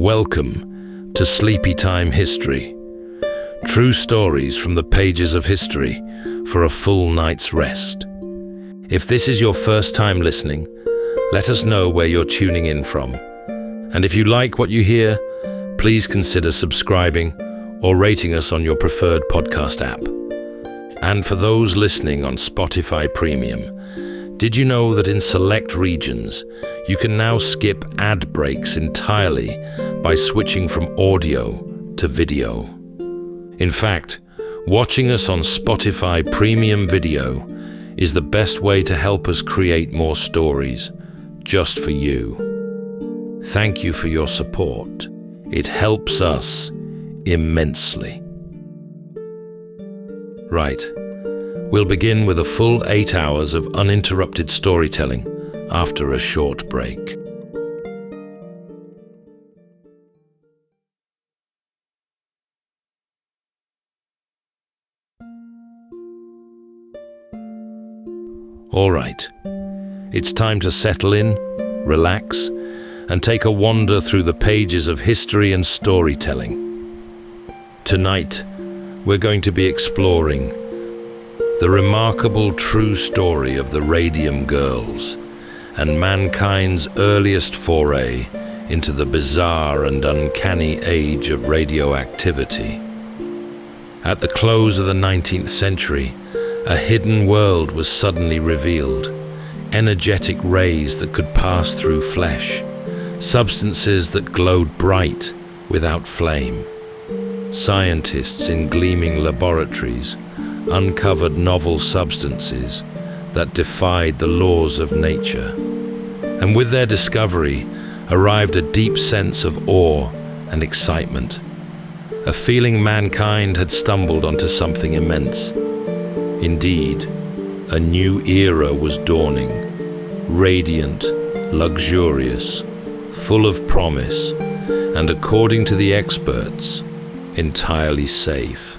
Welcome to Sleepytime History. True stories from the pages of history for a full night's rest. If this is your first time listening, let us know where you're tuning in from. And if you like what you hear, please consider subscribing or rating us on your preferred podcast app. And for those listening on Spotify Premium, did you know that in select regions, you can now skip ad breaks entirely by switching from audio to video? In fact, watching us on Spotify Premium Video is the best way to help us create more stories just for you. Thank you for your support. It helps us immensely. Right. We'll begin with a full 8 hours of uninterrupted storytelling after a short break. All right, it's time to settle in, relax, and take a wander through the pages of history and storytelling. Tonight, we're going to be exploring the remarkable true story of the Radium girls and mankind's earliest foray into the bizarre and uncanny age of radioactivity. At the close of the 19th century, a hidden world was suddenly revealed, energetic rays that could pass through flesh, substances that glowed bright without flame. Scientists in gleaming laboratories uncovered novel substances that defied the laws of nature. And with their discovery arrived a deep sense of awe and excitement, a feeling mankind had stumbled onto something immense. Indeed, a new era was dawning, radiant, luxurious, full of promise, and according to the experts, entirely safe.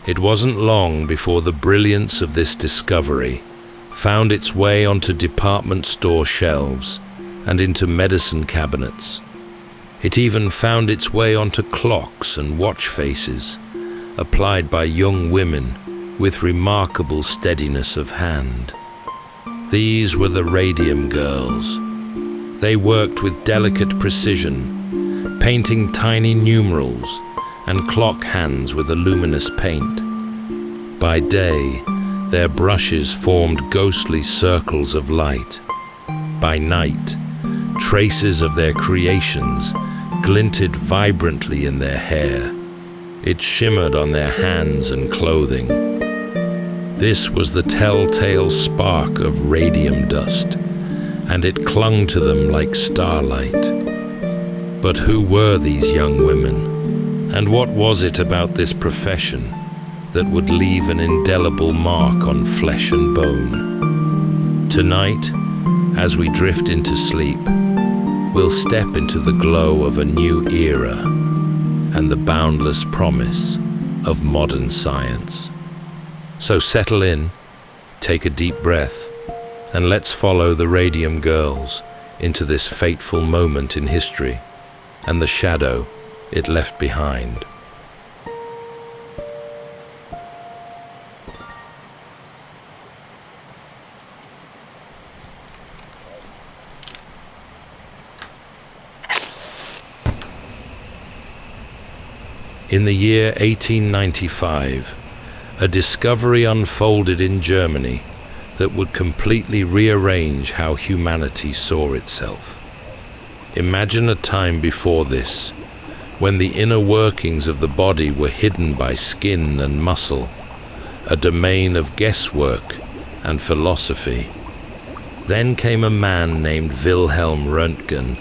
It wasn't long before the brilliance of this discovery found its way onto department store shelves and into medicine cabinets. It even found its way onto clocks and watch faces, applied by young women with remarkable steadiness of hand. These were the Radium girls. They worked with delicate precision, painting tiny numerals and clock hands with a luminous paint. By day, their brushes formed ghostly circles of light. By night, traces of their creations glinted vibrantly in their hair. It shimmered on their hands and clothing. This was the telltale spark of radium dust, and it clung to them like starlight. But who were these young women? And what was it about this profession that would leave an indelible mark on flesh and bone? Tonight, as we drift into sleep, we'll step into the glow of a new era and the boundless promise of modern science. So settle in, take a deep breath, and let's follow the Radium girls into this fateful moment in history and the shadow it left behind. In the year 1895, a discovery unfolded in Germany that would completely rearrange how humanity saw itself. Imagine a time before this, when the inner workings of the body were hidden by skin and muscle, a domain of guesswork and philosophy. Then came a man named Wilhelm Röntgen.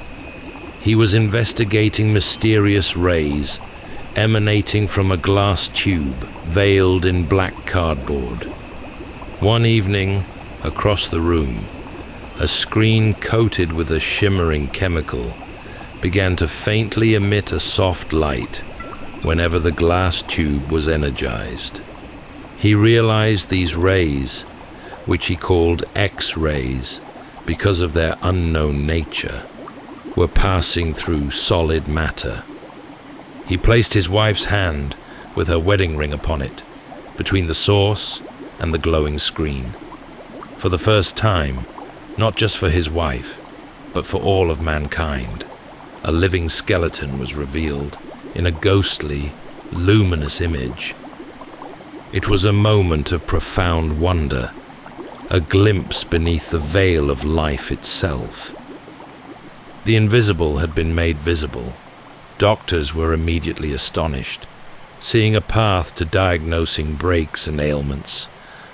He was investigating mysterious rays emanating from a glass tube veiled in black cardboard. One evening, across the room, a screen coated with a shimmering chemical began to faintly emit a soft light whenever the glass tube was energized. He realized these rays, which he called X-rays because of their unknown nature, were passing through solid matter. He placed his wife's hand, with her wedding ring upon it, between the source and the glowing screen. For the first time, not just for his wife, but for all of mankind, a living skeleton was revealed in a ghostly, luminous image. It was a moment of profound wonder, a glimpse beneath the veil of life itself. The invisible had been made visible. Doctors were immediately astonished, seeing a path to diagnosing breaks and ailments,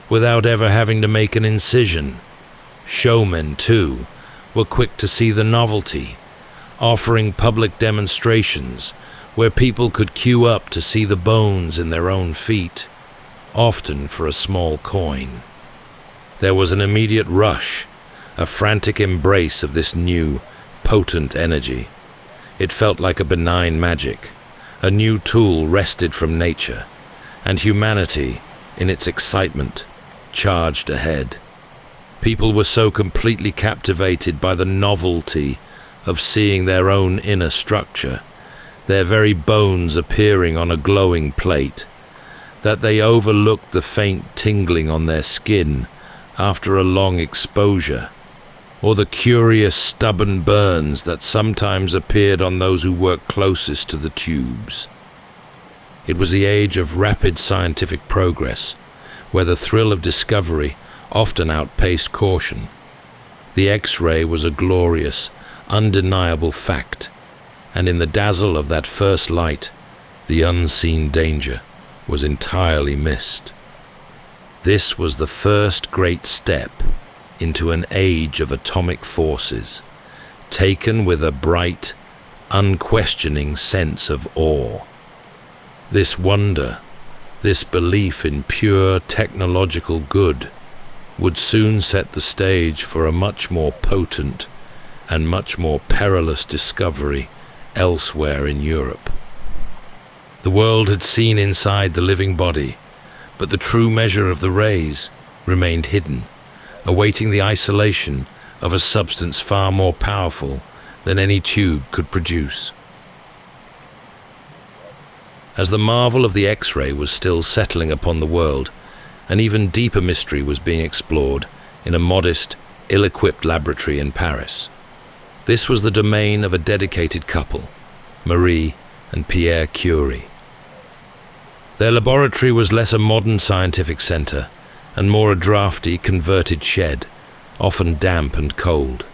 without ever having to make an incision. Showmen, too, were quick to see the novelty, offering public demonstrations where people could queue up to see the bones in their own feet, often for a small coin. There was an immediate rush, a frantic embrace of this new, potent energy. It felt like a benign magic, a new tool wrested from nature, and humanity, in its excitement, charged ahead. People were so completely captivated by the novelty of seeing their own inner structure, their very bones appearing on a glowing plate, that they overlooked the faint tingling on their skin after a long exposure, or the curious stubborn burns that sometimes appeared on those who worked closest to the tubes. It was the age of rapid scientific progress, where the thrill of discovery often outpaced caution. The X-ray was a glorious, undeniable fact, and in the dazzle of that first light, the unseen danger was entirely missed. This was the first great step into an age of atomic forces, taken with a bright, unquestioning sense of awe. This wonder, this belief in pure technological good, would soon set the stage for a much more potent and much more perilous discovery elsewhere in Europe. The world had seen inside the living body, but the true measure of the rays remained hidden, awaiting the isolation of a substance far more powerful than any tube could produce. As the marvel of the X-ray was still settling upon the world, an even deeper mystery was being explored in a modest, ill-equipped laboratory in Paris. This was the domain of a dedicated couple, Marie and Pierre Curie. Their laboratory was less a modern scientific center and more a drafty, converted shed, often damp and cold.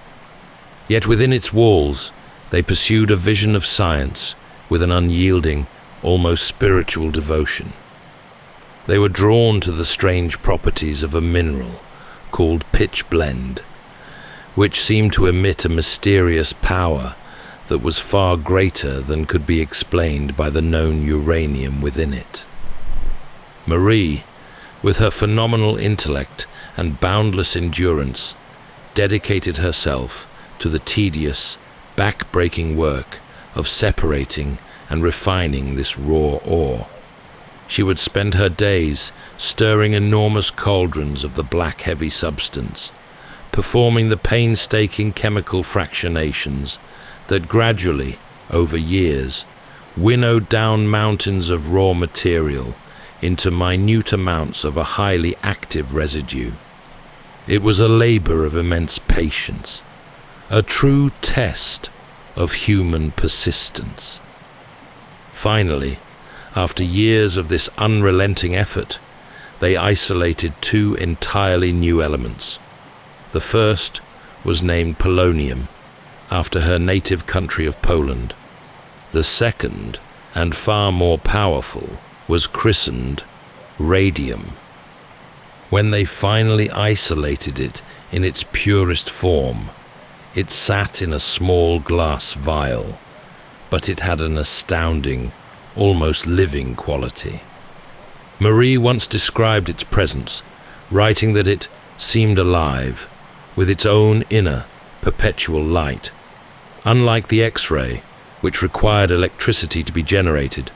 Yet within its walls, they pursued a vision of science with an unyielding, almost spiritual devotion. They were drawn to the strange properties of a mineral called pitchblende, which seemed to emit a mysterious power that was far greater than could be explained by the known uranium within it. Marie, with her phenomenal intellect and boundless endurance, dedicated herself to the tedious, back-breaking work of separating and refining this raw ore. She would spend her days stirring enormous cauldrons of the black heavy substance, performing the painstaking chemical fractionations that gradually, over years, winnowed down mountains of raw material into minute amounts of a highly active residue. It was a labor of immense patience, a true test of human persistence. Finally, after years of this unrelenting effort, they isolated two entirely new elements. The first was named polonium, after her native country of Poland. The second, and far more powerful, was christened radium. When they finally isolated it in its purest form, it sat in a small glass vial, but it had an astounding, almost living quality. Marie once described its presence, writing that it seemed alive, with its own inner, perpetual light. Unlike the X-ray, which required electricity to be generated,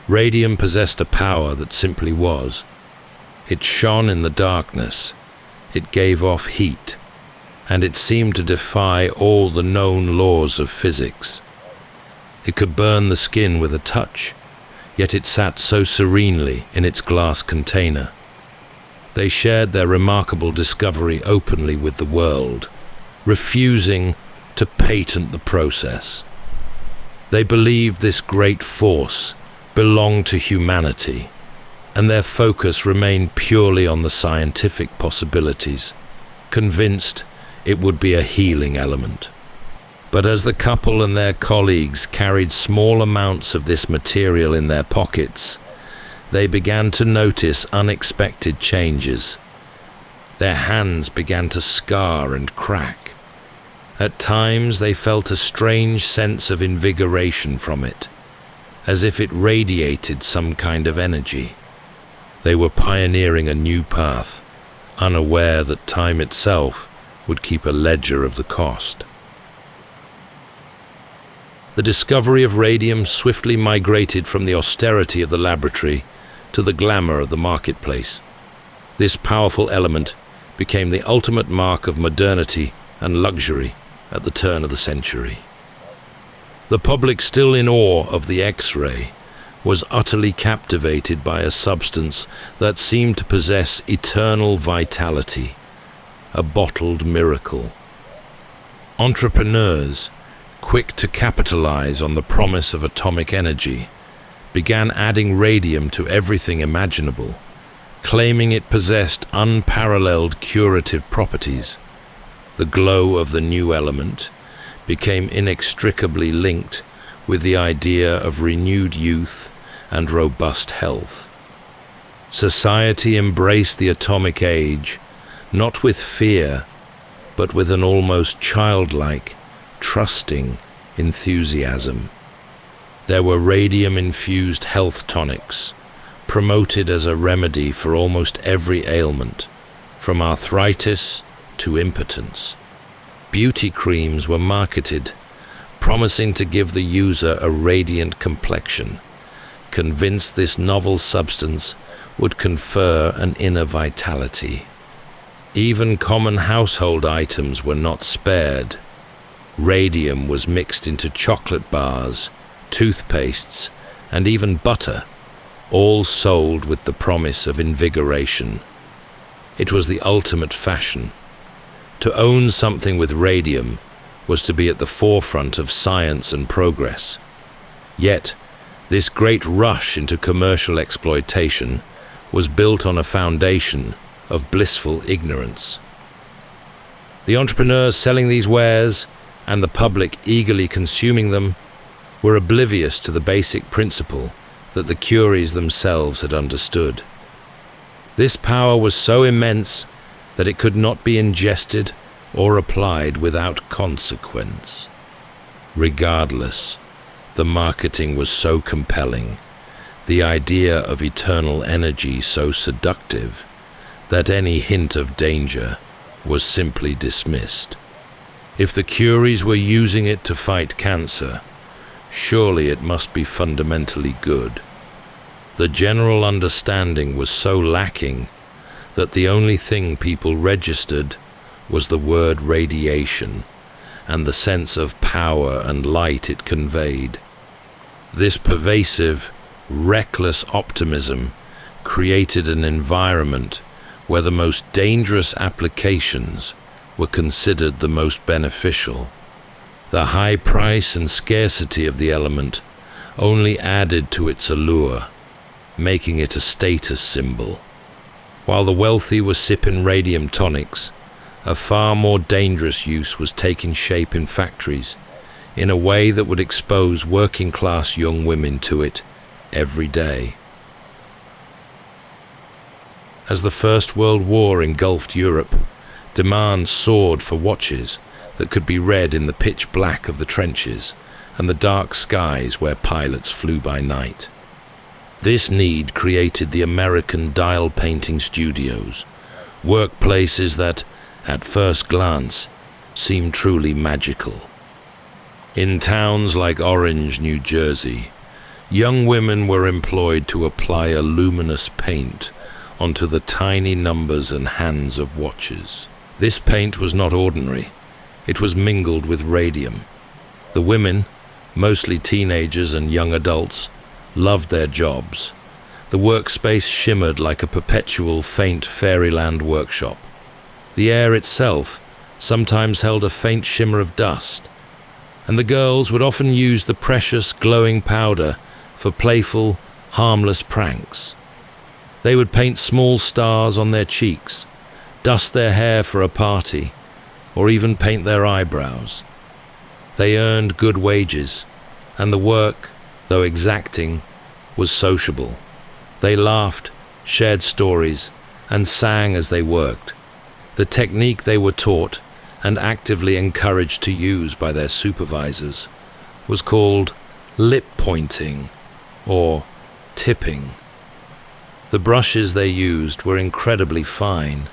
radium possessed a power that simply was. It shone in the darkness, it gave off heat, and it seemed to defy all the known laws of physics. It could burn the skin with a touch, yet it sat so serenely in its glass container. They shared their remarkable discovery openly with the world, refusing to patent the process. They believed this great force belonged to humanity, and their focus remained purely on the scientific possibilities, convinced it would be a healing element. But as the couple and their colleagues carried small amounts of this material in their pockets, they began to notice unexpected changes. Their hands began to scar and crack. At times they felt a strange sense of invigoration from it, as if it radiated some kind of energy. They were pioneering a new path, unaware that time itself would keep a ledger of the cost. The discovery of radium swiftly migrated from the austerity of the laboratory to the glamour of the marketplace. This powerful element became the ultimate mark of modernity and luxury at the turn of the century. The public, still in awe of the X-ray, was utterly captivated by a substance that seemed to possess eternal vitality, a bottled miracle. Entrepreneurs, quick to capitalize on the promise of atomic energy, began adding radium to everything imaginable, claiming it possessed unparalleled curative properties. The glow of the new element became inextricably linked with the idea of renewed youth and robust health. Society embraced the atomic age, not with fear, but with an almost childlike, trusting enthusiasm. There were radium-infused health tonics, promoted as a remedy for almost every ailment, from arthritis to impotence. Beauty creams were marketed, promising to give the user a radiant complexion, convinced this novel substance would confer an inner vitality. Even common household items were not spared. Radium was mixed into chocolate bars, toothpastes, and even butter, all sold with the promise of invigoration. It was the ultimate fashion. To own something with radium was to be at the forefront of science and progress. Yet, this great rush into commercial exploitation was built on a foundation of blissful ignorance. The entrepreneurs selling these wares and the public eagerly consuming them were oblivious to the basic principle that the Curies themselves had understood. This power was so immense that it could not be ingested or applied without consequence. Regardless, the marketing was so compelling, the idea of eternal energy so seductive, that any hint of danger was simply dismissed. If the Curies were using it to fight cancer, surely it must be fundamentally good. The general understanding was so lacking that the only thing people registered was the word radiation and the sense of power and light it conveyed. This pervasive, reckless optimism created an environment where the most dangerous applications were considered the most beneficial. The high price and scarcity of the element only added to its allure, making it a status symbol. While the wealthy were sipping radium tonics, a far more dangerous use was taking shape in factories in a way that would expose working-class young women to it every day. As the First World War engulfed Europe, demand soared for watches that could be read in the pitch black of the trenches and the dark skies where pilots flew by night. This need created the American dial painting studios, workplaces that, at first glance, seemed truly magical. In towns like Orange, New Jersey, young women were employed to apply a luminous paint onto the tiny numbers and hands of watches. This paint was not ordinary. It was mingled with radium. The women, mostly teenagers and young adults, loved their jobs. The workspace shimmered like a perpetual faint fairyland workshop. The air itself sometimes held a faint shimmer of dust, and the girls would often use the precious glowing powder for playful, harmless pranks. They would paint small stars on their cheeks, dust their hair for a party, or even paint their eyebrows. They earned good wages, and the work, though exacting, was sociable. They laughed, shared stories, and sang as they worked. The technique they were taught and actively encouraged to use by their supervisors was called lip pointing or tipping. The brushes they used were incredibly fine,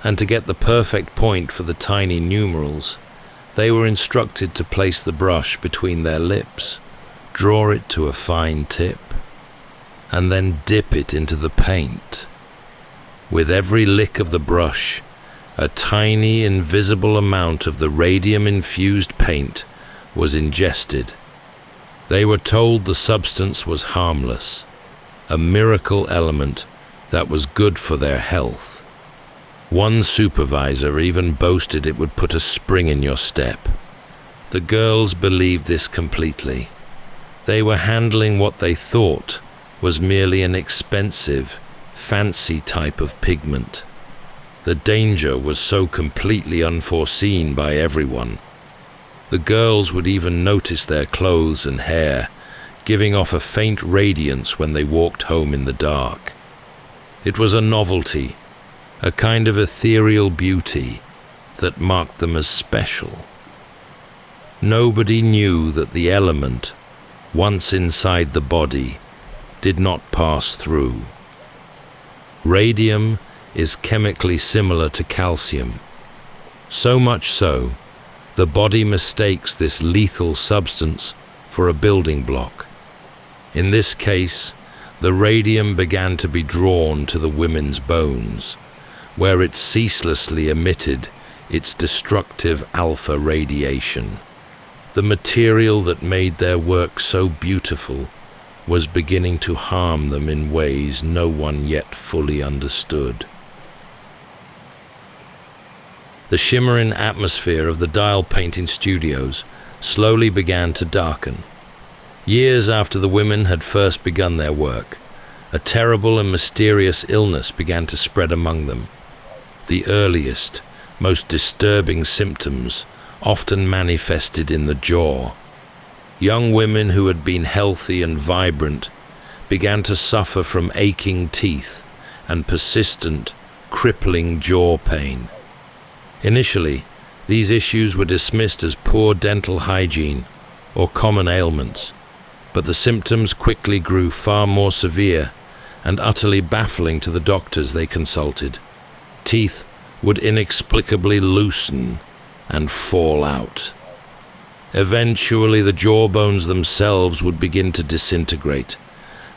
and to get the perfect point for the tiny numerals, they were instructed to place the brush between their lips, draw it to a fine tip, and then dip it into the paint. With every lick of the brush, a tiny invisible amount of the radium-infused paint was ingested. They were told the substance was harmless, a miracle element that was good for their health. One supervisor even boasted it would put a spring in your step. The girls believed this completely. They were handling what they thought was merely an expensive, fancy type of pigment. The danger was so completely unforeseen by everyone. The girls would even notice their clothes and hair giving off a faint radiance when they walked home in the dark. It was a novelty, a kind of ethereal beauty that marked them as special. Nobody knew that the element, once inside the body, did not pass through. Radium is chemically similar to calcium. So much so, the body mistakes this lethal substance for a building block. In this case, the radium began to be drawn to the women's bones, where it ceaselessly emitted its destructive alpha radiation. The material that made their work so beautiful was beginning to harm them in ways no one yet fully understood. The shimmering atmosphere of the dial painting studios slowly began to darken. Years after the women had first begun their work, a terrible and mysterious illness began to spread among them. The earliest, most disturbing symptoms often manifested in the jaw. Young women who had been healthy and vibrant began to suffer from aching teeth and persistent, crippling jaw pain. Initially, these issues were dismissed as poor dental hygiene or common ailments, but the symptoms quickly grew far more severe and utterly baffling to the doctors they consulted. Teeth would inexplicably loosen and fall out. Eventually, the jawbones themselves would begin to disintegrate,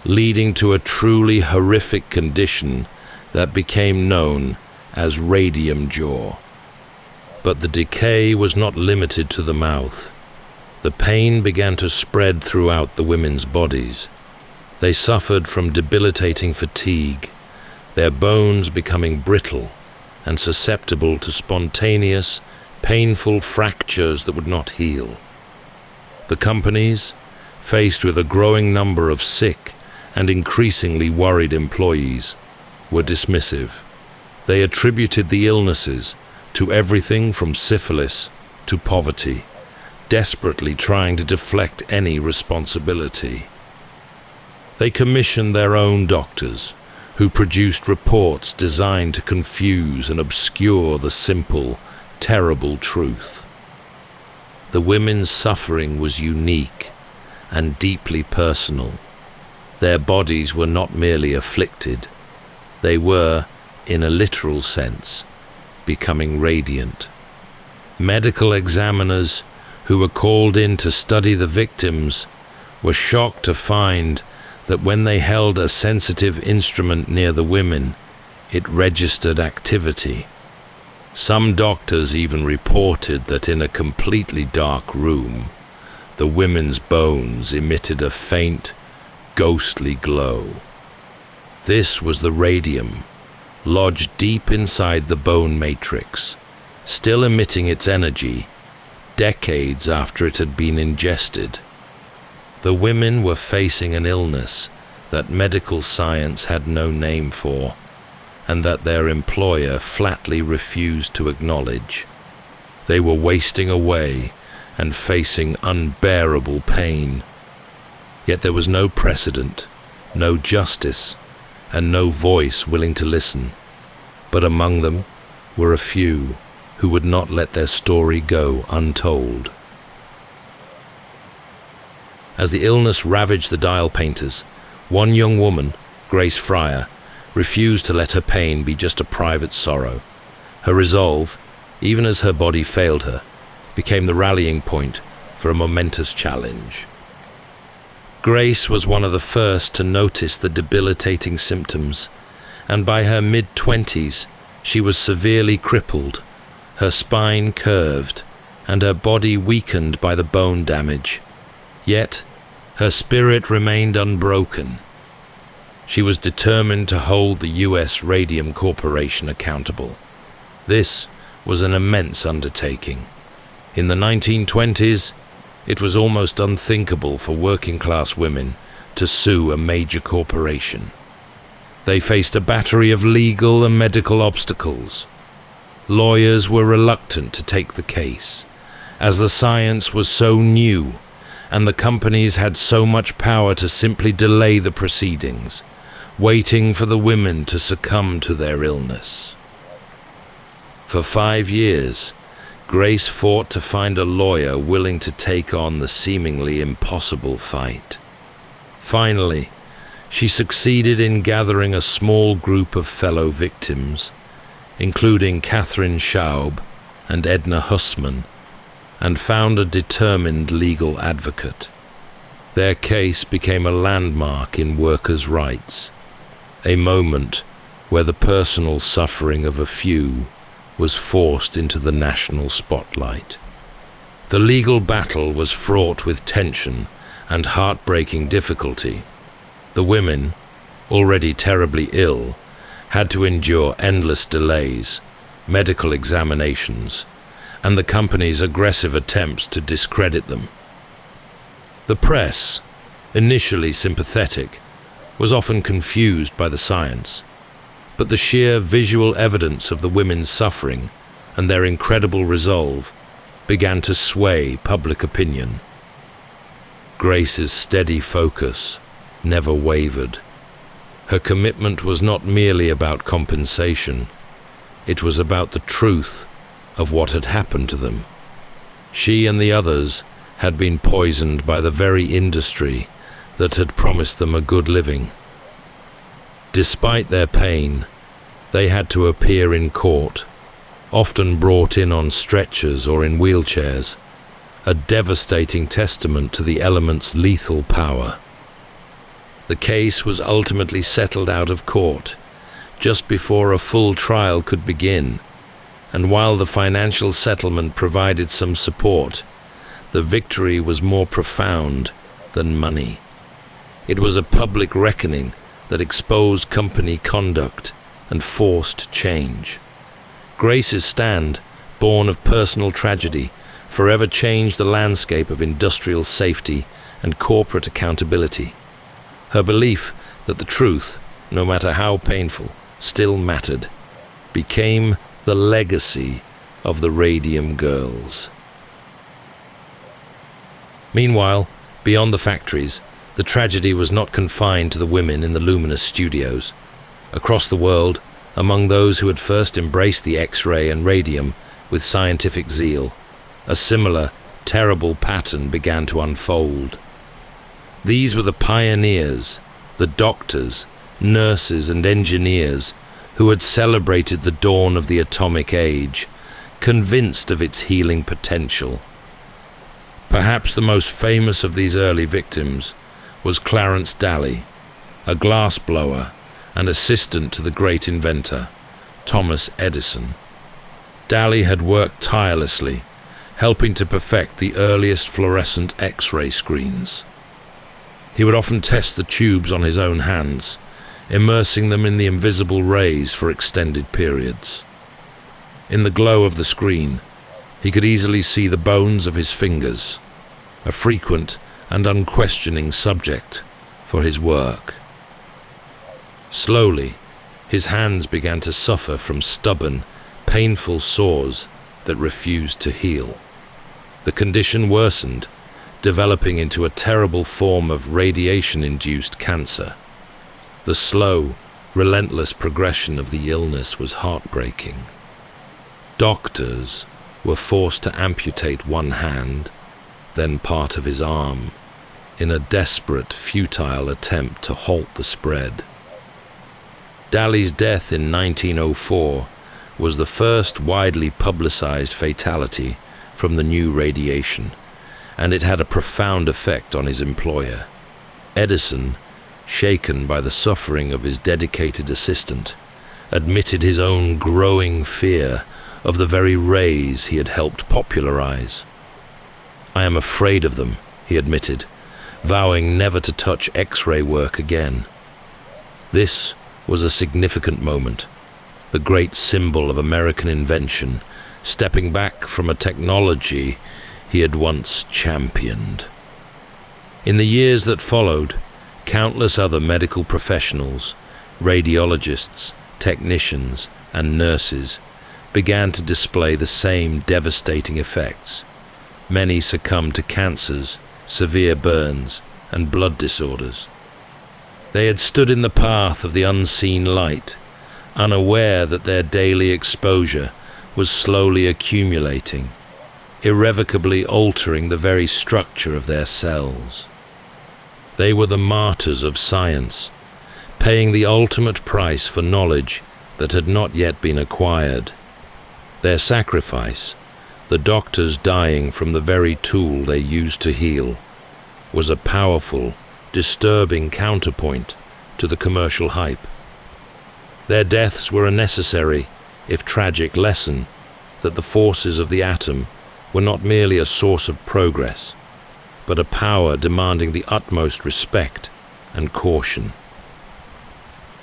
leading to a truly horrific condition that became known as radium jaw. But the decay was not limited to the mouth. The pain began to spread throughout the women's bodies. They suffered from debilitating fatigue, their bones becoming brittle and susceptible to spontaneous, painful fractures that would not heal. The companies, faced with a growing number of sick and increasingly worried employees, were dismissive. They attributed the illnesses to everything from syphilis to poverty, desperately trying to deflect any responsibility. They commissioned their own doctors, who produced reports designed to confuse and obscure the simple, terrible truth. The women's suffering was unique and deeply personal. Their bodies were not merely afflicted, they were, in a literal sense, becoming radiant. Medical examiners who were called in to study the victims were shocked to find that when they held a sensitive instrument near the women, it registered activity. Some doctors even reported that in a completely dark room, the women's bones emitted a faint, ghostly glow. This was the radium, lodged deep inside the bone matrix, still emitting its energy decades after it had been ingested. The women were facing an illness that medical science had no name for, and that their employer flatly refused to acknowledge. They were wasting away and facing unbearable pain. Yet there was no precedent, no justice, and no voice willing to listen. But among them were a few who would not let their story go untold. As the illness ravaged the dial painters, one young woman, Grace Fryer, refused to let her pain be just a private sorrow. Her resolve, even as her body failed her, became the rallying point for a momentous challenge. Grace was one of the first to notice the debilitating symptoms, and by her mid-20s, she was severely crippled, her spine curved, and her body weakened by the bone damage. Yet, her spirit remained unbroken. She was determined to hold the U.S. Radium Corporation accountable. This was an immense undertaking. In the 1920s, it was almost unthinkable for working-class women to sue a major corporation. They faced a battery of legal and medical obstacles. Lawyers were reluctant to take the case, as the science was so new, and the companies had so much power to simply delay the proceedings, waiting for the women to succumb to their illness. For 5 years, Grace fought to find a lawyer willing to take on the seemingly impossible fight. Finally, she succeeded in gathering a small group of fellow victims, including Catherine Schaub and Edna Hussman, and found a determined legal advocate. Their case became a landmark in workers' rights, a moment where the personal suffering of a few was forced into the national spotlight. The legal battle was fraught with tension and heartbreaking difficulty. The women, already terribly ill, had to endure endless delays, medical examinations, and the company's aggressive attempts to discredit them. The press, initially sympathetic, was often confused by the science, but the sheer visual evidence of the women's suffering and their incredible resolve began to sway public opinion. Grace's steady focus never wavered. Her commitment was not merely about compensation, it was about the truth of what had happened to them. She and the others had been poisoned by the very industry that had promised them a good living. Despite their pain, they had to appear in court, often brought in on stretchers or in wheelchairs, a devastating testament to the element's lethal power. The case was ultimately settled out of court, just before a full trial could begin, and while the financial settlement provided some support, the victory was more profound than money. It was a public reckoning that exposed company conduct and forced change. Grace's stand, born of personal tragedy, forever changed the landscape of industrial safety and corporate accountability. Her belief that the truth, no matter how painful, still mattered, became the legacy of the Radium Girls. Meanwhile, beyond the factories, the tragedy was not confined to the women in the luminous studios. Across the world, among those who had first embraced the X-ray and radium with scientific zeal, a similar, terrible pattern began to unfold. These were the pioneers, the doctors, nurses and engineers who had celebrated the dawn of the atomic age, convinced of its healing potential. Perhaps the most famous of these early victims was Clarence Daly, a glassblower and assistant to the great inventor, Thomas Edison. Daly had worked tirelessly, helping to perfect the earliest fluorescent X-ray screens. He would often test the tubes on his own hands, immersing them in the invisible rays for extended periods. In the glow of the screen, he could easily see the bones of his fingers, a frequent and unquestioning subject for his work. Slowly, his hands began to suffer from stubborn, painful sores that refused to heal. The condition worsened, developing into a terrible form of radiation-induced cancer. The slow, relentless progression of the illness was heartbreaking. Doctors were forced to amputate one hand, then part of his arm, in a desperate, futile attempt to halt the spread. Daly's death in 1904 was the first widely publicized fatality from the new radiation, and it had a profound effect on his employer. Edison, shaken by the suffering of his dedicated assistant, admitted his own growing fear of the very rays he had helped popularize. "I am afraid of them," he admitted, vowing never to touch X-ray work again. This was a significant moment, the great symbol of American invention, stepping back from a technology he had once championed. In the years that followed, countless other medical professionals, radiologists, technicians, and nurses began to display the same devastating effects. Many succumbed to cancers, severe burns, and blood disorders. They had stood in the path of the unseen light, unaware that their daily exposure was slowly accumulating, irrevocably altering the very structure of their cells. They were the martyrs of science, paying the ultimate price for knowledge that had not yet been acquired. Their sacrifice, the doctors dying from the very tool they used to heal, was a powerful, disturbing counterpoint to the commercial hype. Their deaths were a necessary, if tragic, lesson that the forces of the atom were not merely a source of progress, but a power demanding the utmost respect and caution.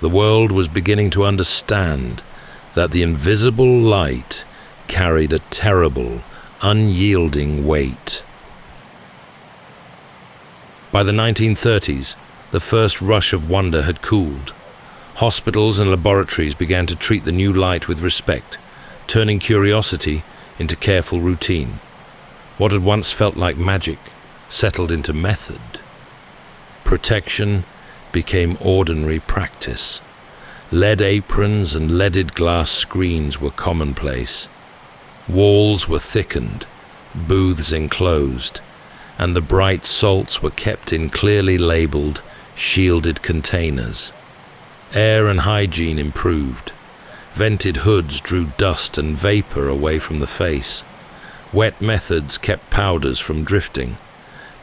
The world was beginning to understand that the invisible light carried a terrible, unyielding weight. By the 1930s, the first rush of wonder had cooled. Hospitals and laboratories began to treat the new light with respect, turning curiosity into careful routine. What had once felt like magic settled into method. Protection became ordinary practice. Lead aprons and leaded glass screens were commonplace. Walls were thickened, booths enclosed, and the bright salts were kept in clearly labeled, shielded containers. Air and hygiene improved. Vented hoods drew dust and vapor away from the face. Wet methods kept powders from drifting.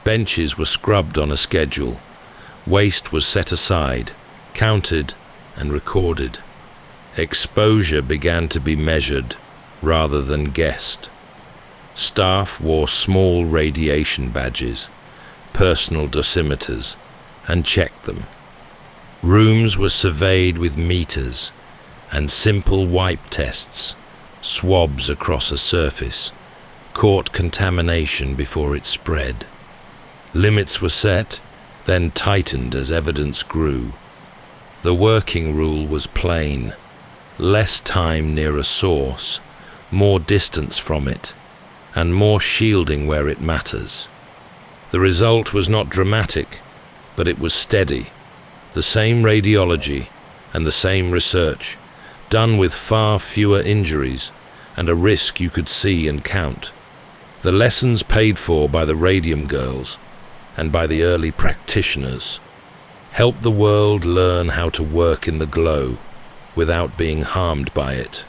Benches were scrubbed on a schedule. Waste was set aside, counted, and recorded. Exposure began to be measured rather than guessed. Staff wore small radiation badges, personal dosimeters, and checked them. Rooms were surveyed with meters and simple wipe tests, swabs across a surface, caught contamination before it spread. Limits were set, then tightened as evidence grew. The working rule was plain: less time near a source, more distance from it, and more shielding where it matters. The result was not dramatic, but it was steady. The same radiology and the same research, done with far fewer injuries and a risk you could see and count. The lessons paid for by the Radium girls and by the early practitioners helped the world learn how to work in the glow without being harmed by it.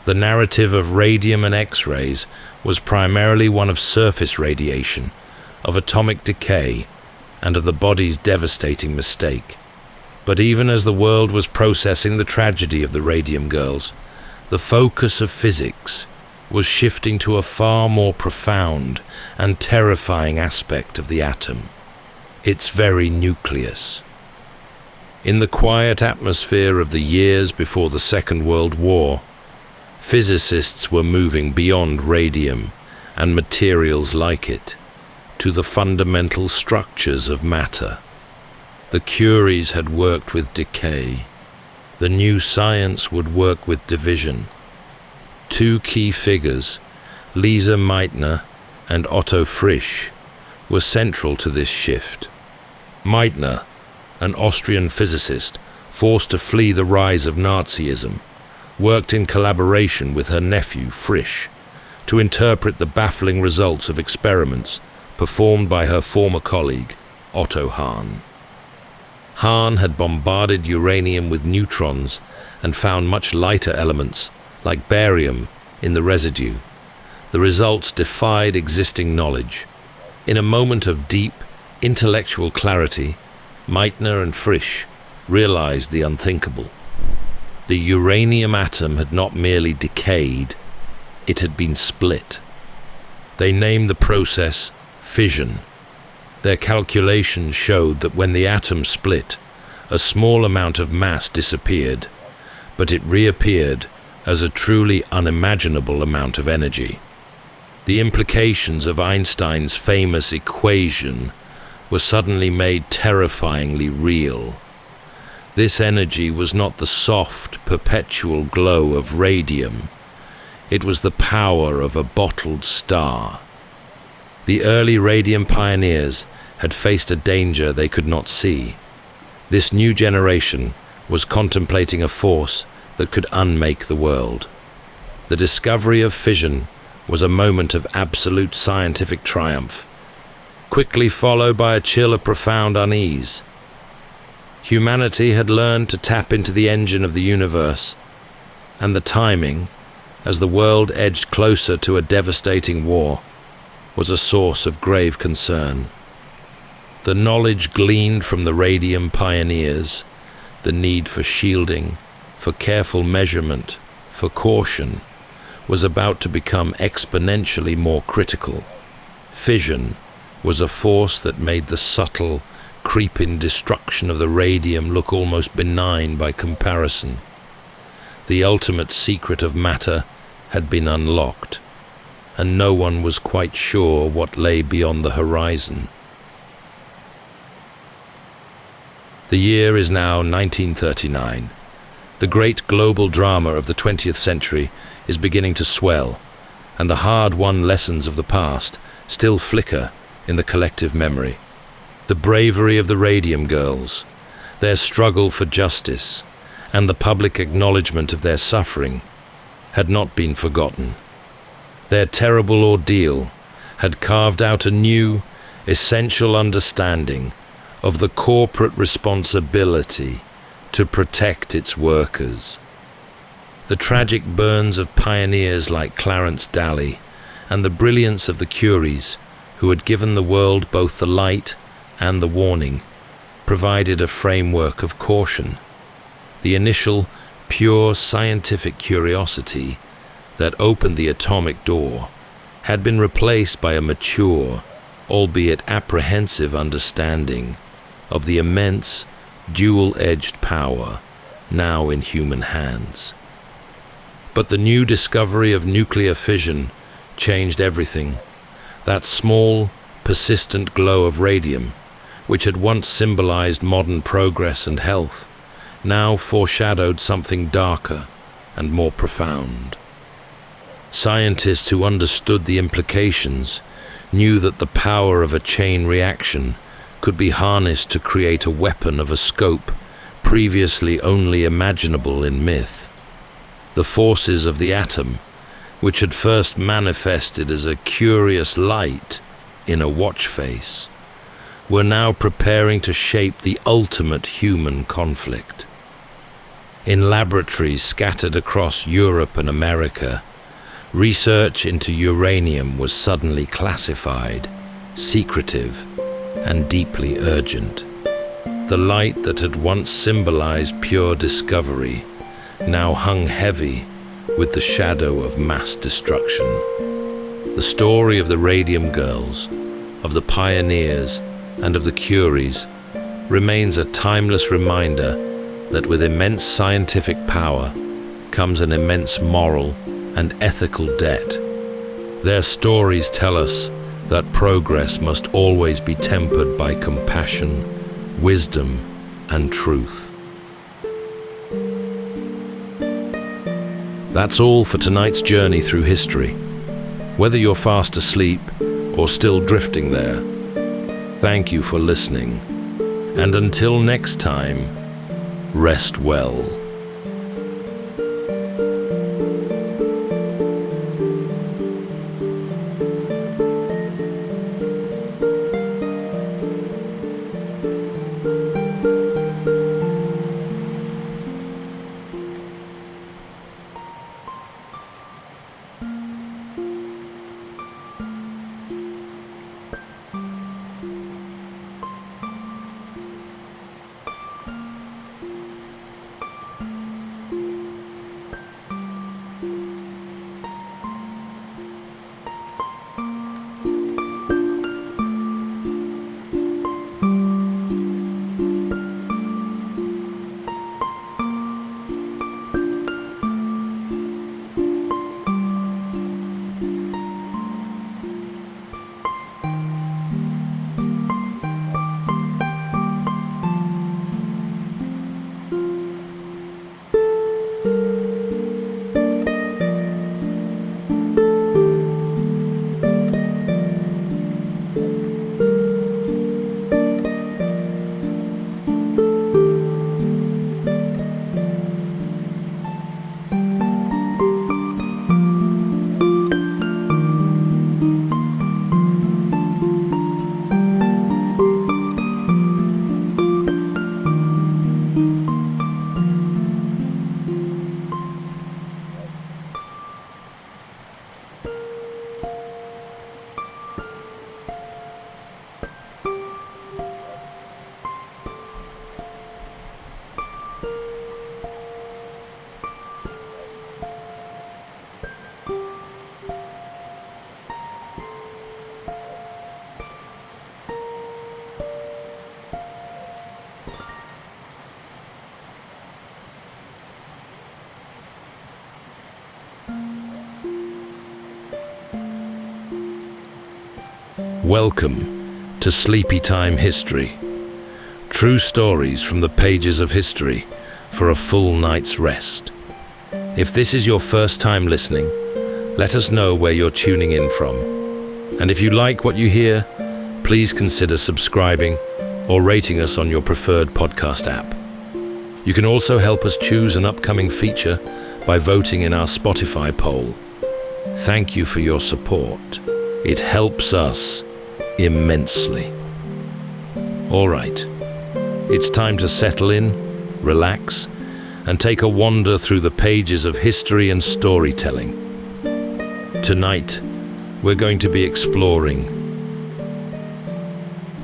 The narrative of radium and X-rays was primarily one of surface radiation, of atomic decay, and of the body's devastating mistake. But even as the world was processing the tragedy of the Radium girls, the focus of physics was shifting to a far more profound and terrifying aspect of the atom, its very nucleus. In the quiet atmosphere of the years before the Second World War, physicists were moving beyond radium and materials like it to the fundamental structures of matter. The Curies had worked with decay. The new science would work with division. Two key figures, Lise Meitner and Otto Frisch, were central to this shift. Meitner, an Austrian physicist forced to flee the rise of Nazism, worked in collaboration with her nephew Frisch to interpret the baffling results of experiments performed by her former colleague Otto Hahn. Hahn had bombarded uranium with neutrons and found much lighter elements, like barium, in the residue. The results defied existing knowledge. In a moment of deep, intellectual clarity, Meitner and Frisch realized the unthinkable. The uranium atom had not merely decayed, it had been split. They named the process fission. Their calculations showed that when the atom split, a small amount of mass disappeared, but it reappeared as a truly unimaginable amount of energy. The implications of Einstein's famous equation were suddenly made terrifyingly real. This energy was not the soft, perpetual glow of radium. It was the power of a bottled star. The early radium pioneers had faced a danger they could not see. This new generation was contemplating a force that could unmake the world. The discovery of fission was a moment of absolute scientific triumph, quickly followed by a chill of profound unease. Humanity had learned to tap into the engine of the universe, and the timing, as the world edged closer to a devastating war, was a source of grave concern. The knowledge gleaned from the radium pioneers, the need for shielding, for careful measurement, for caution, was about to become exponentially more critical. Fission was a force that made the subtle, creeping destruction of the radium look almost benign by comparison. The ultimate secret of matter had been unlocked, and no one was quite sure what lay beyond the horizon. The year is now 1939. The great global drama of the 20th century is beginning to swell, and the hard-won lessons of the past still flicker in the collective memory. The bravery of the Radium girls, their struggle for justice, and the public acknowledgement of their suffering had not been forgotten. Their terrible ordeal had carved out a new, essential understanding of the corporate responsibility to protect its workers. The tragic burns of pioneers like Clarence Daly and the brilliance of the Curies, who had given the world both the light and the warning, provided a framework of caution. The initial, pure scientific curiosity that opened the atomic door had been replaced by a mature, albeit apprehensive understanding of the immense, dual-edged power now in human hands. But the new discovery of nuclear fission changed everything. That small, persistent glow of radium, which had once symbolized modern progress and health, now foreshadowed something darker and more profound. Scientists who understood the implications knew that the power of a chain reaction could be harnessed to create a weapon of a scope previously only imaginable in myth. The forces of the atom, which had first manifested as a curious light in a watch face, were now preparing to shape the ultimate human conflict. In laboratories scattered across Europe and America, research into uranium was suddenly classified, secretive, and deeply urgent. The light that had once symbolized pure discovery now hung heavy with the shadow of mass destruction. The story of the Radium girls, of the pioneers, and of the Curies remains a timeless reminder that with immense scientific power comes an immense moral and ethical debt. Their stories tell us that progress must always be tempered by compassion, wisdom, and truth. That's all for tonight's journey through history. Whether you're fast asleep or still drifting there, thank you for listening. And until next time, rest well. Welcome to Sleepytime History. True stories from the pages of history for a full night's rest. If this is your first time listening, let us know where you're tuning in from. And if you like what you hear, please consider subscribing or rating us on your preferred podcast app. You can also help us choose an upcoming feature by voting in our Spotify poll. Thank you for your support. It helps us immensely. All right, it's time to settle in, relax, and take a wander through the pages of history and storytelling. Tonight, we're going to be exploring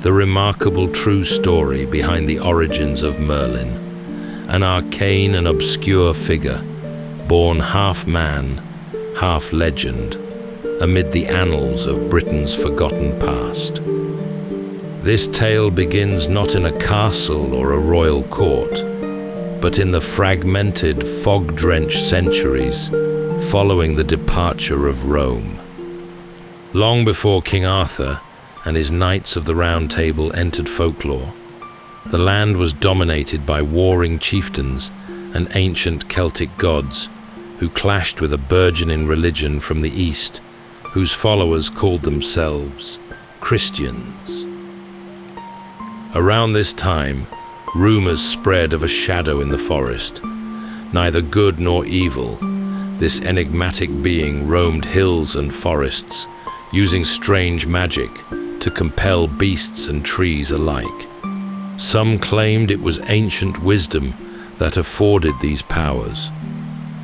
the remarkable true story behind the origins of Merlin, an arcane and obscure figure, born half man, half legend, amid the annals of Britain's forgotten past. This tale begins not in a castle or a royal court, but in the fragmented, fog-drenched centuries following the departure of Rome. Long before King Arthur and his Knights of the Round Table entered folklore, the land was dominated by warring chieftains and ancient Celtic gods who clashed with a burgeoning religion from the East, whose followers called themselves Christians. Around this time, rumors spread of a shadow in the forest. Neither good nor evil, this enigmatic being roamed hills and forests, using strange magic to compel beasts and trees alike. Some claimed it was ancient wisdom that afforded these powers.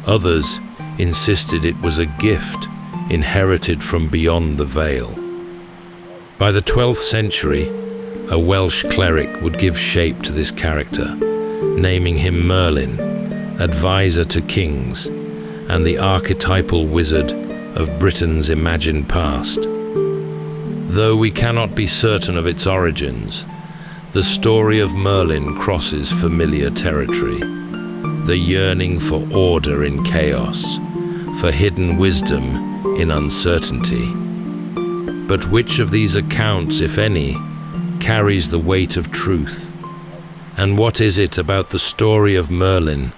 Others insisted it was a gift inherited from beyond the veil. By the 12th century, a Welsh cleric would give shape to this character, naming him Merlin, advisor to kings, and the archetypal wizard of Britain's imagined past. Though we cannot be certain of its origins, the story of Merlin crosses familiar territory. The yearning for order in chaos, for hidden wisdom in uncertainty. But which of these accounts, if any, carries the weight of truth? And what is it about the story of Merlin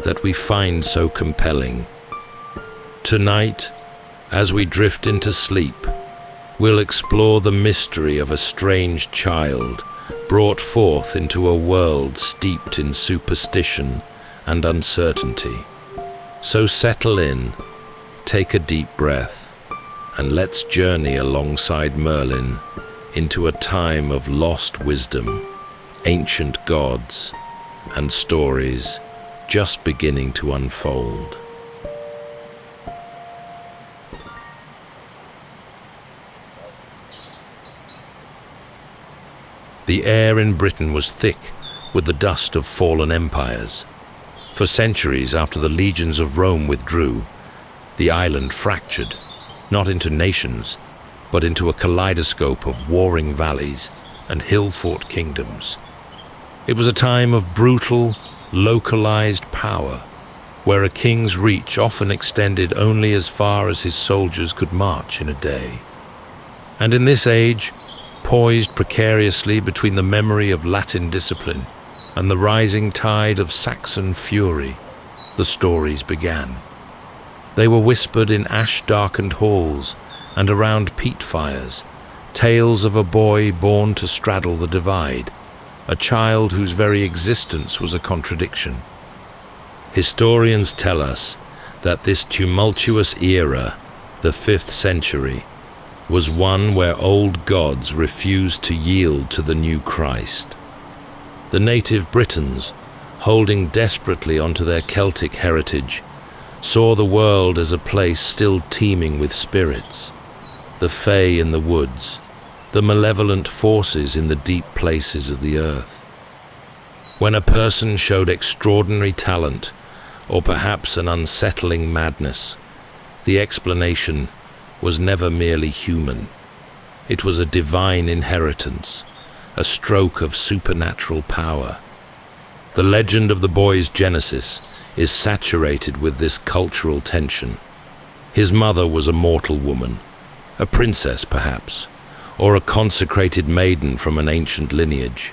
that we find so compelling? Tonight, as we drift into sleep, we'll explore the mystery of a strange child brought forth into a world steeped in superstition and uncertainty. So settle in, take a deep breath, and let's journey alongside Merlin into a time of lost wisdom, ancient gods, and stories just beginning to unfold. The air in Britain was thick with the dust of fallen empires. For centuries after the legions of Rome withdrew, the island fractured, not into nations, but into a kaleidoscope of warring valleys and hill-fort kingdoms. It was a time of brutal, localized power, where a king's reach often extended only as far as his soldiers could march in a day. And in this age, poised precariously between the memory of Latin discipline and the rising tide of Saxon fury, the stories began. They were whispered in ash-darkened halls and around peat fires, tales of a boy born to straddle the divide, a child whose very existence was a contradiction. Historians tell us that this tumultuous era, the 5th century, was one where old gods refused to yield to the new Christ. The native Britons, holding desperately onto their Celtic heritage, saw the world as a place still teeming with spirits, the fae in the woods, the malevolent forces in the deep places of the earth. When a person showed extraordinary talent, or perhaps an unsettling madness, the explanation was never merely human. It was a divine inheritance, a stroke of supernatural power. The legend of the boy's genesis is saturated with this cultural tension. His mother was a mortal woman, a princess perhaps, or a consecrated maiden from an ancient lineage.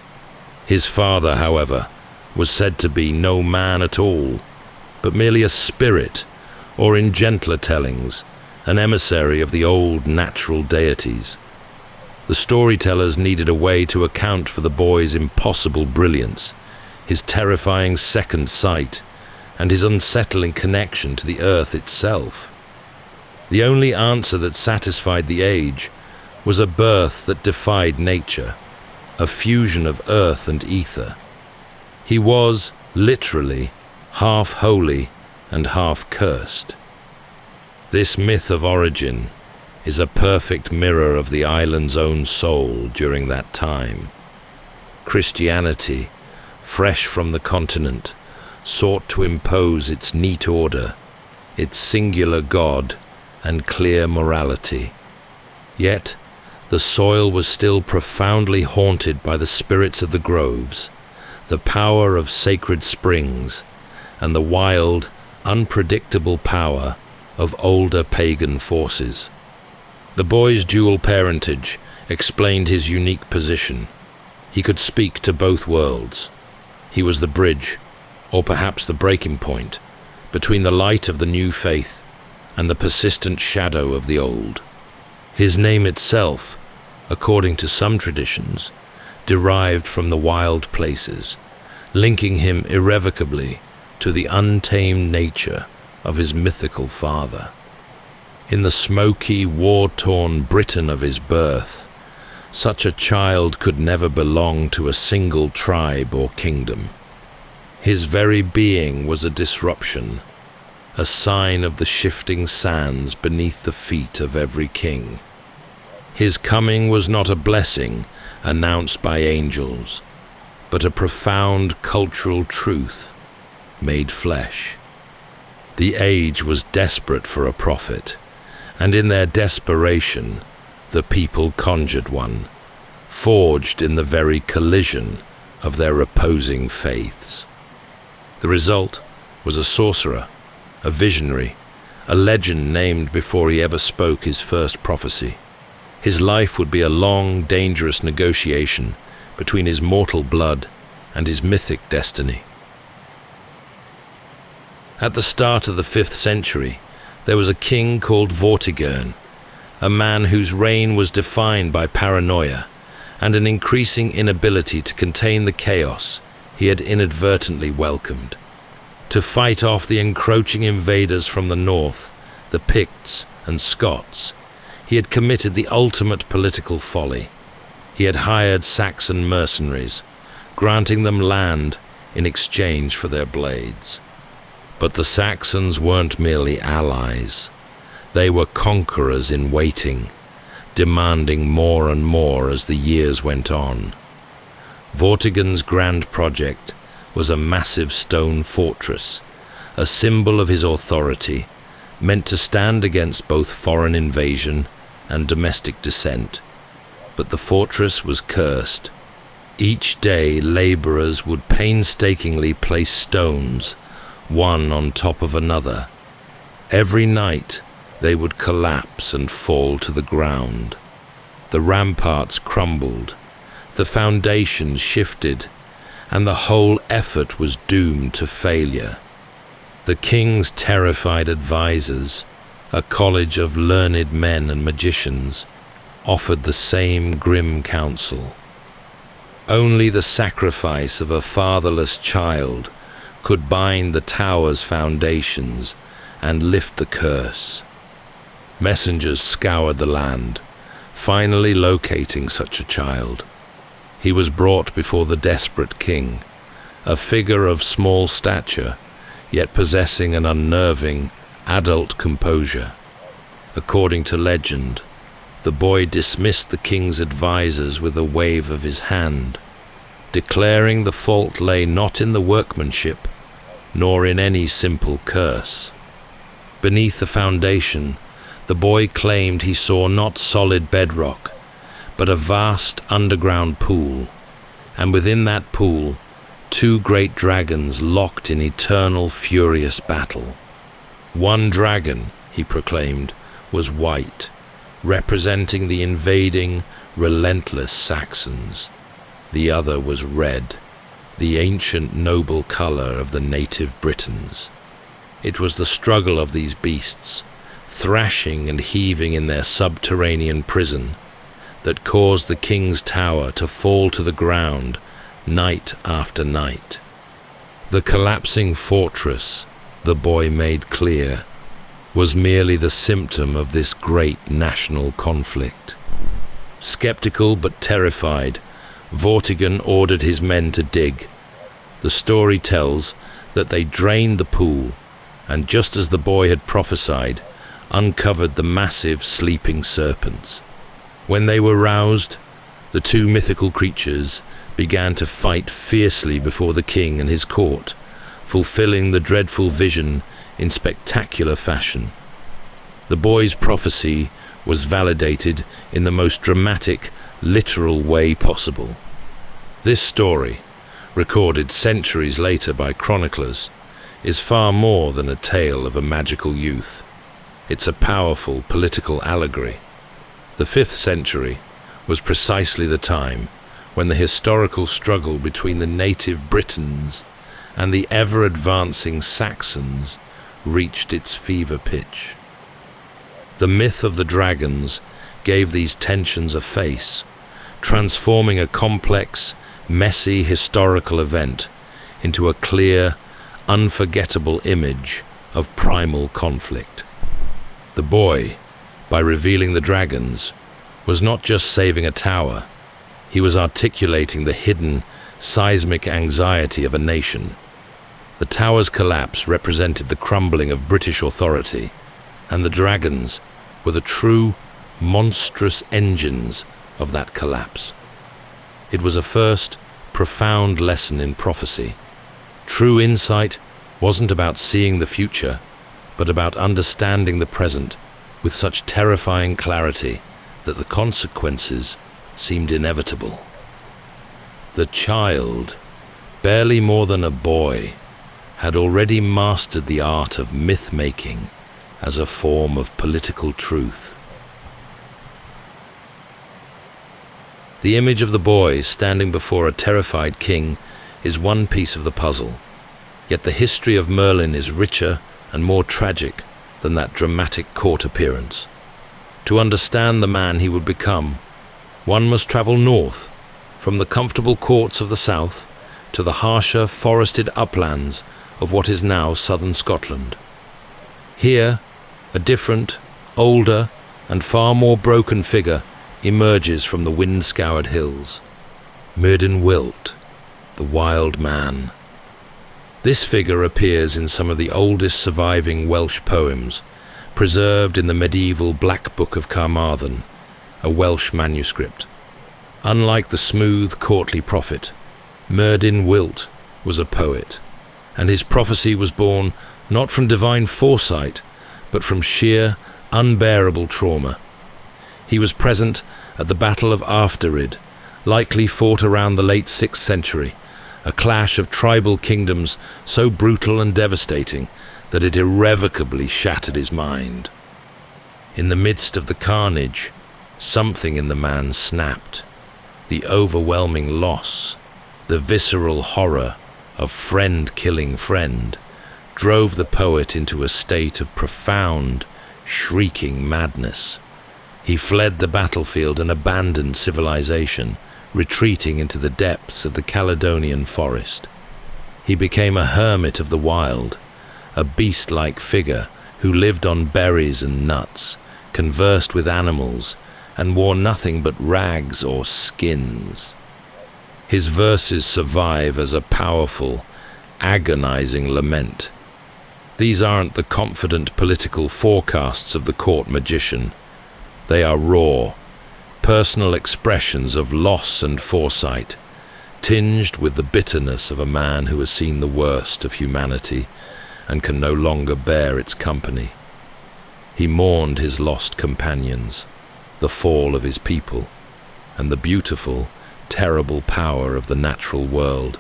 His father, however, was said to be no man at all, but merely a spirit, or in gentler tellings, an emissary of the old natural deities. The storytellers needed a way to account for the boy's impossible brilliance, his terrifying second sight, and his unsettling connection to the earth itself. The only answer that satisfied the age was a birth that defied nature, a fusion of earth and ether. He was, literally, half holy and half cursed. This myth of origin is a perfect mirror of the island's own soul during that time. Christianity, fresh from the continent, sought to impose its neat order, its singular God, and clear morality. Yet, the soil was still profoundly haunted by the spirits of the groves, the power of sacred springs, and the wild, unpredictable power of older pagan forces. The boy's dual parentage explained his unique position. He could speak to both worlds. He was the bridge, or perhaps the breaking point, between the light of the new faith and the persistent shadow of the old. His name itself, according to some traditions, derived from the wild places, linking him irrevocably to the untamed nature of his mythical father. In the smoky, war-torn Britain of his birth, such a child could never belong to a single tribe or kingdom. His very being was a disruption, a sign of the shifting sands beneath the feet of every king. His coming was not a blessing announced by angels, but a profound cultural truth made flesh. The age was desperate for a prophet, and in their desperation, the people conjured one, forged in the very collision of their opposing faiths. The result was a sorcerer, a visionary, a legend named before he ever spoke his first prophecy. His life would be a long, dangerous negotiation between his mortal blood and his mythic destiny. At the start of the 5th century, there was a king called Vortigern, a man whose reign was defined by paranoia and an increasing inability to contain the chaos he had inadvertently welcomed. To fight off the encroaching invaders from the north, the Picts and Scots, he had committed the ultimate political folly. He had hired Saxon mercenaries, granting them land in exchange for their blades. But the Saxons weren't merely allies. They were conquerors in waiting, demanding more and more as the years went on. Vortigern's grand project was a massive stone fortress, a symbol of his authority, meant to stand against both foreign invasion and domestic dissent. But the fortress was cursed. Each day laborers would painstakingly place stones, one on top of another. Every night they would collapse and fall to the ground. The ramparts crumbled, the foundations shifted, and the whole effort was doomed to failure. The king's terrified advisors, a college of learned men and magicians, offered the same grim counsel. Only the sacrifice of a fatherless child could bind the tower's foundations and lift the curse. Messengers scoured the land, finally locating such a child. He was brought before the desperate king, a figure of small stature, yet possessing an unnerving, adult composure. According to legend, the boy dismissed the king's advisors with a wave of his hand, declaring the fault lay not in the workmanship, nor in any simple curse. Beneath the foundation, the boy claimed he saw not solid bedrock, but a vast underground pool, and within that pool, 2 great dragons locked in eternal furious battle. One dragon, he proclaimed, was white, representing the invading, relentless Saxons. The other was red, the ancient noble color of the native Britons. It was the struggle of these beasts, thrashing and heaving in their subterranean prison, that caused the king's tower to fall to the ground night after night. The collapsing fortress, the boy made clear, was merely the symptom of this great national conflict. Skeptical but terrified, Vortigern ordered his men to dig. The story tells that they drained the pool, and just as the boy had prophesied, uncovered the massive sleeping serpents. When they were roused, the 2 mythical creatures began to fight fiercely before the king and his court, fulfilling the dreadful vision in spectacular fashion. The boy's prophecy was validated in the most dramatic, literal way possible. This story, recorded centuries later by chroniclers, is far more than a tale of a magical youth. It's a powerful political allegory. The 5th century was precisely the time when the historical struggle between the native Britons and the ever-advancing Saxons reached its fever pitch. The myth of the dragons gave these tensions a face, transforming a complex, messy historical event into a clear, unforgettable image of primal conflict. The boy, by revealing the dragons, was not just saving a tower, he was articulating the hidden, seismic anxiety of a nation. The tower's collapse represented the crumbling of British authority, and the dragons were the true, monstrous engines of that collapse. It was a first, profound lesson in prophecy. True insight wasn't about seeing the future, but about understanding the present with such terrifying clarity that the consequences seemed inevitable. The child, barely more than a boy, had already mastered the art of myth-making as a form of political truth. The image of the boy standing before a terrified king is one piece of the puzzle, yet the history of Merlin is richer and more tragic than that dramatic court appearance. To understand the man he would become, one must travel north, from the comfortable courts of the south to the harsher forested uplands of what is now southern Scotland. Here, a different, older, and far more broken figure emerges from the wind-scoured hills. Myrddin Wyllt, the wild man. This figure appears in some of the oldest surviving Welsh poems, preserved in the medieval Black Book of Carmarthen, a Welsh manuscript. Unlike the smooth, courtly prophet, Myrddin Wyllt was a poet, and his prophecy was born not from divine foresight, but from sheer, unbearable trauma. He was present at the Battle of Afterrid, likely fought around the late 6th century, a clash of tribal kingdoms so brutal and devastating that it irrevocably shattered his mind. In the midst of the carnage, something in the man snapped. The overwhelming loss, the visceral horror of friend killing friend, drove the poet into a state of profound, shrieking madness. He fled the battlefield and abandoned civilization, retreating into the depths of the Caledonian forest. He became a hermit of the wild, a beast-like figure who lived on berries and nuts, conversed with animals, and wore nothing but rags or skins. His verses survive as a powerful, agonizing lament. These aren't the confident political forecasts of the court magician. They are raw, personal expressions of loss and foresight, tinged with the bitterness of a man who has seen the worst of humanity and can no longer bear its company. He mourned his lost companions, the fall of his people, and the beautiful, terrible power of the natural world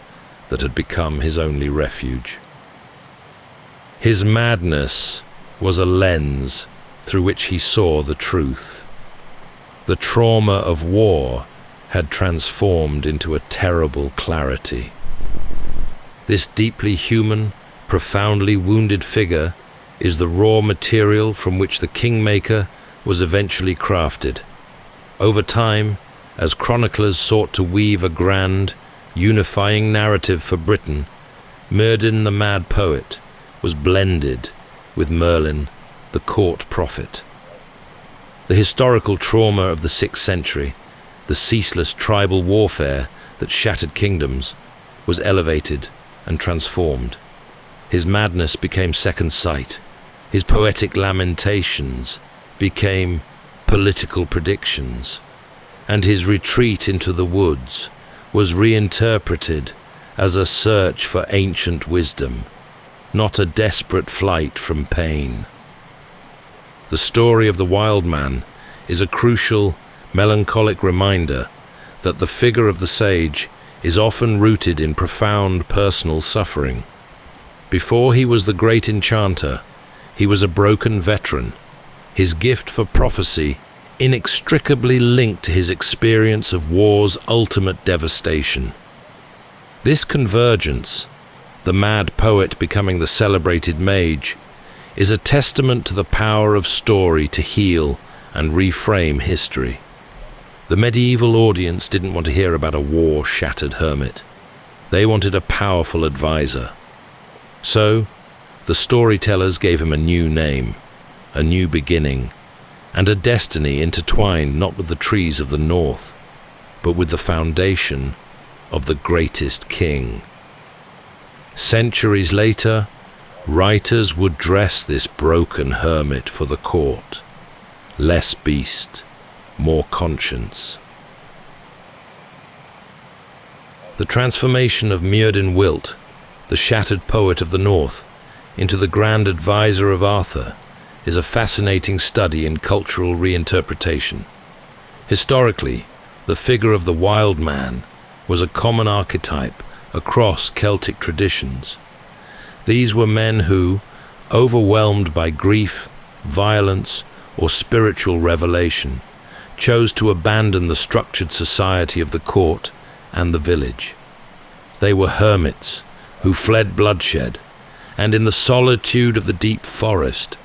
that had become his only refuge. His madness was a lens through which he saw the truth. The trauma of war had transformed into a terrible clarity. This deeply human, profoundly wounded figure is the raw material from which the kingmaker was eventually crafted. Over time, as chroniclers sought to weave a grand, unifying narrative for Britain, Myrddin the mad poet was blended with Merlin the court prophet. The historical trauma of the 6th century, the ceaseless tribal warfare that shattered kingdoms, was elevated and transformed. His madness became second sight. His poetic lamentations became political predictions. And his retreat into the woods was reinterpreted as a search for ancient wisdom, not a desperate flight from pain. The story of the wild man is a crucial, melancholic reminder that the figure of the sage is often rooted in profound personal suffering. Before he was the great enchanter, he was a broken veteran, his gift for prophecy inextricably linked to his experience of war's ultimate devastation. This convergence, the mad poet becoming the celebrated mage, is a testament to the power of story to heal and reframe history. The medieval audience didn't want to hear about a war-shattered hermit. They wanted a powerful advisor. So, the storytellers gave him a new name, a new beginning, and a destiny intertwined not with the trees of the north, but with the foundation of the greatest king. Centuries later, writers would dress this broken hermit for the court. Less beast, more conscience. The transformation of Myrddin Wyllt, the shattered poet of the north, into the Grand Advisor of Arthur is a fascinating study in cultural reinterpretation. Historically, the figure of the wild man was a common archetype across Celtic traditions. These were men who, overwhelmed by grief, violence, or spiritual revelation, chose to abandon the structured society of the court and the village. They were hermits who fled bloodshed, and in the solitude of the deep forest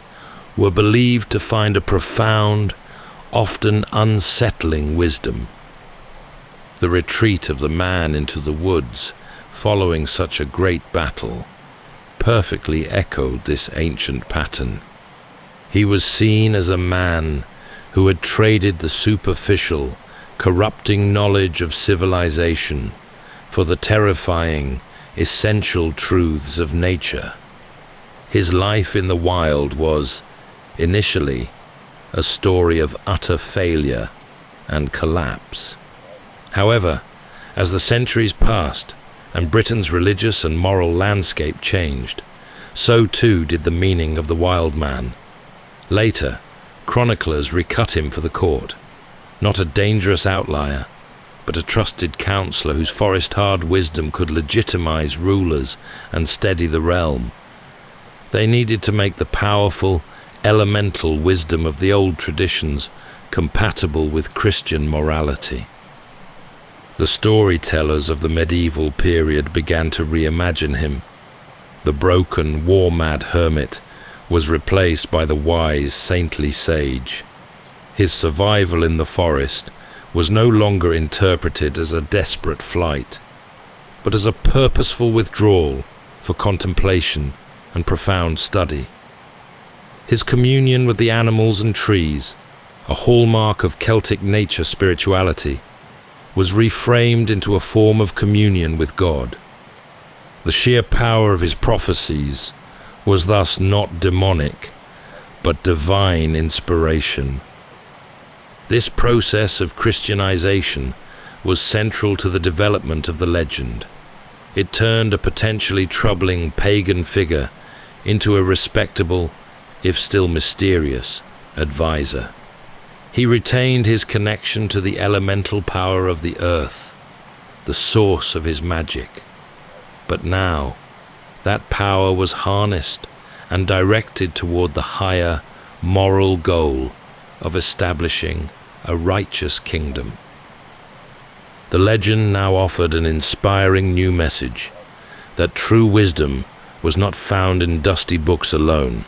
were believed to find a profound, often unsettling wisdom. The retreat of the man into the woods following such a great battle perfectly echoed this ancient pattern. He was seen as a man who had traded the superficial, corrupting knowledge of civilization for the terrifying, essential truths of nature. His life in the wild was, initially, a story of utter failure and collapse. However, as the centuries passed and Britain's religious and moral landscape changed, so too did the meaning of the wild man. Later, chroniclers recut him for the court, not a dangerous outlier, but a trusted counselor whose forest-hard wisdom could legitimize rulers and steady the realm. They needed to make the powerful, elemental wisdom of the old traditions compatible with Christian morality. The storytellers of the medieval period began to reimagine him. The broken, war-mad hermit was replaced by the wise, saintly sage. His survival in the forest was no longer interpreted as a desperate flight, but as a purposeful withdrawal for contemplation and profound study. His communion with the animals and trees, a hallmark of Celtic nature spirituality, was reframed into a form of communion with God. The sheer power of his prophecies was thus not demonic, but divine inspiration. This process of Christianization was central to the development of the legend. It turned a potentially troubling pagan figure into a respectable, if still mysterious, advisor. He retained his connection to the elemental power of the earth, the source of his magic. But now, that power was harnessed and directed toward the higher moral goal of establishing a righteous kingdom. The legend now offered an inspiring new message, that true wisdom was not found in dusty books alone,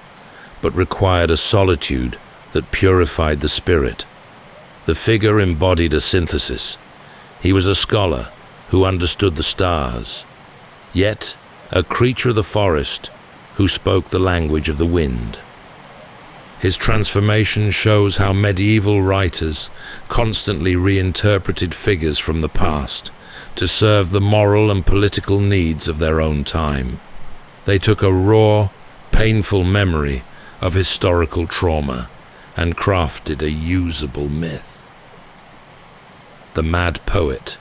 but required a solitude that purified the spirit. The figure embodied a synthesis. He was a scholar who understood the stars, yet a creature of the forest who spoke the language of the wind. His transformation shows how medieval writers constantly reinterpreted figures from the past to serve the moral and political needs of their own time. They took a raw, painful memory of historical trauma and crafted a usable myth. The mad poet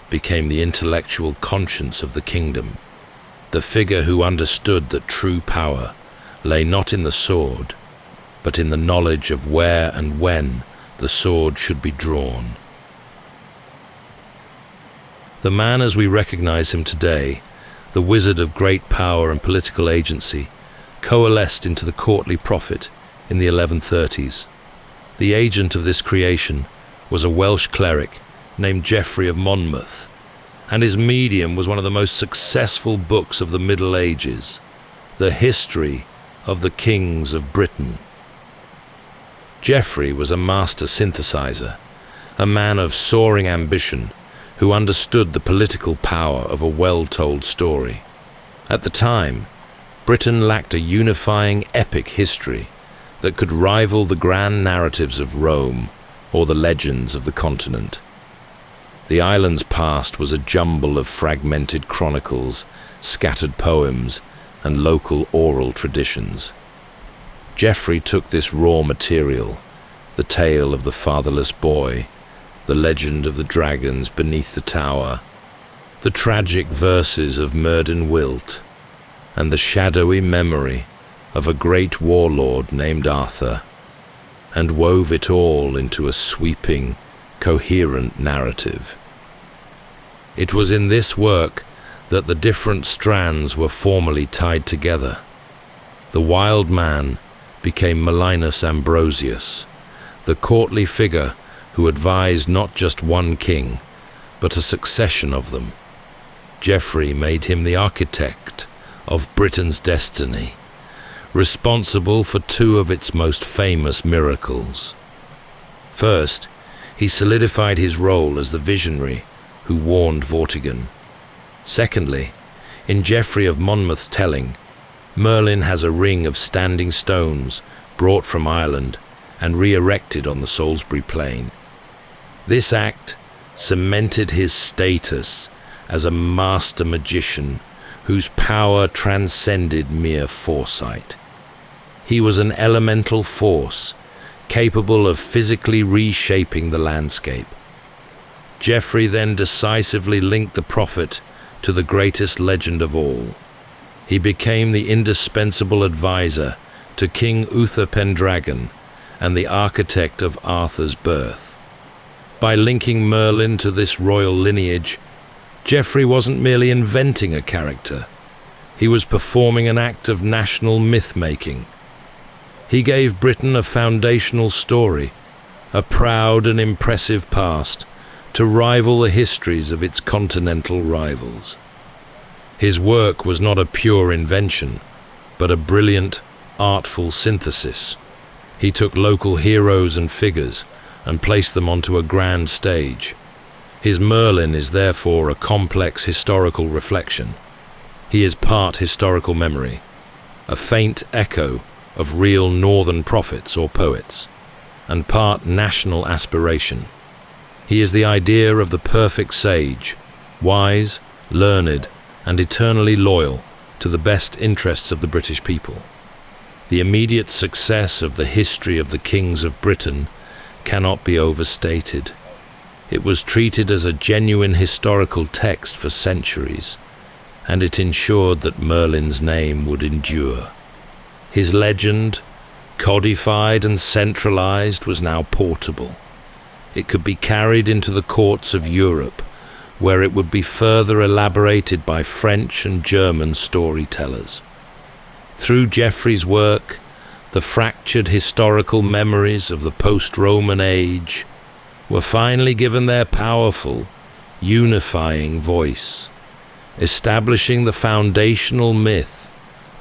became the intellectual conscience of the kingdom, the figure who understood that true power lay not in the sword, but in the knowledge of where and when the sword should be drawn. The man as we recognize him today, the wizard of great power and political agency, coalesced into the courtly prophet in the 1130s. The agent of this creation was a Welsh cleric named Geoffrey of Monmouth, and his medium was one of the most successful books of the Middle Ages, the History of the Kings of Britain. Geoffrey was a master synthesizer, a man of soaring ambition who understood the political power of a well-told story. At the time, Britain lacked a unifying epic history that could rival the grand narratives of Rome or the legends of the continent. The island's past was a jumble of fragmented chronicles, scattered poems, and local oral traditions. Geoffrey took this raw material, the tale of the fatherless boy, the legend of the dragons beneath the tower, the tragic verses of Myrddin Wilt, and the shadowy memory of a great warlord named Arthur, and wove it all into a sweeping, coherent narrative. It was in this work that the different strands were formally tied together. The wild man became Malinus Ambrosius, the courtly figure who advised not just one king, but a succession of them. Geoffrey made him the architect of Britain's destiny, responsible for two of its most famous miracles. First, he solidified his role as the visionary who warned Vortigern. Secondly, in Geoffrey of Monmouth's telling, Merlin has a ring of standing stones brought from Ireland and re-erected on the Salisbury Plain. This act cemented his status as a master magician whose power transcended mere foresight. He was an elemental force, capable of physically reshaping the landscape. Geoffrey then decisively linked the prophet to the greatest legend of all. He became the indispensable advisor to King Uther Pendragon and the architect of Arthur's birth. By linking Merlin to this royal lineage, Geoffrey wasn't merely inventing a character. He was performing an act of national myth-making. He gave Britain a foundational story, a proud and impressive past, to rival the histories of its continental rivals. His work was not a pure invention, but a brilliant, artful synthesis. He took local heroes and figures and placed them onto a grand stage. His Merlin is therefore a complex historical reflection. He is part historical memory, a faint echo of real northern prophets or poets, and part national aspiration. He is the idea of the perfect sage, wise, learned, and eternally loyal to the best interests of the British people. The immediate success of the history of the kings of Britain cannot be overstated. It was treated as a genuine historical text for centuries, and it ensured that Merlin's name would endure. His legend, codified and centralized, was now portable. It could be carried into the courts of Europe, where it would be further elaborated by French and German storytellers. Through Geoffrey's work, the fractured historical memories of the post-Roman age were finally given their powerful, unifying voice, establishing the foundational myth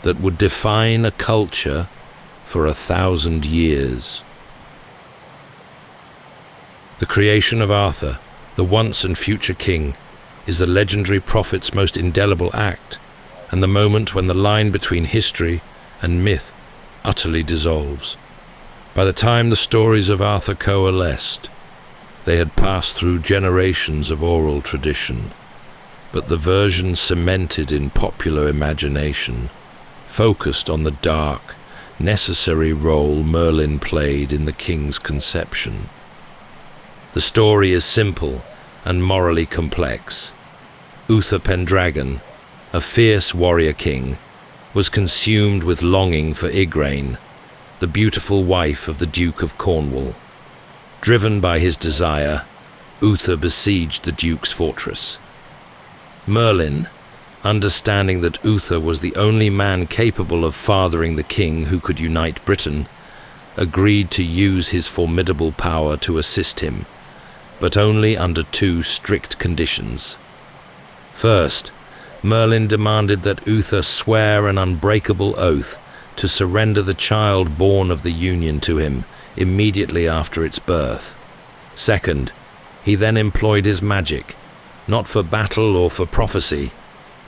that would define a culture for 1,000 years. The creation of Arthur, the once and future king, is the legendary prophet's most indelible act, and the moment when the line between history and myth utterly dissolves. By the time the stories of Arthur coalesced, they had passed through generations of oral tradition, but the version cemented in popular imagination focused on the dark, necessary role Merlin played in the king's conception. The story is simple and morally complex. Uther Pendragon, a fierce warrior king, was consumed with longing for Igraine, the beautiful wife of the Duke of Cornwall. Driven by his desire, Uther besieged the duke's fortress. Merlin, understanding that Uther was the only man capable of fathering the king who could unite Britain, agreed to use his formidable power to assist him, but only under two strict conditions. First, Merlin demanded that Uther swear an unbreakable oath to surrender the child born of the union to him immediately after its birth. Second, he then employed his magic, not for battle or for prophecy,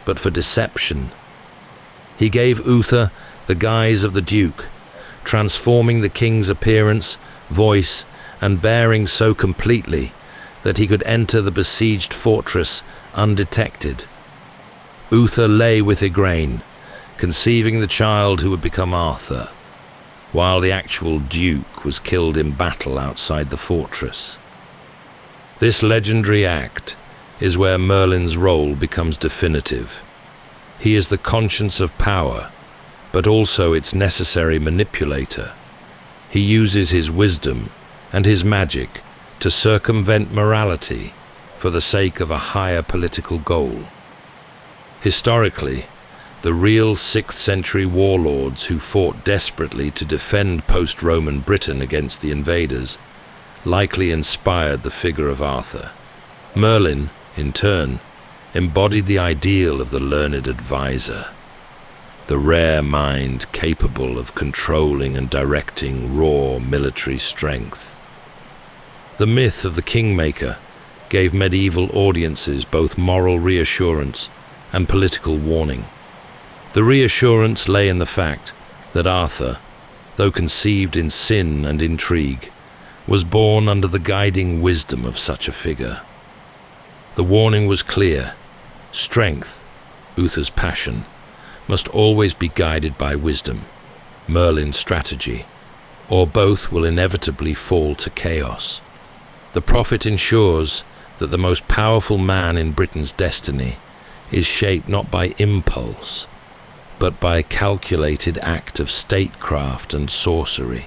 but for deception. He gave Uther the guise of the Duke, transforming the king's appearance, voice, and bearing so completely that he could enter the besieged fortress undetected. Uther lay with Igraine, conceiving the child who would become Arthur, while the actual Duke was killed in battle outside the fortress. This legendary act is where Merlin's role becomes definitive. He is the conscience of power, but also its necessary manipulator. He uses his wisdom and his magic to circumvent morality for the sake of a higher political goal. Historically, the real 6th century warlords who fought desperately to defend post-Roman Britain against the invaders likely inspired the figure of Arthur. Merlin, in turn, embodied the ideal of the learned advisor, the rare mind capable of controlling and directing raw military strength. The myth of the kingmaker gave medieval audiences both moral reassurance and political warning. The reassurance lay in the fact that Arthur, though conceived in sin and intrigue, was born under the guiding wisdom of such a figure. The warning was clear: strength, Uther's passion, must always be guided by wisdom, Merlin's strategy, or both will inevitably fall to chaos. The prophet ensures that the most powerful man in Britain's destiny is shaped not by impulse, but by a calculated act of statecraft and sorcery.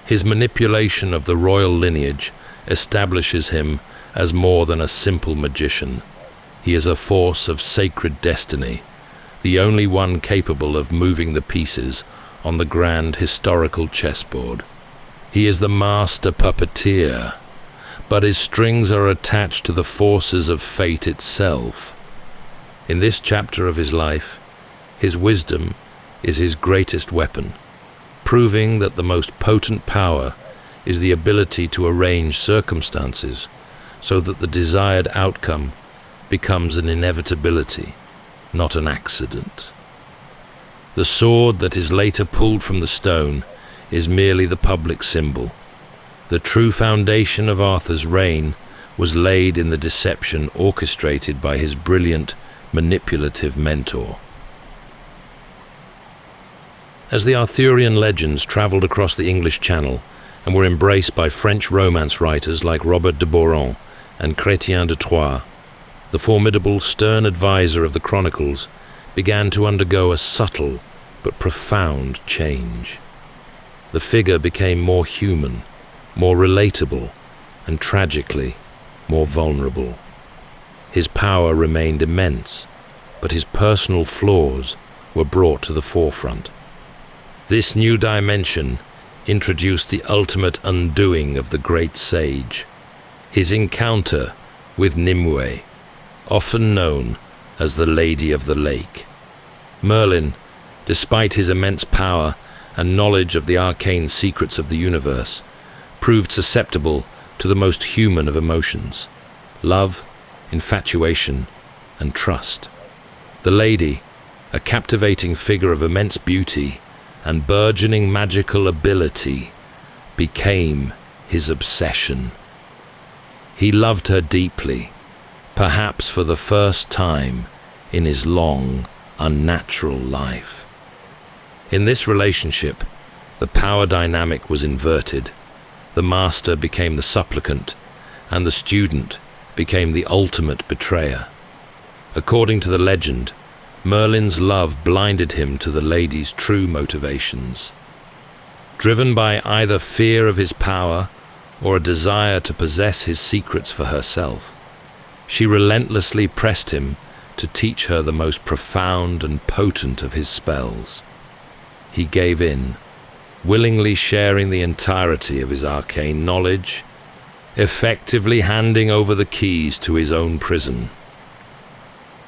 His manipulation of the royal lineage establishes him as more than a simple magician. He is a force of sacred destiny, the only one capable of moving the pieces on the grand historical chessboard. He is the master puppeteer, but his strings are attached to the forces of fate itself. In this chapter of his life, his wisdom is his greatest weapon, proving that the most potent power is the ability to arrange circumstances so that the desired outcome becomes an inevitability, not an accident. The sword that is later pulled from the stone is merely the public symbol. The true foundation of Arthur's reign was laid in the deception orchestrated by his brilliant, manipulative mentor. As the Arthurian legends travelled across the English Channel and were embraced by French romance writers like Robert de Boron and Chrétien de Troyes, the formidable, stern advisor of the chronicles began to undergo a subtle but profound change. The figure became more human, more relatable, and tragically more vulnerable. His power remained immense, but his personal flaws were brought to the forefront. This new dimension introduced the ultimate undoing of the great sage, his encounter with Nimue, often known as the Lady of the Lake. Merlin, despite his immense power and knowledge of the arcane secrets of the universe, proved susceptible to the most human of emotions: love, infatuation, and trust. The lady, a captivating figure of immense beauty and burgeoning magical ability, became his obsession. He loved her deeply, perhaps for the first time in his long, unnatural life. In this relationship, the power dynamic was inverted. The master became the supplicant, and the student became the ultimate betrayer. According to the legend, Merlin's love blinded him to the lady's true motivations. Driven by either fear of his power or a desire to possess his secrets for herself, she relentlessly pressed him to teach her the most profound and potent of his spells. He gave in, willingly sharing the entirety of his arcane knowledge, effectively handing over the keys to his own prison.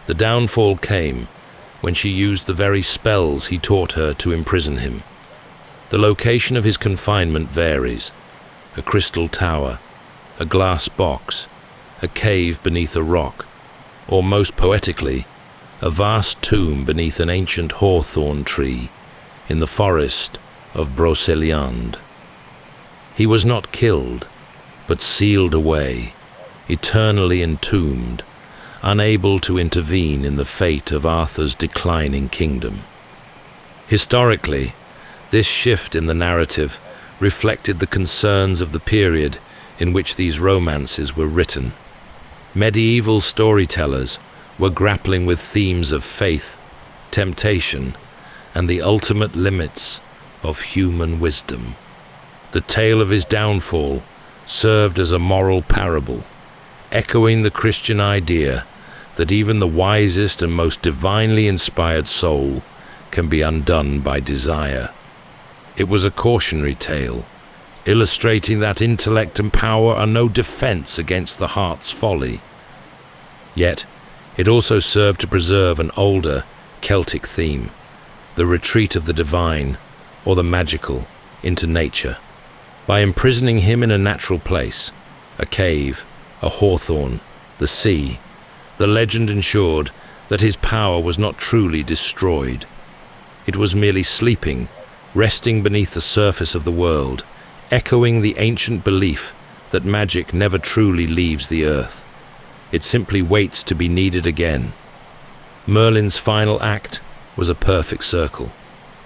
The downfall came when she used the very spells he taught her to imprison him. The location of his confinement varies: a crystal tower, a glass box, a cave beneath a rock, or most poetically, a vast tomb beneath an ancient hawthorn tree in the forest of Brocéliande. He was not killed, but sealed away, eternally entombed, unable to intervene in the fate of Arthur's declining kingdom. Historically, this shift in the narrative reflected the concerns of the period in which these romances were written. Medieval storytellers were grappling with themes of faith, temptation, and the ultimate limits of human wisdom. The tale of his downfall served as a moral parable, echoing the Christian idea that even the wisest and most divinely inspired soul can be undone by desire. It was a cautionary tale, illustrating that intellect and power are no defense against the heart's folly. Yet, it also served to preserve an older Celtic theme, the retreat of the divine, or the magical, into nature. By imprisoning him in a natural place, a cave, a hawthorn, the sea, the legend ensured that his power was not truly destroyed. It was merely sleeping, resting beneath the surface of the world, echoing the ancient belief that magic never truly leaves the earth. It simply waits to be needed again. Merlin's final act was a perfect circle.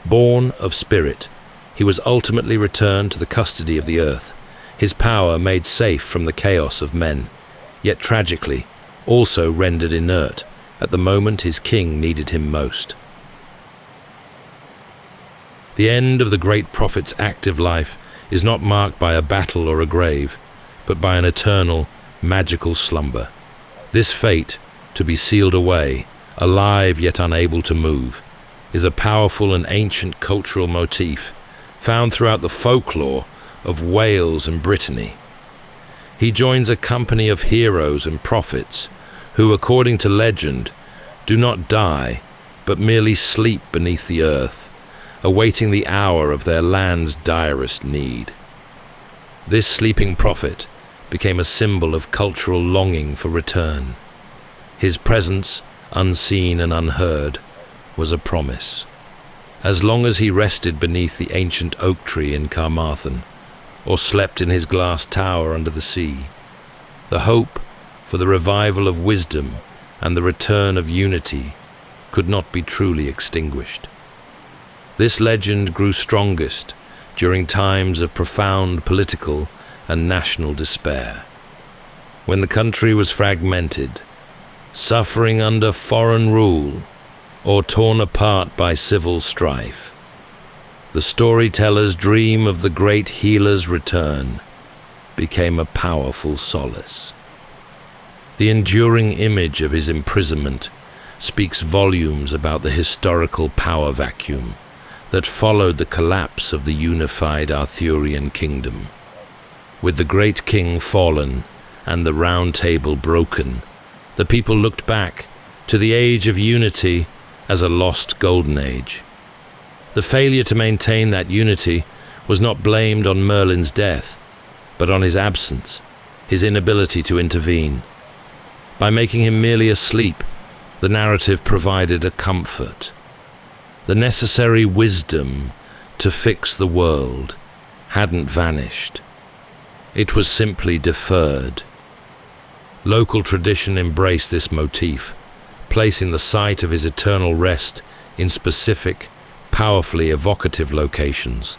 Born of spirit, he was ultimately returned to the custody of the earth, his power made safe from the chaos of men, yet tragically also rendered inert at the moment his king needed him most. The end of the great prophet's active life is not marked by a battle or a grave, but by an eternal, magical slumber. This fate, to be sealed away, alive yet unable to move, is a powerful and ancient cultural motif found throughout the folklore of Wales and Brittany. He joins a company of heroes and prophets who, according to legend, do not die, but merely sleep beneath the earth, awaiting the hour of their land's direst need. This sleeping prophet became a symbol of cultural longing for return. His presence, unseen and unheard, was a promise. As long as he rested beneath the ancient oak tree in Carmarthen, or slept in his glass tower under the sea, the hope for the revival of wisdom and the return of unity could not be truly extinguished. This legend grew strongest during times of profound political and national despair. When the country was fragmented, suffering under foreign rule, or torn apart by civil strife, the storyteller's dream of the great healer's return became a powerful solace. The enduring image of his imprisonment speaks volumes about the historical power vacuum that followed the collapse of the unified Arthurian kingdom. With the great king fallen and the round table broken, the people looked back to the age of unity as a lost golden age. The failure to maintain that unity was not blamed on Merlin's death, but on his absence, his inability to intervene. By making him merely asleep, the narrative provided a comfort. The necessary wisdom to fix the world hadn't vanished. It was simply deferred. Local tradition embraced this motif, placing the site of his eternal rest in specific, powerfully evocative locations.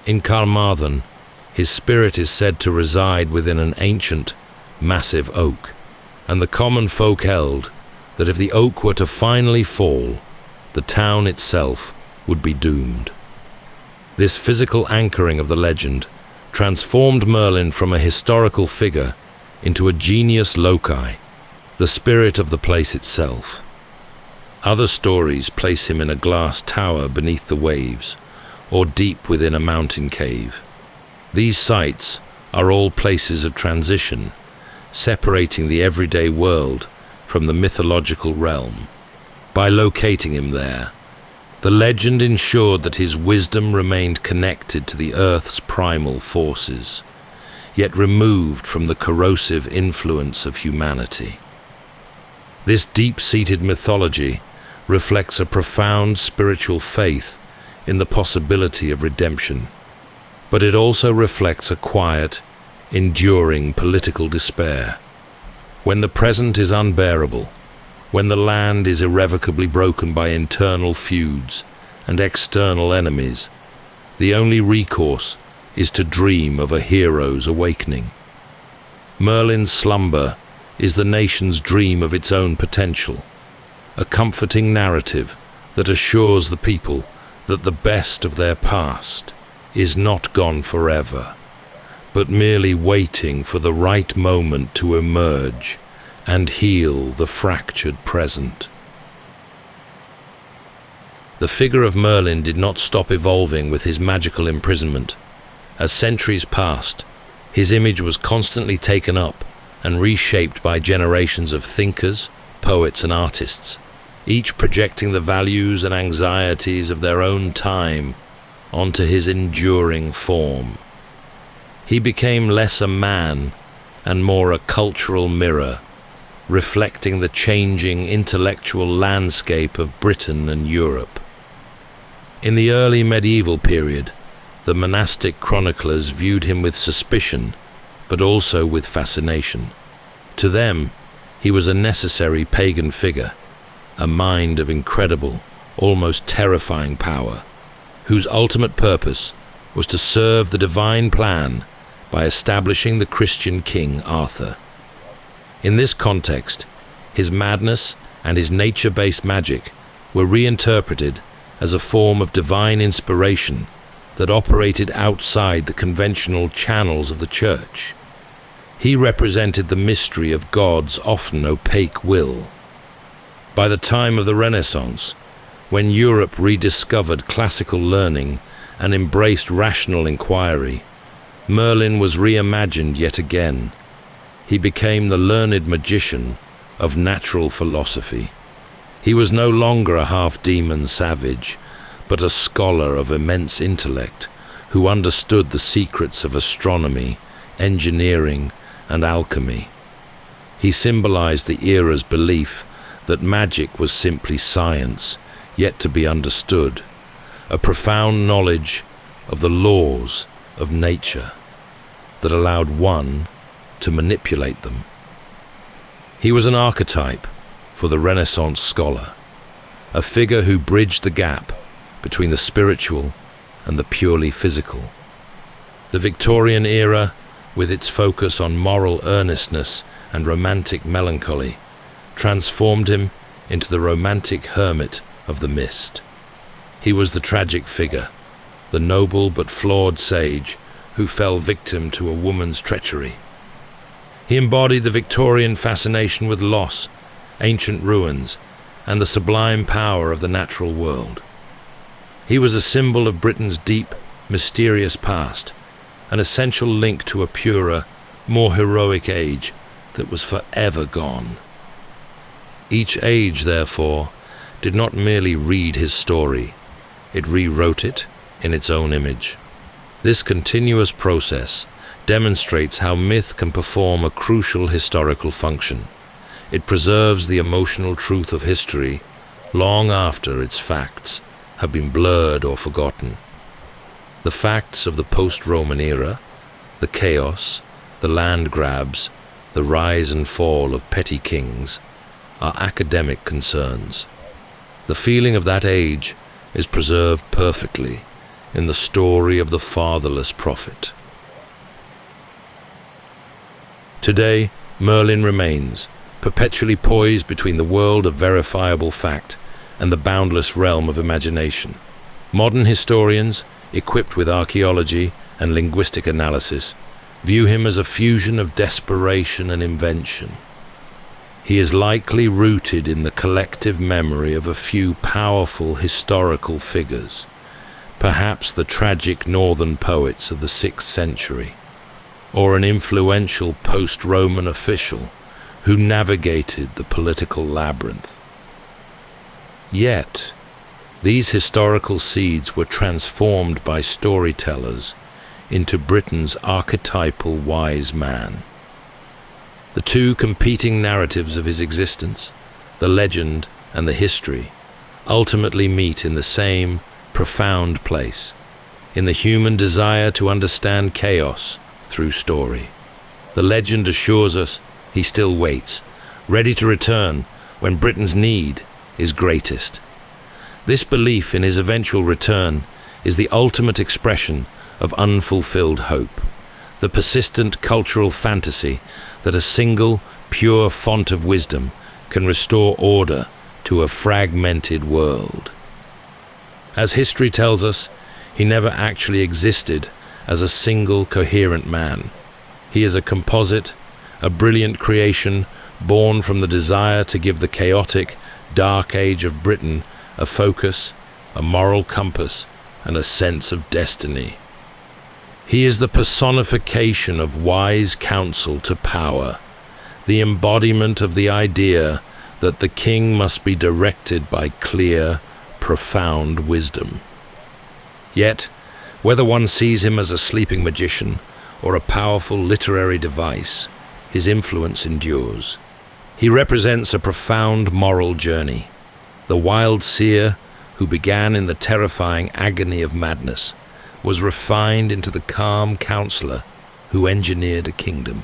In Carmarthen, his spirit is said to reside within an ancient, massive oak, and the common folk held that if the oak were to finally fall, the town itself would be doomed. This physical anchoring of the legend transformed Merlin from a historical figure into a genius loci, the spirit of the place itself. Other stories place him in a glass tower beneath the waves, or deep within a mountain cave. These sites are all places of transition, separating the everyday world from the mythological realm. By locating him there, the legend ensured that his wisdom remained connected to the earth's primal forces, yet removed from the corrosive influence of humanity. This deep-seated mythology reflects a profound spiritual faith in the possibility of redemption, but it also reflects a quiet, enduring political despair. When the present is unbearable, when the land is irrevocably broken by internal feuds and external enemies, the only recourse is to dream of a hero's awakening. Merlin's slumber is the nation's dream of its own potential, a comforting narrative that assures the people that the best of their past is not gone forever, but merely waiting for the right moment to emerge and heal the fractured present. The figure of Merlin did not stop evolving with his magical imprisonment. As centuries passed, his image was constantly taken up and reshaped by generations of thinkers, poets, and artists, each projecting the values and anxieties of their own time onto his enduring form. He became less a man and more a cultural mirror, reflecting the changing intellectual landscape of Britain and Europe. In the early medieval period, the monastic chroniclers viewed him with suspicion, but also with fascination. To them, he was a necessary pagan figure, a mind of incredible, almost terrifying power, whose ultimate purpose was to serve the divine plan by establishing the Christian king Arthur. In this context, his madness and his nature-based magic were reinterpreted as a form of divine inspiration that operated outside the conventional channels of the church. He represented the mystery of God's often opaque will. By the time of the Renaissance, when Europe rediscovered classical learning and embraced rational inquiry, Merlin was reimagined yet again. He became the learned magician of natural philosophy. He was no longer a half-demon savage, but a scholar of immense intellect who understood the secrets of astronomy, engineering, and alchemy. He symbolized the era's belief that magic was simply science, yet to be understood, a profound knowledge of the laws of nature that allowed one to manipulate them. He was an archetype for the Renaissance scholar, a figure who bridged the gap between the spiritual and the purely physical. The Victorian era, with its focus on moral earnestness and romantic melancholy, transformed him into the romantic hermit of the mist. He was the tragic figure, the noble but flawed sage who fell victim to a woman's treachery. He embodied the Victorian fascination with loss, ancient ruins, and the sublime power of the natural world. He was a symbol of Britain's deep, mysterious past, an essential link to a purer, more heroic age that was forever gone. Each age, therefore, did not merely read his story, it rewrote it in its own image. This continuous process demonstrates how myth can perform a crucial historical function. It preserves the emotional truth of history long after its facts have been blurred or forgotten. The facts of the post-Roman era, the chaos, the land grabs, the rise and fall of petty kings, are academic concerns. The feeling of that age is preserved perfectly in the story of the fatherless prophet. Today, Merlin remains, perpetually poised between the world of verifiable fact and the boundless realm of imagination. Modern historians, equipped with archaeology and linguistic analysis, view him as a fusion of desperation and invention. He is likely rooted in the collective memory of a few powerful historical figures, perhaps the tragic northern poets of the 6th century, or an influential post-Roman official who navigated the political labyrinth. Yet, these historical seeds were transformed by storytellers into Britain's archetypal wise man. The two competing narratives of his existence, the legend and the history, ultimately meet in the same profound place, in the human desire to understand chaos through story. The legend assures us he still waits, ready to return when Britain's need is greatest. This belief in his eventual return is the ultimate expression of unfulfilled hope, the persistent cultural fantasy that a single, pure font of wisdom can restore order to a fragmented world. As history tells us, he never actually existed as a single coherent man. He is a composite, a brilliant creation born from the desire to give the chaotic, dark age of Britain a focus, a moral compass, and a sense of destiny. He is the personification of wise counsel to power, the embodiment of the idea that the king must be directed by clear, profound wisdom. Yet, whether one sees him as a sleeping magician or a powerful literary device, his influence endures. He represents a profound moral journey. The wild seer, who began in the terrifying agony of madness, was refined into the calm counselor who engineered a kingdom.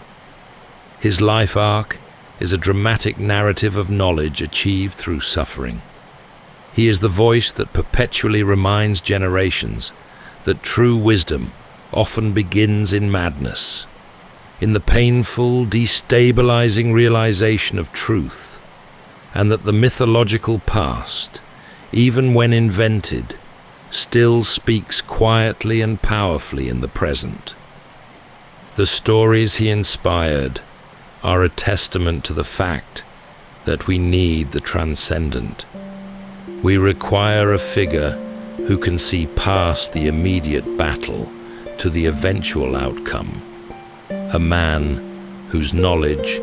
His life arc is a dramatic narrative of knowledge achieved through suffering. He is the voice that perpetually reminds generations that true wisdom often begins in madness, in the painful, destabilizing realization of truth, and that the mythological past, even when invented, still speaks quietly and powerfully in the present. The stories he inspired are a testament to the fact that we need the transcendent. We require a figure who can see past the immediate battle to the eventual outcome, a man whose knowledge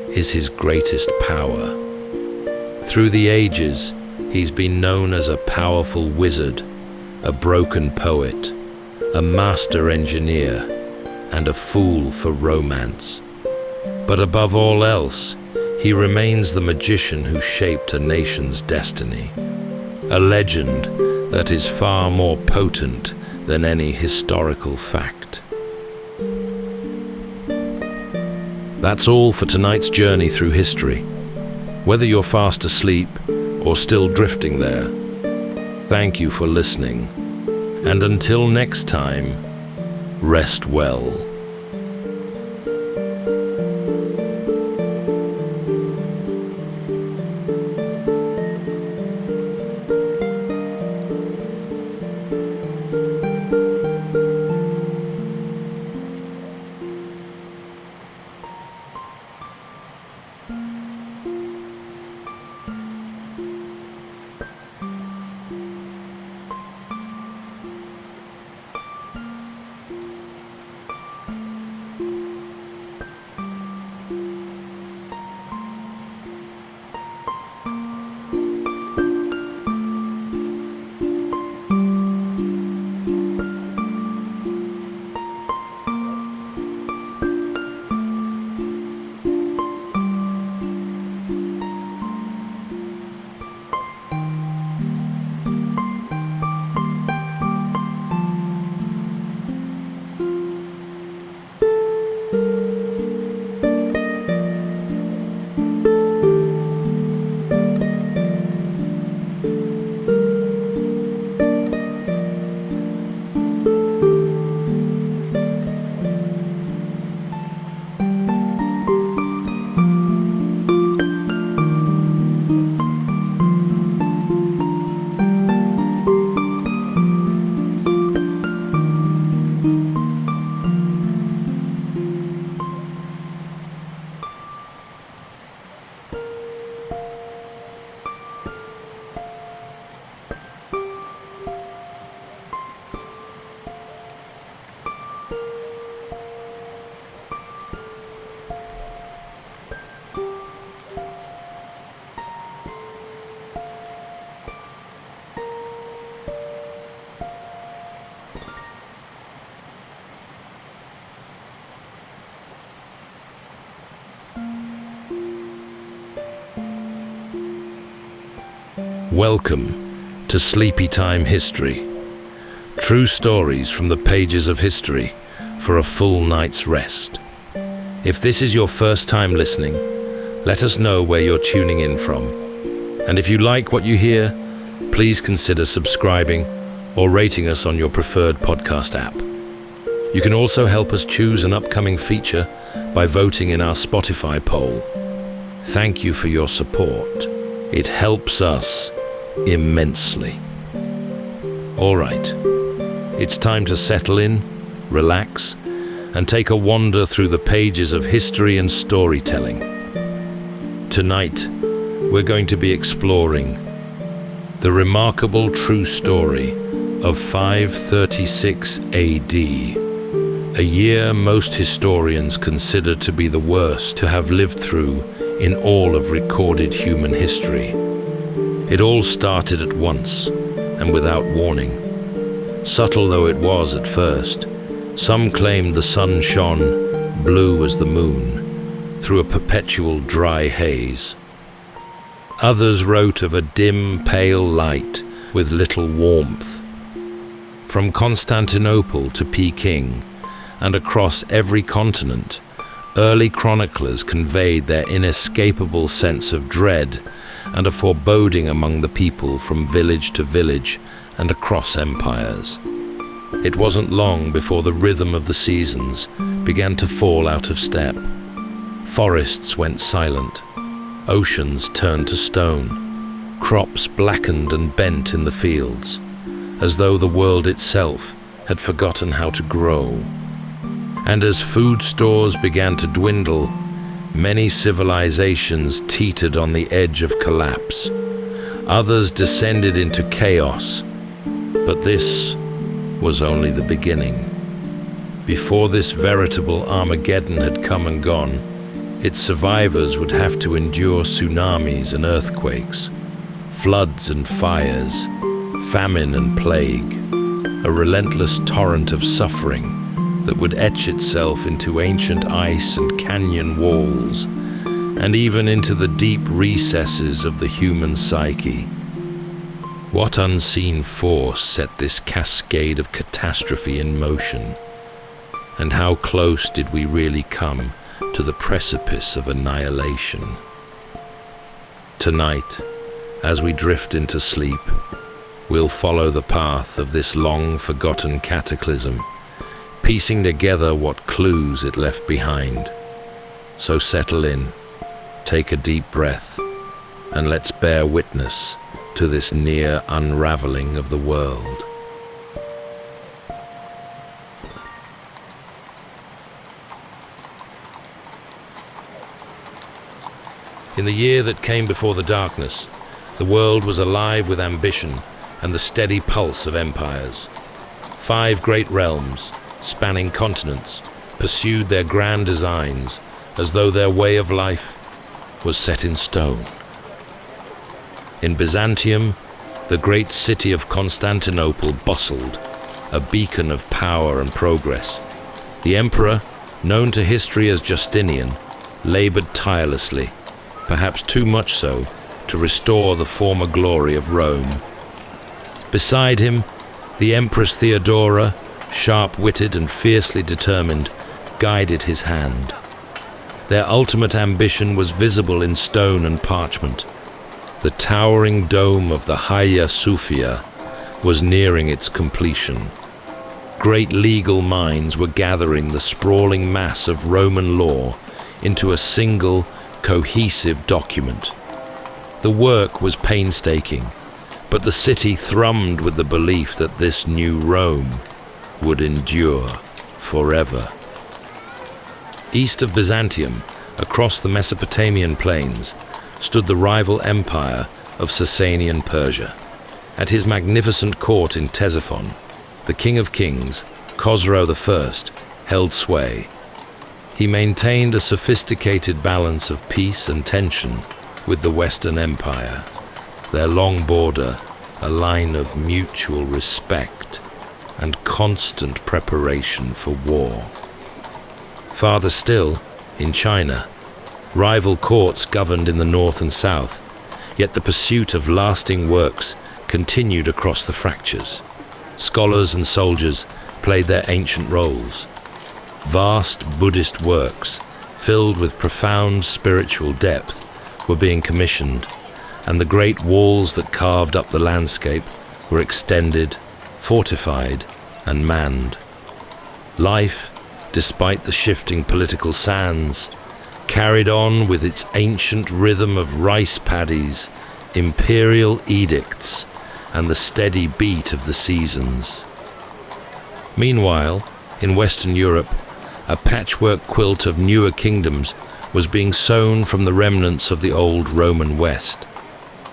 is his greatest power. Through the ages, he's been known as a powerful wizard, a broken poet, a master engineer, and a fool for romance. But above all else, he remains the magician who shaped a nation's destiny, a legend that is far more potent than any historical fact. That's all for tonight's journey through history. Whether you're fast asleep or still drifting there, thank you for listening. And until next time, rest well. Welcome to Sleepytime History. True stories from the pages of history for a full night's rest. If this is your first time listening, let us know where you're tuning in from. And if you like what you hear, please consider subscribing or rating us on your preferred podcast app. You can also help us choose an upcoming feature by voting in our Spotify poll. Thank you for your support. It helps us immensely. All right, it's time to settle in, relax, and take a wander through the pages of history and storytelling. Tonight, we're going to be exploring the remarkable true story of 536 AD, a year most historians consider to be the worst to have lived through in all of recorded human history. It all started at once and without warning. Subtle though it was at first, some claimed the sun shone blue as the moon through a perpetual dry haze. Others wrote of a dim, pale light with little warmth. From Constantinople to Peking and across every continent, early chroniclers conveyed their inescapable sense of dread and a foreboding among the people from village to village and across empires. It wasn't long before the rhythm of the seasons began to fall out of step. Forests went silent. Oceans turned to stone. Crops blackened and bent in the fields, as though the world itself had forgotten how to grow. And as food stores began to dwindle, many civilizations teetered on the edge of collapse. Others descended into chaos, but this was only the beginning. Before this veritable Armageddon had come and gone, its survivors would have to endure tsunamis and earthquakes, floods and fires, famine and plague, a relentless torrent of suffering that would etch itself into ancient ice and canyon walls, and even into the deep recesses of the human psyche. What unseen force set this cascade of catastrophe in motion? And how close did we really come to the precipice of annihilation? Tonight, as we drift into sleep, we'll follow the path of this long-forgotten cataclysm, piecing together what clues it left behind. So settle in, take a deep breath, and let's bear witness to this near unraveling of the world. In the year that came before the darkness, the world was alive with ambition and the steady pulse of empires. 5 great realms, spanning continents, pursued their grand designs as though their way of life was set in stone. In Byzantium, the great city of Constantinople bustled, a beacon of power and progress. The emperor, known to history as Justinian, labored tirelessly, perhaps too much so, to restore the former glory of Rome. Beside him, the Empress Theodora, sharp-witted and fiercely determined, guided his hand. Their ultimate ambition was visible in stone and parchment. The towering dome of the Hagia Sophia was nearing its completion. Great legal minds were gathering the sprawling mass of Roman law into a single, cohesive document. The work was painstaking, but the city thrummed with the belief that this new Rome would endure forever. East of Byzantium, across the Mesopotamian plains, stood the rival empire of Sasanian Persia. At his magnificent court in Ctesiphon, the King of Kings, Khosrow I, held sway. He maintained a sophisticated balance of peace and tension with the Western Empire, their long border a line of mutual respect and constant preparation for war. Farther still, in China, rival courts governed in the north and south, yet the pursuit of lasting works continued across the fractures. Scholars and soldiers played their ancient roles. Vast Buddhist works, filled with profound spiritual depth, were being commissioned, and the great walls that carved up the landscape were extended, fortified, and manned. Life, despite the shifting political sands, carried on with its ancient rhythm of rice paddies, imperial edicts, and the steady beat of the seasons. Meanwhile, in Western Europe, a patchwork quilt of newer kingdoms was being sewn from the remnants of the old Roman West.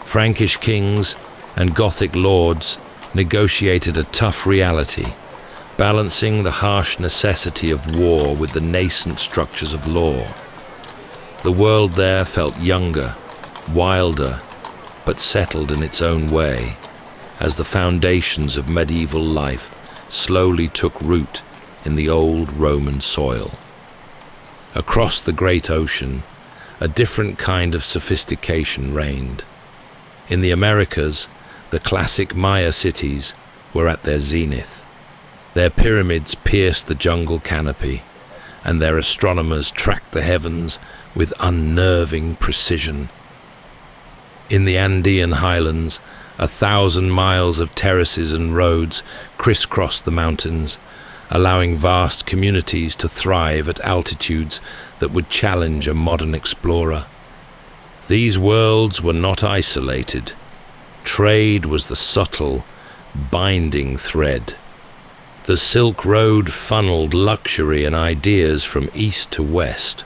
Frankish kings and Gothic lords negotiated a tough reality, balancing the harsh necessity of war with the nascent structures of law. The world there felt younger, wilder, but settled in its own way, as the foundations of medieval life slowly took root in the old Roman soil. Across the great ocean, a different kind of sophistication reigned. In the Americas, the classic Maya cities were at their zenith. Their pyramids pierced the jungle canopy, and their astronomers tracked the heavens with unnerving precision. In the Andean highlands, 1,000 miles of terraces and roads crisscrossed the mountains, allowing vast communities to thrive at altitudes that would challenge a modern explorer. These worlds were not isolated. Trade was the subtle, binding thread. The Silk Road funneled luxury and ideas from east to west,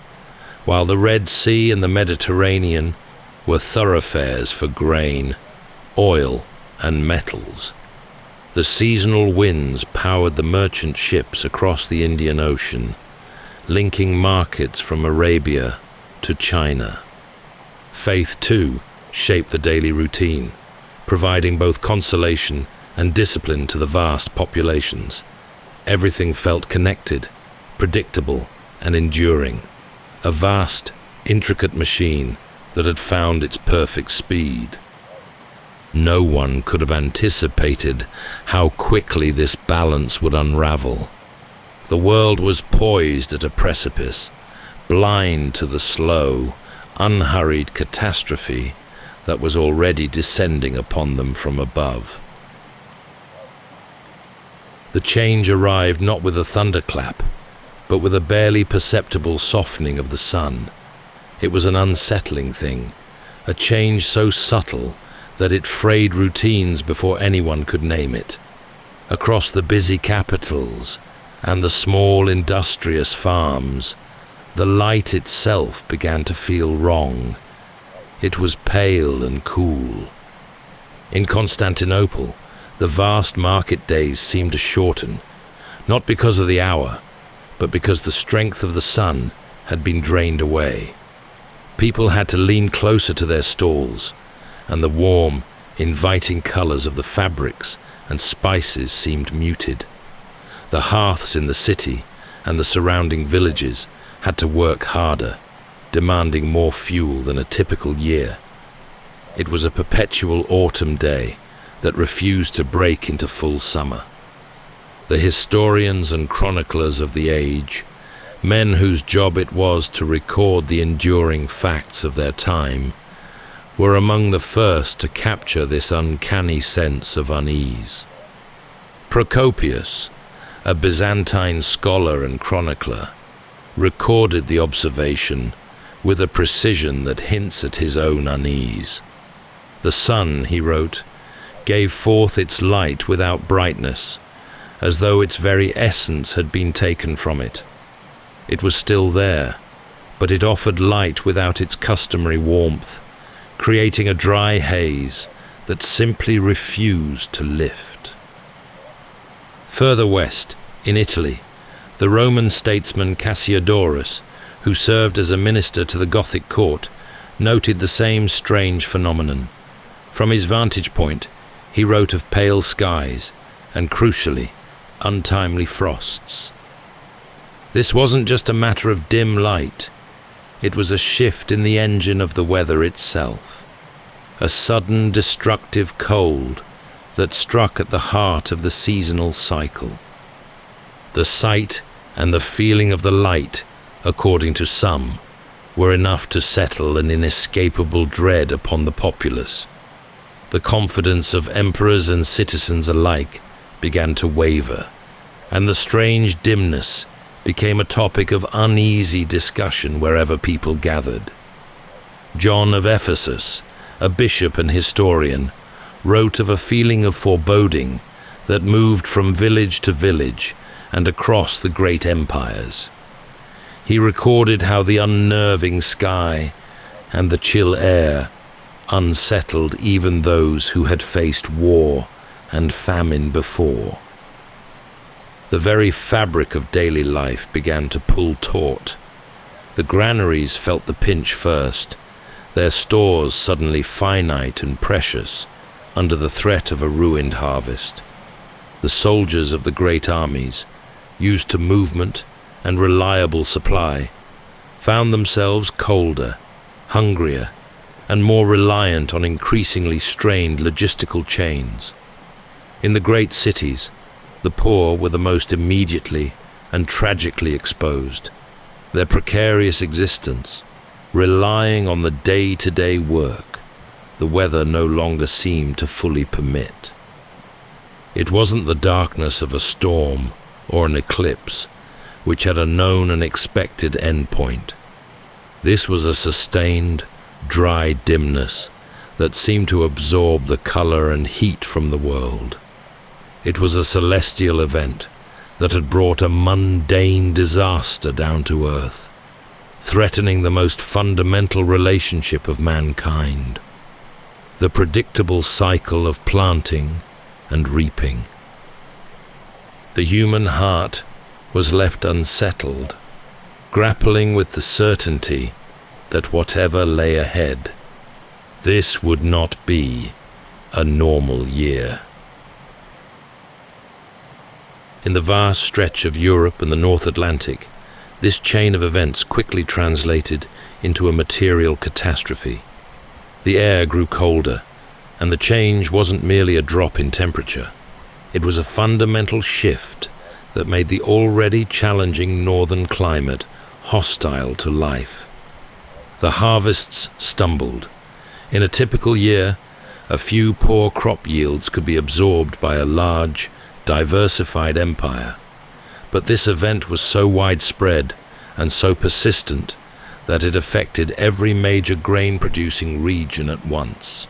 while the Red Sea and the Mediterranean were thoroughfares for grain, oil, and metals. The seasonal winds powered the merchant ships across the Indian Ocean, linking markets from Arabia to China. Faith, too, shaped the daily routine, providing both consolation and discipline to the vast populations. Everything felt connected, predictable, and enduring. A vast, intricate machine that had found its perfect speed. No one could have anticipated how quickly this balance would unravel. The world was poised at a precipice, blind to the slow, unhurried catastrophe that was already descending upon them from above. The change arrived not with a thunderclap, but with a barely perceptible softening of the sun. It was an unsettling thing, a change so subtle that it frayed routines before anyone could name it. Across the busy capitals and the small industrious farms, the light itself began to feel wrong. It was pale and cool. In Constantinople, the vast market days seemed to shorten, not because of the hour, but because the strength of the sun had been drained away. People had to lean closer to their stalls, and the warm, inviting colors of the fabrics and spices seemed muted. The hearths in the city and the surrounding villages had to work harder, demanding more fuel than a typical year. It was a perpetual autumn day that refused to break into full summer. The historians and chroniclers of the age, men whose job it was to record the enduring facts of their time, were among the first to capture this uncanny sense of unease. Procopius, a Byzantine scholar and chronicler, recorded the observation with a precision that hints at his own unease. The sun, he wrote, gave forth its light without brightness, as though its very essence had been taken from it. It was still there, but it offered light without its customary warmth, creating a dry haze that simply refused to lift. Further west, in Italy, the Roman statesman Cassiodorus, who served as a minister to the Gothic court, noted the same strange phenomenon. From his vantage point, he wrote of pale skies and, crucially, untimely frosts. This wasn't just a matter of dim light. It was a shift in the engine of the weather itself, a sudden destructive cold that struck at the heart of the seasonal cycle. The sight and the feeling of the light, according to some, were enough to settle an inescapable dread upon the populace. The confidence of emperors and citizens alike began to waver, and the strange dimness became a topic of uneasy discussion wherever people gathered. John of Ephesus, a bishop and historian, wrote of a feeling of foreboding that moved from village to village and across the great empires. He recorded how the unnerving sky and the chill air unsettled even those who had faced war and famine before. The very fabric of daily life began to pull taut. The granaries felt the pinch first, their stores suddenly finite and precious under the threat of a ruined harvest. The soldiers of the great armies, used to movement and reliable supply, found themselves colder, hungrier, and more reliant on increasingly strained logistical chains. In the great cities, the poor were the most immediately and tragically exposed, their precarious existence relying on the day-to-day work the weather no longer seemed to fully permit. It wasn't the darkness of a storm or an eclipse which had a known and expected endpoint. This was a sustained, dry dimness that seemed to absorb the color and heat from the world. It was a celestial event that had brought a mundane disaster down to earth, threatening the most fundamental relationship of mankind, the predictable cycle of planting and reaping. The human heart was left unsettled, grappling with the certainty that whatever lay ahead, this would not be a normal year. In the vast stretch of Europe and the North Atlantic, this chain of events quickly translated into a material catastrophe. The air grew colder, and the change wasn't merely a drop in temperature. It was a fundamental shift that made the already challenging northern climate hostile to life. The harvests stumbled. In a typical year, a few poor crop yields could be absorbed by a large, diversified empire. But this event was so widespread and so persistent that it affected every major grain-producing region at once.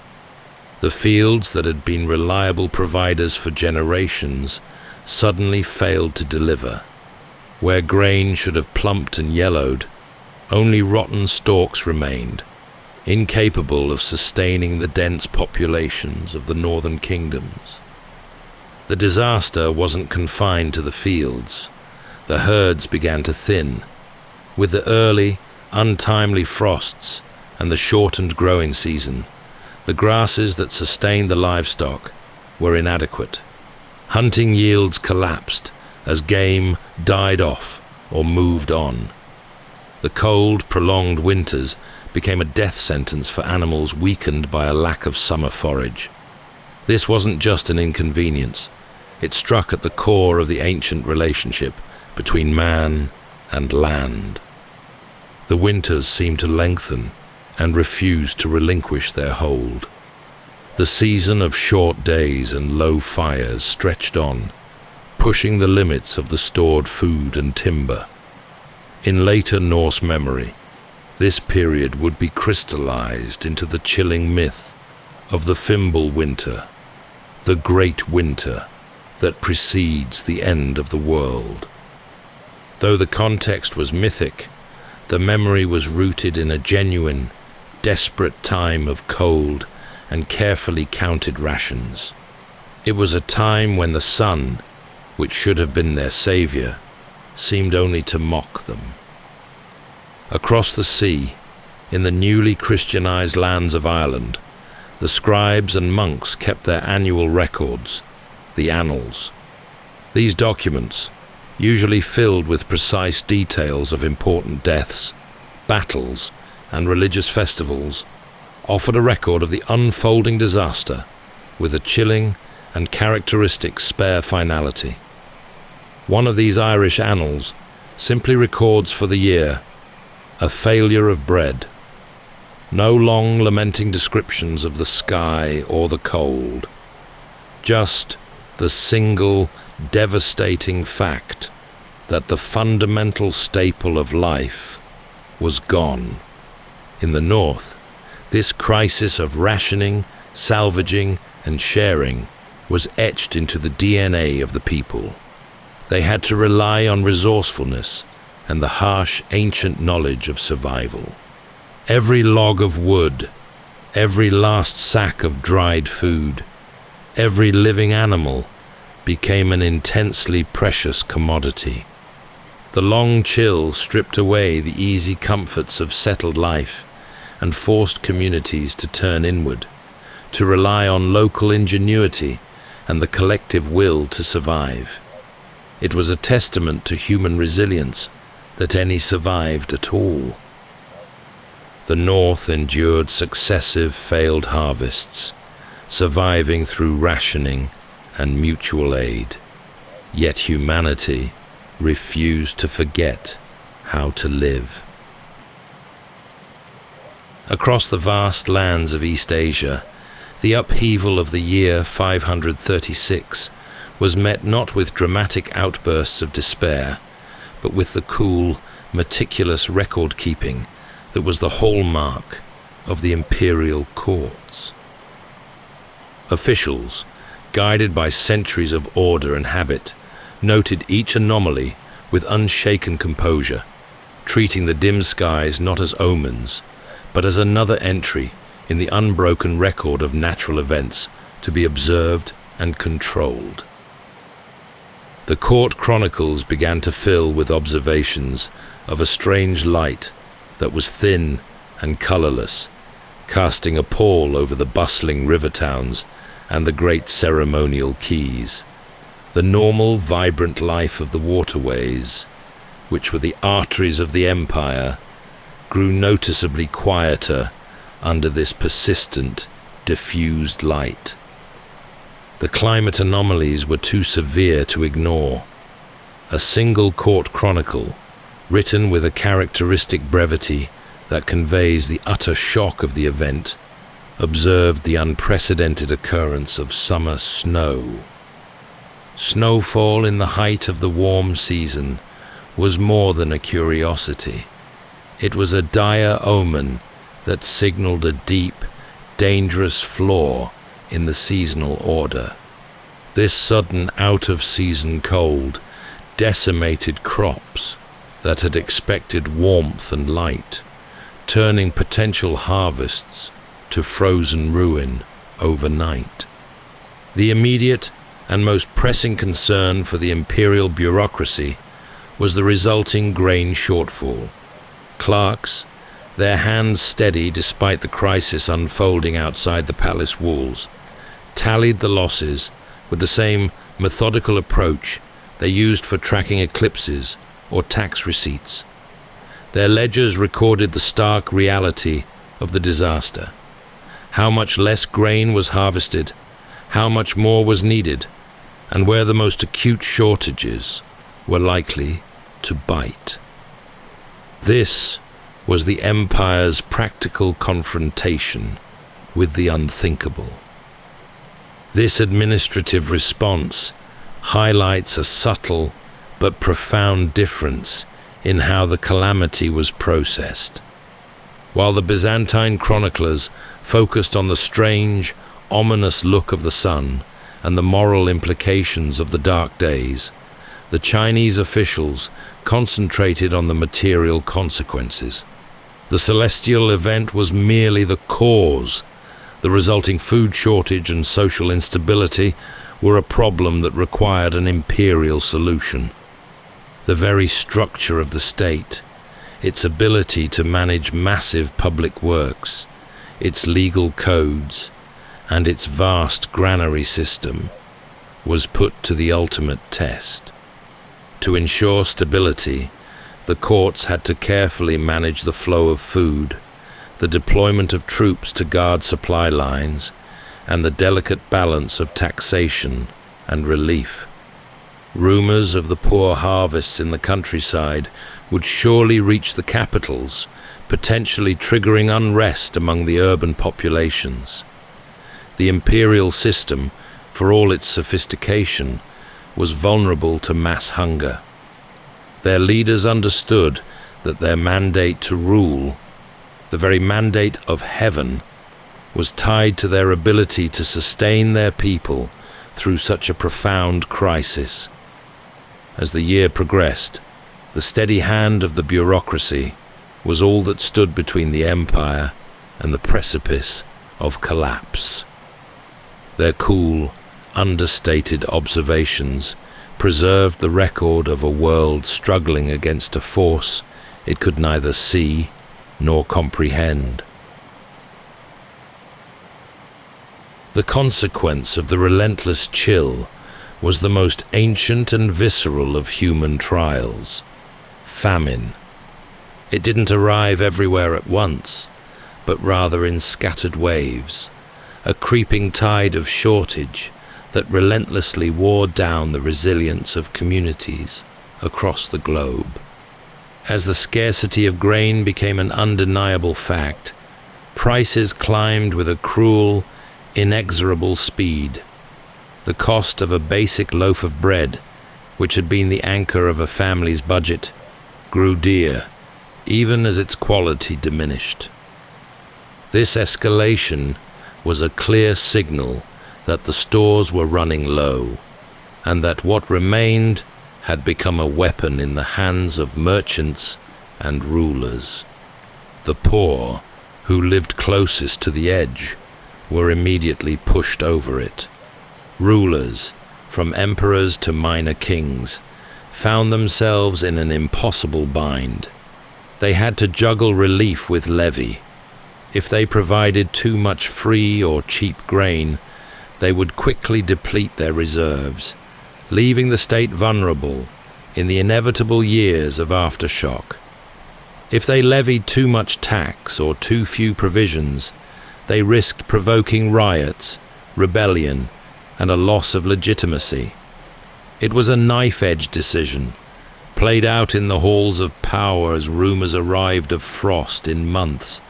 The fields that had been reliable providers for generations suddenly failed to deliver. Where grain should have plumped and yellowed, only rotten stalks remained, incapable of sustaining the dense populations of the northern kingdoms. The disaster wasn't confined to the fields. The herds began to thin. With the early, untimely frosts and the shortened growing season, the grasses that sustained the livestock were inadequate. Hunting yields collapsed as game died off or moved on. The cold, prolonged winters became a death sentence for animals weakened by a lack of summer forage. This wasn't just an inconvenience. It struck at the core of the ancient relationship between man and land. The winters seemed to lengthen and refused to relinquish their hold. The season of short days and low fires stretched on, pushing the limits of the stored food and timber. In later Norse memory, this period would be crystallized into the chilling myth of the Fimbul winter, the great winter that precedes the end of the world. Though the context was mythic, the memory was rooted in a genuine, desperate time of cold and carefully counted rations. It was a time when the sun, which should have been their savior, seemed only to mock them. Across the sea, in the newly Christianized lands of Ireland, the scribes and monks kept their annual records, the annals. These documents, usually filled with precise details of important deaths, battles, and religious festivals, offered a record of the unfolding disaster with a chilling and characteristic spare finality. One of these Irish annals simply records for the year a failure of bread. No long lamenting descriptions of the sky or the cold, just the single devastating fact that the fundamental staple of life was gone. In the north, this crisis of rationing, salvaging, and sharing was etched into the DNA of the people. They had to rely on resourcefulness and the harsh, ancient knowledge of survival. Every log of wood, every last sack of dried food, every living animal became an intensely precious commodity. The long chill stripped away the easy comforts of settled life and forced communities to turn inward, to rely on local ingenuity and the collective will to survive. It was a testament to human resilience that any survived at all. The North endured successive failed harvests, surviving through rationing and mutual aid. Yet humanity refused to forget how to live. Across the vast lands of East Asia, the upheaval of the year 536 was met not with dramatic outbursts of despair, but with the cool, meticulous record-keeping that was the hallmark of the imperial courts. Officials, guided by centuries of order and habit, noted each anomaly with unshaken composure, treating the dim skies not as omens, but as another entry in the unbroken record of natural events to be observed and controlled. The court chronicles began to fill with observations of a strange light that was thin and colorless, casting a pall over the bustling river towns and the great ceremonial quays. The normal, vibrant life of the waterways, which were the arteries of the empire, grew noticeably quieter under this persistent, diffused light. The climate anomalies were too severe to ignore. A single court chronicle, written with a characteristic brevity that conveys the utter shock of the event, observed the unprecedented occurrence of summer snow. Snowfall in the height of the warm season was more than a curiosity. It was a dire omen that signaled a deep, dangerous flaw in the seasonal order. This sudden out-of-season cold decimated crops that had expected warmth and light, turning potential harvests to frozen ruin overnight. The immediate and most pressing concern for the imperial bureaucracy was the resulting grain shortfall. Clerks, their hands steady despite the crisis unfolding outside the palace walls, tallied the losses with the same methodical approach they used for tracking eclipses or tax receipts. Their ledgers recorded the stark reality of the disaster: how much less grain was harvested, how much more was needed, and where the most acute shortages were likely to bite. This was the empire's practical confrontation with the unthinkable. This administrative response highlights a subtle but profound difference in how the calamity was processed. While the Byzantine chroniclers focused on the strange, ominous look of the sun and the moral implications of the dark days, the Chinese officials concentrated on the material consequences. The celestial event was merely the cause. The resulting food shortage and social instability were a problem that required an imperial solution. The very structure of the state, its ability to manage massive public works, its legal codes, and its vast granary system, was put to the ultimate test. To ensure stability, the courts had to carefully manage the flow of food, the deployment of troops to guard supply lines, and the delicate balance of taxation and relief. Rumors of the poor harvests in the countryside would surely reach the capitals, potentially triggering unrest among the urban populations. The imperial system, for all its sophistication, was vulnerable to mass hunger. Their leaders understood that their mandate to rule, the very mandate of heaven, was tied to their ability to sustain their people through such a profound crisis. As the year progressed, the steady hand of the bureaucracy was all that stood between the empire and the precipice of collapse. Their cool, understated observations preserved the record of a world struggling against a force it could neither see nor comprehend. The consequence of the relentless chill was the most ancient and visceral of human trials: famine. It didn't arrive everywhere at once, but rather in scattered waves, a creeping tide of shortage that relentlessly wore down the resilience of communities across the globe. As the scarcity of grain became an undeniable fact, prices climbed with a cruel, inexorable speed. The cost of a basic loaf of bread, which had been the anchor of a family's budget, grew dear, even as its quality diminished. This escalation was a clear signal that the stores were running low, and that what remained had become a weapon in the hands of merchants and rulers. The poor, who lived closest to the edge, were immediately pushed over it. Rulers, from emperors to minor kings, found themselves in an impossible bind. They had to juggle relief with levy. If they provided too much free or cheap grain, they would quickly deplete their reserves, leaving the state vulnerable in the inevitable years of aftershock. If they levied too much tax or too few provisions, they risked provoking riots, rebellion, and a loss of legitimacy. It was a knife-edge decision, played out in the halls of power as rumors arrived of frost in months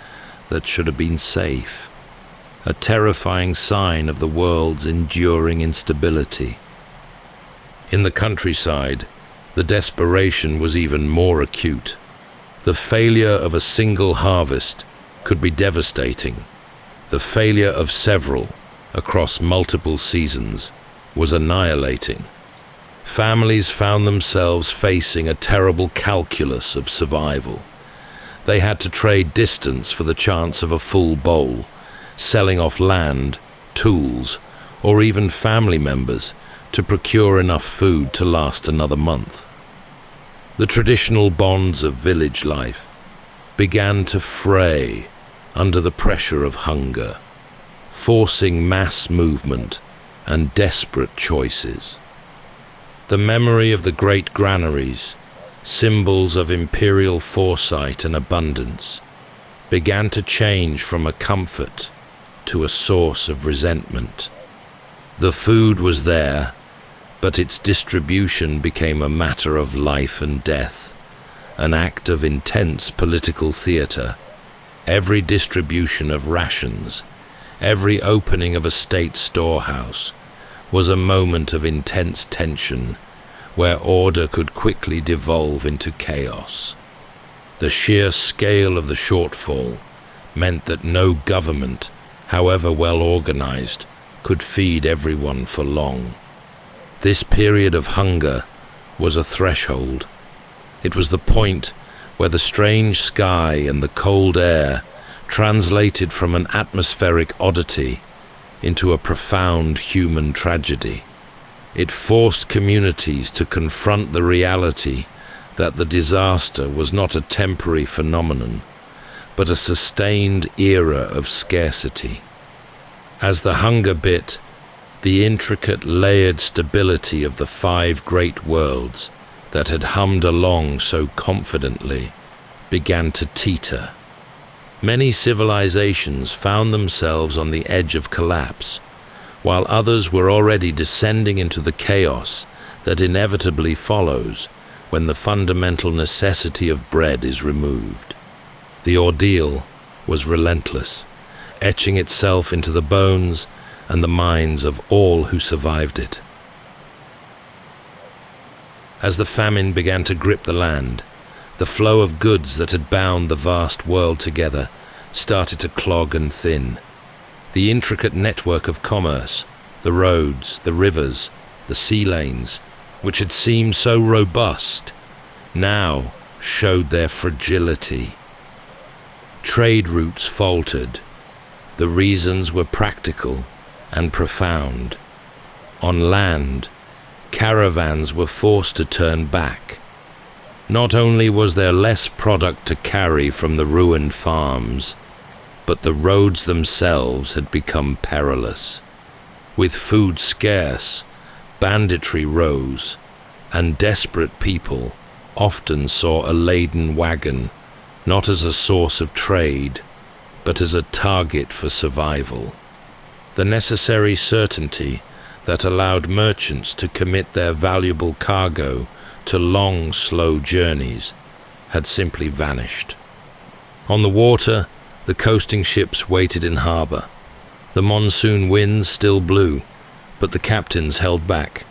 that should have been safe, a terrifying sign of the world's enduring instability. In the countryside, the desperation was even more acute. The failure of a single harvest could be devastating. The failure of several across multiple seasons was annihilating. Families found themselves facing a terrible calculus of survival. They had to trade distance for the chance of a full bowl, selling off land, tools, or even family members to procure enough food to last another month. The traditional bonds of village life began to fray under the pressure of hunger, forcing mass movement and desperate choices. The memory of the great granaries, symbols of imperial foresight and abundance, began to change from a comfort to a source of resentment. The food was there, but its distribution became a matter of life and death, an act of intense political theater. Every distribution of rations, every opening of a state storehouse, was a moment of intense tension, where order could quickly devolve into chaos. The sheer scale of the shortfall meant that no government, however well organized, could feed everyone for long. This period of hunger was a threshold. It was the point where the strange sky and the cold air translated from an atmospheric oddity into a profound human tragedy. It forced communities to confront the reality that the disaster was not a temporary phenomenon, but a sustained era of scarcity. As the hunger bit, the intricate layered stability of the 5 great worlds that had hummed along so confidently began to teeter. Many civilizations found themselves on the edge of collapse, while others were already descending into the chaos that inevitably follows when the fundamental necessity of bread is removed. The ordeal was relentless, etching itself into the bones and the minds of all who survived it. As the famine began to grip the land, the flow of goods that had bound the vast world together started to clog and thin. The intricate network of commerce, the roads, the rivers, the sea lanes, which had seemed so robust, now showed their fragility. Trade routes faltered. The reasons were practical and profound. On land, caravans were forced to turn back. Not only was there less product to carry from the ruined farms, but the roads themselves had become perilous. With food scarce, banditry rose, and desperate people often saw a laden wagon not as a source of trade, but as a target for survival. The necessary certainty that allowed merchants to commit their valuable cargo to long, slow journeys had simply vanished. On the water, the coasting ships waited in harbour. The monsoon winds still blew, but the captains held back,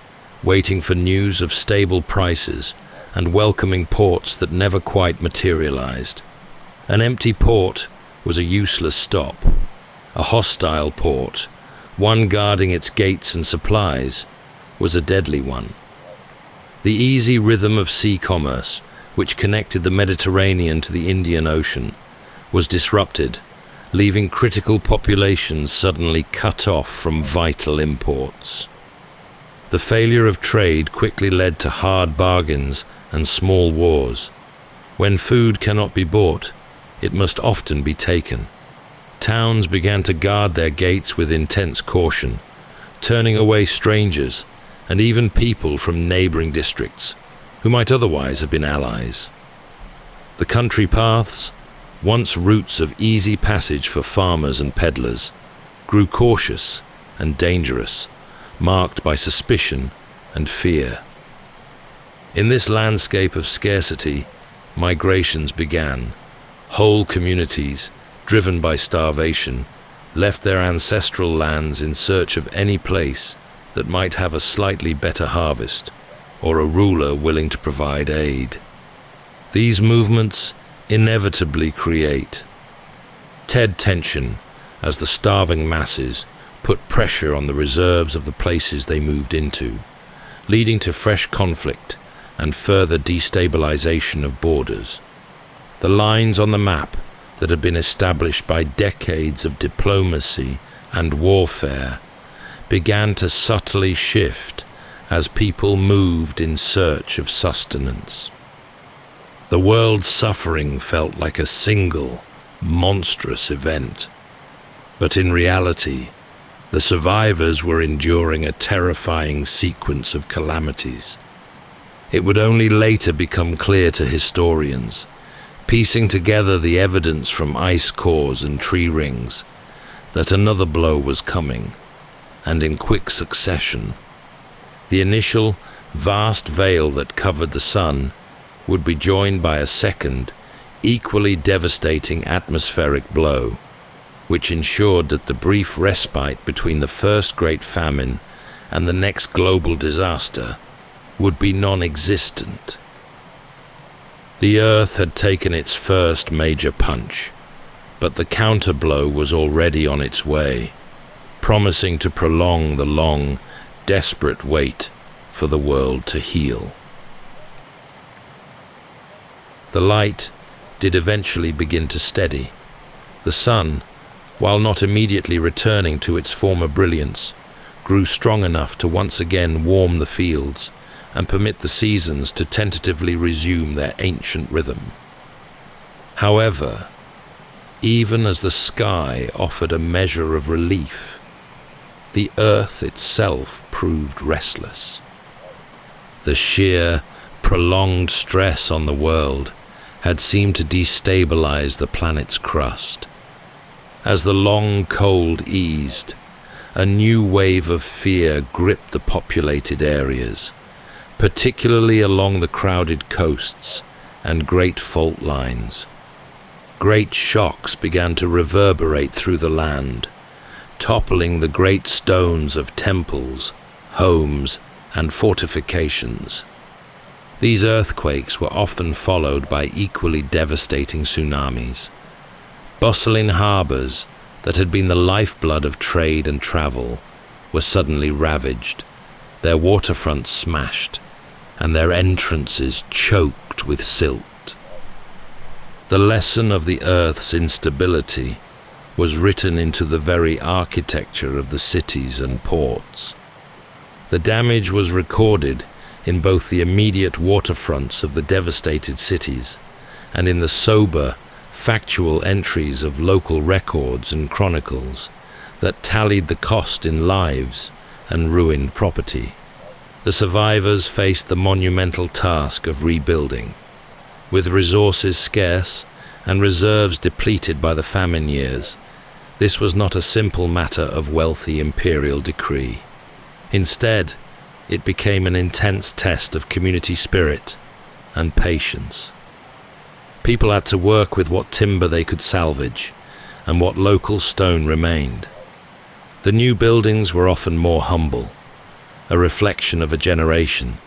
waiting for news of stable prices and welcoming ports that never quite materialized. An empty port was a useless stop. A hostile port, one guarding its gates and supplies, was a deadly one. The easy rhythm of sea commerce, which connected the Mediterranean to the Indian Ocean, was disrupted, leaving critical populations suddenly cut off from vital imports. The failure of trade quickly led to hard bargains and small wars. When food cannot be bought, it must often be taken. Towns began to guard their gates with intense caution, turning away strangers and even people from neighboring districts who might otherwise have been allies. The country paths, once routes of easy passage for farmers and peddlers, grew cautious and dangerous, marked by suspicion and fear. In this landscape of scarcity, migrations began. Whole communities, driven by starvation, left their ancestral lands in search of any place that might have a slightly better harvest or a ruler willing to provide aid. These movements inevitably create tension as the starving masses put pressure on the reserves of the places they moved into, leading to fresh conflict and further destabilization of borders. The lines on the map that had been established by decades of diplomacy and warfare began to subtly shift as people moved in search of sustenance. The world's suffering felt like a single, monstrous event, but in reality, the survivors were enduring a terrifying sequence of calamities. It would only later become clear to historians, piecing together the evidence from ice cores and tree rings, that another blow was coming, and in quick succession. The initial, vast veil that covered the sun would be joined by a second, equally devastating atmospheric blow, which ensured that the brief respite between the first great famine and the next global disaster would be non-existent. The Earth had taken its first major punch, but the counterblow was already on its way, promising to prolong the long, desperate wait for the world to heal. The light did eventually begin to steady. The sun, while not immediately returning to its former brilliance, grew strong enough to once again warm the fields and permit the seasons to tentatively resume their ancient rhythm. However, even as the sky offered a measure of relief, the earth itself proved restless. The sheer, prolonged stress on the world had seemed to destabilize the planet's crust. As the long cold eased, a new wave of fear gripped the populated areas, particularly along the crowded coasts and great fault lines. Great shocks began to reverberate through the land, toppling the great stones of temples, homes, and fortifications. These earthquakes were often followed by equally devastating tsunamis. Bustling harbors, that had been the lifeblood of trade and travel, were suddenly ravaged, their waterfronts smashed, and their entrances choked with silt. The lesson of the Earth's instability was written into the very architecture of the cities and ports. The damage was recorded in both the immediate waterfronts of the devastated cities and in the sober, factual entries of local records and chronicles that tallied the cost in lives and ruined property. The survivors faced the monumental task of rebuilding. With resources scarce and reserves depleted by the famine years, this was not a simple matter of wealthy imperial decree. Instead, it became an intense test of community spirit and patience. People had to work with what timber they could salvage and what local stone remained. The new buildings were often more humble, a reflection of a generation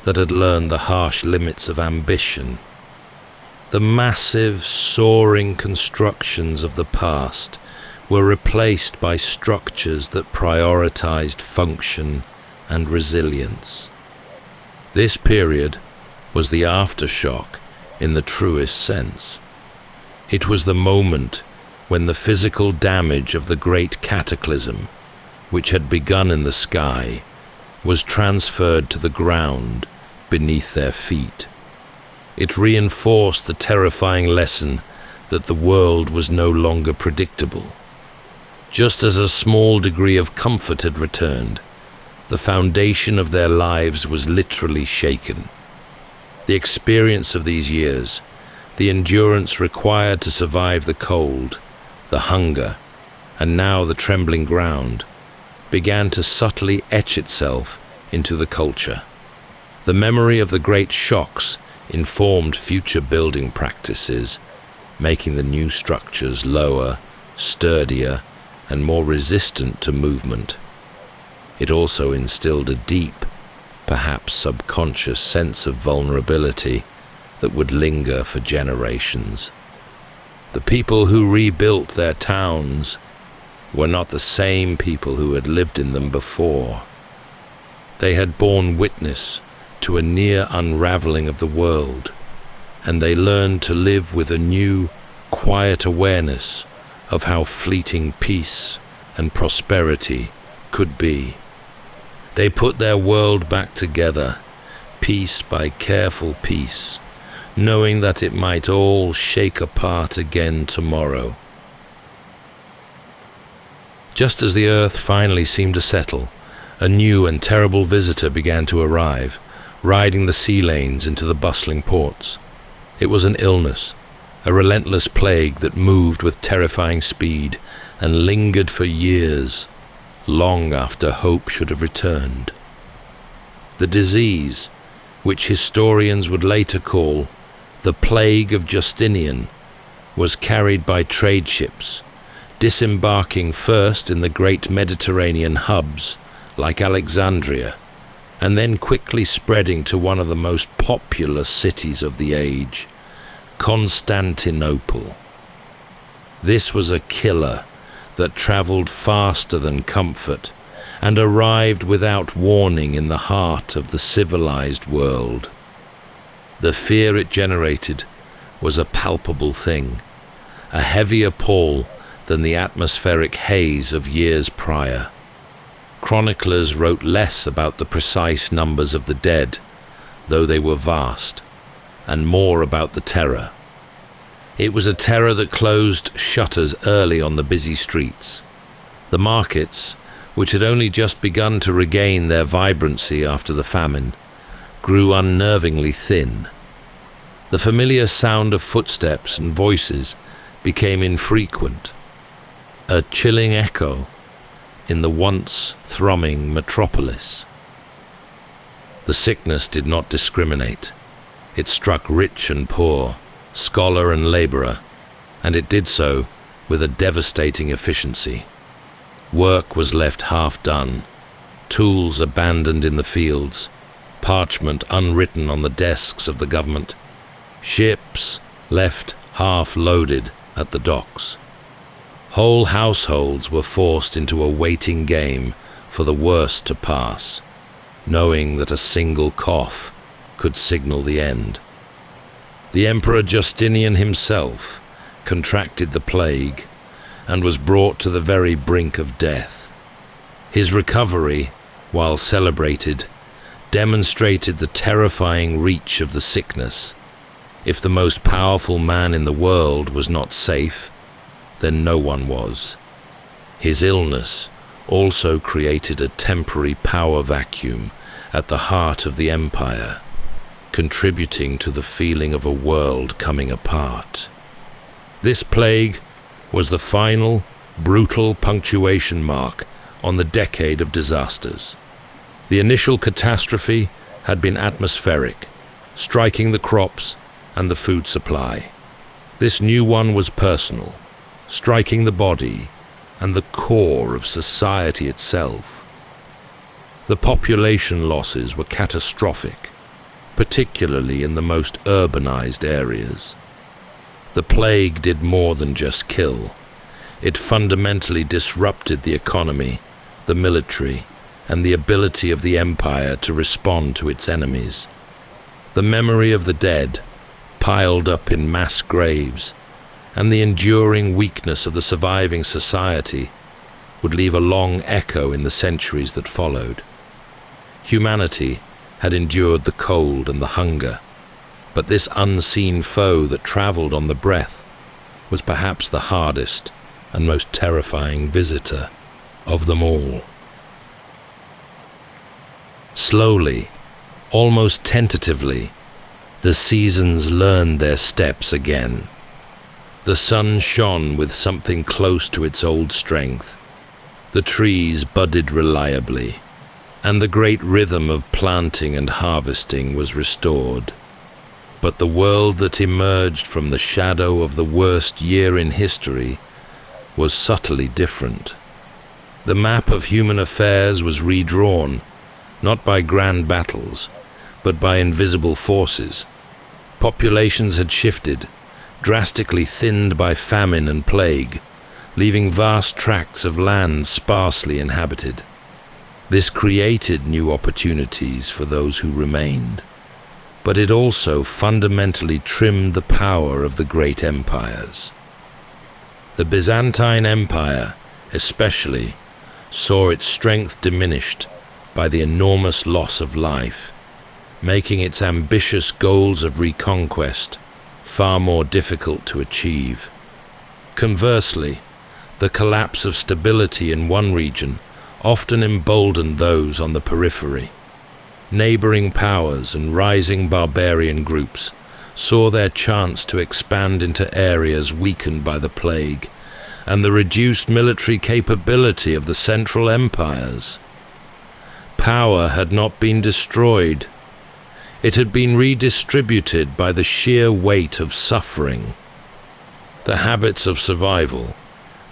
that had learned the harsh limits of ambition. The massive, soaring constructions of the past were replaced by structures that prioritized function and resilience. This period was the aftershock in the truest sense. It was the moment when the physical damage of the great cataclysm, which had begun in the sky, was transferred to the ground beneath their feet. It reinforced the terrifying lesson that the world was no longer predictable. Just as a small degree of comfort had returned, the foundation of their lives was literally shaken. The experience of these years, the endurance required to survive the cold, the hunger, and now the trembling ground, began to subtly etch itself into the culture. The memory of the great shocks informed future building practices, making the new structures lower, sturdier, and more resistant to movement. It also instilled a deep, perhaps subconscious sense of vulnerability that would linger for generations. The people who rebuilt their towns were not the same people who had lived in them before. They had borne witness to a near unraveling of the world, and they learned to live with a new, quiet awareness of how fleeting peace and prosperity could be. They put their world back together, piece by careful piece, knowing that it might all shake apart again tomorrow. Just as the earth finally seemed to settle, a new and terrible visitor began to arrive, riding the sea lanes into the bustling ports. It was an illness, a relentless plague that moved with terrifying speed and lingered for years, long after hope should have returned. The disease, which historians would later call the Plague of Justinian, was carried by trade ships, disembarking first in the great Mediterranean hubs like Alexandria, and then quickly spreading to one of the most populous cities of the age, Constantinople. This was a killer that traveled faster than comfort and arrived without warning in the heart of the civilized world. The fear it generated was a palpable thing, a heavier pall than the atmospheric haze of years prior. Chroniclers wrote less about the precise numbers of the dead, though they were vast, and more about the terror. It was a terror that closed shutters early on the busy streets. The markets, which had only just begun to regain their vibrancy after the famine, grew unnervingly thin. The familiar sound of footsteps and voices became infrequent, a chilling echo in the once thrumming metropolis. The sickness did not discriminate. It struck rich and poor, scholar and laborer, and it did so with a devastating efficiency. Work was left half done, tools abandoned in the fields, parchment unwritten on the desks of the government, ships left half loaded at the docks. Whole households were forced into a waiting game for the worst to pass, knowing that a single cough could signal the end. The Emperor Justinian himself contracted the plague and was brought to the very brink of death. His recovery, while celebrated, demonstrated the terrifying reach of the sickness. If the most powerful man in the world was not safe, then no one was. His illness also created a temporary power vacuum at the heart of the empire, contributing to the feeling of a world coming apart. This plague was the final, brutal punctuation mark on the decade of disasters. The initial catastrophe had been atmospheric, striking the crops and the food supply. This new one was personal, striking the body and the core of society itself. The population losses were catastrophic, particularly in the most urbanized areas. The plague did more than just kill. It fundamentally disrupted the economy, the military, and the ability of the empire to respond to its enemies. The memory of the dead, piled up in mass graves, and the enduring weakness of the surviving society would leave a long echo in the centuries that followed. Humanity had endured the cold and the hunger, but this unseen foe that traveled on the breath was perhaps the hardest and most terrifying visitor of them all. Slowly, almost tentatively, the seasons learned their steps again. The sun shone with something close to its old strength. The trees budded reliably, and the great rhythm of planting and harvesting was restored. But the world that emerged from the shadow of the worst year in history was subtly different. The map of human affairs was redrawn, not by grand battles, but by invisible forces. Populations had shifted, drastically thinned by famine and plague, leaving vast tracts of land sparsely inhabited. This created new opportunities for those who remained, but it also fundamentally trimmed the power of the great empires. The Byzantine Empire, especially, saw its strength diminished by the enormous loss of life, making its ambitious goals of reconquest far more difficult to achieve. Conversely, the collapse of stability in one region often emboldened those on the periphery. Neighboring powers and rising barbarian groups saw their chance to expand into areas weakened by the plague and the reduced military capability of the central empires. Power had not been destroyed. It had been redistributed by the sheer weight of suffering. The habits of survival,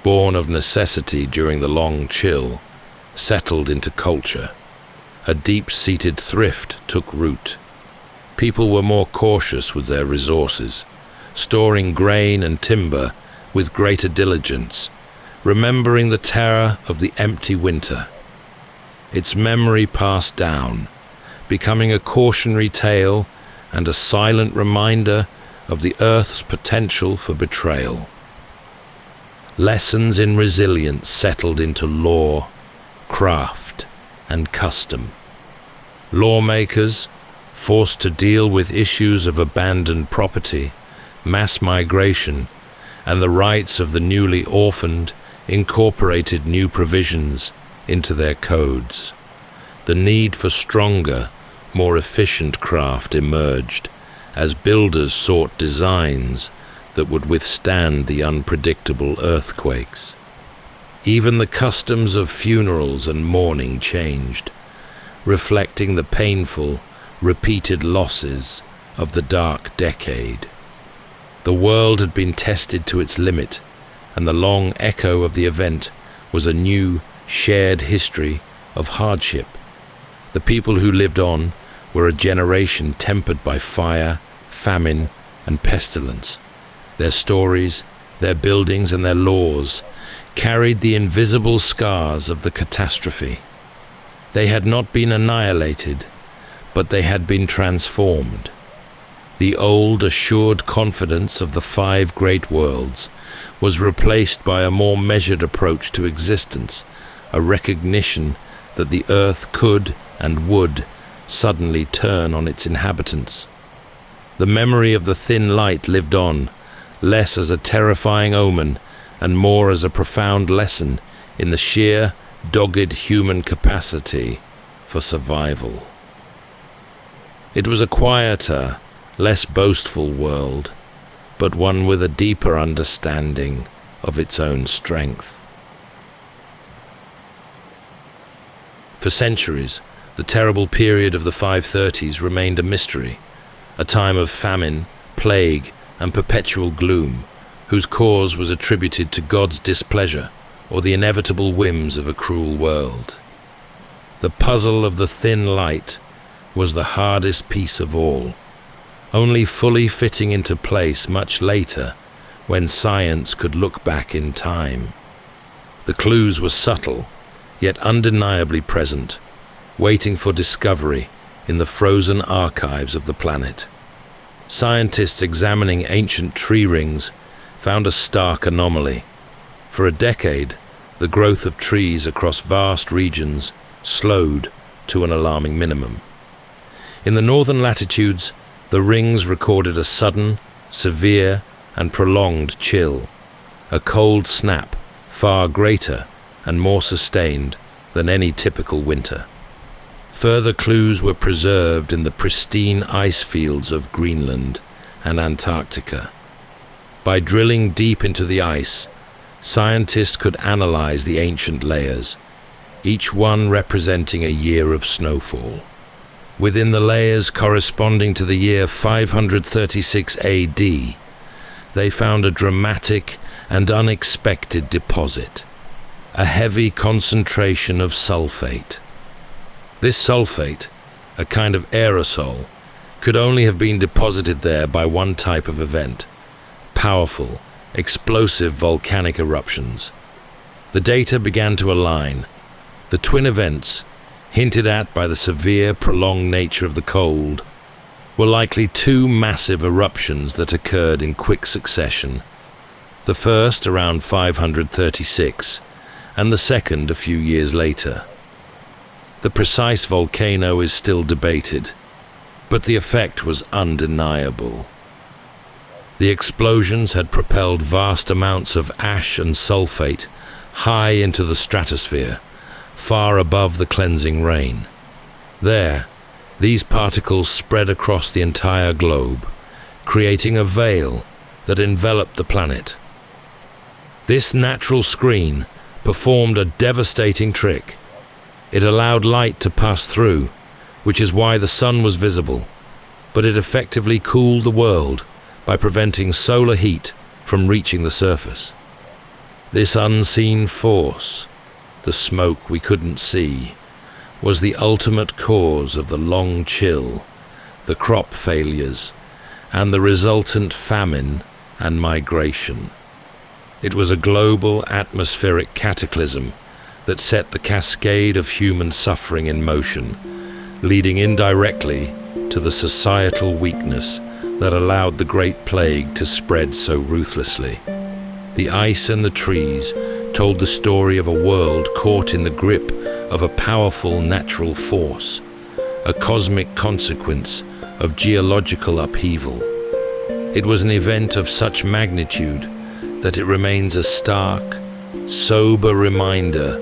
born of necessity during the long chill, settled into culture. A deep-seated thrift took root. People were more cautious with their resources, storing grain and timber with greater diligence, remembering the terror of the empty winter. Its memory passed down, becoming a cautionary tale and a silent reminder of the earth's potential for betrayal. Lessons in resilience settled into law, craft, and custom. Lawmakers, forced to deal with issues of abandoned property, mass migration, and the rights of the newly orphaned, incorporated new provisions into their codes. The need for stronger, more efficient craft emerged as builders sought designs that would withstand the unpredictable earthquakes. Even the customs of funerals and mourning changed, reflecting the painful, repeated losses of the dark decade. The world had been tested to its limit, and the long echo of the event was a new, shared history of hardship. The people who lived on were a generation tempered by fire, famine, and pestilence. Their stories, their buildings, and their laws carried the invisible scars of the catastrophe. They had not been annihilated, but they had been transformed. The old, assured confidence of the 5 great worlds was replaced by a more measured approach to existence, a recognition that the earth could and would suddenly turn on its inhabitants. The memory of the thin light lived on, less as a terrifying omen and more as a profound lesson in the sheer, dogged human capacity for survival. It was a quieter, less boastful world, but one with a deeper understanding of its own strength. For centuries, the terrible period of the 530s remained a mystery, a time of famine, plague, and perpetual gloom, whose cause was attributed to God's displeasure or the inevitable whims of a cruel world. The puzzle of the thin light was the hardest piece of all, only fully fitting into place much later when science could look back in time. The clues were subtle, yet undeniably present, waiting for discovery in the frozen archives of the planet. Scientists examining ancient tree rings found a stark anomaly. For a decade, the growth of trees across vast regions slowed to an alarming minimum. In the northern latitudes, the rings recorded a sudden, severe, and prolonged chill, a cold snap far greater and more sustained than any typical winter. Further clues were preserved in the pristine ice fields of Greenland and Antarctica. By drilling deep into the ice, scientists could analyze the ancient layers, each one representing a year of snowfall. Within the layers corresponding to the year 536 AD, they found a dramatic and unexpected deposit, a heavy concentration of sulfate. This sulfate, a kind of aerosol, could only have been deposited there by one type of event: powerful, explosive volcanic eruptions. The data began to align. The twin events, hinted at by the severe, prolonged nature of the cold, were likely 2 massive eruptions that occurred in quick succession. The first around 536, and the second a few years later. The precise volcano is still debated, but the effect was undeniable. The explosions had propelled vast amounts of ash and sulfate high into the stratosphere, far above the cleansing rain. There, these particles spread across the entire globe, creating a veil that enveloped the planet. This natural screen performed a devastating trick. It allowed light to pass through, which is why the sun was visible, but it effectively cooled the world by preventing solar heat from reaching the surface. This unseen force, the smoke we couldn't see, was the ultimate cause of the long chill, the crop failures, and the resultant famine and migration. It was a global atmospheric cataclysm that set the cascade of human suffering in motion, leading indirectly to the societal weakness that allowed the Great Plague to spread so ruthlessly. The ice and the trees told the story of a world caught in the grip of a powerful natural force, a cosmic consequence of geological upheaval. It was an event of such magnitude that it remains a stark, sober reminder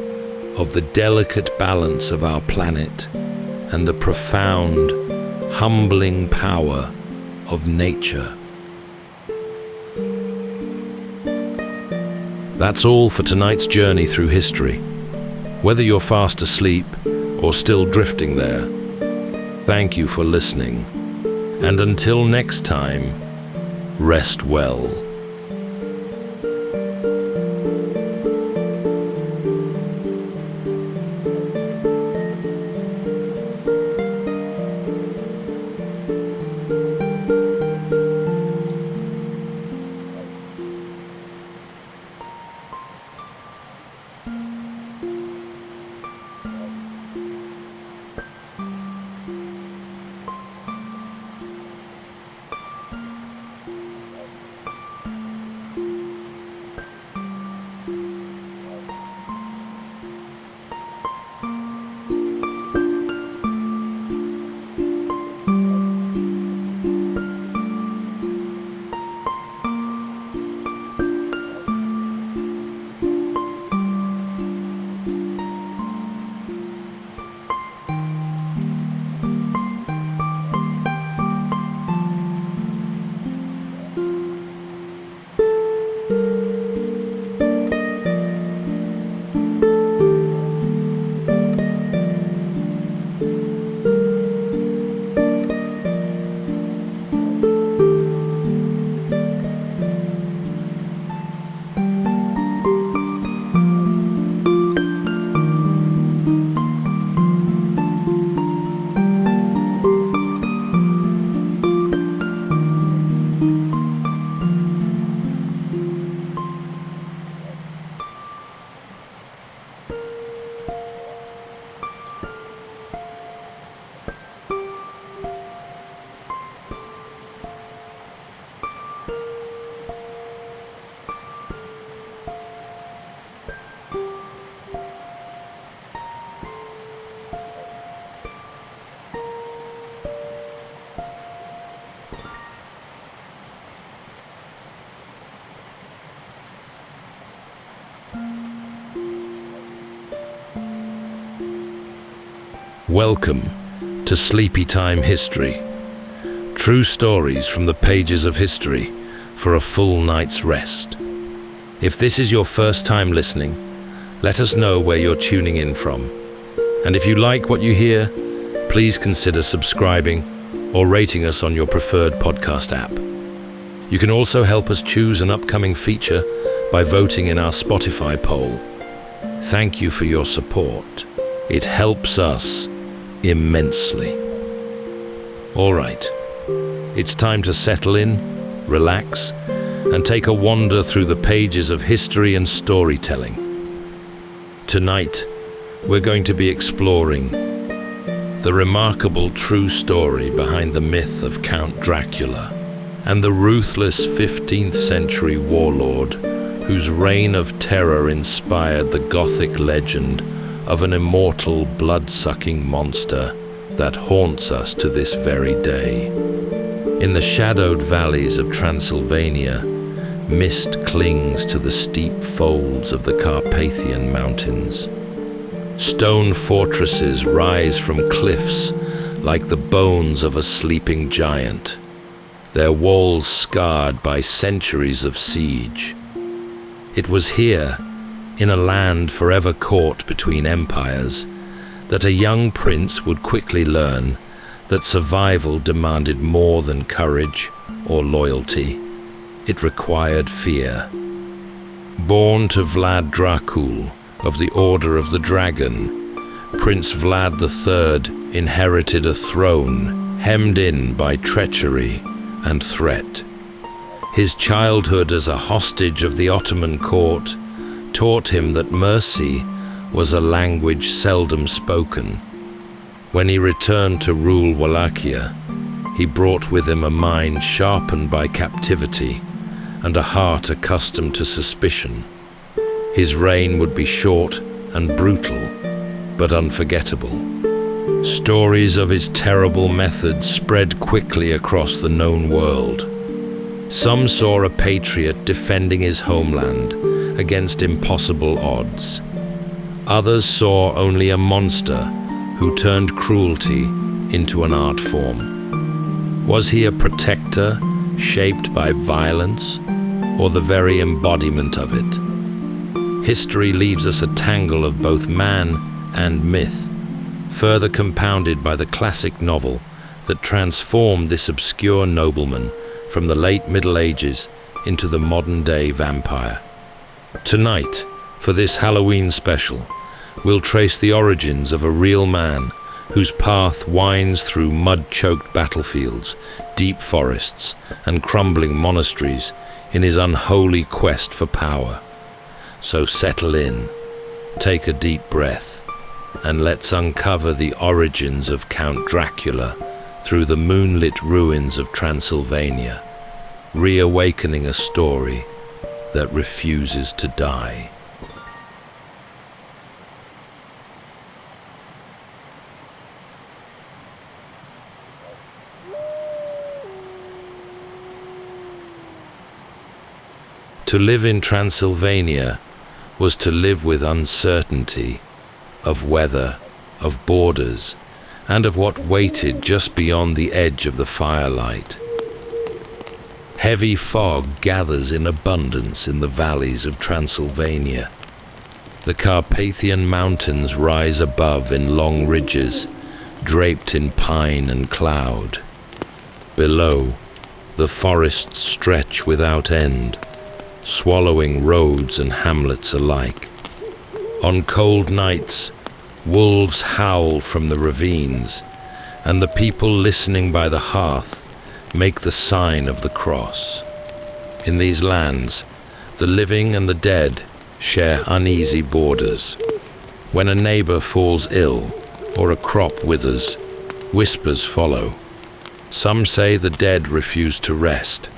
of the delicate balance of our planet and the profound, humbling power of nature. That's all for tonight's journey through history. Whether you're fast asleep or still drifting there, thank you for listening. And until next time, rest well. Welcome to Sleepytime History. True stories from the pages of history for a full night's rest. If this is your first time listening, let us know where you're tuning in from. And if you like what you hear, please consider subscribing or rating us on your preferred podcast app. You can also help us choose an upcoming feature by voting in our Spotify poll. Thank you for your support. It helps us immensely. All right, it's time to settle in, relax, and take a wander through the pages of history and storytelling. Tonight, we're going to be exploring the remarkable true story behind the myth of Count Dracula and the ruthless 15th century warlord whose reign of terror inspired the Gothic legend of an immortal, blood-sucking monster that haunts us to this very day. In the shadowed valleys of Transylvania, mist clings to the steep folds of the Carpathian Mountains. Stone fortresses rise from cliffs like the bones of a sleeping giant, their walls scarred by centuries of siege. It was here, in a land forever caught between empires, that a young prince would quickly learn that survival demanded more than courage or loyalty. It required fear. Born to Vlad Dracul of the Order of the Dragon, Prince Vlad III inherited a throne hemmed in by treachery and threat. His childhood as a hostage of the Ottoman court taught him that mercy was a language seldom spoken. When he returned to rule Wallachia, he brought with him a mind sharpened by captivity and a heart accustomed to suspicion. His reign would be short and brutal, but unforgettable. Stories of his terrible methods spread quickly across the known world. Some saw a patriot defending his homeland against impossible odds. Others saw only a monster who turned cruelty into an art form. Was he a protector shaped by violence, or the very embodiment of it? History leaves us a tangle of both man and myth, further compounded by the classic novel that transformed this obscure nobleman from the late Middle Ages into the modern-day vampire. Tonight, for this Halloween special, we'll trace the origins of a real man whose path winds through mud-choked battlefields, deep forests, and crumbling monasteries in his unholy quest for power. So settle in, take a deep breath, and let's uncover the origins of Count Dracula through the moonlit ruins of Transylvania, reawakening a story that refuses to die. To live in Transylvania was to live with uncertainty of weather, of borders, and of what waited just beyond the edge of the firelight. Heavy fog gathers in abundance in the valleys of Transylvania. The Carpathian Mountains rise above in long ridges, draped in pine and cloud. Below, the forests stretch without end, swallowing roads and hamlets alike. On cold nights, wolves howl from the ravines, and the people listening by the hearth make the sign of the cross. In these lands, the living and the dead share uneasy borders. When a neighbor falls ill or a crop withers, whispers follow. Some say the dead refuse to rest.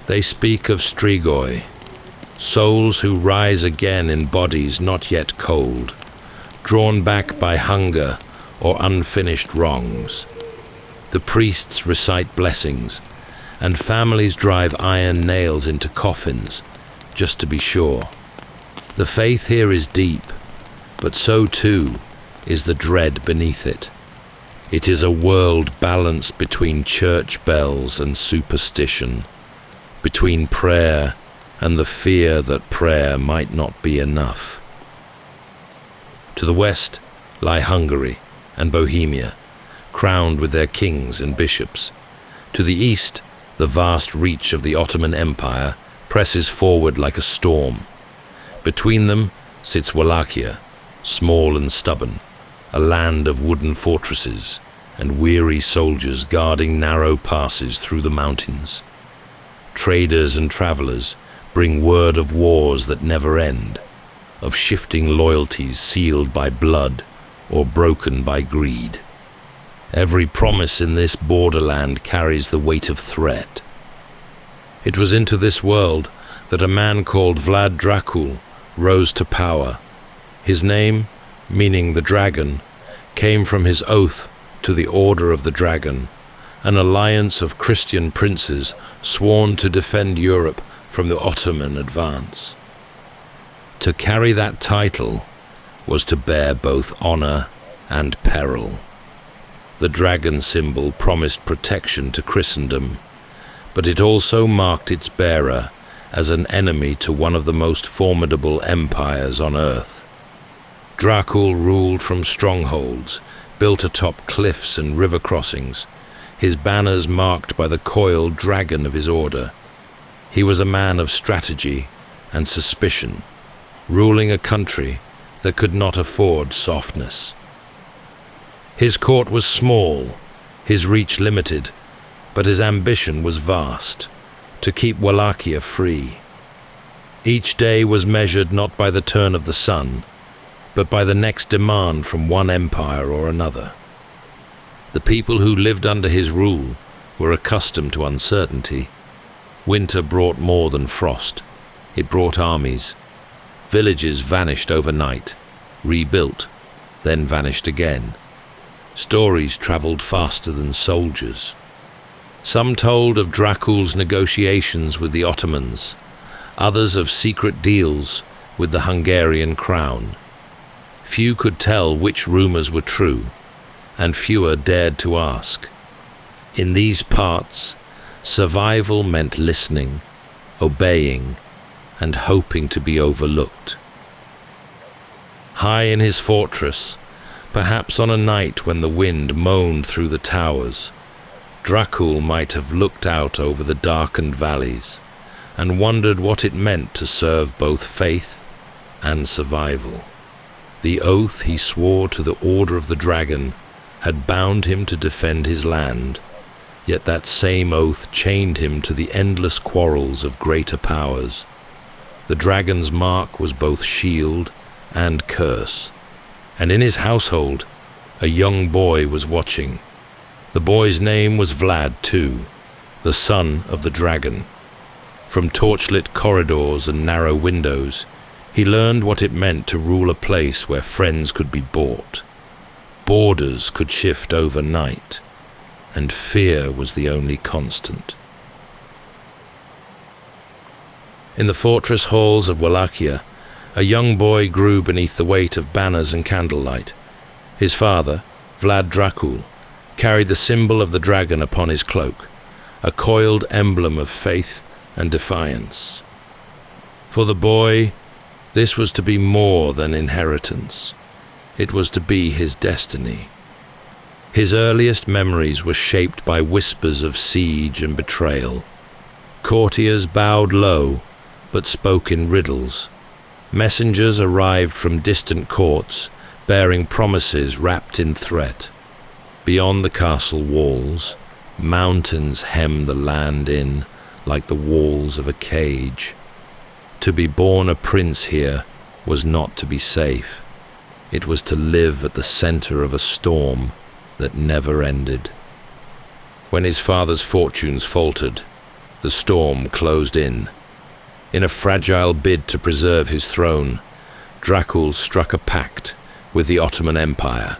They speak of strigoi, souls who rise again in bodies not yet cold, drawn back by hunger or unfinished wrongs. The priests recite blessings, and families drive iron nails into coffins, just to be sure. The faith here is deep, but so too is the dread beneath it. It is a world balanced between church bells and superstition, between prayer and the fear that prayer might not be enough. To the west lie Hungary and Bohemia, crowned with their kings and bishops. To the east, the vast reach of the Ottoman Empire presses forward like a storm. Between them sits Wallachia, small and stubborn, a land of wooden fortresses and weary soldiers guarding narrow passes through the mountains. Traders and travelers bring word of wars that never end, of shifting loyalties sealed by blood or broken by greed. Every promise in this borderland carries the weight of threat. It was into this world that a man called Vlad Dracul rose to power. His name, meaning the dragon, came from his oath to the Order of the Dragon, an alliance of Christian princes sworn to defend Europe from the Ottoman advance. To carry that title was to bear both honor and peril. The dragon symbol promised protection to Christendom, but it also marked its bearer as an enemy to one of the most formidable empires on earth. Dracul ruled from strongholds, built atop cliffs and river crossings, his banners marked by the coiled dragon of his order. He was a man of strategy and suspicion, ruling a country that could not afford softness. His court was small, his reach limited, but his ambition was vast, to keep Wallachia free. Each day was measured not by the turn of the sun, but by the next demand from one empire or another. The people who lived under his rule were accustomed to uncertainty. Winter brought more than frost. It brought armies. Villages vanished overnight, rebuilt, then vanished again. Stories traveled faster than soldiers. Some told of Dracul's negotiations with the Ottomans, others of secret deals with the Hungarian crown. Few could tell which rumors were true, and fewer dared to ask. In these parts, survival meant listening, obeying, and hoping to be overlooked. High in his fortress, perhaps on a night when the wind moaned through the towers, Dracul might have looked out over the darkened valleys and wondered what it meant to serve both faith and survival. The oath he swore to the Order of the Dragon had bound him to defend his land, yet that same oath chained him to the endless quarrels of greater powers. The dragon's mark was both shield and curse, and in his household a young boy was watching. The boy's name was Vlad too, the son of the dragon. From torchlit corridors and narrow windows, he learned what it meant to rule a place where friends could be bought. Borders could shift overnight, and fear was the only constant. In the fortress halls of Wallachia, a young boy grew beneath the weight of banners and candlelight. His father, Vlad Dracul, carried the symbol of the dragon upon his cloak, a coiled emblem of faith and defiance. For the boy, this was to be more than inheritance. It was to be his destiny. His earliest memories were shaped by whispers of siege and betrayal. Courtiers bowed low, but spoke in riddles. Messengers arrived from distant courts, bearing promises wrapped in threat. Beyond the castle walls, mountains hemmed the land in like the walls of a cage. To be born a prince here was not to be safe. It was to live at the center of a storm that never ended. When his father's fortunes faltered, the storm closed in. In a fragile bid to preserve his throne, Dracul struck a pact with the Ottoman Empire,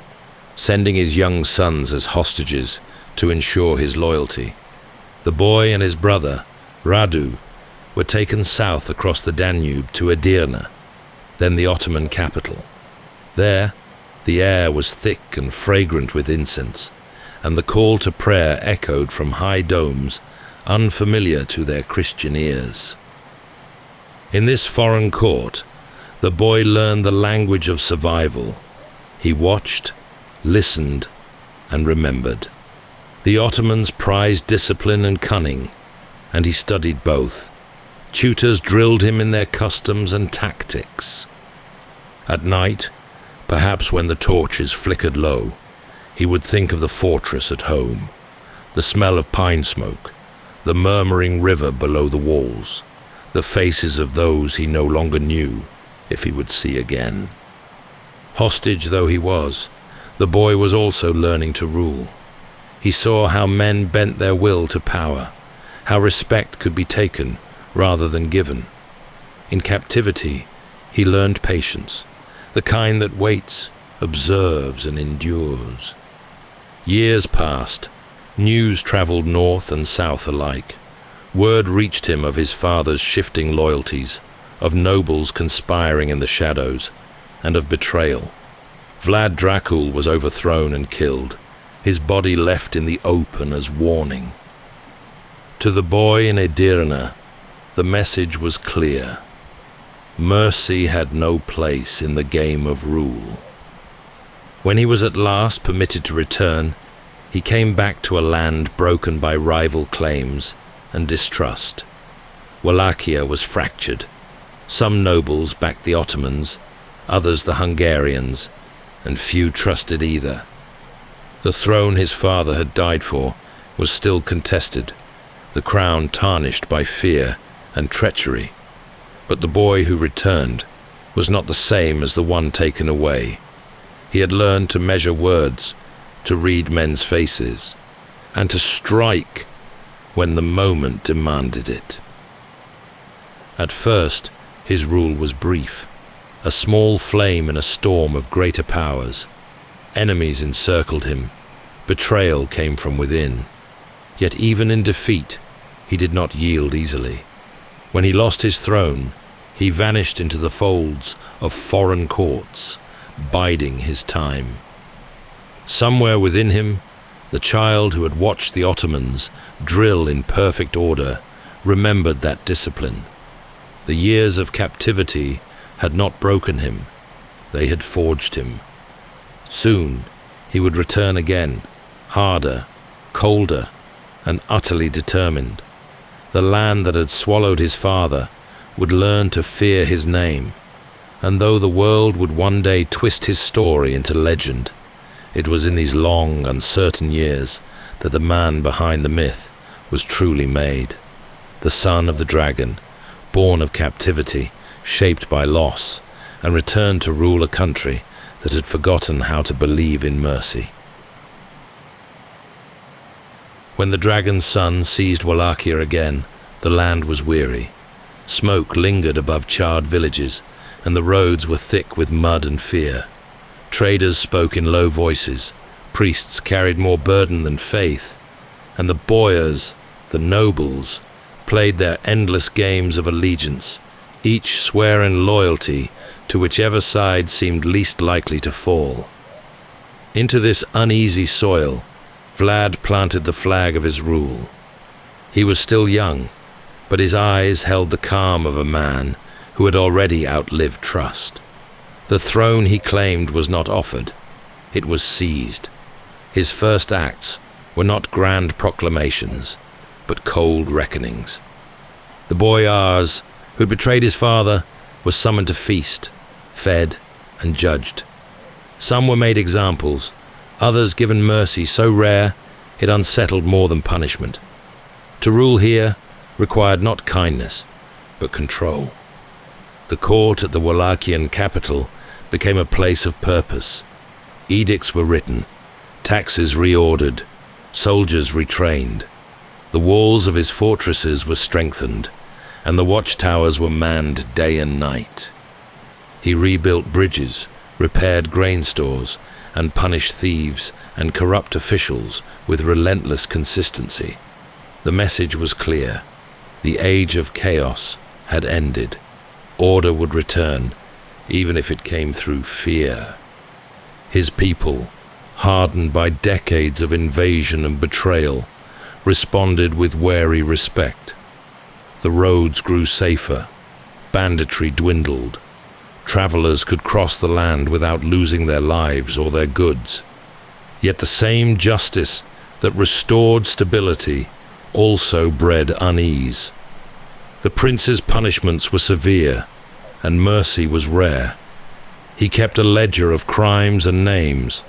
sending his young sons as hostages to ensure his loyalty. The boy and his brother, Radu, were taken south across the Danube to Edirne, then the Ottoman capital. There, the air was thick and fragrant with incense, and the call to prayer echoed from high domes, unfamiliar to their Christian ears. In this foreign court, the boy learned the language of survival. He watched, listened, and remembered. The Ottomans prized discipline and cunning, and he studied both. Tutors drilled him in their customs and tactics. At night, perhaps when the torches flickered low, he would think of the fortress at home, the smell of pine smoke, the murmuring river below the walls, the faces of those he no longer knew if he would see again. Hostage though he was, the boy was also learning to rule. He saw how men bent their will to power, how respect could be taken rather than given. In captivity, he learned patience, the kind that waits, observes, and endures. Years passed. News traveled north and south alike. Word reached him of his father's shifting loyalties, of nobles conspiring in the shadows, and of betrayal. Vlad Dracul was overthrown and killed, his body left in the open as warning. To the boy in Edirne, the message was clear. Mercy had no place in the game of rule. When he was at last permitted to return, he came back to a land broken by rival claims and distrust. Wallachia was fractured. Some nobles backed the Ottomans, others the Hungarians, and few trusted either. The throne his father had died for was still contested, the crown tarnished by fear and treachery. But the boy who returned was not the same as the one taken away. He had learned to measure words, to read men's faces, and to strike when the moment demanded it. At first, his rule was brief, a small flame in a storm of greater powers. Enemies encircled him. Betrayal came from within. Yet even in defeat, he did not yield easily. When he lost his throne, he vanished into the folds of foreign courts, biding his time. Somewhere within him, the child who had watched the Ottomans drill in perfect order remembered that discipline. The years of captivity had not broken him, they had forged him. Soon he would return again, harder, colder, and utterly determined. The land that had swallowed his father would learn to fear his name, and though the world would one day twist his story into legend, it was in these long, uncertain years that the man behind the myth was truly made. The son of the dragon, born of captivity, shaped by loss, and returned to rule a country that had forgotten how to believe in mercy. When the dragon's son seized Wallachia again, the land was weary. Smoke lingered above charred villages, and the roads were thick with mud and fear. Traders spoke in low voices, priests carried more burden than faith, and the boyars, the nobles, played their endless games of allegiance, each swearing loyalty to whichever side seemed least likely to fall. Into this uneasy soil, Vlad planted the flag of his rule. He was still young, but his eyes held the calm of a man who had already outlived trust. The throne he claimed was not offered, it was seized. His first acts were not grand proclamations, but cold reckonings. The boy Ars, who had betrayed his father, was summoned to feast, fed, and judged. Some were made examples, others given mercy so rare it unsettled more than punishment. To rule here required not kindness, but control. The court at the Wallachian capital became a place of purpose. Edicts were written, taxes reordered, soldiers retrained. The walls of his fortresses were strengthened, and the watchtowers were manned day and night. He rebuilt bridges, repaired grain stores, and punished thieves and corrupt officials with relentless consistency. The message was clear. The age of chaos had ended. Order would return, even if it came through fear. His people, hardened by decades of invasion and betrayal, responded with wary respect. The roads grew safer, banditry dwindled, travelers could cross the land without losing their lives or their goods. Yet the same justice that restored stability also bred unease. The prince's punishments were severe, and mercy was rare. He kept a ledger of crimes and names,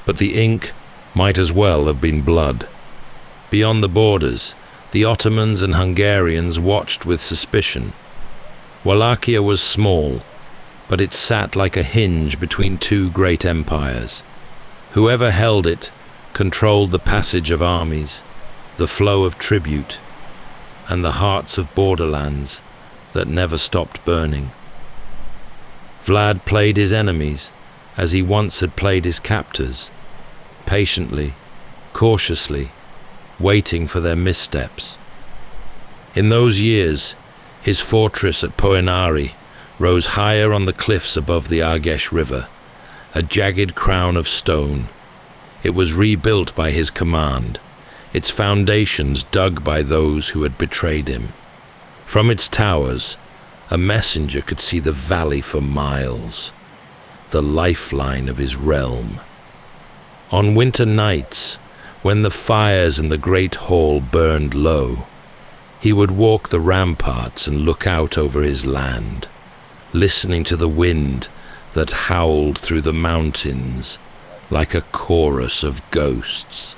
but the ink might as well have been blood. Beyond the borders, the Ottomans and Hungarians watched with suspicion. Wallachia was small, but it sat like a hinge between two great empires. Whoever held it controlled the passage of armies, the flow of tribute, and the hearts of borderlands that never stopped burning. Vlad played his enemies as he once had played his captors, patiently, cautiously, waiting for their missteps. In those years, his fortress at Poenari rose higher on the cliffs above the Argesh River, a jagged crown of stone. It was rebuilt by his command, its foundations dug by those who had betrayed him. From its towers, a messenger could see the valley for miles, the lifeline of his realm. On winter nights, when the fires in the great hall burned low, he would walk the ramparts and look out over his land, listening to the wind that howled through the mountains like a chorus of ghosts.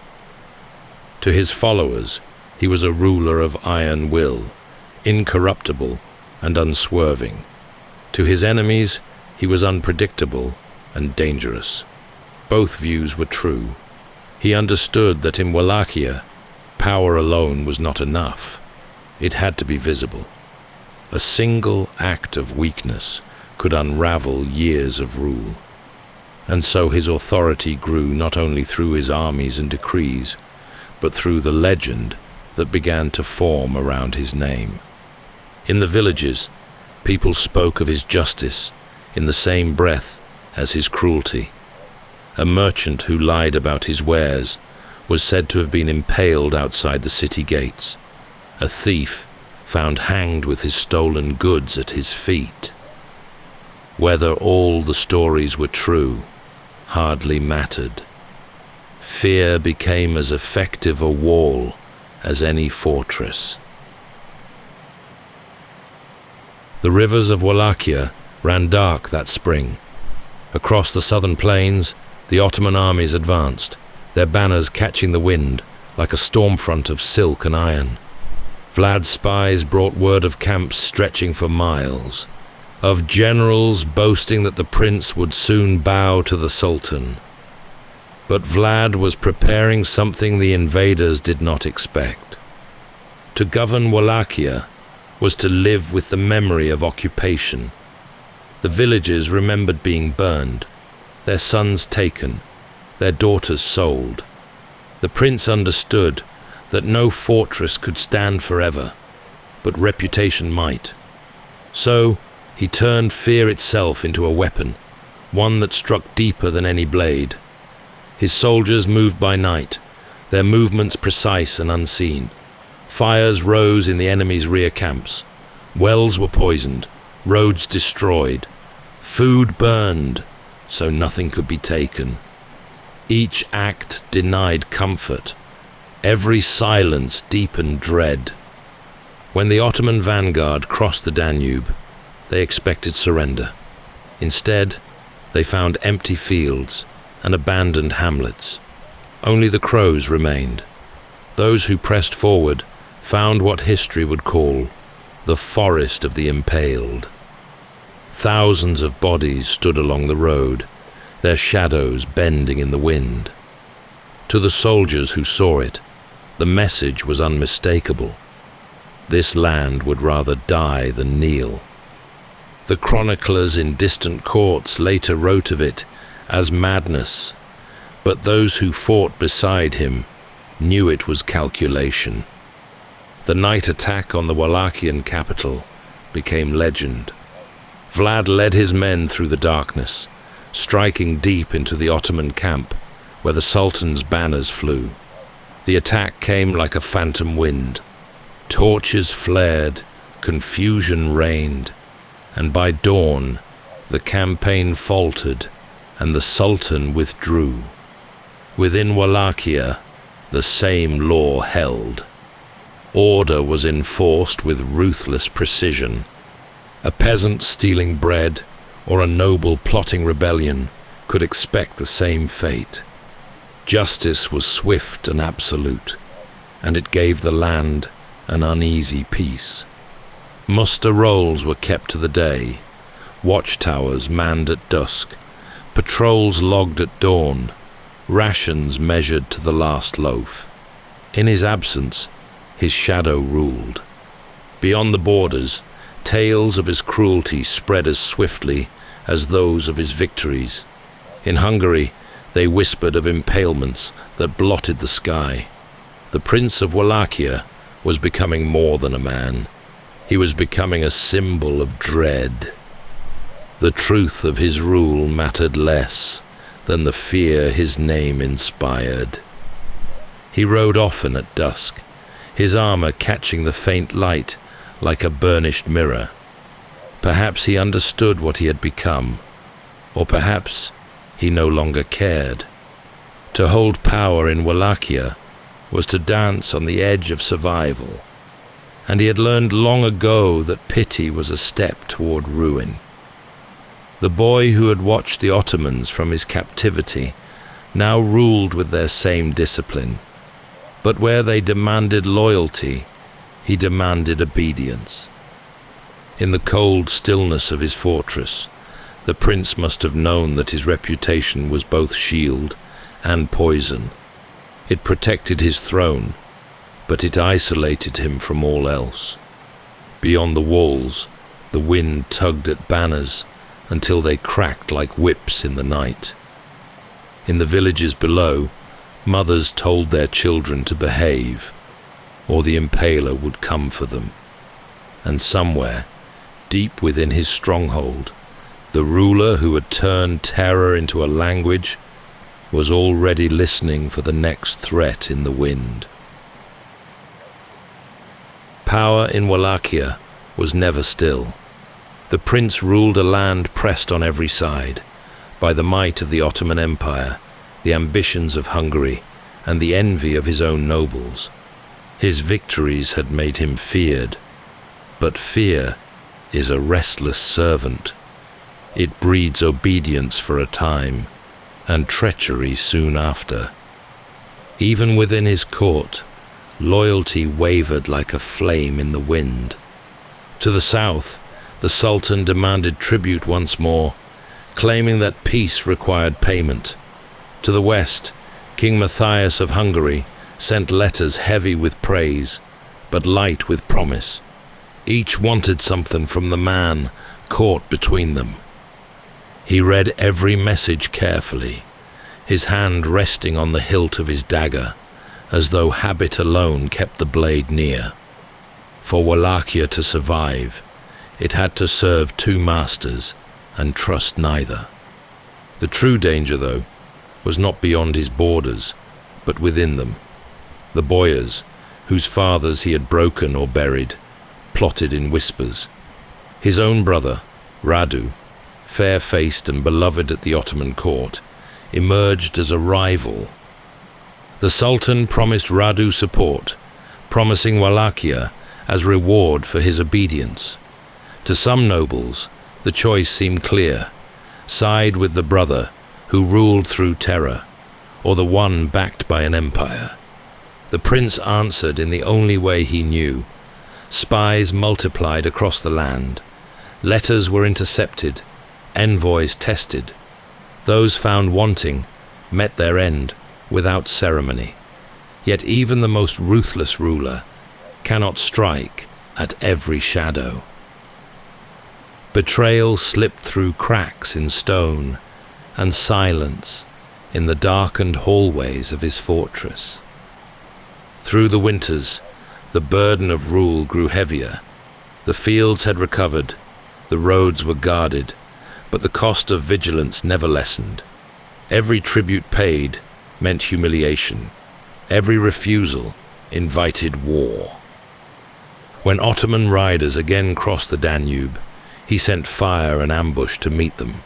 To his followers, he was a ruler of iron will, incorruptible and unswerving. To his enemies, he was unpredictable and dangerous. Both views were true. He understood that in Wallachia, power alone was not enough. It had to be visible. A single act of weakness could unravel years of rule. And so his authority grew not only through his armies and decrees, but through the legend that began to form around his name. In the villages, people spoke of his justice in the same breath as his cruelty. A merchant who lied about his wares was said to have been impaled outside the city gates. A thief found hanged with his stolen goods at his feet. Whether all the stories were true hardly mattered. Fear became as effective a wall as any fortress. The rivers of Wallachia ran dark that spring. Across the southern plains, the Ottoman armies advanced, their banners catching the wind like a storm front of silk and iron. Vlad's spies brought word of camps stretching for miles, of generals boasting that the prince would soon bow to the Sultan. But Vlad was preparing something the invaders did not expect. To govern Wallachia was to live with the memory of occupation. The villages remembered being burned, their sons taken, their daughters sold. The prince understood that no fortress could stand forever, but reputation might. So he turned fear itself into a weapon, one that struck deeper than any blade. His soldiers moved by night, their movements precise and unseen. Fires rose in the enemy's rear camps. Wells were poisoned, roads destroyed. Food burned, so nothing could be taken. Each act denied comfort. Every silence deepened dread. When the Ottoman vanguard crossed the Danube, they expected surrender. Instead, they found empty fields and abandoned hamlets. Only the crows remained. Those who pressed forward found what history would call the forest of the impaled. Thousands of bodies stood along the road, their shadows bending in the wind. To the soldiers who saw it, the message was unmistakable. This land would rather die than kneel. The chroniclers in distant courts later wrote of it as madness, but those who fought beside him knew it was calculation. The night attack on the Wallachian capital became legend. Vlad led his men through the darkness, striking deep into the Ottoman camp where the Sultan's banners flew. The attack came like a phantom wind. Torches flared, confusion reigned, and by dawn the campaign faltered and the Sultan withdrew. Within Wallachia, the same law held. Order was enforced with ruthless precision. A peasant stealing bread or a noble plotting rebellion could expect the same fate. Justice was swift and absolute, and it gave the land an uneasy peace. Muster rolls were kept to the day, watchtowers manned at dusk, patrols logged at dawn, rations measured to the last loaf. In his absence, his shadow ruled. Beyond the borders, tales of his cruelty spread as swiftly as those of his victories. In Hungary, they whispered of impalements that blotted the sky. The Prince of Wallachia was becoming more than a man. He was becoming a symbol of dread. The truth of his rule mattered less than the fear his name inspired. He rode often at dusk, his armor catching the faint light like a burnished mirror. Perhaps he understood what he had become, or perhaps he no longer cared. To hold power in Wallachia was to dance on the edge of survival, and he had learned long ago that pity was a step toward ruin. The boy who had watched the Ottomans from his captivity now ruled with their same discipline, but where they demanded loyalty, he demanded obedience. In the cold stillness of his fortress, the prince must have known that his reputation was both shield and poison. It protected his throne, but it isolated him from all else. Beyond the walls, the wind tugged at banners until they cracked like whips in the night. In the villages below, mothers told their children to behave, or the impaler would come for them. And somewhere, deep within his stronghold, the ruler who had turned terror into a language was already listening for the next threat in the wind. Power in Wallachia was never still. The prince ruled a land pressed on every side by the might of the Ottoman Empire, the ambitions of Hungary, and the envy of his own nobles. His victories had made him feared, but fear is a restless servant. It breeds obedience for a time, and treachery soon after. Even within his court, loyalty wavered like a flame in the wind. To the south, the Sultan demanded tribute once more, claiming that peace required payment. To the west, King Matthias of Hungary sent letters heavy with praise, but light with promise. Each wanted something from the man caught between them. He read every message carefully, his hand resting on the hilt of his dagger, as though habit alone kept the blade near. For Wallachia to survive, it had to serve two masters and trust neither. The true danger, though, was not beyond his borders, but within them. The boyars, whose fathers he had broken or buried, plotted in whispers. His own brother, Radu, fair-faced and beloved at the Ottoman court, emerged as a rival. The Sultan promised Radu support, promising Wallachia as reward for his obedience. To some nobles, the choice seemed clear: side with the brother who ruled through terror, or the one backed by an empire. The prince answered in the only way he knew. Spies multiplied across the land. Letters were intercepted, envoys tested. Those found wanting met their end without ceremony. Yet even the most ruthless ruler cannot strike at every shadow. Betrayal slipped through cracks in stone, and silence in the darkened hallways of his fortress. Through the winters, the burden of rule grew heavier. The fields had recovered, the roads were guarded, but the cost of vigilance never lessened. Every tribute paid, meant humiliation. Every refusal invited war. When Ottoman riders again crossed the Danube, he sent fire and ambush to meet them.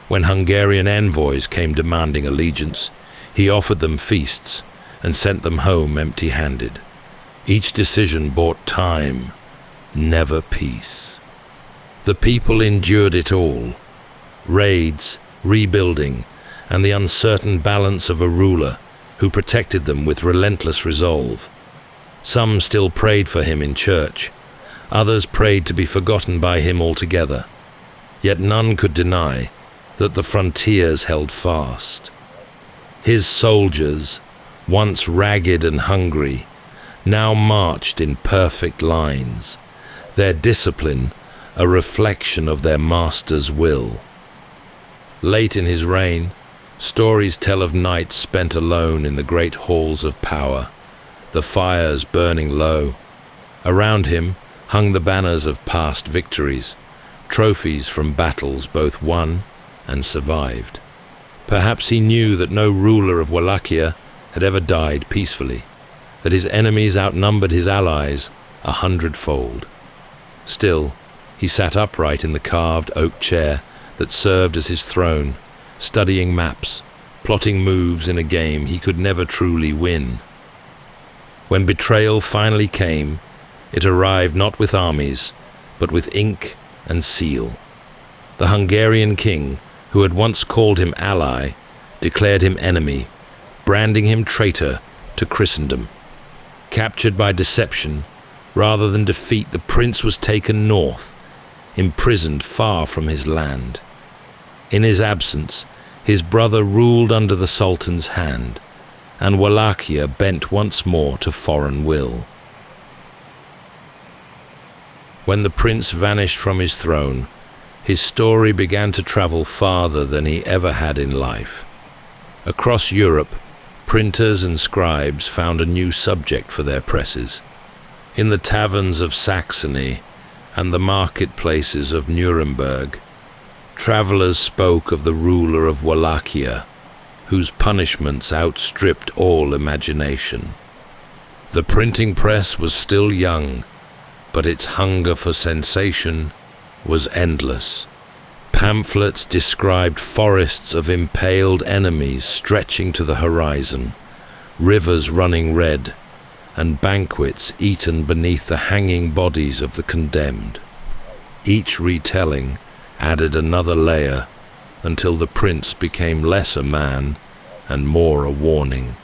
When Hungarian envoys came demanding allegiance, he offered them feasts and sent them home empty-handed. Each decision bought time, never peace. The people endured it all: raids, rebuilding, and the uncertain balance of a ruler who protected them with relentless resolve. Some still prayed for him in church. Others prayed to be forgotten by him altogether. Yet none could deny that the frontiers held fast. His soldiers, once ragged and hungry, now marched in perfect lines, their discipline a reflection of their master's will. Late in his reign, stories tell of nights spent alone in the great halls of power, the fires burning low. Around him hung the banners of past victories, trophies from battles both won and survived. Perhaps he knew that no ruler of Wallachia had ever died peacefully, that his enemies outnumbered his allies 100-fold. Still, he sat upright in the carved oak chair that served as his throne, studying maps, plotting moves in a game he could never truly win. When betrayal finally came, it arrived not with armies, but with ink and seal. The Hungarian king, who had once called him ally, declared him enemy, branding him traitor to Christendom. Captured by deception, rather than defeat, the prince was taken north, imprisoned far from his land. In his absence, his brother ruled under the Sultan's hand, and Wallachia bent once more to foreign will. When the prince vanished from his throne, his story began to travel farther than he ever had in life. Across Europe, printers and scribes found a new subject for their presses. In the taverns of Saxony and the marketplaces of Nuremberg, travelers spoke of the ruler of Wallachia, whose punishments outstripped all imagination. The printing press was still young, but its hunger for sensation was endless. Pamphlets described forests of impaled enemies stretching to the horizon, rivers running red, and banquets eaten beneath the hanging bodies of the condemned. Each retelling added another layer until the prince became less a man and more a warning.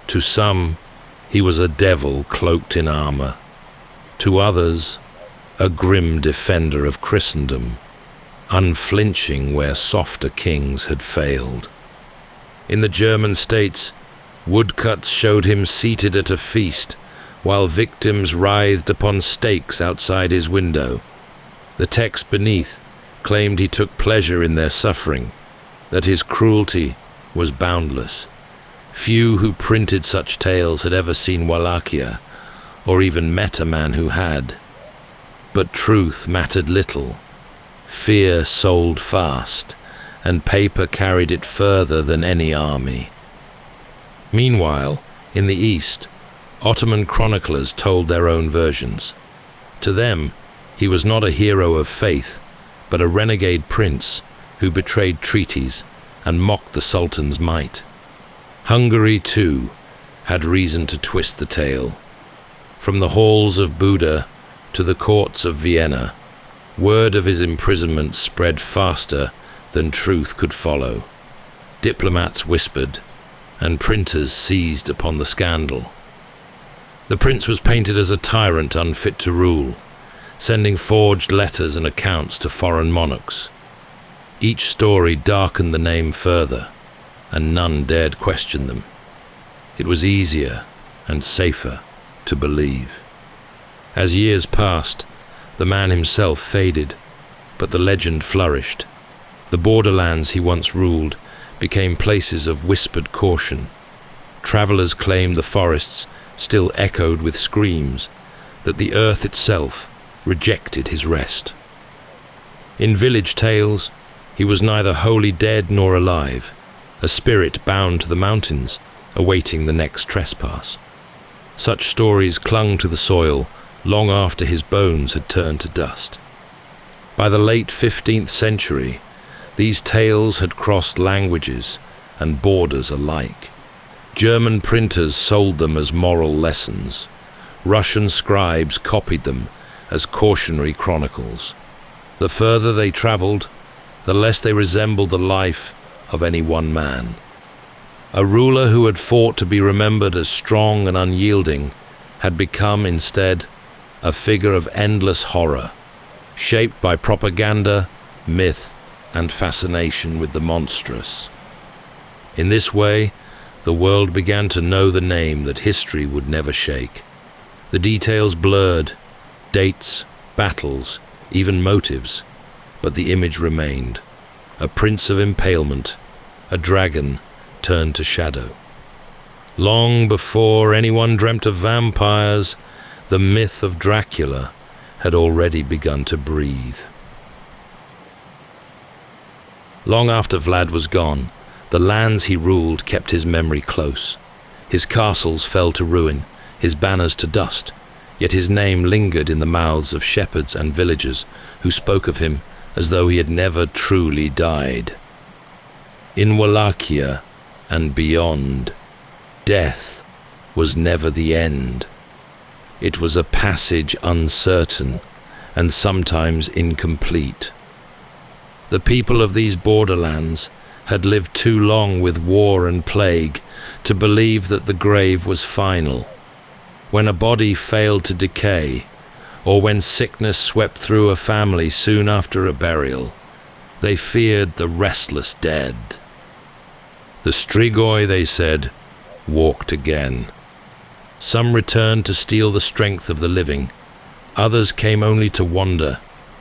To some, he was a devil cloaked in armor. To others, a grim defender of Christendom, unflinching where softer kings had failed. In the German states, woodcuts showed him seated at a feast, while victims writhed upon stakes outside his window. The text beneath claimed he took pleasure in their suffering, that his cruelty was boundless. Few who printed such tales had ever seen Wallachia, or even met a man who had. But truth mattered little. Fear sold fast, and paper carried it further than any army. Meanwhile, in the East, Ottoman chroniclers told their own versions. To them, he was not a hero of faith, but a renegade prince who betrayed treaties and mocked the Sultan's might. Hungary, too, had reason to twist the tale. From the halls of Buda to the courts of Vienna, word of his imprisonment spread faster than truth could follow. Diplomats whispered, and printers seized upon the scandal. The prince was painted as a tyrant unfit to rule, sending forged letters and accounts to foreign monarchs. Each story darkened the name further, and none dared question them. It was easier and safer to believe. As years passed, the man himself faded, but the legend flourished. The borderlands he once ruled became places of whispered caution. Travelers claimed the forests still echoed with screams, that the earth itself rejected his rest. In village tales, he was neither wholly dead nor alive. a spirit bound to the mountains, awaiting the next trespass. Such stories clung to the soil long after his bones had turned to dust. By the late 15th century, these tales had crossed languages and borders alike. German printers sold them as moral lessons. Russian scribes copied them as cautionary chronicles. The further they traveled, the less they resembled the life of any one man. A ruler who had fought to be remembered as strong and unyielding had become instead a figure of endless horror, shaped by propaganda, myth, and fascination with the monstrous. In this way, the world began to know the name that history would never shake. The details blurred, dates, battles, even motives, but the image remained. A prince of impalement, a dragon turned to shadow. Long before anyone dreamt of vampires, the myth of Dracula had already begun to breathe. Long after Vlad was gone, the lands he ruled kept his memory close. His castles fell to ruin, his banners to dust, yet his name lingered in the mouths of shepherds and villagers who spoke of him as though he had never truly died. In Wallachia and beyond, death was never the end. It was a passage uncertain and sometimes incomplete. The people of these borderlands had lived too long with war and plague to believe that the grave was final. When a body failed to decay, or when sickness swept through a family soon after a burial, they feared the restless dead. The Strigoi, they said, walked again. Some returned to steal the strength of the living. Others came only to wander,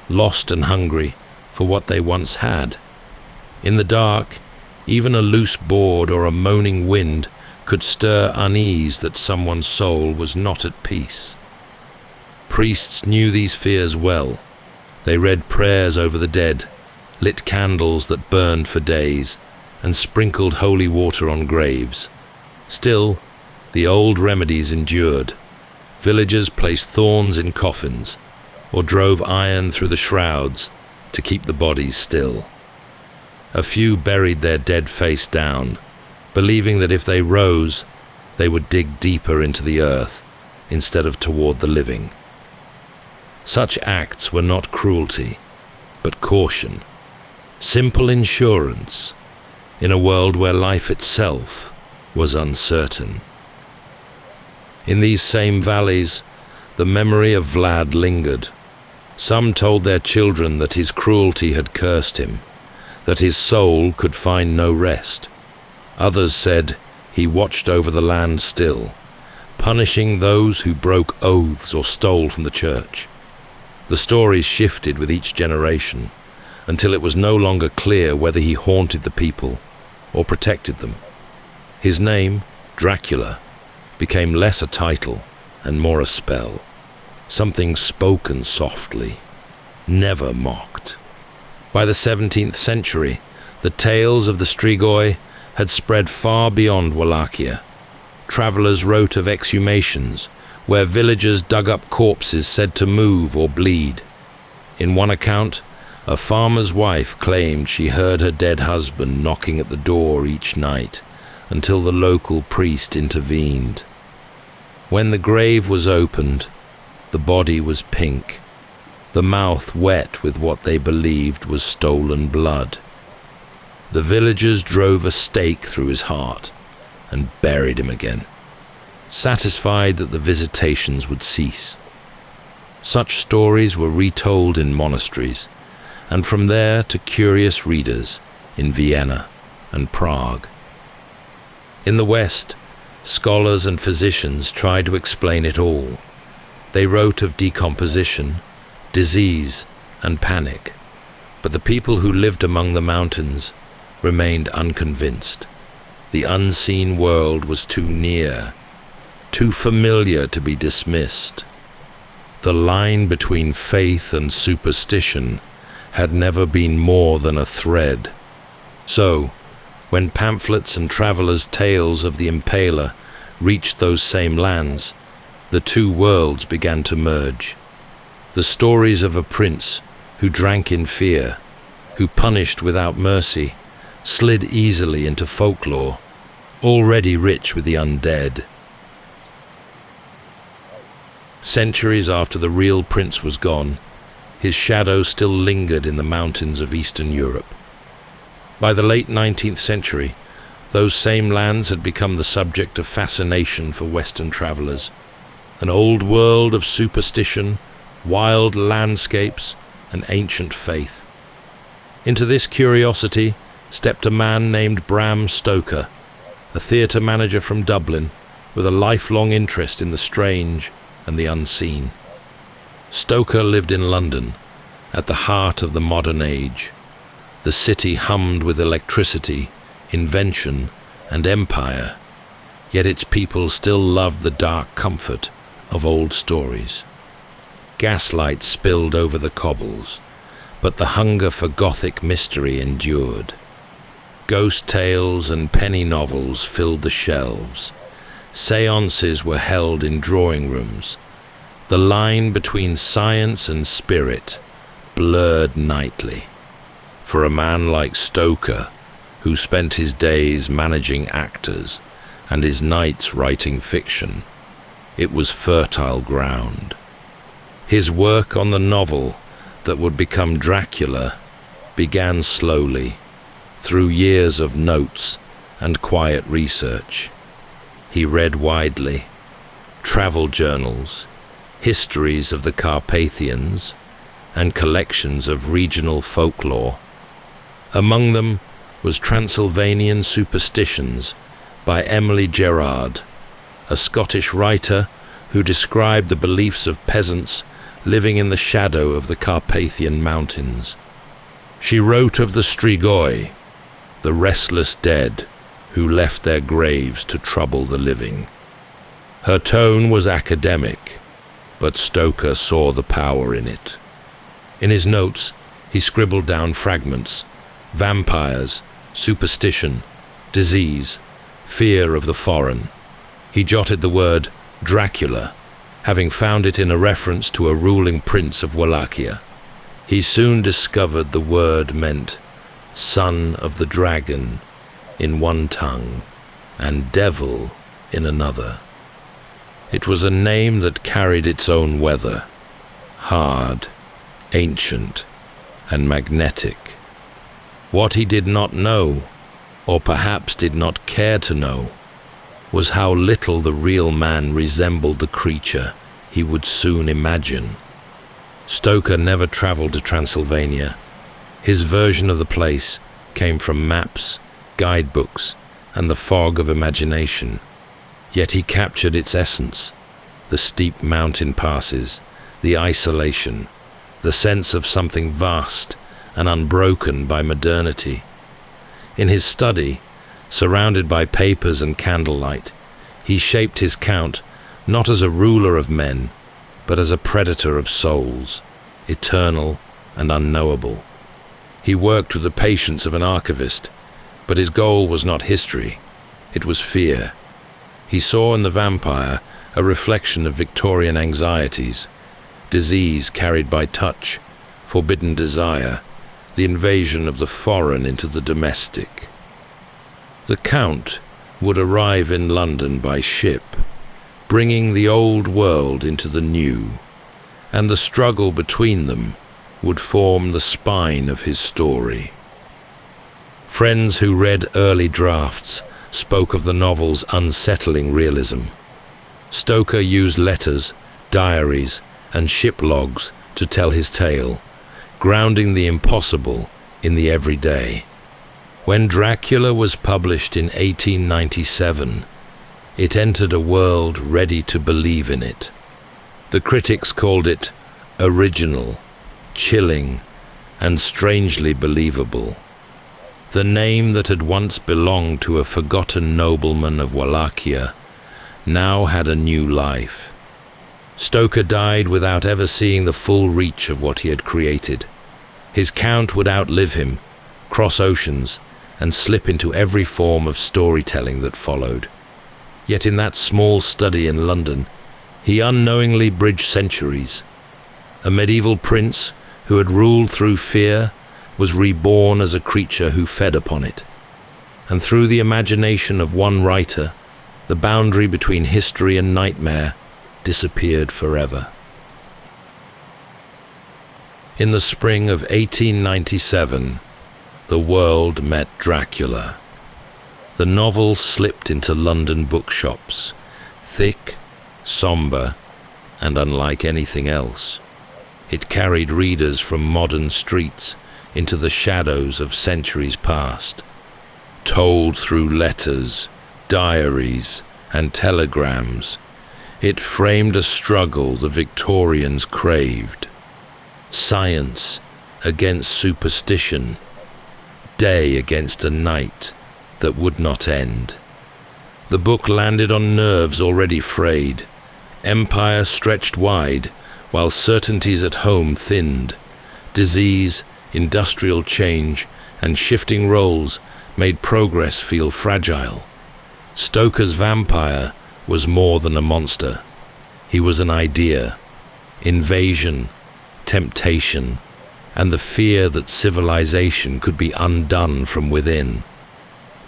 lost and hungry for what they once had. In the dark, even a loose board or a moaning wind could stir unease that someone's soul was not at peace. Priests knew these fears well. They read prayers over the dead, lit candles that burned for days, and sprinkled holy water on graves. Still, the old remedies endured. Villagers placed thorns in coffins, or drove iron through the shrouds to keep the bodies still. A few buried their dead face down, believing that if they rose, they would dig deeper into the earth instead of toward the living. Such acts were not cruelty, but caution, simple insurance in a world where life itself was uncertain. In these same valleys, the memory of Vlad lingered. Some told their children that his cruelty had cursed him, that his soul could find no rest. Others said he watched over the land still, punishing those who broke oaths or stole from the church. The stories shifted with each generation, until it was no longer clear whether he haunted the people or protected them. His name, Dracula, became less a title and more a spell, something spoken softly, never mocked. By the 17th century, the tales of the Strigoi had spread far beyond Wallachia. Travelers wrote of exhumations, where villagers dug up corpses said to move or bleed. In one account, a farmer's wife claimed she heard her dead husband knocking at the door each night until the local priest intervened. When the grave was opened, the body was pink, the mouth wet with what they believed was stolen blood. The villagers drove a stake through his heart and buried him again, satisfied that the visitations would cease. Such stories were retold in monasteries, and from there to curious readers in Vienna and Prague. In the West, scholars and physicians tried to explain it all. They wrote of decomposition, disease, and panic, but the people who lived among the mountains remained unconvinced. The unseen world was too near, too familiar to be dismissed. The line between faith and superstition had never been more than a thread. So, When pamphlets and travelers' tales of the impaler reached those same lands, the two worlds began to merge. The stories of a prince who drank in fear, who punished without mercy, slid easily into folklore, already rich with the undead. Centuries after the real prince was gone, his shadow still lingered in the mountains of Eastern Europe. By the late 19th century, those same lands had become the subject of fascination for Western travelers. An old world of superstition, wild landscapes, and ancient faith. Into this curiosity stepped a man named Bram Stoker, a theatre manager from Dublin with a lifelong interest in the strange and the unseen. Stoker lived in London, at the heart of the modern age. The city hummed with electricity, invention, and empire, yet its people still loved the dark comfort of old stories. Gaslight spilled over the cobbles, but the hunger for Gothic mystery endured. Ghost tales and penny novels filled the shelves. Seances were held in drawing rooms. The line between science and spirit blurred nightly. For a man like Stoker, who spent his days managing actors and his nights writing fiction, it was fertile ground. His work on the novel that would become Dracula began slowly, through years of notes and quiet research. He read widely, travel journals, histories of the Carpathians, and collections of regional folklore. Among them was Transylvanian Superstitions by Emily Gerard, a Scottish writer who described the beliefs of peasants living in the shadow of the Carpathian Mountains. She wrote of the Strigoi, the restless dead who left their graves to trouble the living. Her tone was academic, but Stoker saw the power in it. In his notes, he scribbled down fragments: vampires, superstition, disease, fear of the foreign. He jotted the word Dracula, having found it in a reference to a ruling prince of Wallachia. He soon discovered the word meant son of the dragon in one tongue and devil in another. It was a name that carried its own weather, hard, ancient, and magnetic. What he did not know, or perhaps did not care to know, was how little the real man resembled the creature he would soon imagine. Stoker never traveled to Transylvania. His version of the place came from maps, guidebooks, and the fog of imagination. Yet he captured its essence: the steep mountain passes, the isolation, the sense of something vast and unbroken by modernity. In his study, surrounded by papers and candlelight, he shaped his count not as a ruler of men, but as a predator of souls, eternal and unknowable. He worked with the patience of an archivist, but his goal was not history, it was fear. He saw in the vampire a reflection of Victorian anxieties, disease carried by touch, forbidden desire, the invasion of the foreign into the domestic. The Count would arrive in London by ship, bringing the old world into the new, and the struggle between them would form the spine of his story. Friends who read early drafts spoke of the novel's unsettling realism. Stoker used letters, diaries, and ship logs to tell his tale, grounding the impossible in the everyday. When Dracula was published in 1897, it entered a world ready to believe in it. The critics called it original, chilling, and strangely believable. The name that had once belonged to a forgotten nobleman of Wallachia now had a new life. Stoker died without ever seeing the full reach of what he had created. His Count would outlive him, cross oceans, and slip into every form of storytelling that followed. Yet in that small study in London, he unknowingly bridged centuries. A medieval prince who had ruled through fear was reborn as a creature who fed upon it. And through the imagination of one writer, the boundary between history and nightmare disappeared forever. In the spring of 1897, the world met Dracula. The novel slipped into London bookshops, thick, somber, and unlike anything else. It carried readers from modern streets into the shadows of centuries past. Told through letters, diaries, and telegrams, it framed a struggle the Victorians craved. Science against superstition, day against a night that would not end. The book landed on nerves already frayed. Empire stretched wide, while certainties at home thinned. Disease, industrial change, and shifting roles made progress feel fragile. Stoker's vampire was more than a monster. He was an idea, invasion, temptation, and the fear that civilization could be undone from within.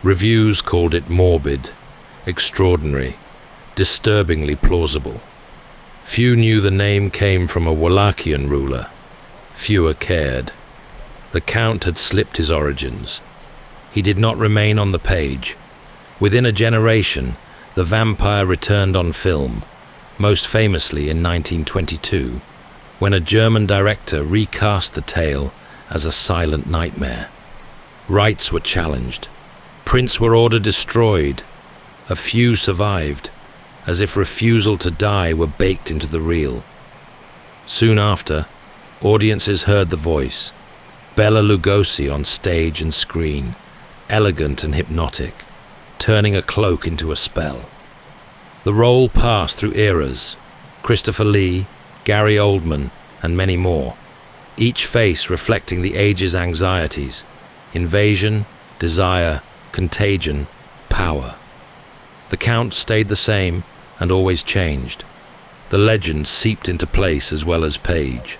Reviews called it morbid, extraordinary, disturbingly plausible. Few knew the name came from a Wallachian ruler. Fewer cared. The Count had slipped his origins. He did not remain on the page. Within a generation, the vampire returned on film, most famously in 1922, when a German director recast the tale as a silent nightmare. Rights were challenged. Prints were ordered destroyed. A few survived, as if refusal to die were baked into the reel. Soon after, audiences heard the voice. Bela Lugosi on stage and screen, elegant and hypnotic, turning a cloak into a spell. The role passed through eras: Christopher Lee, Gary Oldman, and many more, each face reflecting the age's anxieties: invasion, desire, contagion, power. The Count stayed the same and always changed. The legend seeped into place as well as page.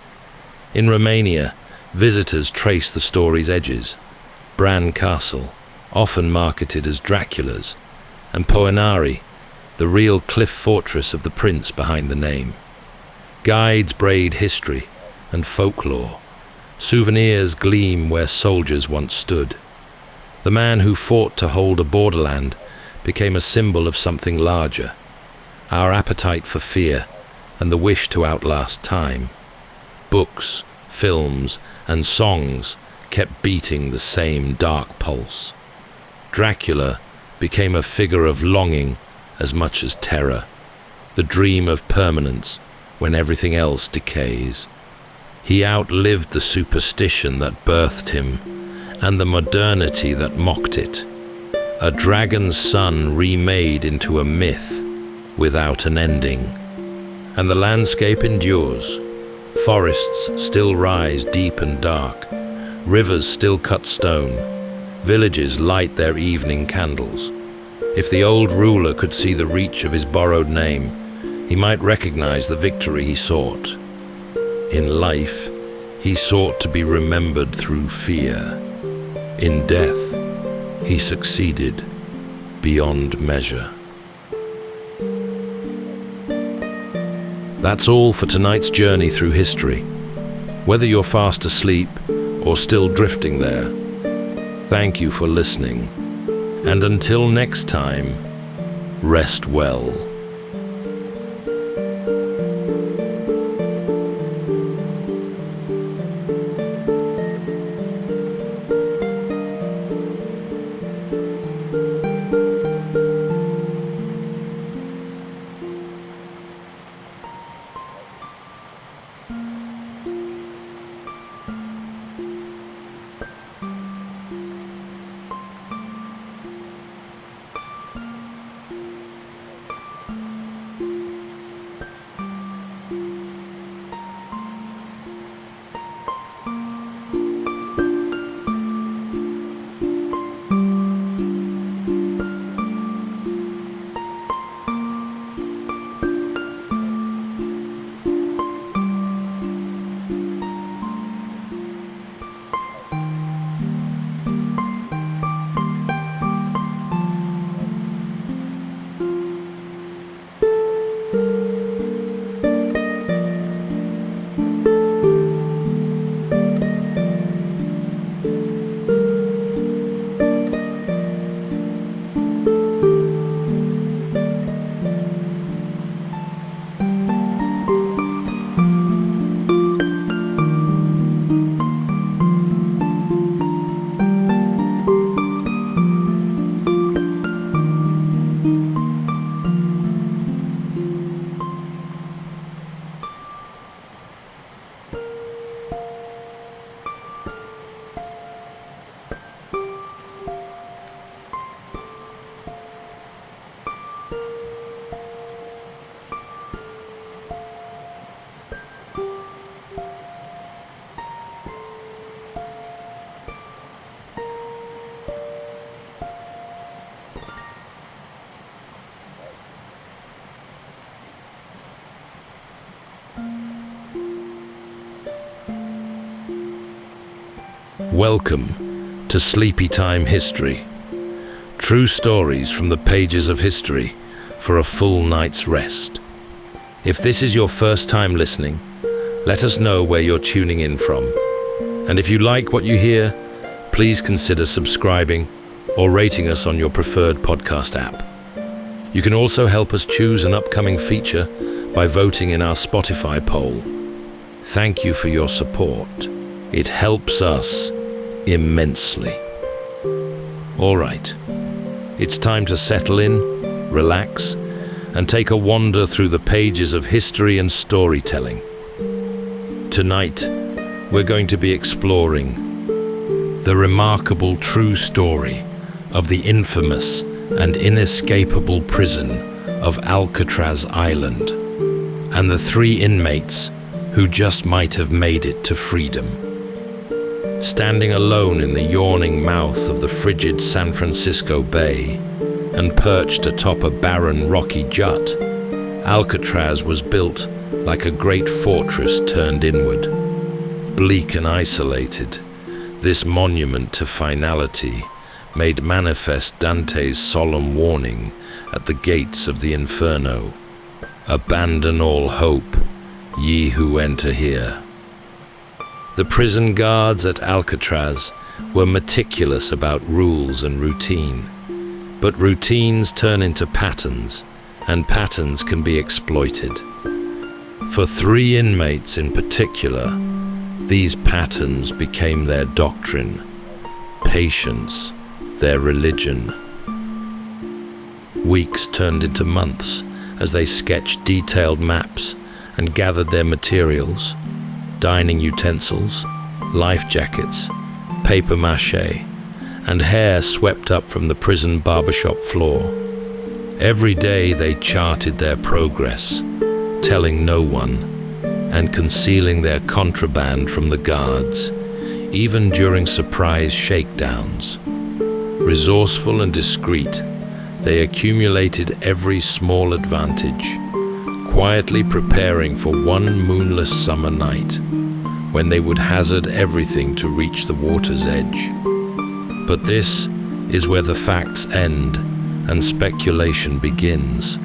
In Romania, visitors traced the story's edges. Bran Castle, often marketed as Dracula's, and Poenari, the real cliff fortress of the prince behind the name. Guides braid history and folklore. Souvenirs gleam where soldiers once stood. The man who fought to hold a borderland became a symbol of something larger: our appetite for fear and the wish to outlast time. Books, films, and songs kept beating the same dark pulse. Dracula became a figure of longing as much as terror, the dream of permanence when everything else decays. He outlived the superstition that birthed him and the modernity that mocked it. A dragon's son remade into a myth without an ending. And the landscape endures. Forests still rise deep and dark. Rivers still cut stone. Villages light their evening candles. If the old ruler could see the reach of his borrowed name, he might recognize the victory he sought. In life, he sought to be remembered through fear. In death, he succeeded beyond measure. That's all for tonight's journey through history. Whether you're fast asleep or still drifting there, thank you for listening. And until next time, rest well. Welcome to Sleepytime History. True stories from the pages of history for a full night's rest. If this is your first time listening, let us know where you're tuning in from. And if you like what you hear, please consider subscribing or rating us on your preferred podcast app. You can also help us choose an upcoming feature by voting in our Spotify poll. Thank you for your support. It helps us immensely. All right, it's time to settle in, relax, and take a wander through the pages of history and storytelling. Tonight, we're going to be exploring the remarkable true story of the infamous and inescapable prison of Alcatraz Island and the 3 inmates who just might have made it to freedom. Standing alone in the yawning mouth of the frigid San Francisco Bay and perched atop a barren rocky jut, Alcatraz was built like a great fortress turned inward. Bleak and isolated, this monument to finality made manifest Dante's solemn warning at the gates of the Inferno. Abandon all hope, ye who enter here. The prison guards at Alcatraz were meticulous about rules and routine. But routines turn into patterns, and patterns can be exploited. For 3 inmates in particular, these patterns became their doctrine, patience, their religion. Weeks turned into months as they sketched detailed maps and gathered their materials, dining utensils, life jackets, paper mache, and hair swept up from the prison barbershop floor. Every day they charted their progress, telling no one, and concealing their contraband from the guards, even during surprise shakedowns. Resourceful and discreet, they accumulated every small advantage, quietly preparing for one moonless summer night when they would hazard everything to reach the water's edge. But this is where the facts end and speculation begins.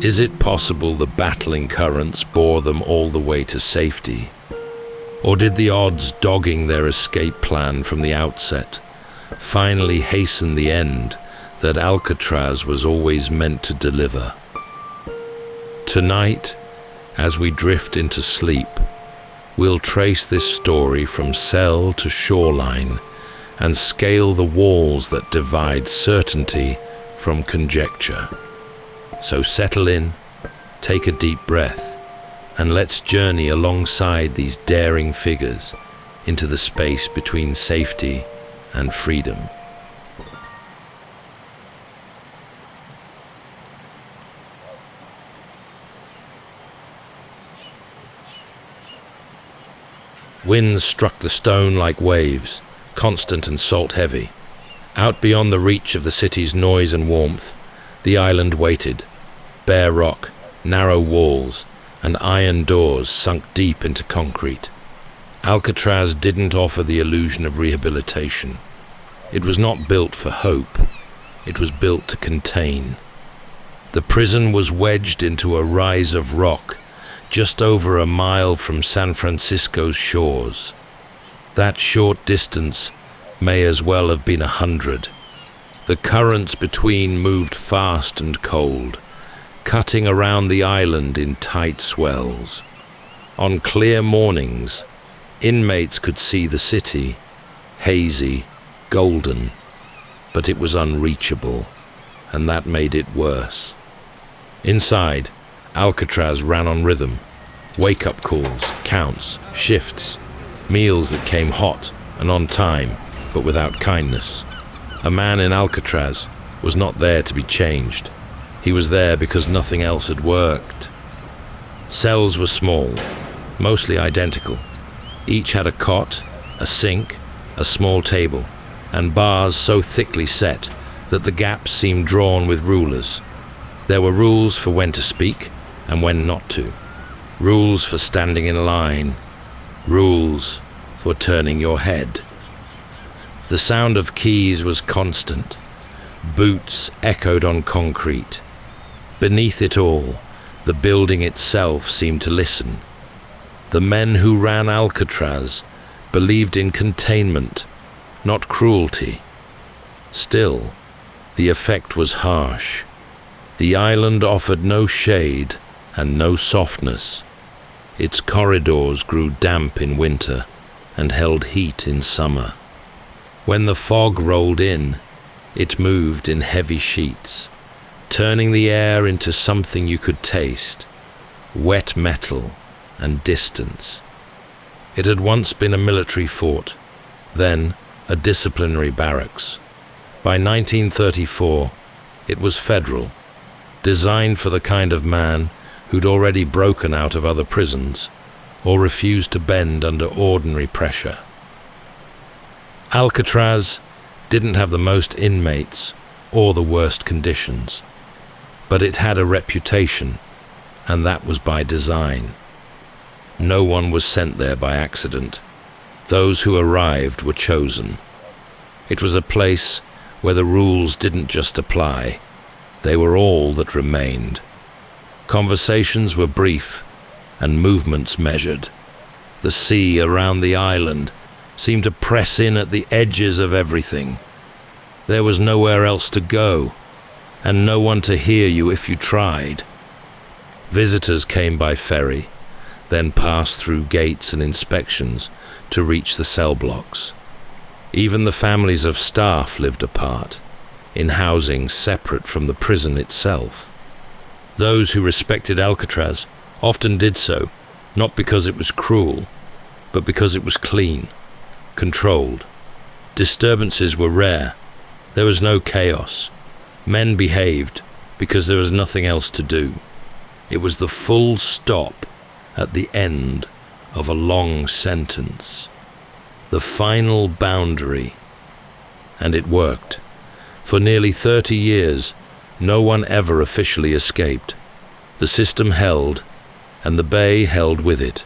Is it possible the battling currents bore them all the way to safety? Or did the odds dogging their escape plan from the outset finally hasten the end that Alcatraz was always meant to deliver? Tonight, as we drift into sleep, we'll trace this story from cell to shoreline and scale the walls that divide certainty from conjecture. So settle in, take a deep breath, and let's journey alongside these daring figures into the space between safety and freedom. Winds struck the stone like waves, constant and salt-heavy. Out beyond the reach of the city's noise and warmth, the island waited. Bare rock, narrow walls, and iron doors sunk deep into concrete. Alcatraz didn't offer the illusion of rehabilitation. It was not built for hope. It was built to contain. The prison was wedged into a rise of rock, just over a mile from San Francisco's shores. That short distance may as well have been 100. The currents between moved fast and cold, cutting around the island in tight swells. On clear mornings, inmates could see the city, hazy, golden, but it was unreachable, and that made it worse. Inside, Alcatraz ran on rhythm, wake-up calls, counts, shifts, meals that came hot and on time, but without kindness. A man in Alcatraz was not there to be changed. He was there because nothing else had worked. Cells were small, mostly identical. Each had a cot, a sink, a small table, and bars so thickly set that the gaps seemed drawn with rulers. There were rules for when to speak and when not to. Rules for standing in line. Rules for turning your head. The sound of keys was constant. Boots echoed on concrete. Beneath it all, the building itself seemed to listen. The men who ran Alcatraz believed in containment, not cruelty. Still, the effect was harsh. The island offered no shade and no softness. Its corridors grew damp in winter and held heat in summer. When the fog rolled in, it moved in heavy sheets, turning the air into something you could taste, wet metal and distance. It had once been a military fort, then a disciplinary barracks. By 1934, it was federal, designed for the kind of man who'd already broken out of other prisons or refused to bend under ordinary pressure. Alcatraz didn't have the most inmates or the worst conditions, but it had a reputation, and that was by design. No one was sent there by accident. Those who arrived were chosen. It was a place where the rules didn't just apply, they were all that remained. Conversations were brief and movements measured. The sea around the island seemed to press in at the edges of everything. There was nowhere else to go, and no one to hear you if you tried. Visitors came by ferry, then passed through gates and inspections to reach the cell blocks. Even the families of staff lived apart, in housing separate from the prison itself. Those who respected Alcatraz often did so, not because it was cruel, but because it was clean, controlled. Disturbances were rare. There was no chaos. Men behaved because there was nothing else to do. It was the full stop at the end of a long sentence. The final boundary. And it worked. For nearly 30 years, no one ever officially escaped. The system held, and the bay held with it.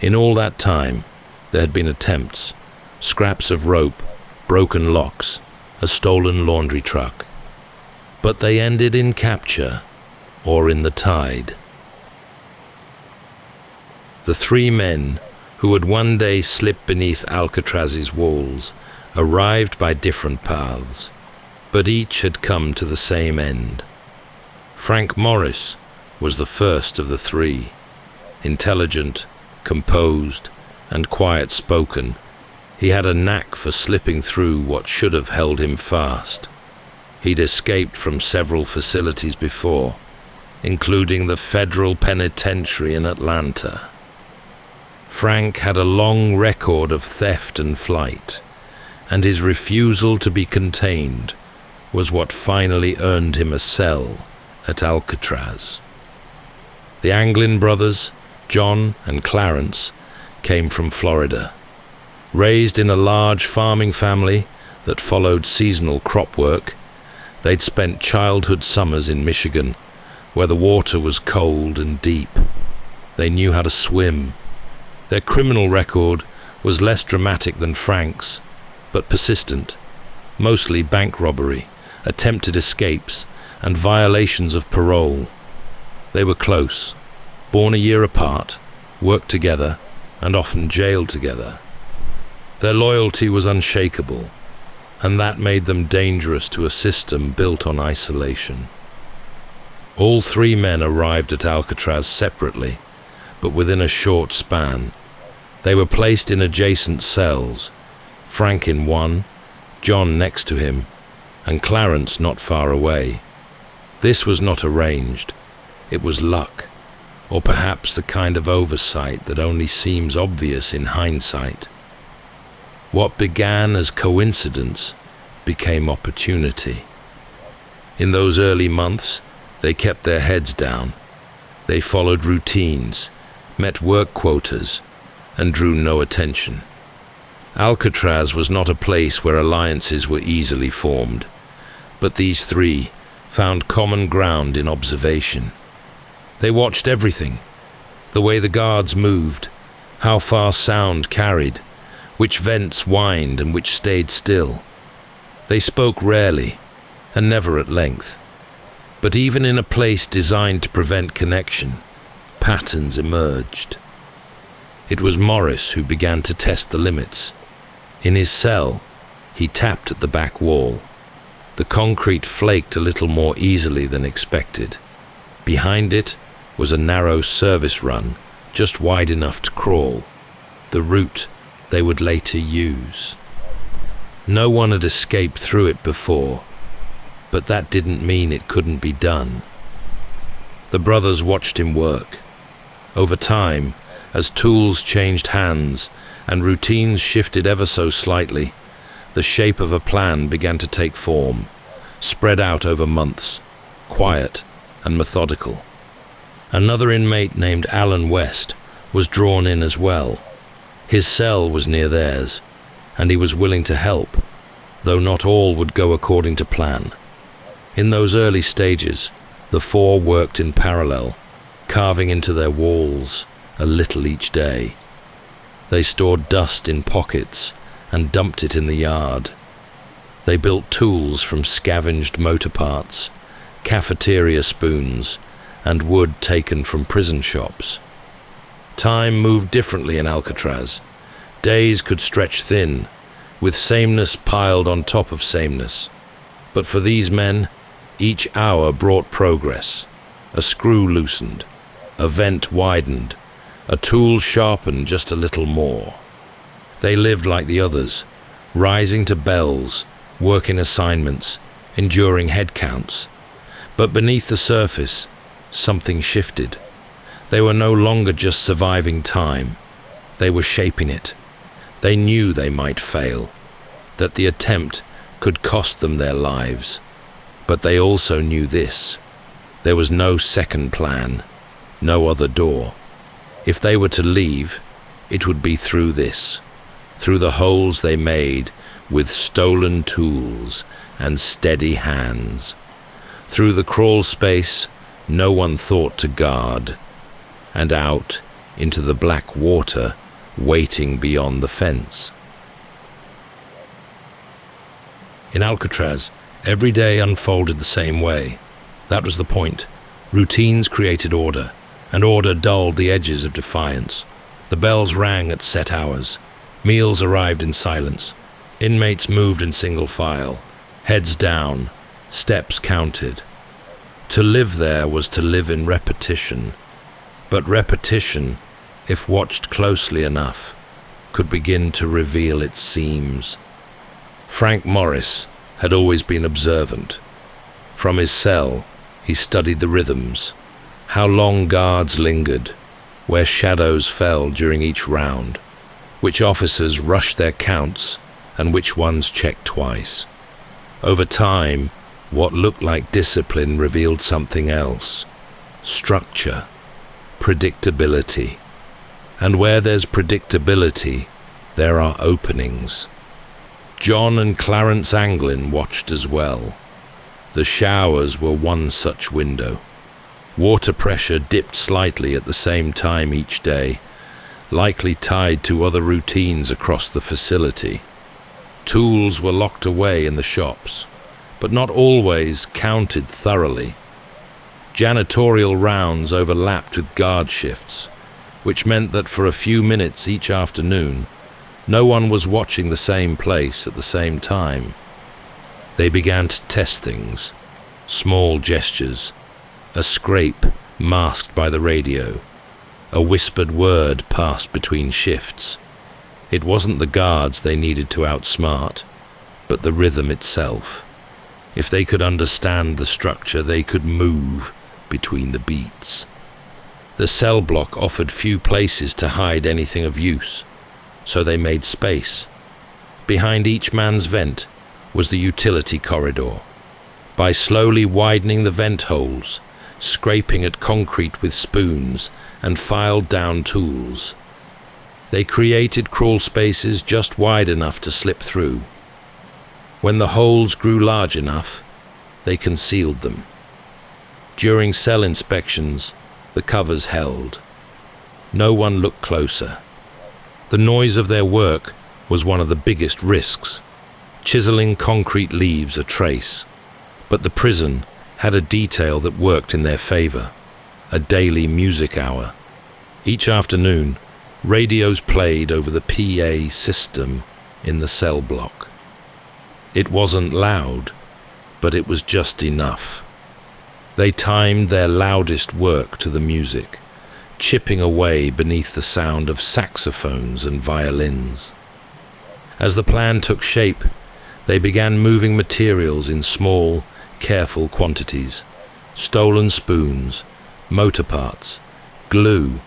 In all that time, there had been attempts, scraps of rope, broken locks, a stolen laundry truck. But they ended in capture or in the tide. The three men who would one day slip beneath Alcatraz's walls arrived by different paths, but each had come to the same end. Frank Morris was the first of the three. Intelligent, composed, and quiet-spoken, he had a knack for slipping through what should have held him fast. He'd escaped from several facilities before, including the federal penitentiary in Atlanta. Frank had a long record of theft and flight, and his refusal to be contained was what finally earned him a cell at Alcatraz. The Anglin brothers, John and Clarence, came from Florida. Raised in a large farming family that followed seasonal crop work, they'd spent childhood summers in Michigan, where the water was cold and deep. They knew how to swim. Their criminal record was less dramatic than Frank's, but persistent, mostly bank robbery, attempted escapes, and violations of parole. They were close, born a year apart, worked together, and often jailed together. Their loyalty was unshakable, and that made them dangerous to a system built on isolation. All three men arrived at Alcatraz separately, but within a short span. They were placed in adjacent cells, Frank in one, John next to him, and Clarence not far away. This was not arranged. It was luck, or perhaps the kind of oversight that only seems obvious in hindsight. What began as coincidence became opportunity. In those early months, they kept their heads down. They followed routines, met work quotas, and drew no attention. Alcatraz was not a place where alliances were easily formed, but these three found common ground in observation. They watched everything, the way the guards moved, how far sound carried, which vents whined and which stayed still. They spoke rarely and never at length. But even in a place designed to prevent connection, patterns emerged. It was Morris who began to test the limits. In his cell, he tapped at the back wall. The concrete flaked a little more easily than expected. Behind it was a narrow service run, just wide enough to crawl, the route they would later use. No one had escaped through it before, but that didn't mean it couldn't be done. The brothers watched him work. Over time, as tools changed hands and routines shifted ever so slightly, the shape of a plan began to take form, spread out over months, quiet and methodical. Another inmate named Alan West was drawn in as well. His cell was near theirs, and he was willing to help, though not all would go according to plan. In those early stages, the four worked in parallel, carving into their walls a little each day. They stored dust in pockets and dumped it in the yard. They built tools from scavenged motor parts, cafeteria spoons, and wood taken from prison shops. Time moved differently in Alcatraz. Days could stretch thin, with sameness piled on top of sameness. But for these men, each hour brought progress. A screw loosened, a vent widened, a tool sharpened just a little more. They lived like the others, rising to bells, working assignments, enduring head counts. But beneath the surface, something shifted. They were no longer just surviving time. They were shaping it. They knew they might fail, that the attempt could cost them their lives. But they also knew this: there was no second plan, no other door. If they were to leave, it would be through this, through the holes they made with stolen tools and steady hands, through the crawl space no one thought to guard, and out into the black water waiting beyond the fence. In Alcatraz, every day unfolded the same way. That was the point. Routines created order, and order dulled the edges of defiance. The bells rang at set hours. Meals arrived in silence. Inmates moved in single file, heads down, steps counted. To live there was to live in repetition. But repetition, if watched closely enough, could begin to reveal its seams. Frank Morris had always been observant. From his cell, he studied the rhythms, how long guards lingered, where shadows fell during each round, which officers rushed their counts and which ones checked twice. Over time, what looked like discipline revealed something else: structure, predictability. And where there's predictability, there are openings. John and Clarence Anglin watched as well. The showers were one such window. Water pressure dipped slightly at the same time each day, likely tied to other routines across the facility. Tools were locked away in the shops, but not always counted thoroughly. Janitorial rounds overlapped with guard shifts, which meant that for a few minutes each afternoon, no one was watching the same place at the same time. They began to test things, small gestures, a scrape masked by the radio, a whispered word passed between shifts. It wasn't the guards they needed to outsmart, but the rhythm itself. If they could understand the structure, they could move between the beats. The cell block offered few places to hide anything of use, so they made space. Behind each man's vent was the utility corridor. By slowly widening the vent holes, scraping at concrete with spoons, and filed down tools, they created crawl spaces just wide enough to slip through. When the holes grew large enough, they concealed them. During cell inspections, the covers held. No one looked closer. The noise of their work was one of the biggest risks. Chiseling concrete leaves a trace. But the prison had a detail that worked in their favor: a daily music hour. Each afternoon, radios played over the PA system in the cell block. It wasn't loud, but it was just enough. They timed their loudest work to the music, chipping away beneath the sound of saxophones and violins. As the plan took shape, they began moving materials in small, careful quantities: stolen spoons, motor parts, glue,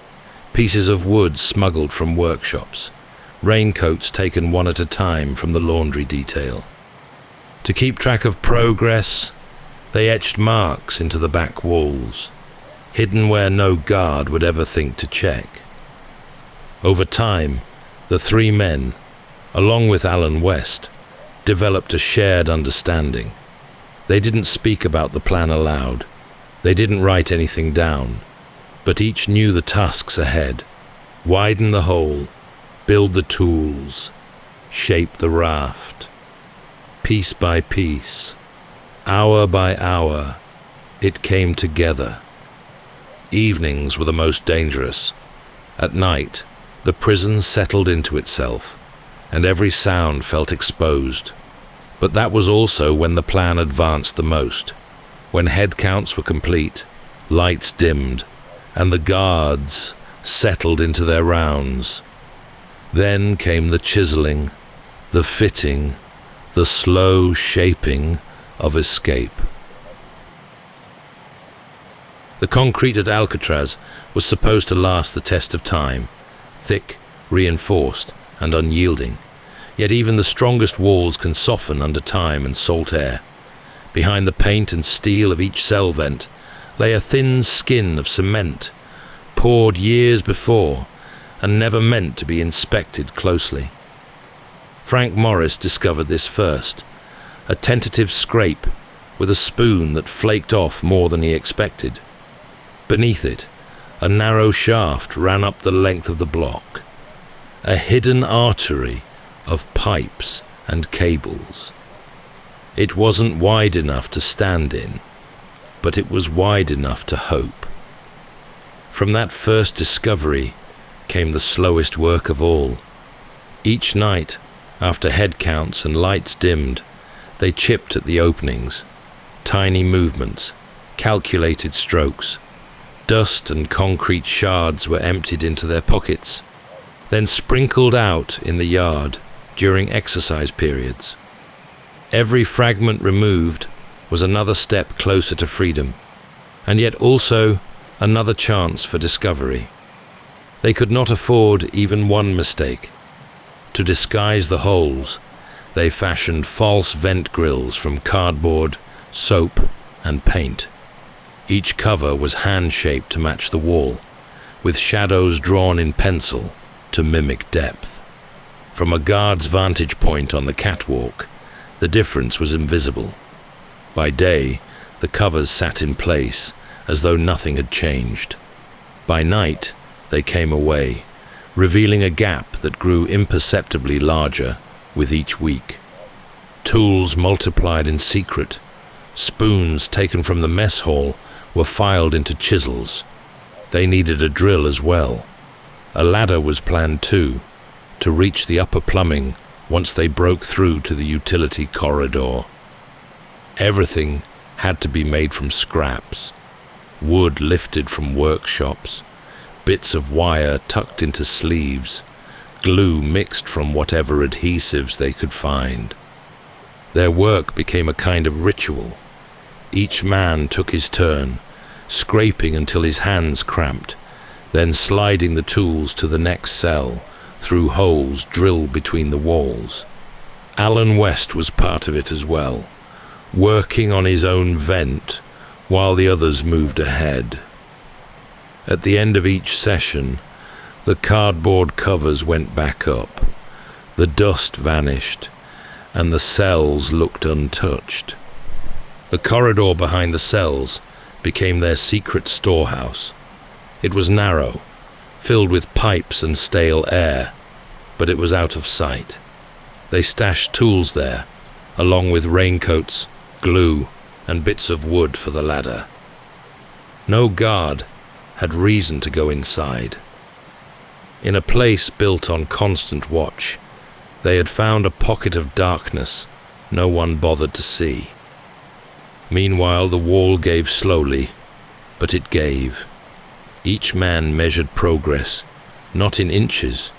pieces of wood smuggled from workshops, raincoats taken one at a time from the laundry detail. To keep track of progress, they etched marks into the back walls, hidden where no guard would ever think to check. Over time, the three men, along with Alan West, developed a shared understanding. They didn't speak about the plan aloud. They didn't write anything down, but each knew the tasks ahead: widen the hole, build the tools, shape the raft. Piece by piece, hour by hour, it came together. Evenings were the most dangerous. At night, the prison settled into itself, and every sound felt exposed. But that was also when the plan advanced the most, when head counts were complete, lights dimmed, and the guards settled into their rounds. Then came the chiseling, the fitting, the slow shaping of escape. The concrete at Alcatraz was supposed to last the test of time, thick, reinforced, and unyielding. Yet even the strongest walls can soften under time and salt air. Behind the paint and steel of each cell vent lay a thin skin of cement, poured years before and never meant to be inspected closely. Frank Morris discovered this first: a tentative scrape with a spoon that flaked off more than he expected. Beneath it, a narrow shaft ran up the length of the block, a hidden artery of pipes and cables. It wasn't wide enough to stand in, but it was wide enough to hope. From that first discovery came the slowest work of all. Each night, after head counts and lights dimmed, they chipped at the openings. Tiny movements, calculated strokes. Dust and concrete shards were emptied into their pockets, then sprinkled out in the yard during exercise periods. Every fragment removed was another step closer to freedom, and yet also another chance for discovery. They could not afford even one mistake. To disguise the holes, they fashioned false vent grills from cardboard, soap, and paint. Each cover was hand-shaped to match the wall, with shadows drawn in pencil to mimic depth. From a guard's vantage point on the catwalk, the difference was invisible. By day, the covers sat in place as though nothing had changed. By night, they came away, revealing a gap that grew imperceptibly larger with each week. Tools multiplied in secret. Spoons taken from the mess hall were filed into chisels. They needed a drill as well. A ladder was planned too, to reach the upper plumbing once they broke through to the utility corridor. Everything had to be made from scraps, wood lifted from workshops, bits of wire tucked into sleeves, glue mixed from whatever adhesives they could find. Their work became a kind of ritual. Each man took his turn, scraping until his hands cramped, then sliding the tools to the next cell through holes drilled between the walls. Alan West was part of it as well, working on his own vent while the others moved ahead. At the end of each session, the cardboard covers went back up, the dust vanished, and the cells looked untouched. The corridor behind the cells became their secret storehouse. It was narrow, filled with pipes and stale air, but it was out of sight. They stashed tools there, along with raincoats, glue, and bits of wood for the ladder. No guard had reason to go inside. In a place built on constant watch, they had found a pocket of darkness no one bothered to see. Meanwhile, the wall gave slowly, but it gave. Each man measured progress, not in inches,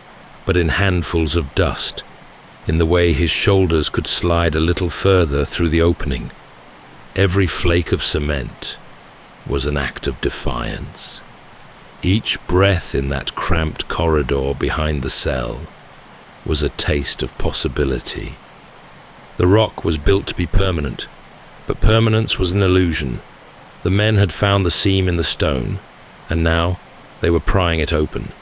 but in handfuls of dust, in the way his shoulders could slide a little further through the opening. Every flake of cement was an act of defiance. Each breath in that cramped corridor behind the cell was a taste of possibility. The rock was built to be permanent, but permanence was an illusion. The men had found the seam in the stone, and now they were prying it open.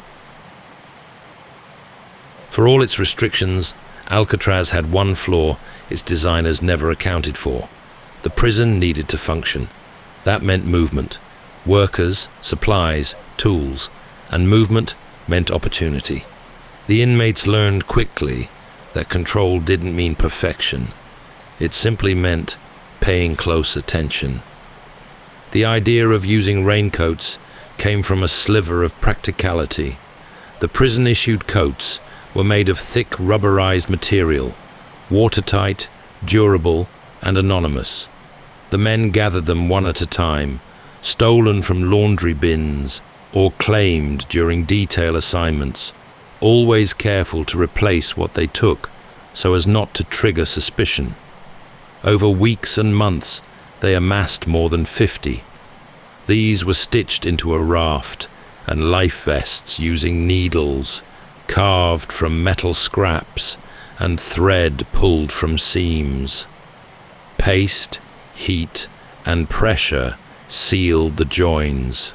For all its restrictions, Alcatraz had one flaw its designers never accounted for. The prison needed to function. That meant movement. Workers, supplies, tools, and movement meant opportunity. The inmates learned quickly that control didn't mean perfection. It simply meant paying close attention. The idea of using raincoats came from a sliver of practicality. The prison-issued coats were made of thick rubberized material, watertight, durable, and anonymous. The men gathered them one at a time, stolen from laundry bins or claimed during detail assignments, always careful to replace what they took so as not to trigger suspicion. Over weeks and months, they amassed more than 50. These were stitched into a raft and life vests using needles carved from metal scraps and thread pulled from seams. Paste, heat, and pressure sealed the joins.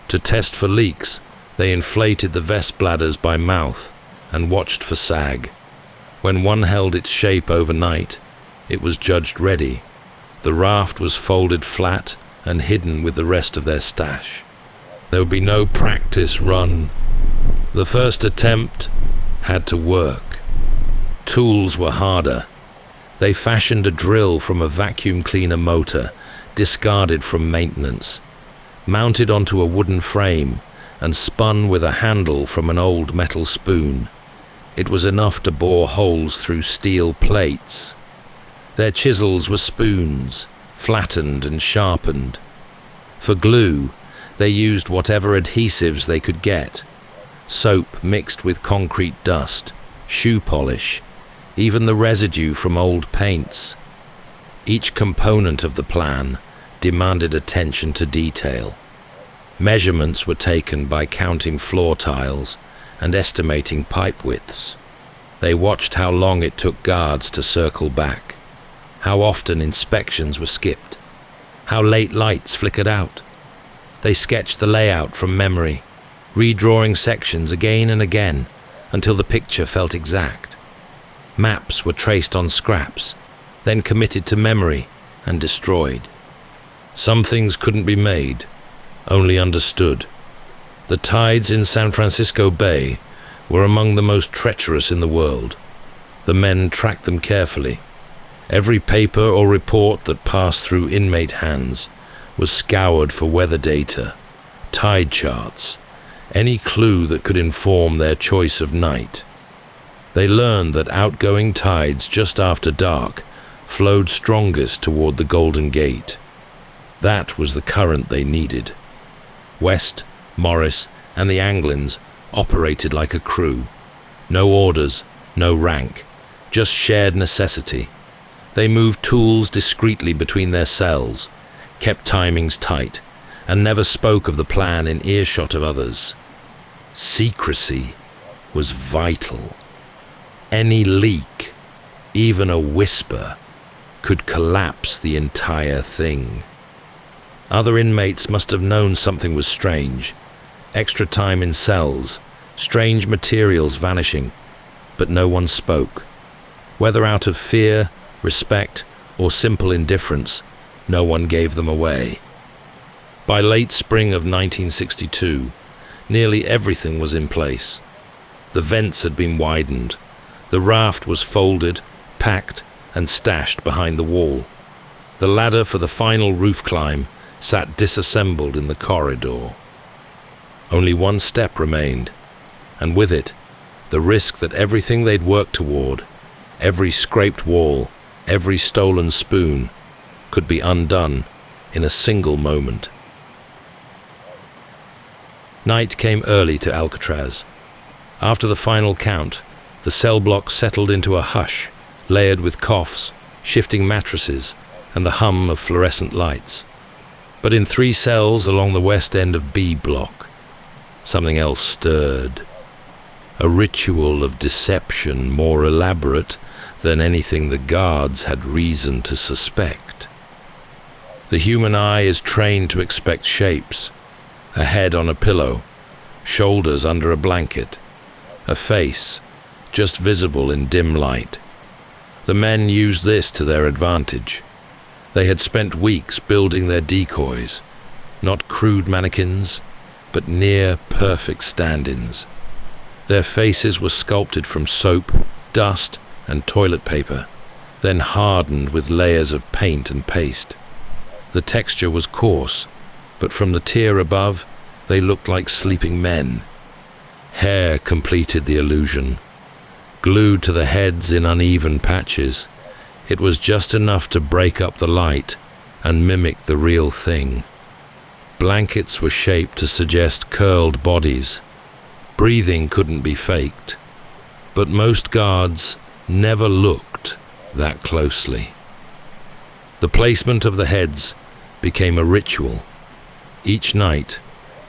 To test for leaks, they inflated the vest bladders by mouth and watched for sag. When one held its shape overnight, it was judged ready. The raft was folded flat and hidden with the rest of their stash. There would be no practice run. The first attempt had to work. Tools were harder. They fashioned a drill from a vacuum cleaner motor, discarded from maintenance, mounted onto a wooden frame, and spun with a handle from an old metal spoon. It was enough to bore holes through steel plates. Their chisels were spoons, flattened and sharpened. For glue, they used whatever adhesives they could get. Soap mixed with concrete dust, shoe polish, even the residue from old paints. Each component of the plan demanded attention to detail. Measurements were taken by counting floor tiles and estimating pipe widths. They watched how long it took guards to circle back, how often inspections were skipped, how late lights flickered out. They sketched the layout from memory, redrawing sections again and again until the picture felt exact. Maps were traced on scraps, then committed to memory and destroyed. Some things couldn't be made, only understood. The tides in San Francisco Bay were among the most treacherous in the world. The men tracked them carefully. Every paper or report that passed through inmate hands was scoured for weather data, tide charts, any clue that could inform their choice of night. They learned that outgoing tides just after dark flowed strongest toward the Golden Gate. That was the current they needed. West, Morris, and the Anglins operated like a crew. No orders, no rank, just shared necessity. They moved tools discreetly between their cells, kept timings tight, and never spoke of the plan in earshot of others. Secrecy was vital. Any leak, even a whisper, could collapse the entire thing. Other inmates must have known something was strange. Extra time in cells, strange materials vanishing, but no one spoke. Whether out of fear, respect, or simple indifference, no one gave them away. By late spring of 1962, nearly everything was in place. The vents had been widened, The raft was folded, packed, and stashed behind the wall. The ladder for the final roof climb sat disassembled in the corridor. Only one step remained, and with it, the risk that everything they'd worked toward, every scraped wall, every stolen spoon, could be undone in a single moment. Night came early to Alcatraz. After the final count, the cell block settled into a hush, layered with coughs, shifting mattresses, and the hum of fluorescent lights. But in 3 cells along the west end of B block, something else stirred. A ritual of deception more elaborate than anything the guards had reason to suspect. The human eye is trained to expect shapes: a head on a pillow, shoulders under a blanket, a face just visible in dim light. The men used this to their advantage. They had spent weeks building their decoys, not crude mannequins, but near-perfect stand-ins. Their faces were sculpted from soap, dust, and toilet paper, then hardened with layers of paint and paste. The texture was coarse, but from the tier above, they looked like sleeping men. Hair completed the illusion. Glued to the heads in uneven patches, it was just enough to break up the light and mimic the real thing. Blankets were shaped to suggest curled bodies. Breathing couldn't be faked, but most guards never looked that closely. The placement of the heads became a ritual. Each night,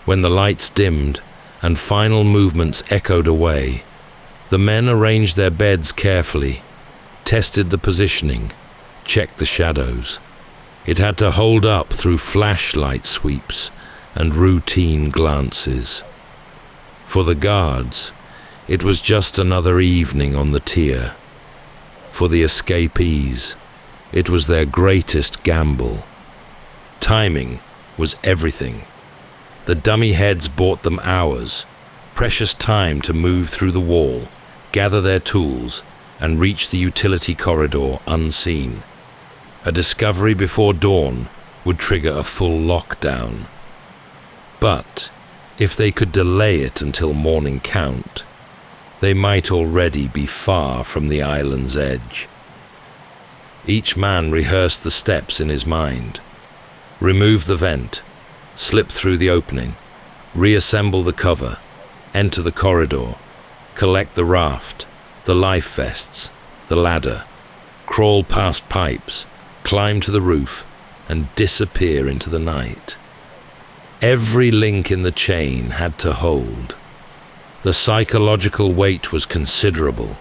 when the lights dimmed and final movements echoed away, the men arranged their beds carefully, tested the positioning, checked the shadows. It had to hold up through flashlight sweeps and routine glances. For the guards, it was just another evening on the tier. For the escapees, it was their greatest gamble. Timing was everything. The dummy heads bought them hours, precious time to move through the wall, gather their tools, and reach the utility corridor unseen. A discovery before dawn would trigger a full lockdown. But if they could delay it until morning count, they might already be far from the island's edge. Each man rehearsed the steps in his mind. Remove the vent, slip through the opening, reassemble the cover, enter the corridor, collect the raft, the life vests, the ladder, crawl past pipes, climb to the roof, and disappear into the night. Every link in the chain had to hold. The psychological weight was considerable.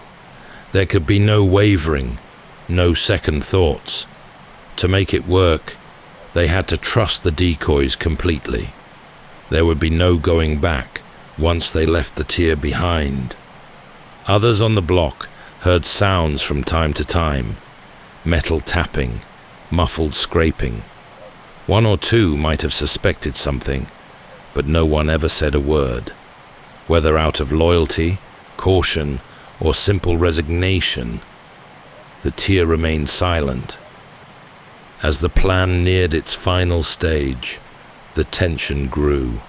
There could be no wavering, no second thoughts. To make it work, they had to trust the decoys completely. There would be no going back once they left the tier behind. Others on the block heard sounds from time to time: metal tapping, muffled scraping. One or two might have suspected something, but no one ever said a word. Whether out of loyalty, caution, or simple resignation, the tier remained silent. As the plan neared its final stage, the tension grew.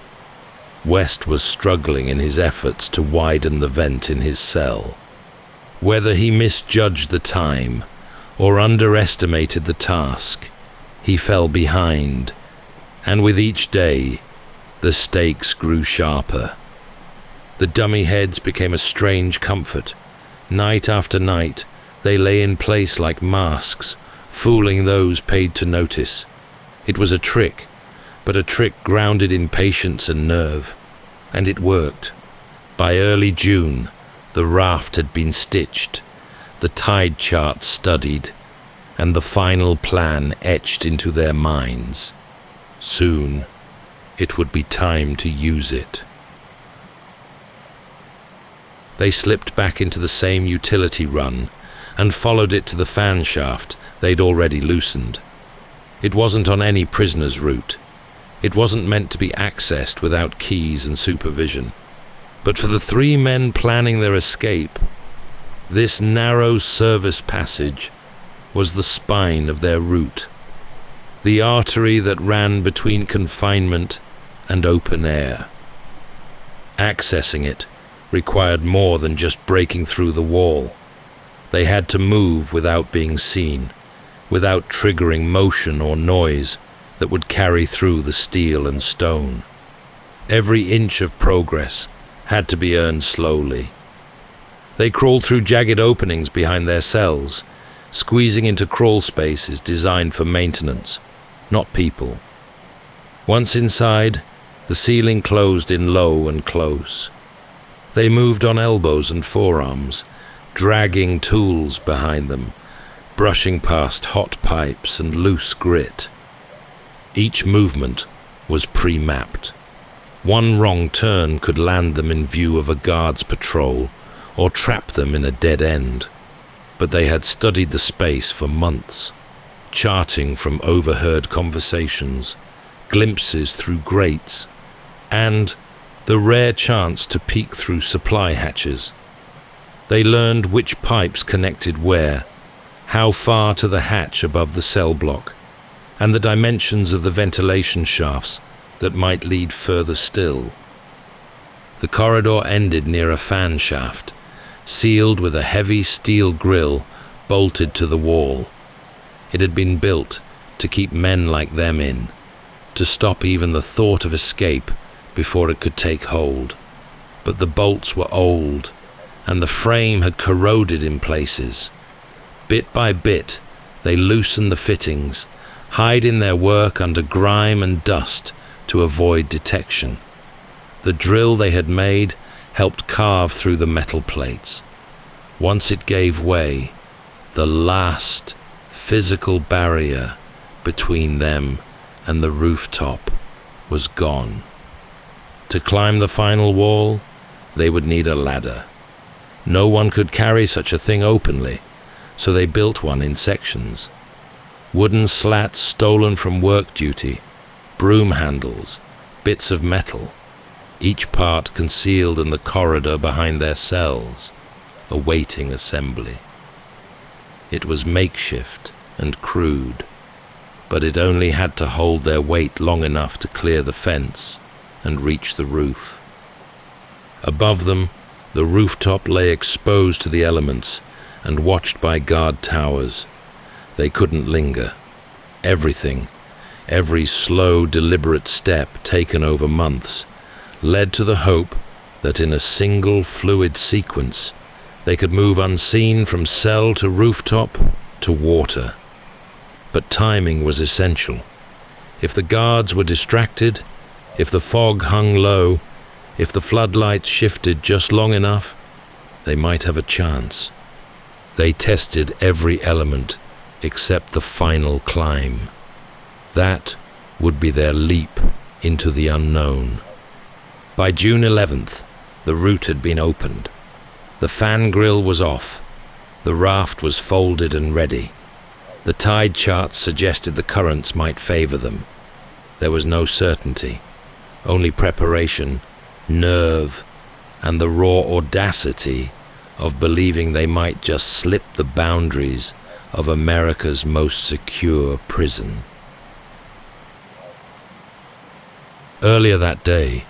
West was struggling in his efforts to widen the vent in his cell. Whether he misjudged the time or underestimated the task, he fell behind, and with each day, the stakes grew sharper. The dummy heads became a strange comfort. Night after night, they lay in place like masks, fooling those paid to notice. It was a trick, but a trick grounded in patience and nerve. And it worked. By early June, the raft had been stitched, the tide chart studied, and the final plan etched into their minds. Soon, it would be time to use it. They slipped back into the same utility run and followed it to the fan shaft they'd already loosened. It wasn't on any prisoner's route. It wasn't meant to be accessed without keys and supervision. But for the 3 men planning their escape, This narrow service passage was the spine of their route, the artery that ran between confinement and open air. Accessing it required more than just breaking through the wall. They had to move without being seen, without triggering motion or noise that would carry through the steel and stone. Every inch of progress had to be earned slowly. They crawled through jagged openings behind their cells, squeezing into crawl spaces designed for maintenance, not people. Once inside, the ceiling closed in low and close. They moved on elbows and forearms, dragging tools behind them, brushing past hot pipes and loose grit. Each movement was pre-mapped. One wrong turn could land them in view of a guard's patrol or trap them in a dead end. But they had studied the space for months, charting from overheard conversations, glimpses through grates, and the rare chance to peek through supply hatches. They learned which pipes connected where, how far to the hatch above the cell block, and the dimensions of the ventilation shafts that might lead further still. The corridor ended near a fan shaft, sealed with a heavy steel grille bolted to the wall. It had been built to keep men like them in, to stop even the thought of escape before it could take hold. But the bolts were old, and the frame had corroded in places. Bit by bit, they loosened the fittings, hiding their work under grime and dust to avoid detection. The drill they had made helped carve through the metal plates. Once it gave way, the last physical barrier between them and the rooftop was gone. To climb the final wall, they would need a ladder. No one could carry such a thing openly, so they built one in sections. Wooden slats stolen from work duty, broom handles, bits of metal, each part concealed in the corridor behind their cells, awaiting assembly. It was makeshift and crude, but it only had to hold their weight long enough to clear the fence and reach the roof. Above them, the rooftop lay exposed to the elements and watched by guard towers. They couldn't linger. Everything, every slow, deliberate step taken over months, led to the hope that in a single fluid sequence, they could move unseen from cell to rooftop to water. But timing was essential. If the guards were distracted, if the fog hung low, if the floodlights shifted just long enough, they might have a chance. They tested every element except the final climb. That would be their leap into the unknown. By June 11th, the route had been opened. The fan grill was off. The raft was folded and ready. The tide charts suggested the currents might favor them. There was no certainty, only preparation, nerve, and the raw audacity of believing they might just slip the boundaries of America's most secure prison. Earlier that day,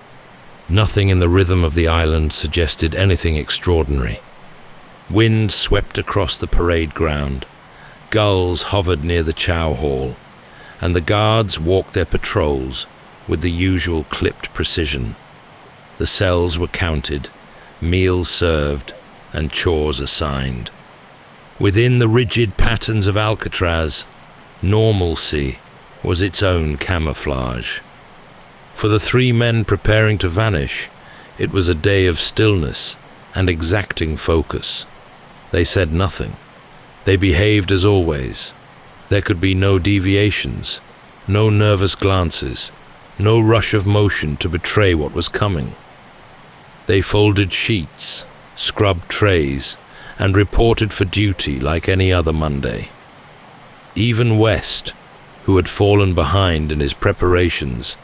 nothing in the rhythm of the island suggested anything extraordinary. Wind swept across the parade ground, gulls hovered near the chow hall, and the guards walked their patrols with the usual clipped precision. The cells were counted, meals served, and chores assigned. Within the rigid patterns of Alcatraz, normalcy was its own camouflage. For the three men preparing to vanish, it was a day of stillness and exacting focus. They said nothing. They behaved as always. There could be no deviations, no nervous glances, no rush of motion to betray what was coming. They folded sheets, scrubbed trays, and reported for duty like any other Monday. Even West, who had fallen behind in his preparations,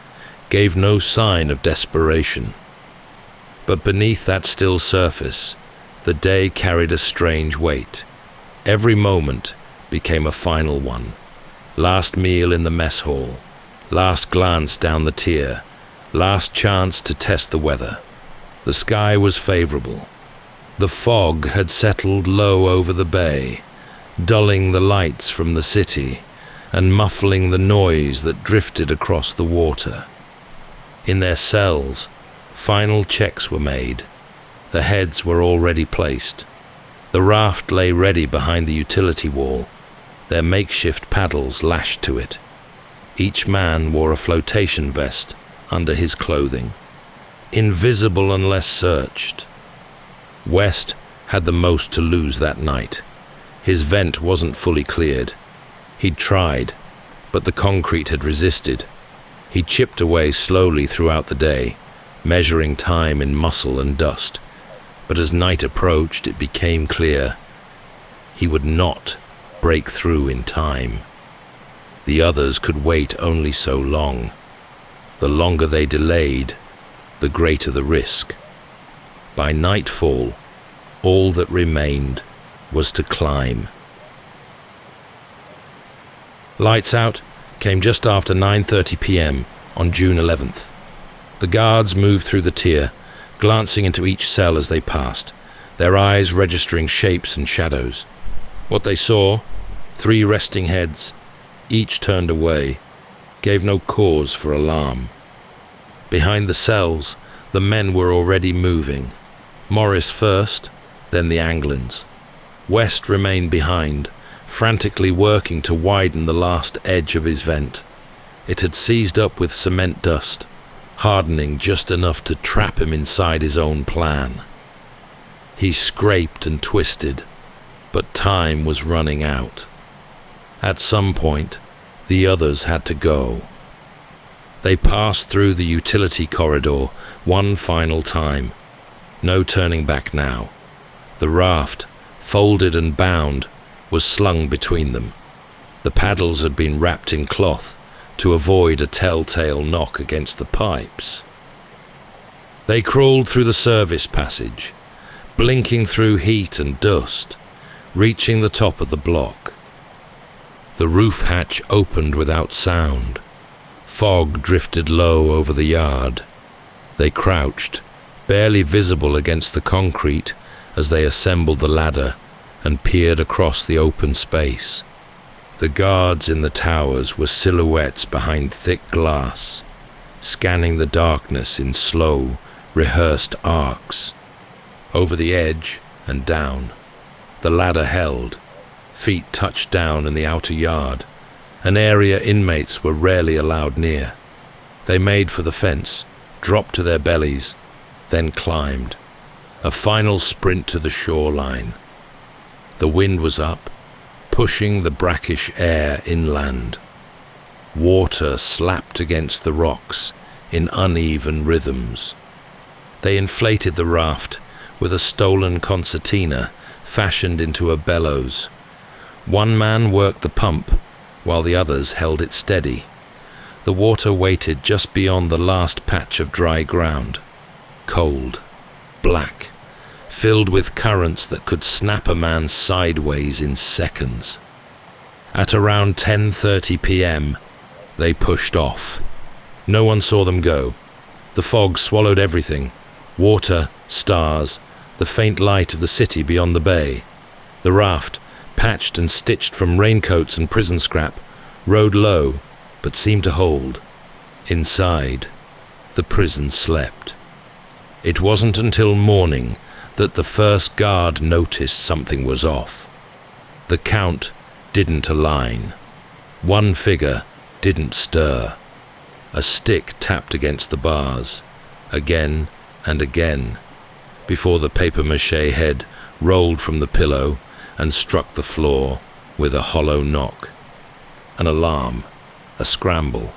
gave no sign of desperation. But beneath that still surface, The day carried a strange weight. Every moment became a final one. Last meal in the mess hall, last glance down the tier, last chance to test the weather. The sky was favorable. The fog had settled low over the bay, dulling the lights from the city and muffling the noise that drifted across the water. In their cells, final checks were made. The heads were already placed. The raft lay ready behind the utility wall, their makeshift paddles lashed to it. Each man wore a flotation vest under his clothing, invisible unless searched. West had the most to lose that night. His vent wasn't fully cleared. He'd tried, but the concrete had resisted. He chipped away slowly throughout the day, measuring time in muscle and dust. But as night approached, it became clear he would not break through in time. The others could wait only so long. The longer they delayed, the greater the risk. By nightfall, all that remained was to climb. Lights out came just after 9:30 p.m. on June 11th. The guards moved through the tier, glancing into each cell as they passed, their eyes registering shapes and shadows. What they saw, 3 resting heads, each turned away, gave no cause for alarm. Behind the cells, the men were already moving. Morris first, then the Anglins. West remained behind, frantically working to widen the last edge of his vent. It had seized up with cement dust, hardening just enough to trap him inside his own plan. He scraped and twisted, but time was running out. At some point, the others had to go. They passed through the utility corridor one final time. No turning back now. The raft, folded and bound, was slung between them. The paddles had been wrapped in cloth to avoid a telltale knock against the pipes. They crawled through the service passage, blinking through heat and dust, reaching the top of the block. The roof hatch opened without sound. Fog drifted low over the yard. They crouched, barely visible against the concrete, as they assembled the ladder and peered across the open space. The guards in the towers were silhouettes behind thick glass, scanning the darkness in slow, rehearsed arcs. Over the edge and down, the ladder held. Feet touched down in the outer yard, an area inmates were rarely allowed near. They made for the fence, dropped to their bellies, then climbed. A final sprint to the shoreline. The wind was up, pushing the brackish air inland. Water slapped against the rocks in uneven rhythms. They inflated the raft with a stolen concertina fashioned into a bellows. One man worked the pump, while the others held it steady. The water waited just beyond the last patch of dry ground. Cold, black, filled with currents that could snap a man sideways in seconds. At around 10:30 p.m., they pushed off. No one saw them go. The fog swallowed everything: water, stars, the faint light of the city beyond the bay. The raft, patched and stitched from raincoats and prison scrap, rode low, but seemed to hold. Inside, the prison slept. It wasn't until morning that the first guard noticed something was off. The count didn't align. One figure didn't stir. A stick tapped against the bars, again and again, before the papier-mâché head rolled from the pillow and struck the floor with a hollow knock. An alarm, a scramble.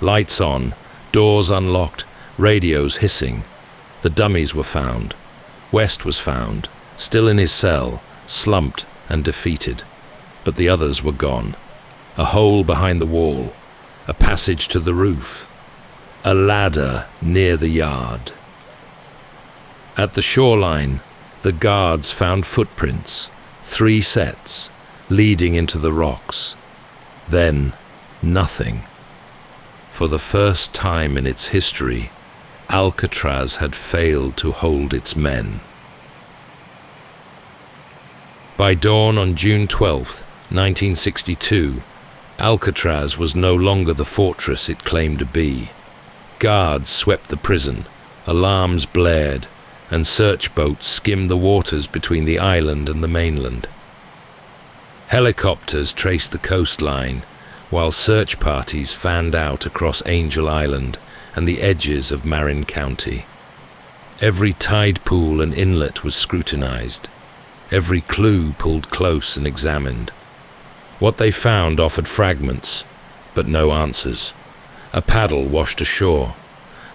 Lights on, doors unlocked, radios hissing. The dummies were found. West was found, still in his cell, slumped and defeated. But the others were gone. A hole behind the wall, a passage to the roof, a ladder near the yard. At the shoreline, The guards found footprints, 3 sets, leading into the rocks. Then, nothing. For the first time in its history, Alcatraz had failed to hold its men. By dawn on June 12, 1962, Alcatraz was no longer the fortress it claimed to be. Guards swept the prison, alarms blared, and search boats skimmed the waters between the island and the mainland. Helicopters traced the coastline, while search parties fanned out across Angel Island and the edges of Marin County. Every tide pool and inlet was scrutinized. Every clue pulled close and examined. What they found offered fragments, but no answers. A paddle washed ashore.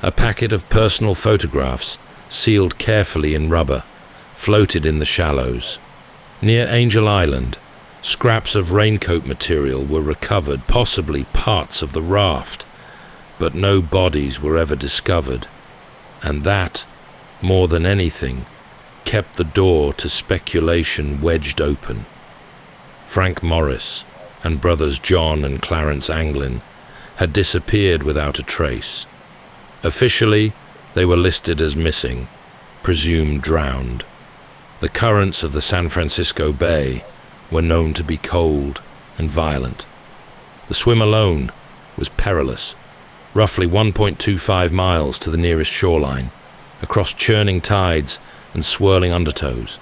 A packet of personal photographs, sealed carefully in rubber, floated in the shallows. Near Angel Island, scraps of raincoat material were recovered, possibly parts of the raft, but no bodies were ever discovered. And that, more than anything, kept the door to speculation wedged open. Frank Morris and brothers John and Clarence Anglin had disappeared without a trace. Officially, they were listed as missing, presumed drowned. The currents of the San Francisco Bay were known to be cold and violent. The swim alone was perilous, roughly 1.25 miles to the nearest shoreline, across churning tides and swirling undertows.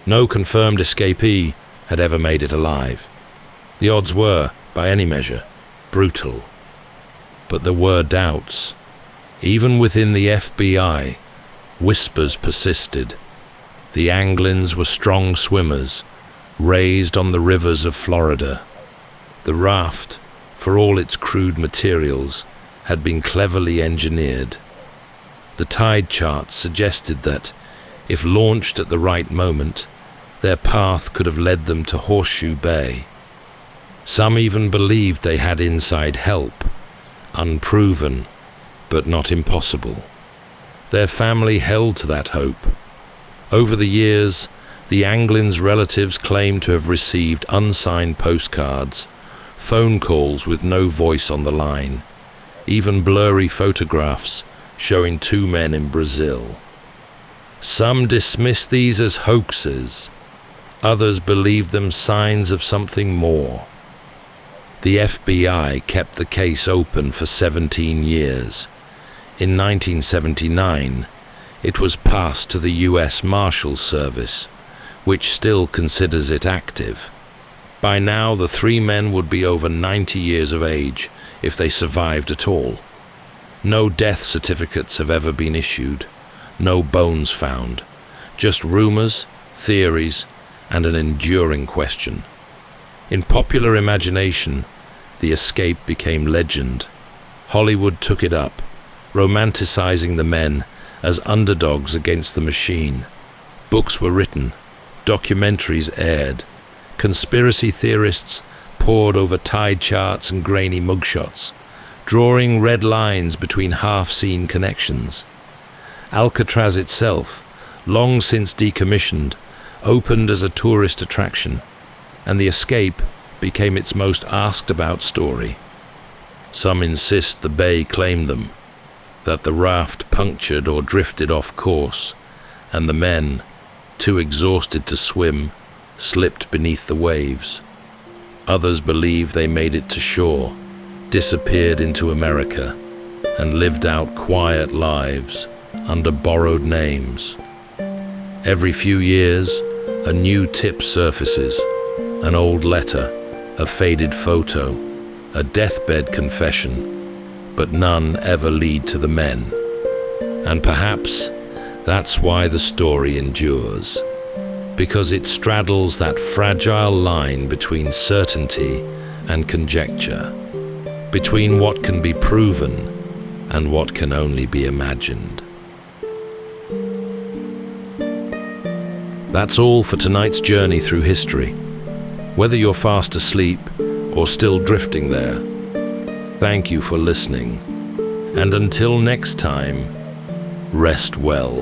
No confirmed escapee had ever made it alive. The odds were, by any measure, brutal. But there were doubts. Even within the FBI, whispers persisted. The Anglins were strong swimmers, raised on the rivers of Florida. The raft, for all its crude materials, had been cleverly engineered. The tide charts suggested that, if launched at the right moment, their path could have led them to Horseshoe Bay. Some even believed they had inside help, unproven, but not impossible. Their family held to that hope. Over the years, the Anglins' relatives claimed to have received unsigned postcards, phone calls with no voice on the line, even blurry photographs showing 2 men in Brazil. Some dismissed these as hoaxes. Others believed them signs of something more. The FBI kept the case open for 17 years. In 1979, it was passed to the U.S. Marshals Service, which still considers it active. By now, the 3 men would be over 90 years of age if they survived at all. No death certificates have ever been issued, no bones found, just rumors, theories, and an enduring question. In popular imagination, the escape became legend. Hollywood took it up, romanticizing the men as underdogs against the machine. Books were written, documentaries aired, conspiracy theorists pored over tide charts and grainy mugshots, drawing red lines between half-seen connections. Alcatraz itself, long since decommissioned, opened as a tourist attraction, and the escape became its most asked-about story. Some insist the bay claimed them, that the raft punctured or drifted off course, and the men, too exhausted to swim, slipped beneath the waves. Others believe they made it to shore, disappeared into America, and lived out quiet lives under borrowed names. Every few years, a new tip surfaces, an old letter, a faded photo, a deathbed confession, but none ever lead to the men. And perhaps that's why the story endures, because it straddles that fragile line between certainty and conjecture, between what can be proven and what can only be imagined. That's all for tonight's journey through history. Whether you're fast asleep or still drifting there, thank you for listening. And until next time, rest well.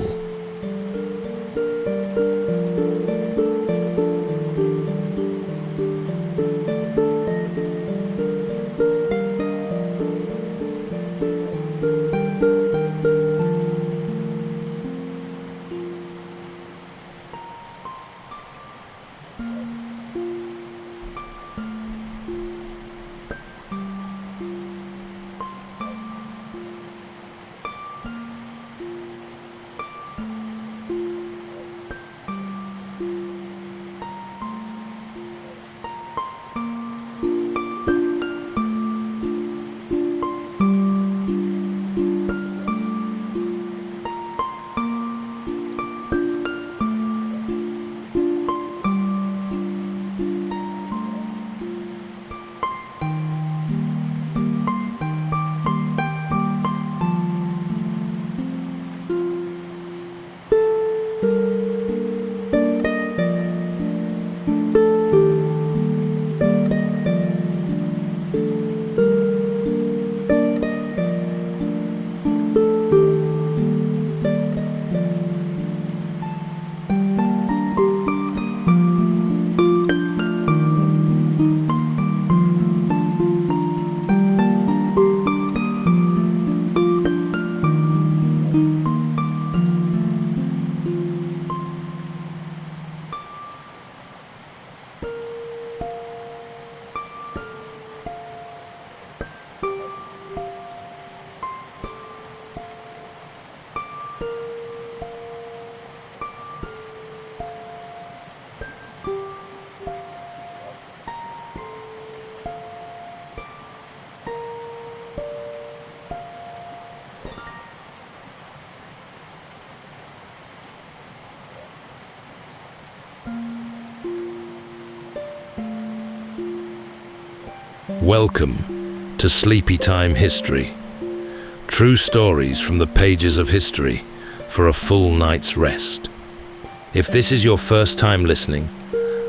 Welcome to Sleepytime History. True stories from the pages of history for a full night's rest. If this is your first time listening,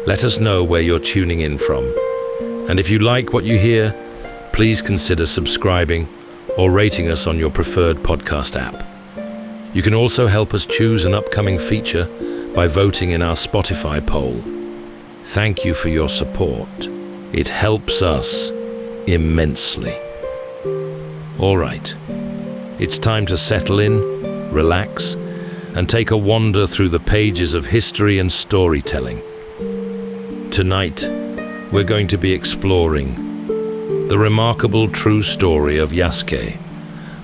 let us know where you're tuning in from. And if you like what you hear, please consider subscribing or rating us on your preferred podcast app. You can also help us choose an upcoming feature by voting in our Spotify poll. Thank you for your support. It helps us immensely. All right, it's time to settle in, relax, and take a wander through the pages of history and storytelling. Tonight, we're going to be exploring the remarkable true story of Yasuke,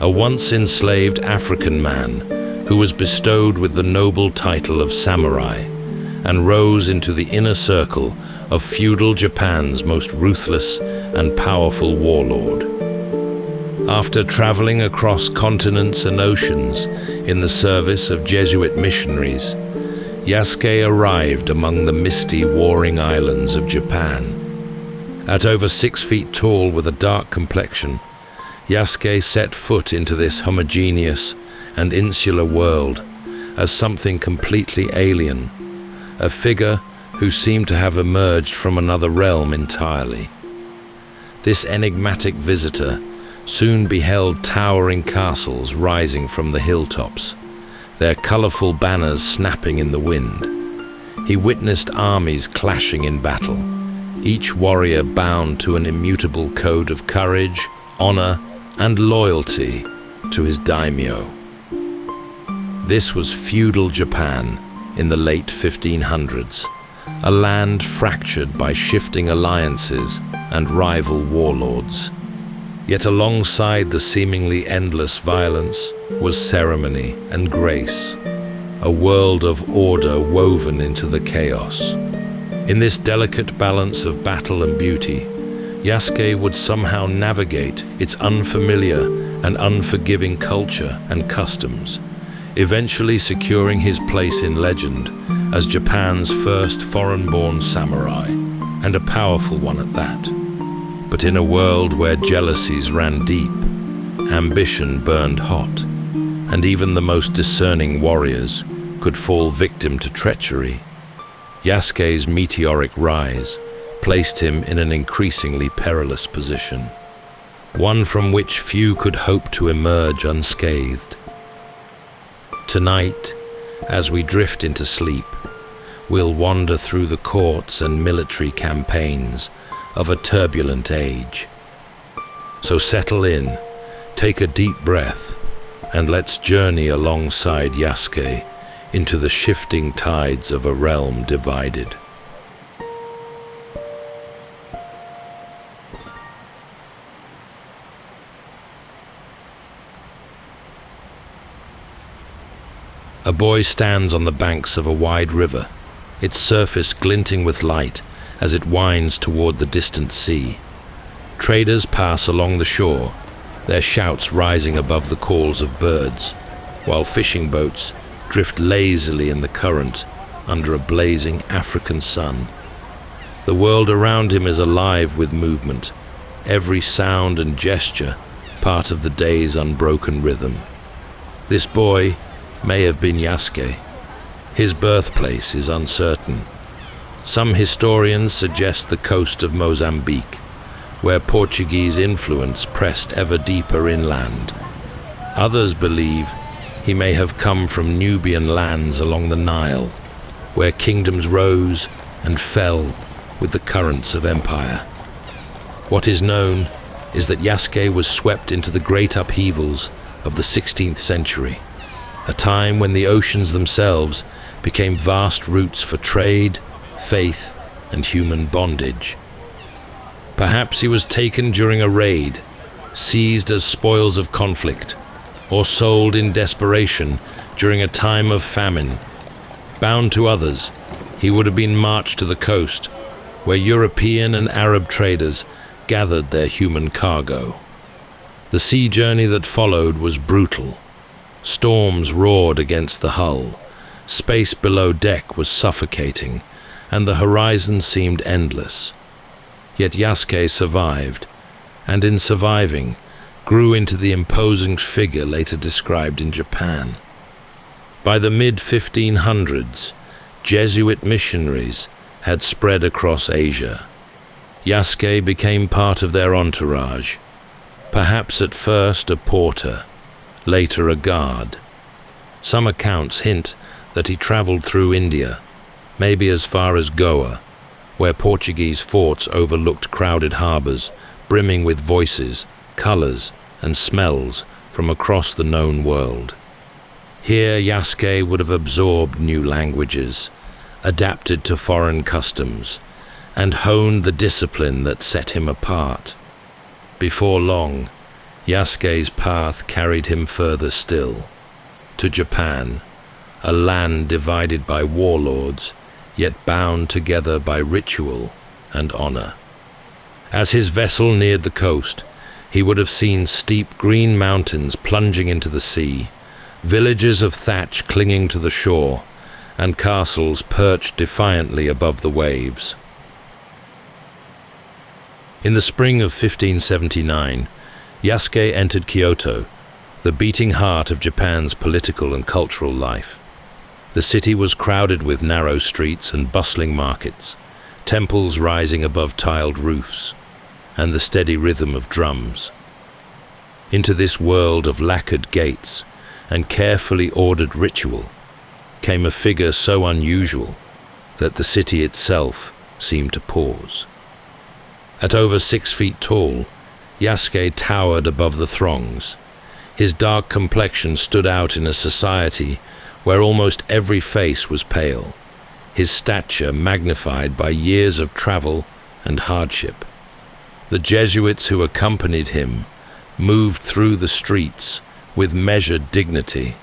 a once enslaved African man who was bestowed with the noble title of samurai and rose into the inner circle of feudal Japan's most ruthless and powerful warlord. After traveling across continents and oceans in the service of Jesuit missionaries, Yasuke arrived among the misty warring islands of Japan. At over 6 feet tall with a dark complexion, Yasuke set foot into this homogeneous and insular world as something completely alien, a figure who seemed to have emerged from another realm entirely. This enigmatic visitor soon beheld towering castles rising from the hilltops, their colorful banners snapping in the wind. He witnessed armies clashing in battle, each warrior bound to an immutable code of courage, honor, and loyalty to his daimyo. This was feudal Japan in the late 1500s, a land fractured by shifting alliances and rival warlords. Yet alongside the seemingly endless violence was ceremony and grace, a world of order woven into the chaos. In this delicate balance of battle and beauty, Yasuke would somehow navigate its unfamiliar and unforgiving culture and customs, eventually securing his place in legend as Japan's first foreign-born samurai, and a powerful one at that. But in a world where jealousies ran deep, ambition burned hot, and even the most discerning warriors could fall victim to treachery, Yasuke's meteoric rise placed him in an increasingly perilous position, one from which few could hope to emerge unscathed. Tonight, as we drift into sleep, we'll wander through the courts and military campaigns of a turbulent age. So settle in, take a deep breath, and let's journey alongside Yasuke into the shifting tides of a realm divided. A boy stands on the banks of a wide river, its surface glinting with light as it winds toward the distant sea. Traders pass along the shore, their shouts rising above the calls of birds, while fishing boats drift lazily in the current under a blazing African sun. The world around him is alive with movement, every sound and gesture part of the day's unbroken rhythm. This boy may have been Yasuke. His birthplace is uncertain. Some historians suggest the coast of Mozambique, where Portuguese influence pressed ever deeper inland. Others believe he may have come from Nubian lands along the Nile, where kingdoms rose and fell with the currents of empire. What is known is that Yasuke was swept into the great upheavals of the 16th century, a time when the oceans themselves became vast routes for trade, faith, and human bondage. Perhaps he was taken during a raid, seized as spoils of conflict, or sold in desperation during a time of famine. Bound to others, he would have been marched to the coast, where European and Arab traders gathered their human cargo. The sea journey that followed was brutal. Storms roared against the hull, space below deck was suffocating, and the horizon seemed endless. Yet Yasuke survived, and in surviving, grew into the imposing figure later described in Japan. By the mid-1500s, Jesuit missionaries had spread across Asia. Yasuke became part of their entourage, perhaps at first a porter, later a guard. Some accounts hint that he traveled through India, maybe as far as Goa, where Portuguese forts overlooked crowded harbors, brimming with voices, colors, and smells from across the known world. Here Yasuke would have absorbed new languages, adapted to foreign customs, and honed the discipline that set him apart. Before long, Yasuke's path carried him further still, to Japan, a land divided by warlords, yet bound together by ritual and honor. As his vessel neared the coast, he would have seen steep green mountains plunging into the sea, villages of thatch clinging to the shore, and castles perched defiantly above the waves. In the spring of 1579, Yasuke entered Kyoto, the beating heart of Japan's political and cultural life. The city was crowded with narrow streets and bustling markets, temples rising above tiled roofs, and the steady rhythm of drums. Into this world of lacquered gates and carefully ordered ritual came a figure so unusual that the city itself seemed to pause. At over 6 feet tall, Yasuke towered above the throngs. His dark complexion stood out in a society where almost every face was pale, his stature magnified by years of travel and hardship. The Jesuits who accompanied him moved through the streets with measured dignity,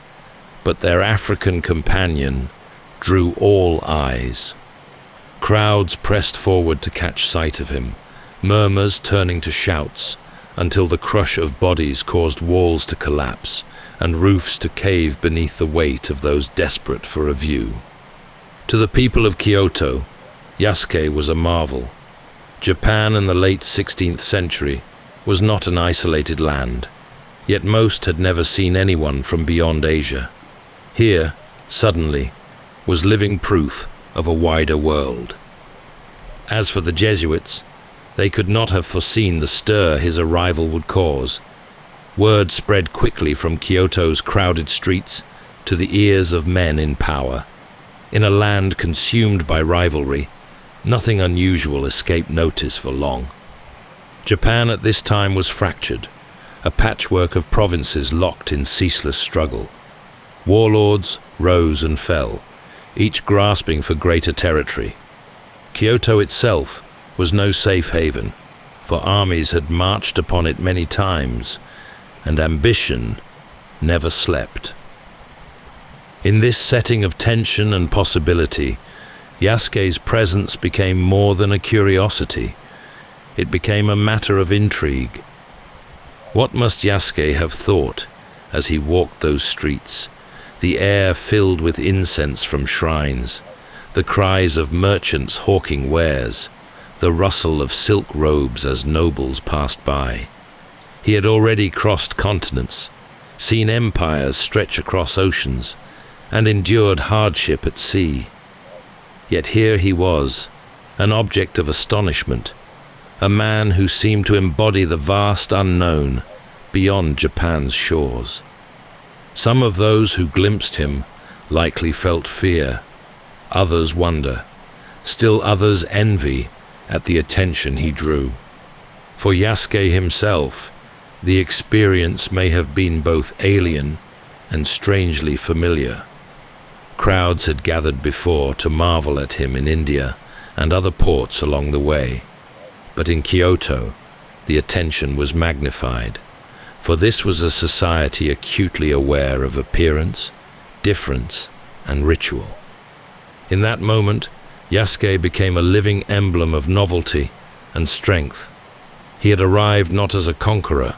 but their African companion drew all eyes. Crowds pressed forward to catch sight of him, murmurs turning to shouts, until the crush of bodies caused walls to collapse and roofs to cave beneath the weight of those desperate for a view. To the people of Kyoto, Yasuke was a marvel. Japan in the late 16th century was not an isolated land, yet most had never seen anyone from beyond Asia. Here, suddenly, was living proof of a wider world. As for the Jesuits, they could not have foreseen the stir his arrival would cause. Word spread quickly from Kyoto's crowded streets to the ears of men in power. In a land consumed by rivalry, nothing unusual escaped notice for long. Japan at this time was fractured, a patchwork of provinces locked in ceaseless struggle. Warlords rose and fell, each grasping for greater territory. Kyoto itself was no safe haven, for armies had marched upon it many times, and ambition never slept. In this setting of tension and possibility, Yasuke's presence became more than a curiosity. It became a matter of intrigue. What must Yasuke have thought as he walked those streets, the air filled with incense from shrines, the cries of merchants hawking wares, the rustle of silk robes as nobles passed by? He had already crossed continents, seen empires stretch across oceans, and endured hardship at sea. Yet here he was, an object of astonishment, a man who seemed to embody the vast unknown beyond Japan's shores. Some of those who glimpsed him likely felt fear, others wonder, still others envy at the attention he drew. For Yasuke himself, the experience may have been both alien and strangely familiar. Crowds had gathered before to marvel at him in India and other ports along the way. But in Kyoto, the attention was magnified, for this was a society acutely aware of appearance, difference, and ritual. In that moment, Yasuke became a living emblem of novelty and strength. He had arrived not as a conqueror,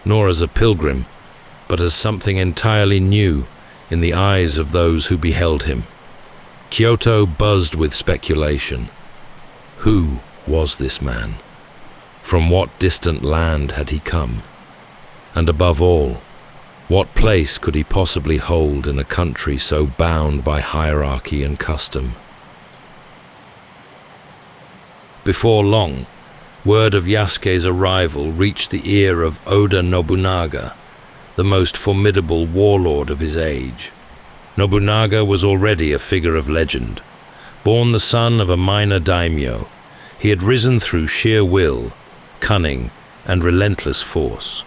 nor as a pilgrim, but as something entirely new in the eyes of those who beheld him. Kyoto buzzed with speculation. Who was this man? From what distant land had he come? And above all, what place could he possibly hold in a country so bound by hierarchy and custom? Before long, word of Yasuke's arrival reached the ear of Oda Nobunaga, the most formidable warlord of his age. Nobunaga was already a figure of legend. Born the son of a minor daimyo, he had risen through sheer will, cunning, and relentless force.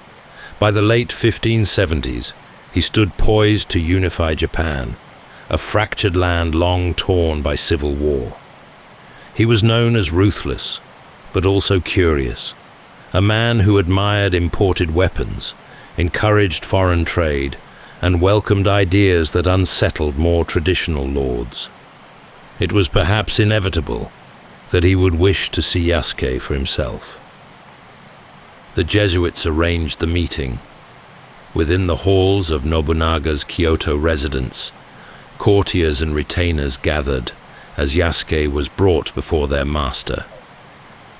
By the late 1570s, he stood poised to unify Japan, a fractured land long torn by civil war. He was known as ruthless, but also curious, a man who admired imported weapons, encouraged foreign trade, and welcomed ideas that unsettled more traditional lords. It was perhaps inevitable that he would wish to see Yasuke for himself. The Jesuits arranged the meeting. Within the halls of Nobunaga's Kyoto residence, courtiers and retainers gathered as Yasuke was brought before their master.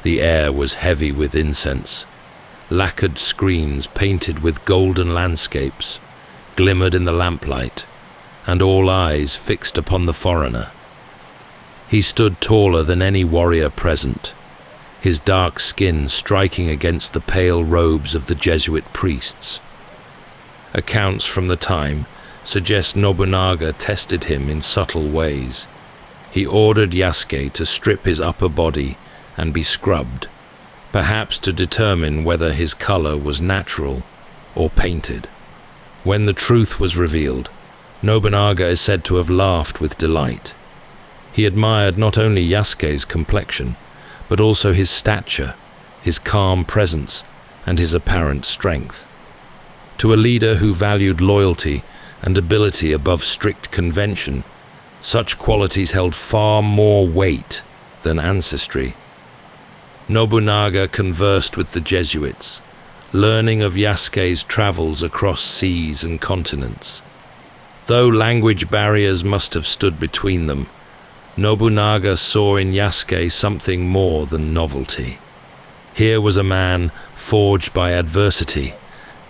The air was heavy with incense. Lacquered screens painted with golden landscapes glimmered in the lamplight, and all eyes fixed upon the foreigner. He stood taller than any warrior present, his dark skin striking against the pale robes of the Jesuit priests. Accounts from the time suggest Nobunaga tested him in subtle ways. He ordered Yasuke to strip his upper body and be scrubbed, perhaps to determine whether his color was natural or painted. When the truth was revealed, Nobunaga is said to have laughed with delight. He admired not only Yasuke's complexion, but also his stature, his calm presence, and his apparent strength. To a leader who valued loyalty and ability above strict convention, such qualities held far more weight than ancestry. Nobunaga conversed with the Jesuits, learning of Yasuke's travels across seas and continents. Though language barriers must have stood between them, Nobunaga saw in Yasuke something more than novelty. Here was a man forged by adversity,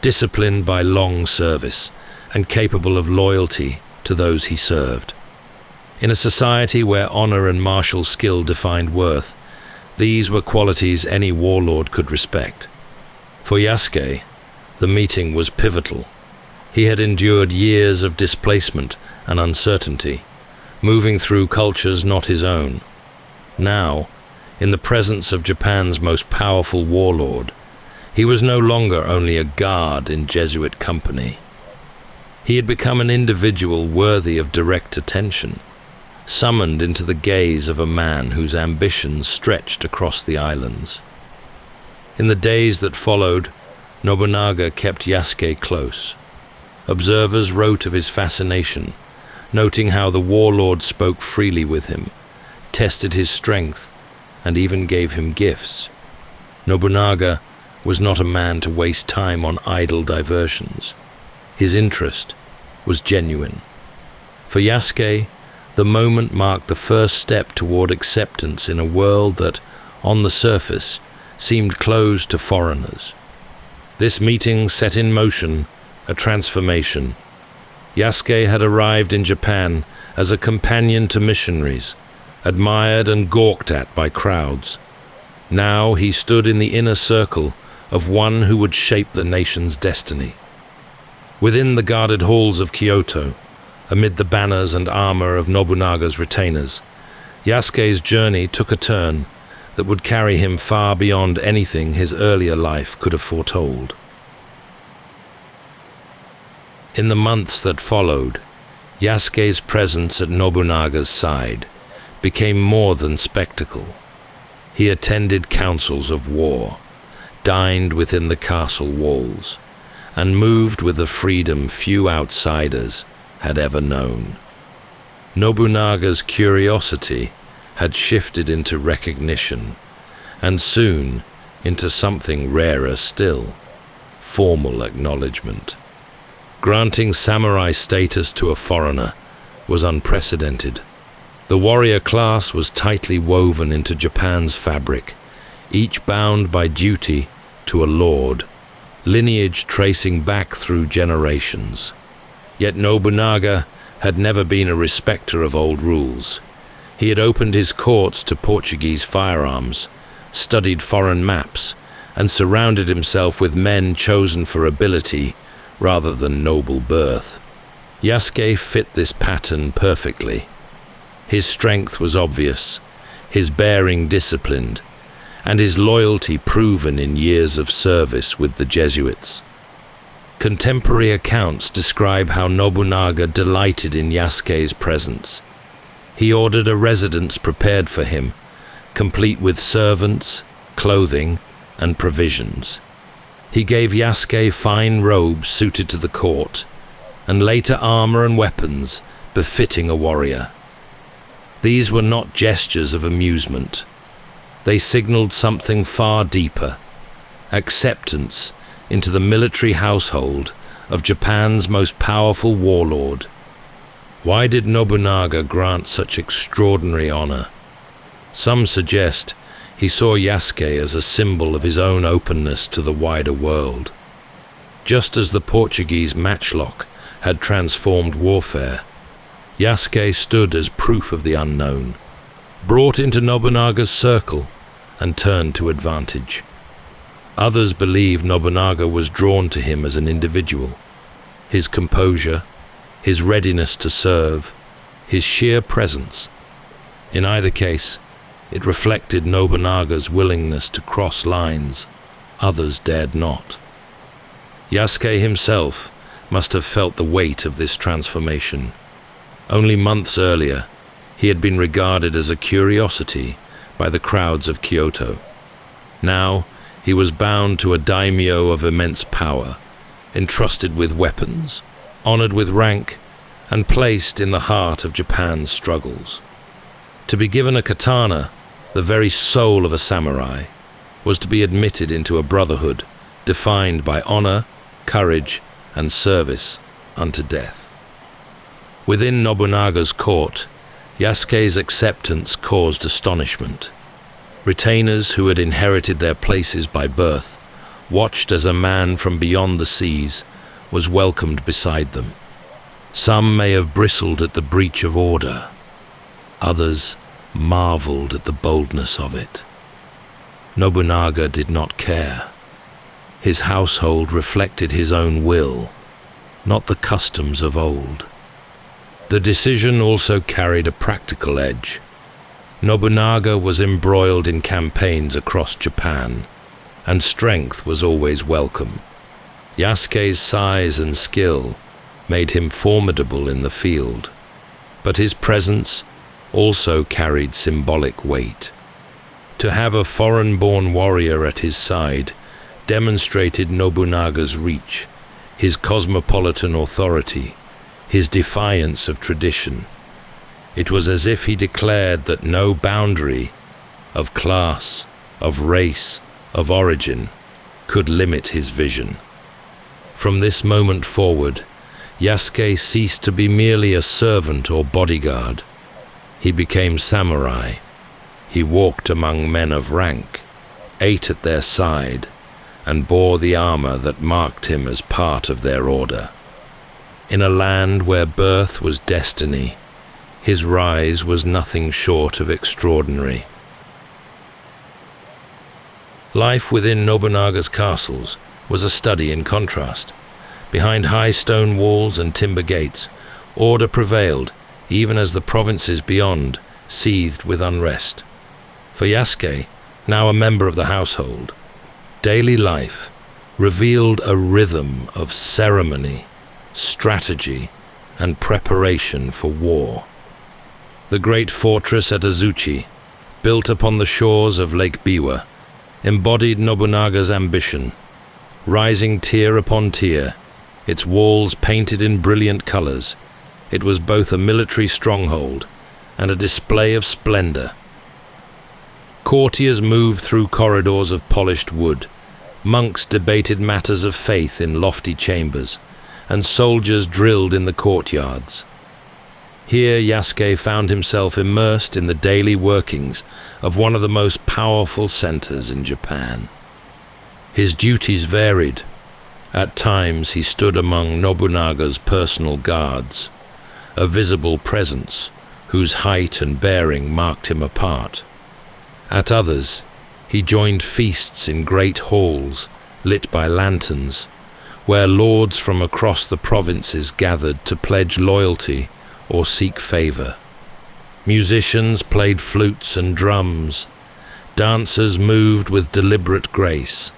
disciplined by long service, and capable of loyalty to those he served. In a society where honor and martial skill defined worth, these were qualities any warlord could respect. For Yasuke, the meeting was pivotal. He had endured years of displacement and uncertainty, moving through cultures not his own. Now, in the presence of Japan's most powerful warlord, he was no longer only a guard in Jesuit company. He had become an individual worthy of direct attention, summoned into the gaze of a man whose ambitions stretched across the islands. In the days that followed, Nobunaga kept Yasuke close. Observers wrote of his fascination, noting how the warlord spoke freely with him, tested his strength, and even gave him gifts. Nobunaga was not a man to waste time on idle diversions. His interest was genuine. For Yasuke, the moment marked the first step toward acceptance in a world that, on the surface, seemed closed to foreigners. This meeting set in motion a transformation. Yasuke had arrived in Japan as a companion to missionaries, admired and gawked at by crowds. Now he stood in the inner circle of one who would shape the nation's destiny. Within the guarded halls of Kyoto, amid the banners and armor of Nobunaga's retainers, Yasuke's journey took a turn that would carry him far beyond anything his earlier life could have foretold. In the months that followed, Yasuke's presence at Nobunaga's side became more than spectacle. He attended councils of war, dined within the castle walls, and moved with a freedom few outsiders had ever known. Nobunaga's curiosity had shifted into recognition, and soon into something rarer still, formal acknowledgement. Granting samurai status to a foreigner was unprecedented. The warrior class was tightly woven into Japan's fabric, each bound by duty to a lord, lineage tracing back through generations. Yet Nobunaga had never been a respecter of old rules. He had opened his courts to Portuguese firearms, studied foreign maps, and surrounded himself with men chosen for ability rather than noble birth. Yasuke fit this pattern perfectly. His strength was obvious, his bearing disciplined, and his loyalty proven in years of service with the Jesuits. Contemporary accounts describe how Nobunaga delighted in Yasuke's presence. He ordered a residence prepared for him, complete with servants, clothing, and provisions. He gave Yasuke fine robes suited to the court, and later armor and weapons befitting a warrior. These were not gestures of amusement. They signaled something far deeper, acceptance into the military household of Japan's most powerful warlord. Why did Nobunaga grant such extraordinary honor? Some suggest he saw Yasuke as a symbol of his own openness to the wider world. Just as the Portuguese matchlock had transformed warfare, Yasuke stood as proof of the unknown, brought into Nobunaga's circle and turned to advantage. Others believe Nobunaga was drawn to him as an individual. His composure, his readiness to serve, his sheer presence. In either case, it reflected Nobunaga's willingness to cross lines others dared not. Yasuke himself must have felt the weight of this transformation. Only months earlier, he had been regarded as a curiosity by the crowds of Kyoto. Now, he was bound to a daimyo of immense power, entrusted with weapons, honored with rank, and placed in the heart of Japan's struggles. To be given a katana, the very soul of a samurai, was to be admitted into a brotherhood defined by honor, courage, and service unto death. Within Nobunaga's court, Yasuke's acceptance caused astonishment. Retainers who had inherited their places by birth watched as a man from beyond the seas was welcomed beside them. Some may have bristled at the breach of order. Others marveled at the boldness of it. Nobunaga did not care. His household reflected his own will, not the customs of old. The decision also carried a practical edge. Nobunaga was embroiled in campaigns across Japan, and strength was always welcome. Yasuke's size and skill made him formidable in the field, but his presence also carried symbolic weight. To have a foreign-born warrior at his side demonstrated Nobunaga's reach, his cosmopolitan authority, his defiance of tradition. It was as if he declared that no boundary of class, of race, of origin could limit his vision. From this moment forward, Yasuke ceased to be merely a servant or bodyguard. He became samurai. He walked among men of rank, ate at their side, and bore the armor that marked him as part of their order. In a land where birth was destiny, his rise was nothing short of extraordinary. Life within Nobunaga's castles was a study in contrast. Behind high stone walls and timber gates, order prevailed, even as the provinces beyond seethed with unrest. For Yasuke, now a member of the household, daily life revealed a rhythm of ceremony, strategy, and preparation for war. The great fortress at Azuchi, built upon the shores of Lake Biwa, embodied Nobunaga's ambition. Rising tier upon tier, its walls painted in brilliant colors, it was both a military stronghold and a display of splendor. Courtiers moved through corridors of polished wood, monks debated matters of faith in lofty chambers, and soldiers drilled in the courtyards. Here Yasuke found himself immersed in the daily workings of one of the most powerful centers in Japan. His duties varied. At times he stood among Nobunaga's personal guards, a visible presence whose height and bearing marked him apart. At others, he joined feasts in great halls lit by lanterns, where lords from across the provinces gathered to pledge loyalty or seek favor. Musicians played flutes and drums, dancers moved with deliberate grace,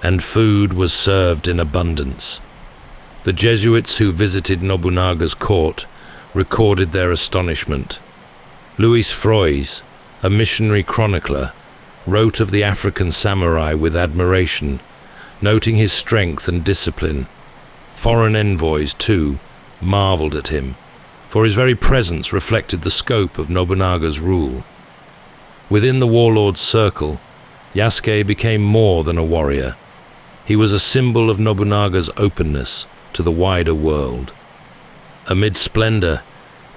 and food was served in abundance. The Jesuits who visited Nobunaga's court recorded their astonishment. Louis Froys, a missionary chronicler, wrote of the African samurai with admiration, noting his strength and discipline. Foreign envoys, too, marveled at him, for his very presence reflected the scope of Nobunaga's rule. Within the warlord's circle, Yasuke became more than a warrior. He was a symbol of Nobunaga's openness to the wider world. Amid splendor,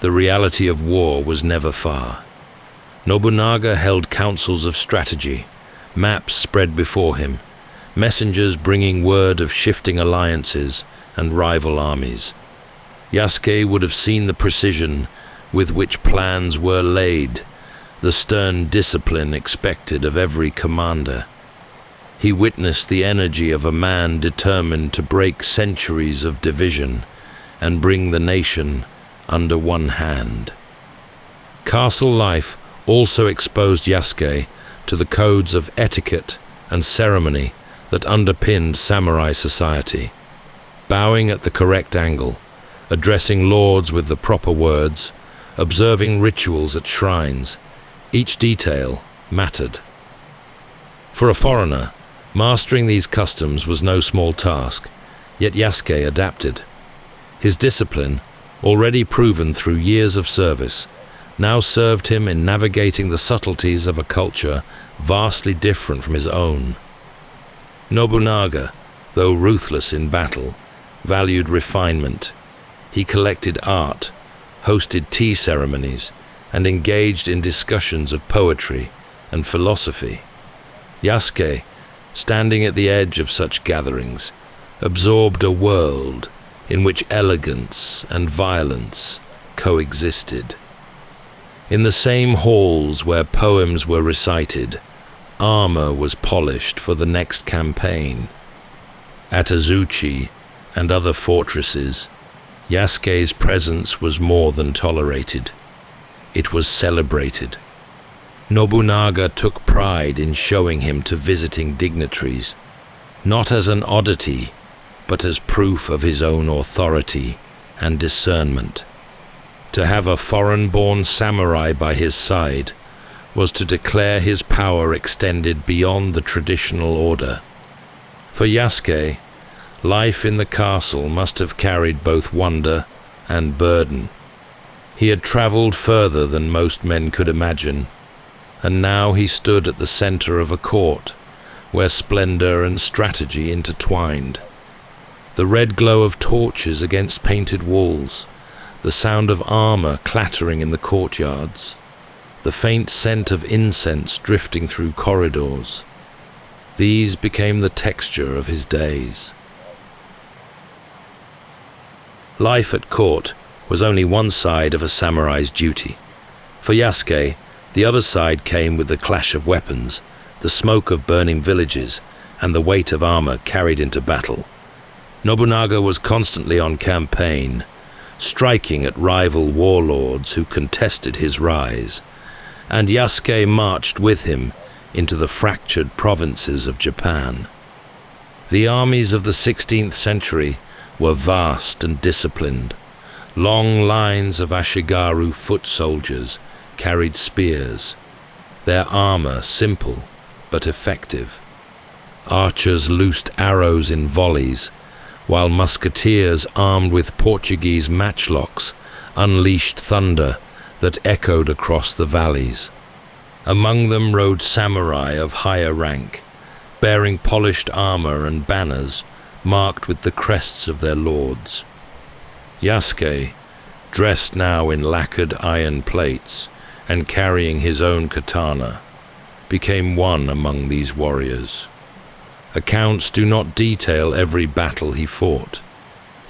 the reality of war was never far. Nobunaga held councils of strategy, maps spread before him, messengers bringing word of shifting alliances and rival armies. Yasuke would have seen the precision with which plans were laid, the stern discipline expected of every commander. He witnessed the energy of a man determined to break centuries of division and bring the nation under one hand. Castle life also exposed Yasuke to the codes of etiquette and ceremony that underpinned samurai society. Bowing at the correct angle, addressing lords with the proper words, observing rituals at shrines, each detail mattered. For a foreigner, mastering these customs was no small task, yet Yasuke adapted. His discipline, already proven through years of service, now served him in navigating the subtleties of a culture vastly different from his own. Nobunaga, though ruthless in battle, valued refinement. He collected art, hosted tea ceremonies, and engaged in discussions of poetry and philosophy. Yasuke, standing at the edge of such gatherings, absorbed a world in which elegance and violence coexisted. In the same halls where poems were recited, armor was polished for the next campaign. At Azuchi and other fortresses, Yasuke's presence was more than tolerated. It was celebrated. Nobunaga took pride in showing him to visiting dignitaries, not as an oddity, but as proof of his own authority and discernment. To have a foreign-born samurai by his side was to declare his power extended beyond the traditional order. For Yasuke, life in the castle must have carried both wonder and burden. He had traveled further than most men could imagine, and now he stood at the center of a court where splendor and strategy intertwined. The red glow of torches against painted walls, the sound of armor clattering in the courtyards, the faint scent of incense drifting through corridors. These became the texture of his days. Life at court was only one side of a samurai's duty. For Yasuke, the other side came with the clash of weapons, the smoke of burning villages, and the weight of armor carried into battle. Nobunaga was constantly on campaign, striking at rival warlords who contested his rise, and Yasuke marched with him into the fractured provinces of Japan. The armies of the 16th century were vast and disciplined. Long lines of Ashigaru foot soldiers carried spears, their armor simple but effective. Archers loosed arrows in volleys, while musketeers armed with Portuguese matchlocks unleashed thunder that echoed across the valleys. Among them rode samurai of higher rank, bearing polished armor and banners marked with the crests of their lords. Yasuke, dressed now in lacquered iron plates and carrying his own katana, became one among these warriors. Accounts do not detail every battle he fought,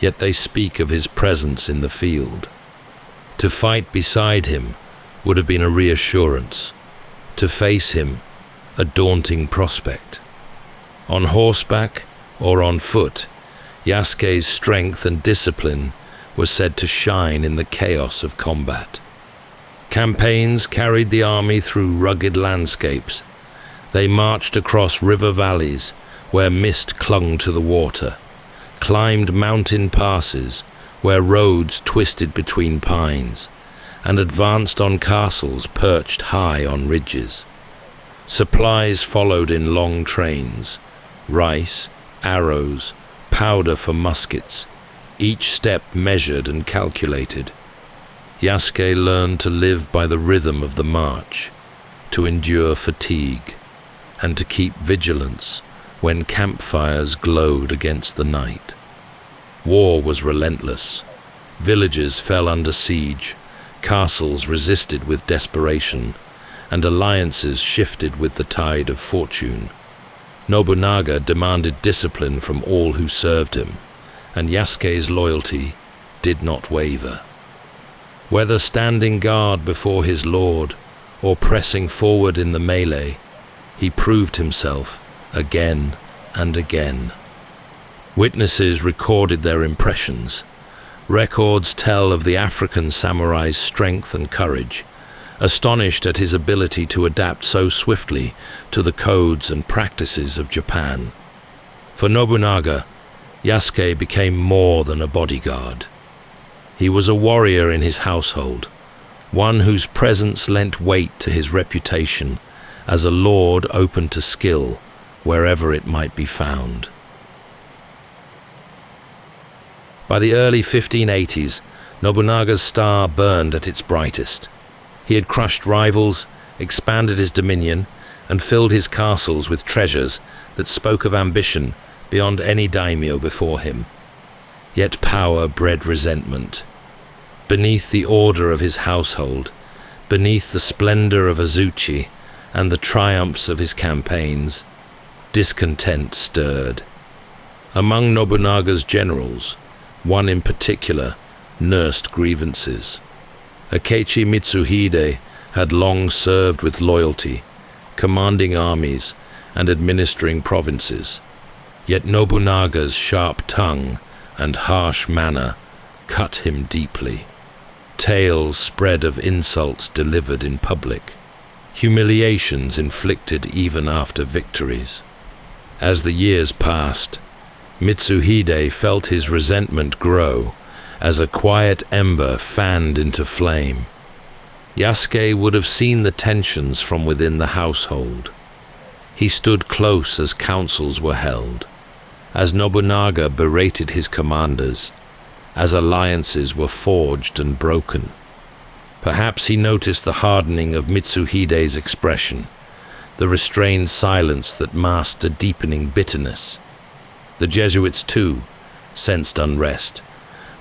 yet they speak of his presence in the field. To fight beside him would have been a reassurance. To face him, a daunting prospect. On horseback or on foot, Yasuke's strength and discipline were said to shine in the chaos of combat. Campaigns carried the army through rugged landscapes. They marched across river valleys where mist clung to the water, climbed mountain passes where roads twisted between pines, and advanced on castles perched high on ridges. Supplies followed in long trains: rice, arrows, powder for muskets, each step measured and calculated. Yasuke learned to live by the rhythm of the march, to endure fatigue, and to keep vigilance when campfires glowed against the night. War was relentless. Villages fell under siege, castles resisted with desperation, and alliances shifted with the tide of fortune. Nobunaga demanded discipline from all who served him, and Yasuke's loyalty did not waver. Whether standing guard before his lord or pressing forward in the melee, he proved himself again and again. Witnesses recorded their impressions. Records tell of the African samurai's strength and courage, astonished at his ability to adapt so swiftly to the codes and practices of Japan. For Nobunaga, Yasuke became more than a bodyguard. He was a warrior in his household, one whose presence lent weight to his reputation as a lord open to skill wherever it might be found. By the early 1580s, Nobunaga's star burned at its brightest. He had crushed rivals, expanded his dominion, and filled his castles with treasures that spoke of ambition beyond any daimyo before him. Yet power bred resentment. Beneath the order of his household, beneath the splendor of Azuchi and the triumphs of his campaigns, discontent stirred. Among Nobunaga's generals, one in particular nursed grievances. Akechi Mitsuhide had long served with loyalty, commanding armies and administering provinces. Yet Nobunaga's sharp tongue and harsh manner cut him deeply. Tales spread of insults delivered in public, humiliations inflicted even after victories. As the years passed, Mitsuhide felt his resentment grow as a quiet ember fanned into flame. Yasuke would have seen the tensions from within the household. He stood close as councils were held, as Nobunaga berated his commanders, as alliances were forged and broken. Perhaps he noticed the hardening of Mitsuhide's expression, the restrained silence that masked a deepening bitterness. The Jesuits, too, sensed unrest,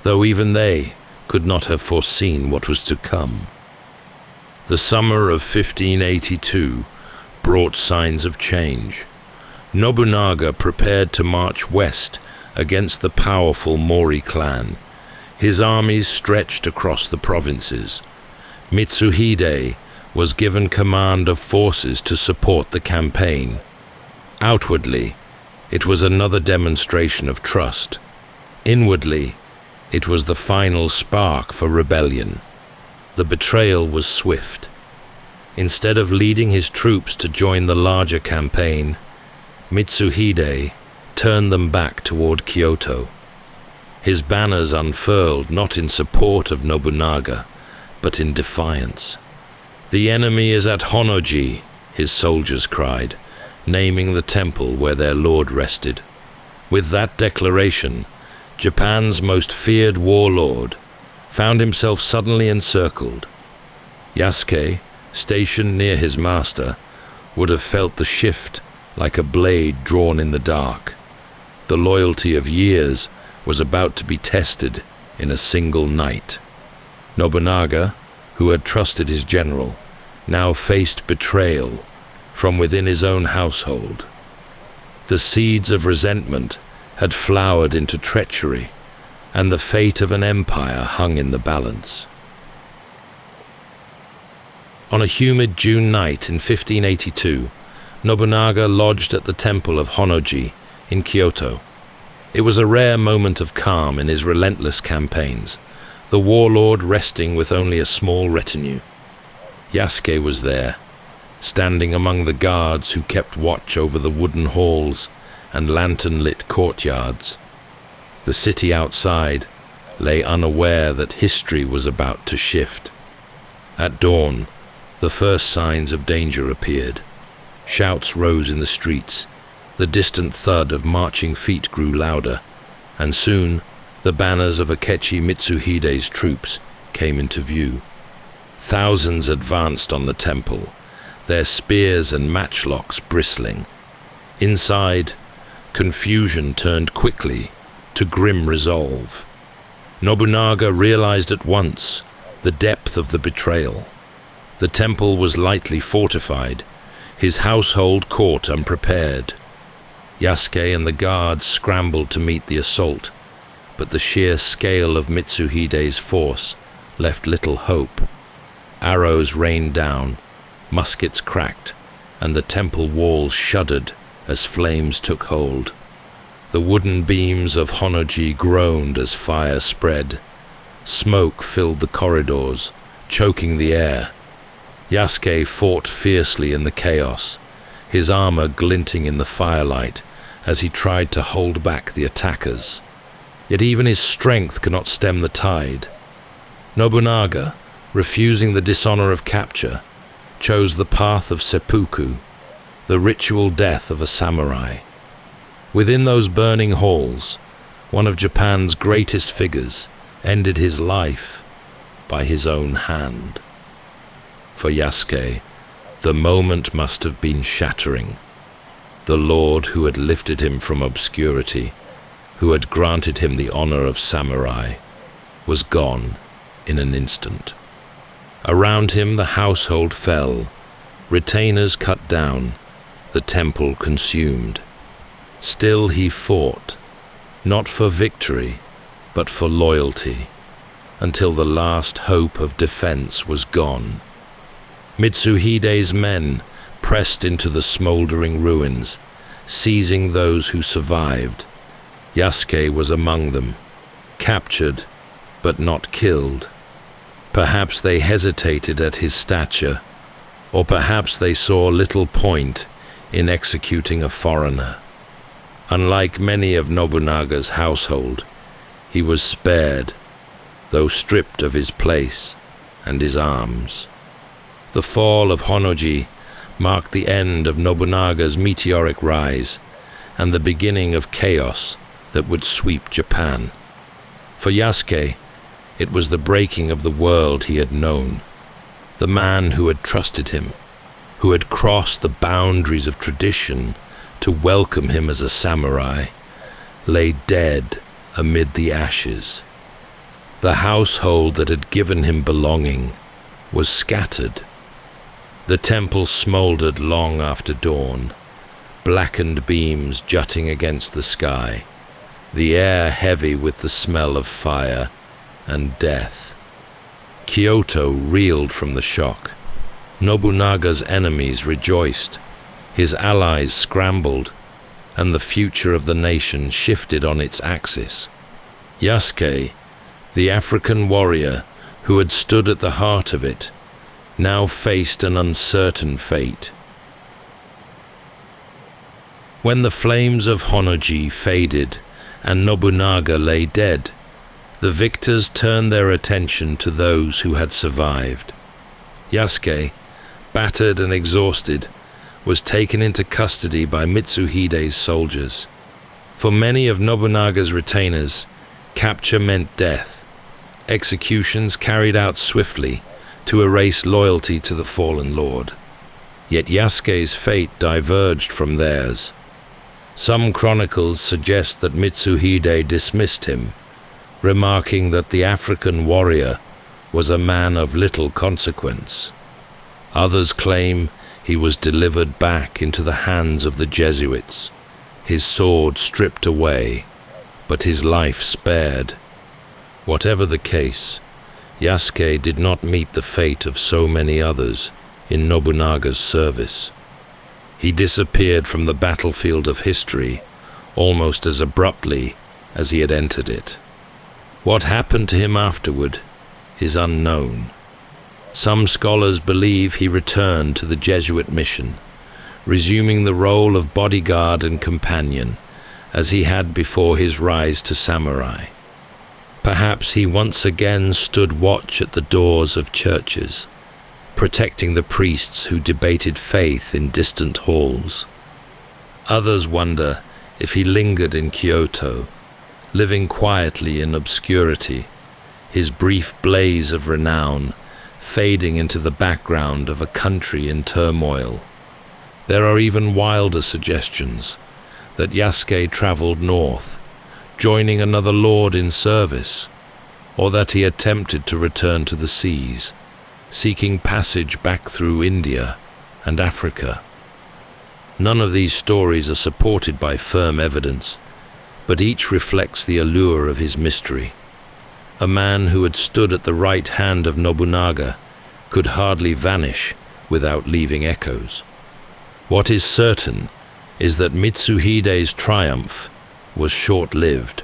though even they could not have foreseen what was to come. The summer of 1582 brought signs of change. Nobunaga prepared to march west against the powerful Mori clan. His armies stretched across the provinces. Mitsuhide was given command of forces to support the campaign. Outwardly, it was another demonstration of trust. Inwardly, it was the final spark for rebellion. The betrayal was swift. Instead of leading his troops to join the larger campaign, Mitsuhide turned them back toward Kyoto. His banners unfurled not in support of Nobunaga, but in defiance. "The enemy is at Honnoji," his soldiers cried, naming the temple where their lord rested. With that declaration, Japan's most feared warlord found himself suddenly encircled. Yasuke, stationed near his master, would have felt the shift like a blade drawn in the dark. The loyalty of years was about to be tested in a single night. Nobunaga, who had trusted his general, now faced betrayal, from within his own household. The seeds of resentment had flowered into treachery, and the fate of an empire hung in the balance. On a humid June night in 1582, Nobunaga lodged at the temple of Honnoji in Kyoto. It was a rare moment of calm in his relentless campaigns, the warlord resting with only a small retinue. Yasuke was there, standing among the guards who kept watch over the wooden halls and lantern-lit courtyards. The city outside lay unaware that history was about to shift. At dawn, the first signs of danger appeared. Shouts rose in the streets, the distant thud of marching feet grew louder, and soon the banners of Akechi Mitsuhide's troops came into view. Thousands advanced on the temple, their spears and matchlocks bristling. Inside, confusion turned quickly to grim resolve. Nobunaga realized at once the depth of the betrayal. The temple was lightly fortified, his household caught unprepared. Yasuke and the guards scrambled to meet the assault, but the sheer scale of Mitsuhide's force left little hope. Arrows rained down, muskets cracked, and the temple walls shuddered as flames took hold. The wooden beams of Honnoji groaned as fire spread. Smoke filled the corridors, choking the air. Yasuke fought fiercely in the chaos, his armor glinting in the firelight as he tried to hold back the attackers. Yet even his strength could not stem the tide. Nobunaga, refusing the dishonor of capture, chose the path of seppuku, the ritual death of a samurai. Within those burning halls, one of Japan's greatest figures ended his life by his own hand. For Yasuke, the moment must have been shattering. The Lord who had lifted him from obscurity, who had granted him the honor of samurai, was gone in an instant. Around him the household fell, retainers cut down, the temple consumed. Still he fought, not for victory, but for loyalty, until the last hope of defense was gone. Mitsuhide's men pressed into the smoldering ruins, seizing those who survived. Yasuke was among them, captured but not killed. Perhaps they hesitated at his stature, or perhaps they saw little point in executing a foreigner. Unlike many of Nobunaga's household, he was spared, though stripped of his place and his arms. The fall of Honnoji marked the end of Nobunaga's meteoric rise and the beginning of chaos that would sweep Japan. For Yasuke, it was the breaking of the world he had known. The man who had trusted him, who had crossed the boundaries of tradition to welcome him as a samurai, lay dead amid the ashes. The household that had given him belonging was scattered. The temple smoldered long after dawn, blackened beams jutting against the sky, the air heavy with the smell of fire and death. Kyoto reeled from the shock. Nobunaga's enemies rejoiced, his allies scrambled, and the future of the nation shifted on its axis. Yasuke, the African warrior who had stood at the heart of it, now faced an uncertain fate. When the flames of Honnoji faded and Nobunaga lay dead, the victors turned their attention to those who had survived. Yasuke, battered and exhausted, was taken into custody by Mitsuhide's soldiers. For many of Nobunaga's retainers, capture meant death, executions carried out swiftly to erase loyalty to the fallen lord. Yet Yasuke's fate diverged from theirs. Some chronicles suggest that Mitsuhide dismissed him, remarking that the African warrior was a man of little consequence. Others claim he was delivered back into the hands of the Jesuits, his sword stripped away, but his life spared. Whatever the case, Yasuke did not meet the fate of so many others in Nobunaga's service. He disappeared from the battlefield of history almost as abruptly as he had entered it. What happened to him afterward is unknown. Some scholars believe he returned to the Jesuit mission, resuming the role of bodyguard and companion as he had before his rise to samurai. Perhaps he once again stood watch at the doors of churches, protecting the priests who debated faith in distant halls. Others wonder if he lingered in Kyoto, living quietly in obscurity, his brief blaze of renown fading into the background of a country in turmoil. There are even wilder suggestions that Yasuke traveled north, joining another lord in service, or that he attempted to return to the seas, seeking passage back through India and Africa. None of these stories are supported by firm evidence, but each reflects the allure of his mystery. A man who had stood at the right hand of Nobunaga could hardly vanish without leaving echoes. What is certain is that Mitsuhide's triumph was short-lived.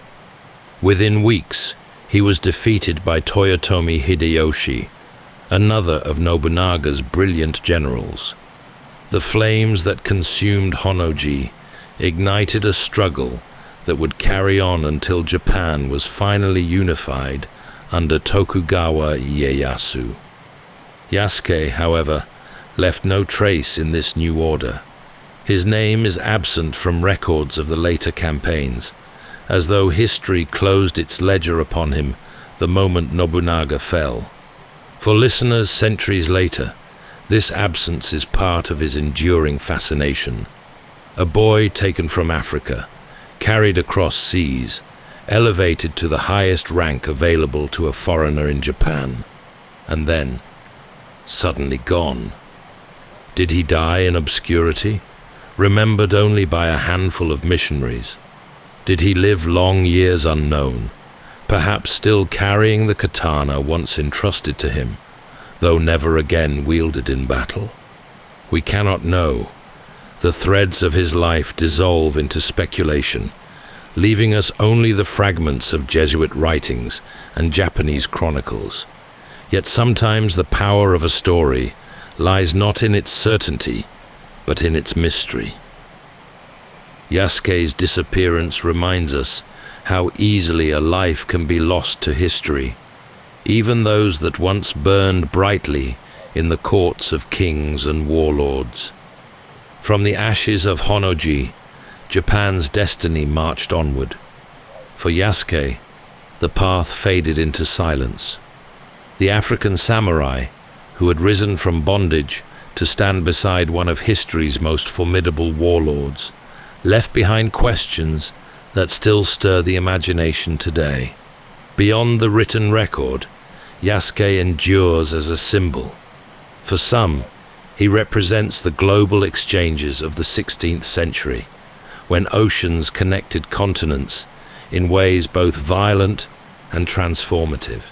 Within weeks, he was defeated by Toyotomi Hideyoshi, another of Nobunaga's brilliant generals. The flames that consumed Honnoji ignited a struggle that would carry on until Japan was finally unified under Tokugawa Ieyasu. Yasuke, however, left no trace in this new order. His name is absent from records of the later campaigns, as though history closed its ledger upon him the moment Nobunaga fell. For listeners centuries later, this absence is part of his enduring fascination. A boy taken from Africa, carried across seas, elevated to the highest rank available to a foreigner in Japan, and then suddenly gone. Did he die in obscurity, remembered only by a handful of missionaries? Did he live long years unknown, perhaps still carrying the katana once entrusted to him, though never again wielded in battle? We cannot know. The threads of his life dissolve into speculation, leaving us only the fragments of Jesuit writings and Japanese chronicles. Yet sometimes the power of a story lies not in its certainty, but in its mystery. Yasuke's disappearance reminds us how easily a life can be lost to history, even those that once burned brightly in the courts of kings and warlords. From the ashes of Honnoji, Japan's destiny marched onward. For Yasuke, the path faded into silence. The African samurai, who had risen from bondage to stand beside one of history's most formidable warlords, left behind questions that still stir the imagination today. Beyond the written record, Yasuke endures as a symbol. For some, he represents the global exchanges of the 16th century, when oceans connected continents in ways both violent and transformative.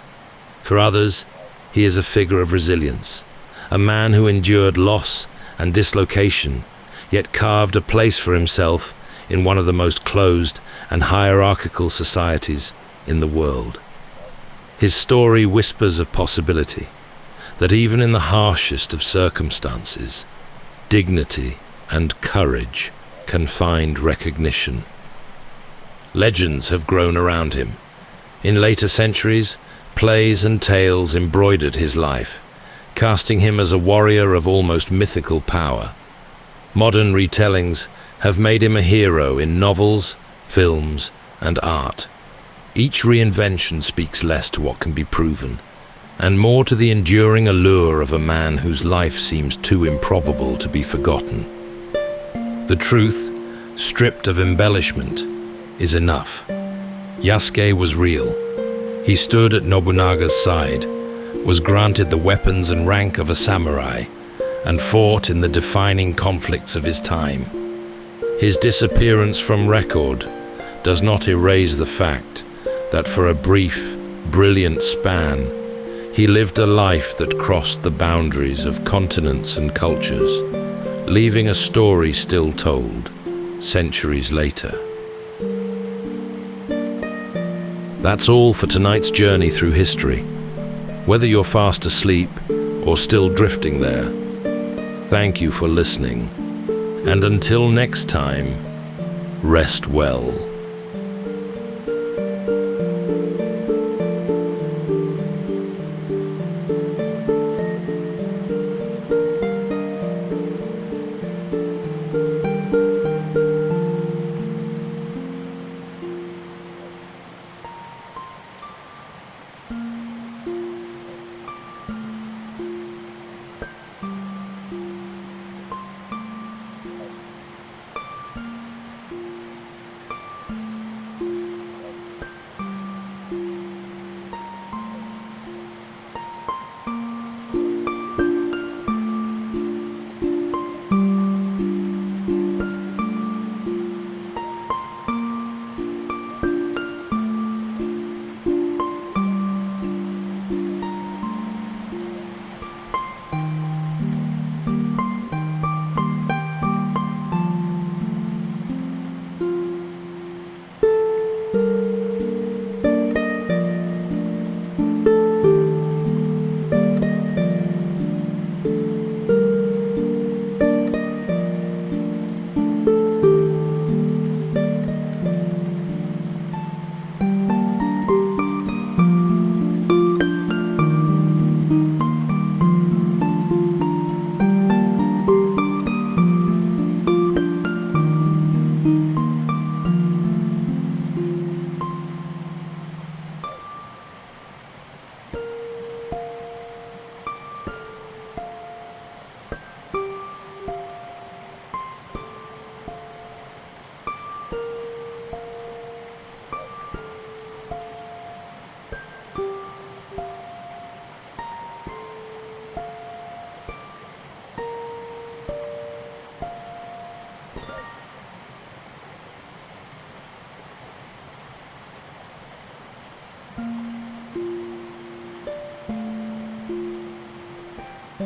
For others, he is a figure of resilience, a man who endured loss and dislocation, yet carved a place for himself in one of the most closed and hierarchical societies in the world. His story whispers of possibility, that even in the harshest of circumstances, dignity and courage can find recognition. Legends have grown around him. In later centuries, plays and tales embroidered his life, casting him as a warrior of almost mythical power. Modern retellings have made him a hero in novels, films, and art. Each reinvention speaks less to what can be proven, and more to the enduring allure of a man whose life seems too improbable to be forgotten. The truth, stripped of embellishment, is enough. Yasuke was real. He stood at Nobunaga's side, was granted the weapons and rank of a samurai, and fought in the defining conflicts of his time. His disappearance from record does not erase the fact that for a brief, brilliant span, he lived a life that crossed the boundaries of continents and cultures, leaving a story still told centuries later. That's all for tonight's journey through history. Whether you're fast asleep or still drifting there, thank you for listening. And until next time, rest well.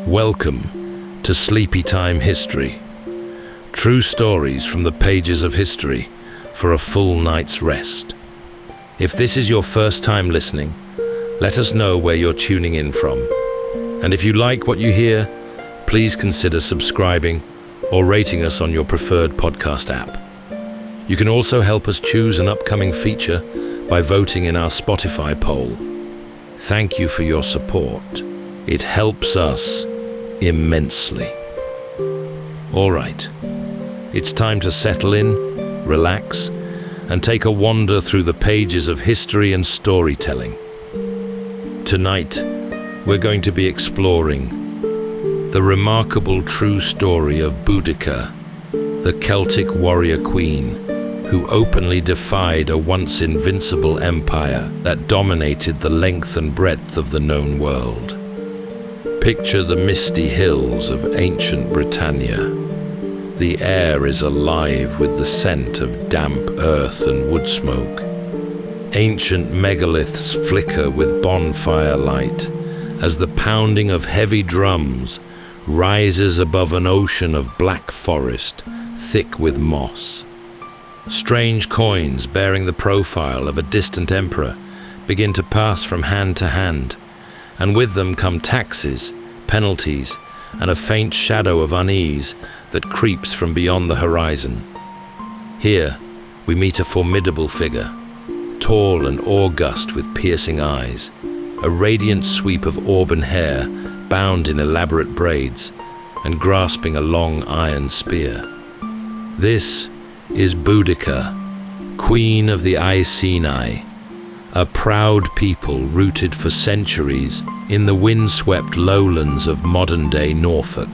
Welcome to Sleepytime History. True stories from the pages of history for a full night's rest. If this is your first time listening, let us know where you're tuning in from. And if you like what you hear, please consider subscribing or rating us on your preferred podcast app. You can also help us choose an upcoming feature by voting in our Spotify poll. Thank you for your support. It helps us immensely. All right, it's time to settle in, relax, and take a wander through the pages of history and storytelling. Tonight, we're going to be exploring the remarkable true story of Boudica, the Celtic warrior queen who openly defied a once invincible empire that dominated the length and breadth of the known world. Picture the misty hills of ancient Britannia. The air is alive with the scent of damp earth and wood smoke. Ancient megaliths flicker with bonfire light as the pounding of heavy drums rises above an ocean of black forest, thick with moss. Strange coins bearing the profile of a distant emperor begin to pass from hand to hand, and with them come taxes, penalties, and a faint shadow of unease that creeps from beyond the horizon. Here, we meet a formidable figure, tall and august with piercing eyes, a radiant sweep of auburn hair bound in elaborate braids, and grasping a long iron spear. This is Boudica, Queen of the Iceni, a proud people rooted for centuries in the windswept lowlands of modern-day Norfolk.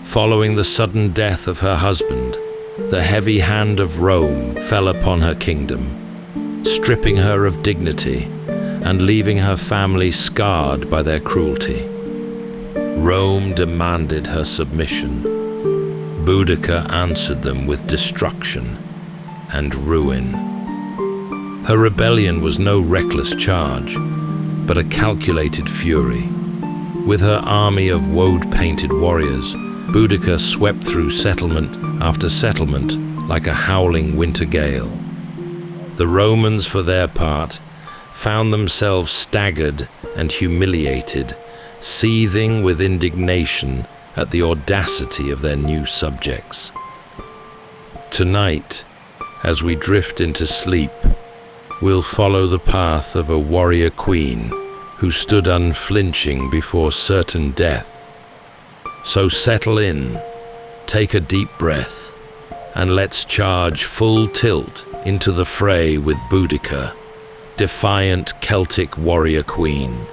Following the sudden death of her husband, the heavy hand of Rome fell upon her kingdom, stripping her of dignity and leaving her family scarred by their cruelty. Rome demanded her submission. Boudica answered them with destruction and ruin. Her rebellion was no reckless charge, but a calculated fury. With her army of woad-painted warriors, Boudica swept through settlement after settlement like a howling winter gale. The Romans, for their part, found themselves staggered and humiliated, seething with indignation at the audacity of their new subjects. Tonight, as we drift into sleep, we'll follow the path of a warrior queen who stood unflinching before certain death. So settle in, take a deep breath, and let's charge full tilt into the fray with Boudica, defiant Celtic warrior queen.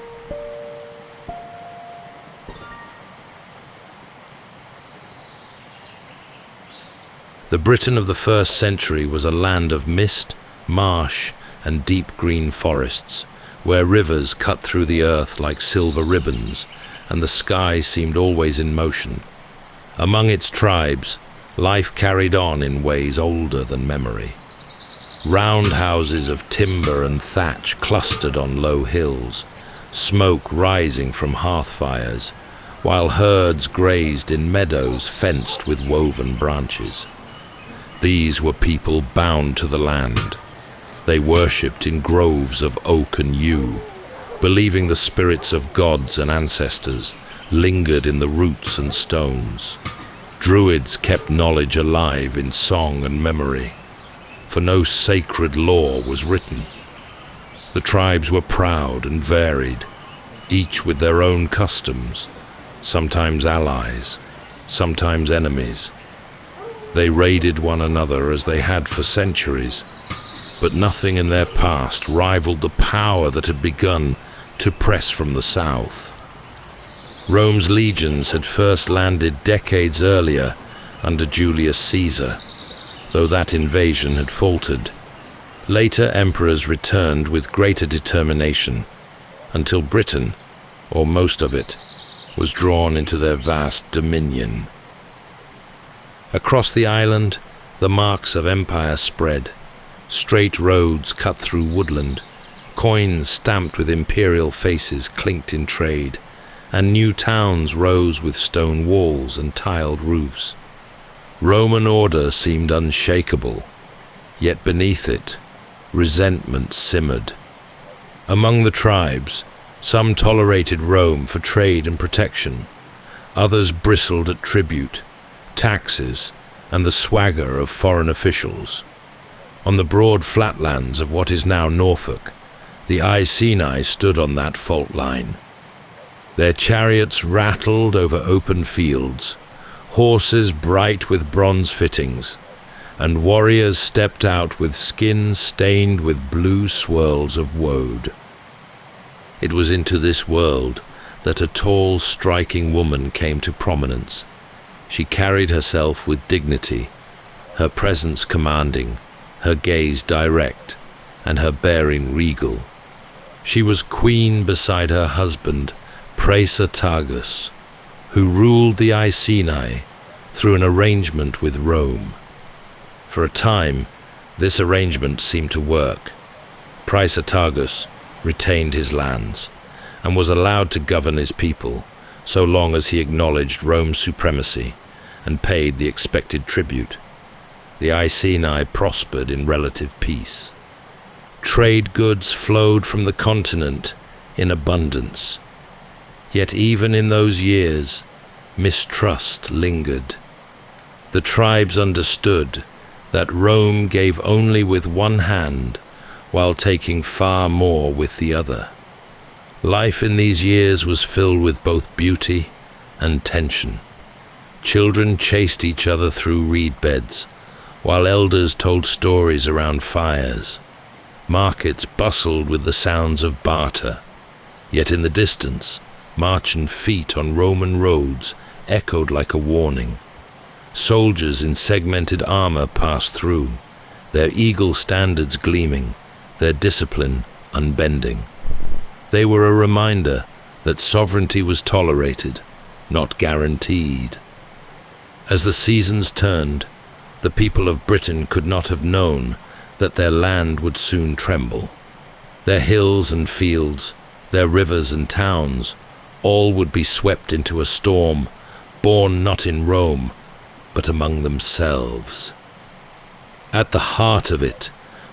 The Britain of the 1st century was a land of mist, marsh, and deep green forests, where rivers cut through the earth like silver ribbons, and the sky seemed always in motion. Among its tribes, life carried on in ways older than memory. Round houses of timber and thatch clustered on low hills, smoke rising from hearth fires, while herds grazed in meadows fenced with woven branches. These were people bound to the land. They worshipped in groves of oak and yew, believing the spirits of gods and ancestors lingered in the roots and stones. Druids kept knowledge alive in song and memory, for no sacred law was written. The tribes were proud and varied, each with their own customs, sometimes allies, sometimes enemies. They raided one another as they had for centuries, but nothing in their past rivaled the power that had begun to press from the south. Rome's legions had first landed decades earlier under Julius Caesar, though that invasion had faltered. Later emperors returned with greater determination, until Britain, or most of it, was drawn into their vast dominion. Across the island, the marks of empire spread. Straight roads cut through woodland, coins stamped with imperial faces clinked in trade, and new towns rose with stone walls and tiled roofs. Roman order seemed unshakable, yet beneath it, resentment simmered. Among the tribes, some tolerated Rome for trade and protection. Others bristled at tribute, taxes, and the swagger of foreign officials. On the broad flatlands of what is now Norfolk, the Iceni stood on that fault line. Their chariots rattled over open fields, horses bright with bronze fittings, and warriors stepped out with skin stained with blue swirls of woad. It was into this world that a tall, striking woman came to prominence. She carried herself with dignity, her presence commanding, her gaze direct, and her bearing regal. She was queen beside her husband, Praesatagus, who ruled the Iceni through an arrangement with Rome. For a time, this arrangement seemed to work. Praesatagus retained his lands and was allowed to govern his people so long as he acknowledged Rome's supremacy and paid the expected tribute. The Iceni prospered in relative peace. Trade goods flowed from the continent in abundance. Yet even in those years, mistrust lingered. The tribes understood that Rome gave only with one hand while taking far more with the other. Life in these years was filled with both beauty and tension. Children chased each other through reed beds, while elders told stories around fires. Markets bustled with the sounds of barter, yet in the distance, marching feet on Roman roads echoed like a warning. Soldiers in segmented armor passed through, their eagle standards gleaming, their discipline unbending. They were a reminder that sovereignty was tolerated, not guaranteed. As the seasons turned, the people of Britain could not have known that their land would soon tremble. Their hills and fields, their rivers and towns, all would be swept into a storm, born not in Rome, but among themselves. At the heart of it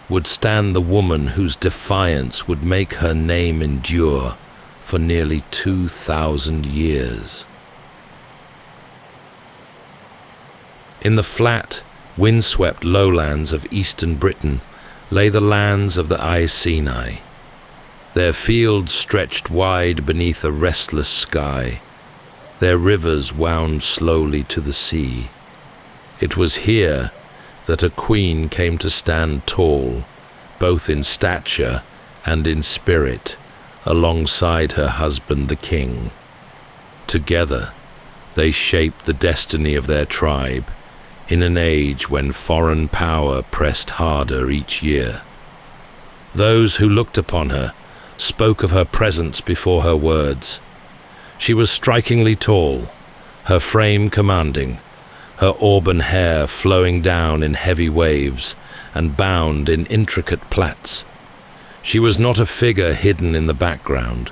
would stand the woman whose defiance would make her name endure for nearly 2,000 years. In the flat, windswept lowlands of eastern Britain lay the lands of the Iceni. Their fields stretched wide beneath a restless sky. Their rivers wound slowly to the sea. It was here that a queen came to stand tall, both in stature and in spirit, alongside her husband the king. Together, they shaped the destiny of their tribe in an age when foreign power pressed harder each year. Those who looked upon her spoke of her presence before her words. She was strikingly tall, her frame commanding, her auburn hair flowing down in heavy waves and bound in intricate plaits. She was not a figure hidden in the background,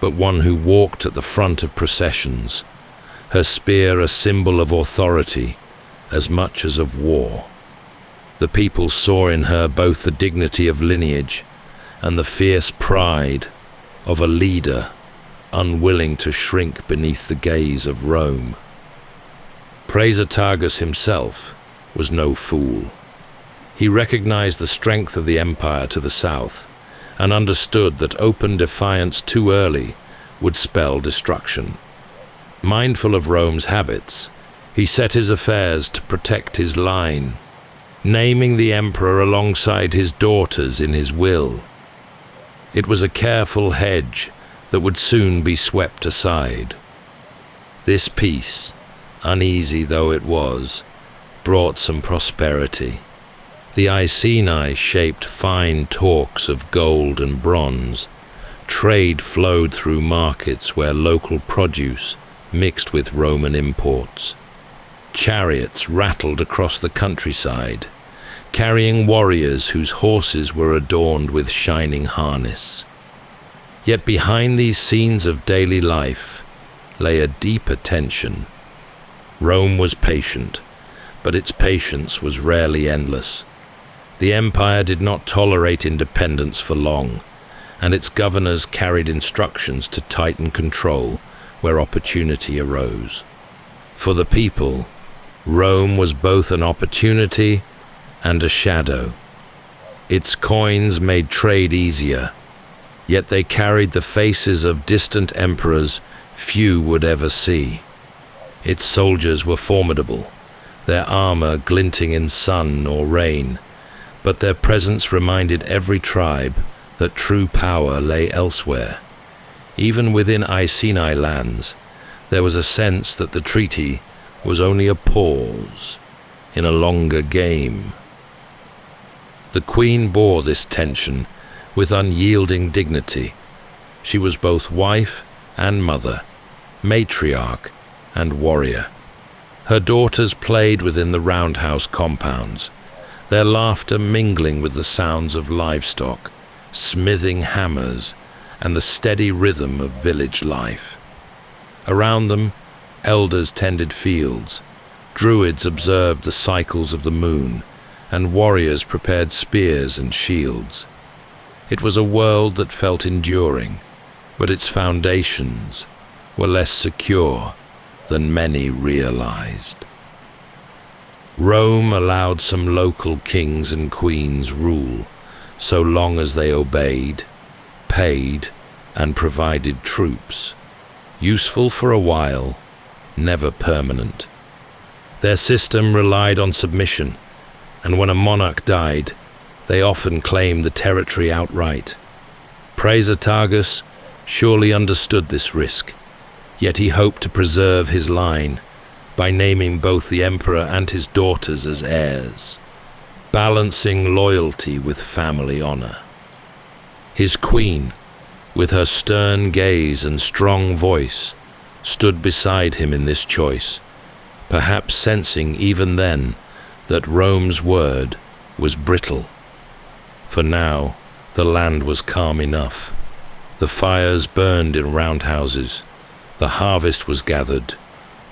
but one who walked at the front of processions, her spear a symbol of authority as much as of war. The people saw in her both the dignity of lineage and the fierce pride of a leader unwilling to shrink beneath the gaze of Rome. Prasutagus himself was no fool. He recognized the strength of the empire to the south and understood that open defiance too early would spell destruction. Mindful of Rome's habits, he set his affairs to protect his line, naming the emperor alongside his daughters in his will. It was a careful hedge that would soon be swept aside. This peace, uneasy though it was, brought some prosperity. The Iceni shaped fine talks of gold and bronze. Trade flowed through markets where local produce mixed with Roman imports. Chariots rattled across the countryside, carrying warriors whose horses were adorned with shining harness. Yet behind these scenes of daily life lay a deeper tension. Rome was patient, but its patience was rarely endless. The empire did not tolerate independence for long, and its governors carried instructions to tighten control where opportunity arose. For the people, Rome was both an opportunity and a shadow. Its coins made trade easier, yet they carried the faces of distant emperors few would ever see. Its soldiers were formidable, their armor glinting in sun or rain, but their presence reminded every tribe that true power lay elsewhere. Even within Iceni lands, there was a sense that the treaty was only a pause in a longer game. The queen bore this tension with unyielding dignity. She was both wife and mother, matriarch and warrior. Her daughters played within the roundhouse compounds, their laughter mingling with the sounds of livestock, smithing hammers, and the steady rhythm of village life. Around them, elders tended fields, druids observed the cycles of the moon, and warriors prepared spears and shields. It was a world that felt enduring, but its foundations were less secure than many realized. Rome allowed some local kings and queens rule, so long as they obeyed, paid, and provided troops. Useful for a while, never permanent. Their system relied on submission, and when a monarch died, they often claimed the territory outright. Prasutagus surely understood this risk, yet he hoped to preserve his line by naming both the emperor and his daughters as heirs, balancing loyalty with family honor. His queen, with her stern gaze and strong voice, stood beside him in this choice, perhaps sensing even then that Rome's word was brittle. For now, the land was calm enough. The fires burned in roundhouses. The harvest was gathered.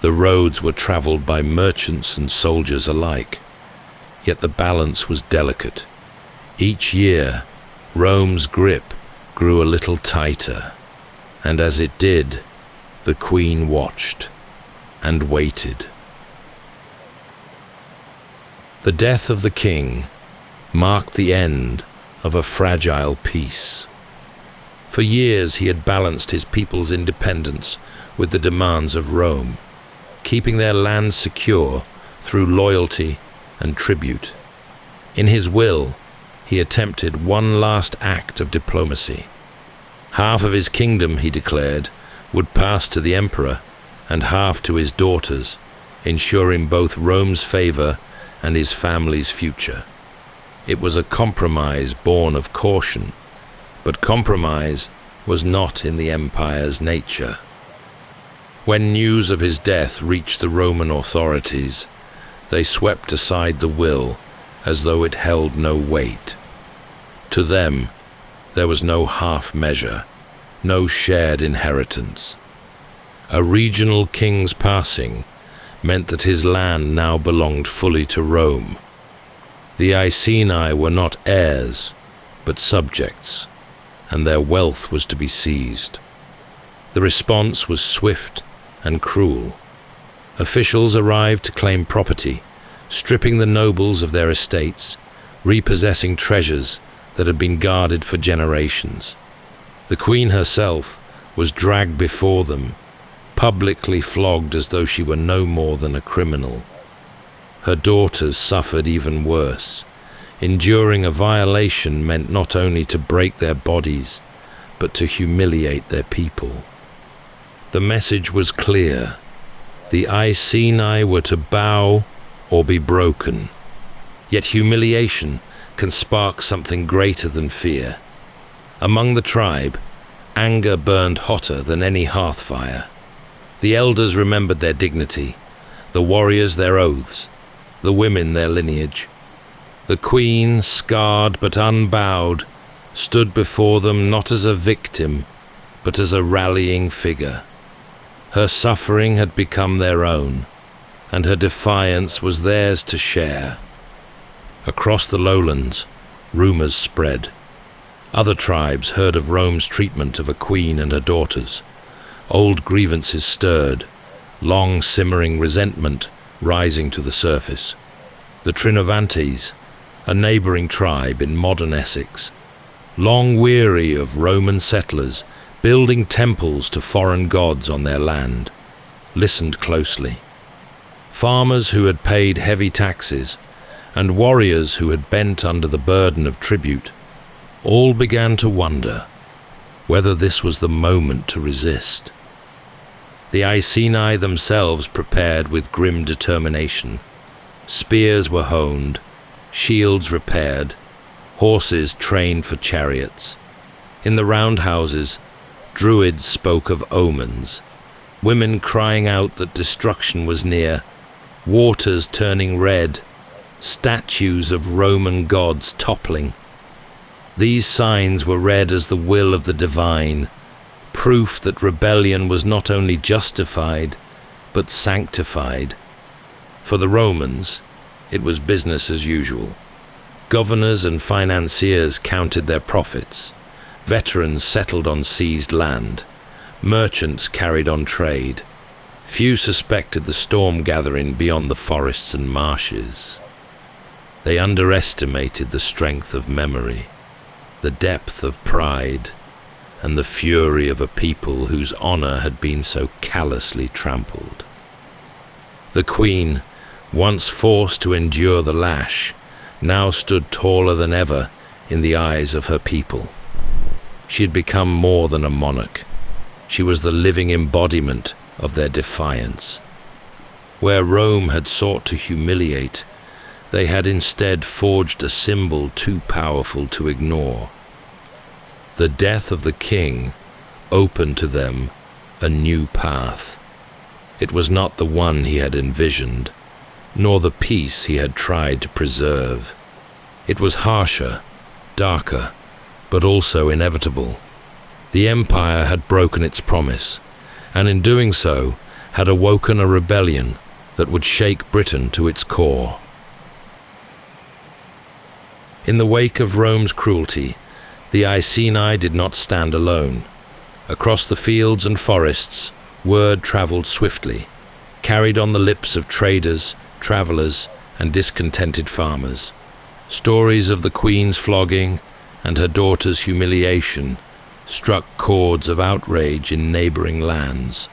The roads were traveled by merchants and soldiers alike. Yet the balance was delicate. Each year, Rome's grip grew a little tighter, and as it did, the queen watched and waited. The death of the king marked the end of a fragile peace. For years he had balanced his people's independence with the demands of Rome, keeping their land secure through loyalty and tribute. In his will, he attempted one last act of diplomacy. Half of his kingdom, he declared, would pass to the emperor and half to his daughters, ensuring both Rome's favor and his family's future. It was a compromise born of caution, but compromise was not in the empire's nature. When news of his death reached the Roman authorities, they swept aside the will as though it held no weight. To them, there was no half measure, no shared inheritance. A regional king's passing meant that his land now belonged fully to Rome. The Iceni were not heirs, but subjects, and their wealth was to be seized. The response was swift and cruel. Officials arrived to claim property, stripping the nobles of their estates, repossessing treasures that had been guarded for generations. The queen herself was dragged before them, publicly flogged as though she were no more than a criminal. Her daughters suffered even worse. Enduring a violation meant not only to break their bodies, but to humiliate their people. The message was clear. The Iceni were to bow or be broken. Yet humiliation can spark something greater than fear. Among the tribe, anger burned hotter than any hearth fire. The elders remembered their dignity, the warriors their oaths, the women their lineage. The queen, scarred but unbowed, stood before them not as a victim, but as a rallying figure. Her suffering had become their own, and her defiance was theirs to share. Across the lowlands, rumors spread. Other tribes heard of Rome's treatment of a queen and her daughters. Old grievances stirred, long simmering resentment rising to the surface. The Trinovantes, a neighboring tribe in modern Essex, long weary of Roman settlers building temples to foreign gods on their land, listened closely. Farmers who had paid heavy taxes and warriors who had bent under the burden of tribute all began to wonder whether this was the moment to resist. The Iceni themselves prepared with grim determination. Spears were honed, shields repaired, horses trained for chariots. In the roundhouses, druids spoke of omens, women crying out that destruction was near, waters turning red, statues of Roman gods toppling. These signs were read as the will of the divine, proof that rebellion was not only justified, but sanctified. For the Romans, it was business as usual. Governors and financiers counted their profits. Veterans settled on seized land. Merchants carried on trade. Few suspected the storm gathering beyond the forests and marshes. They underestimated the strength of memory, the depth of pride, and the fury of a people whose honor had been so callously trampled. The queen, once forced to endure the lash, now stood taller than ever in the eyes of her people. She had become more than a monarch. She was the living embodiment of their defiance. Where Rome had sought to humiliate, they had instead forged a symbol too powerful to ignore. The death of the king opened to them a new path, It was not the one he had envisioned, nor the peace he had tried to preserve. It was harsher, darker, but also inevitable. The Empire had broken its promise, and in doing so had awoken a rebellion that would shake Britain to its core. In the wake of Rome's cruelty, the Iceni did not stand alone. Across the fields and forests, word travelled swiftly, carried on the lips of traders, travellers, and discontented farmers. Stories of the Queen's flogging and her daughter's humiliation struck chords of outrage in neighbouring lands.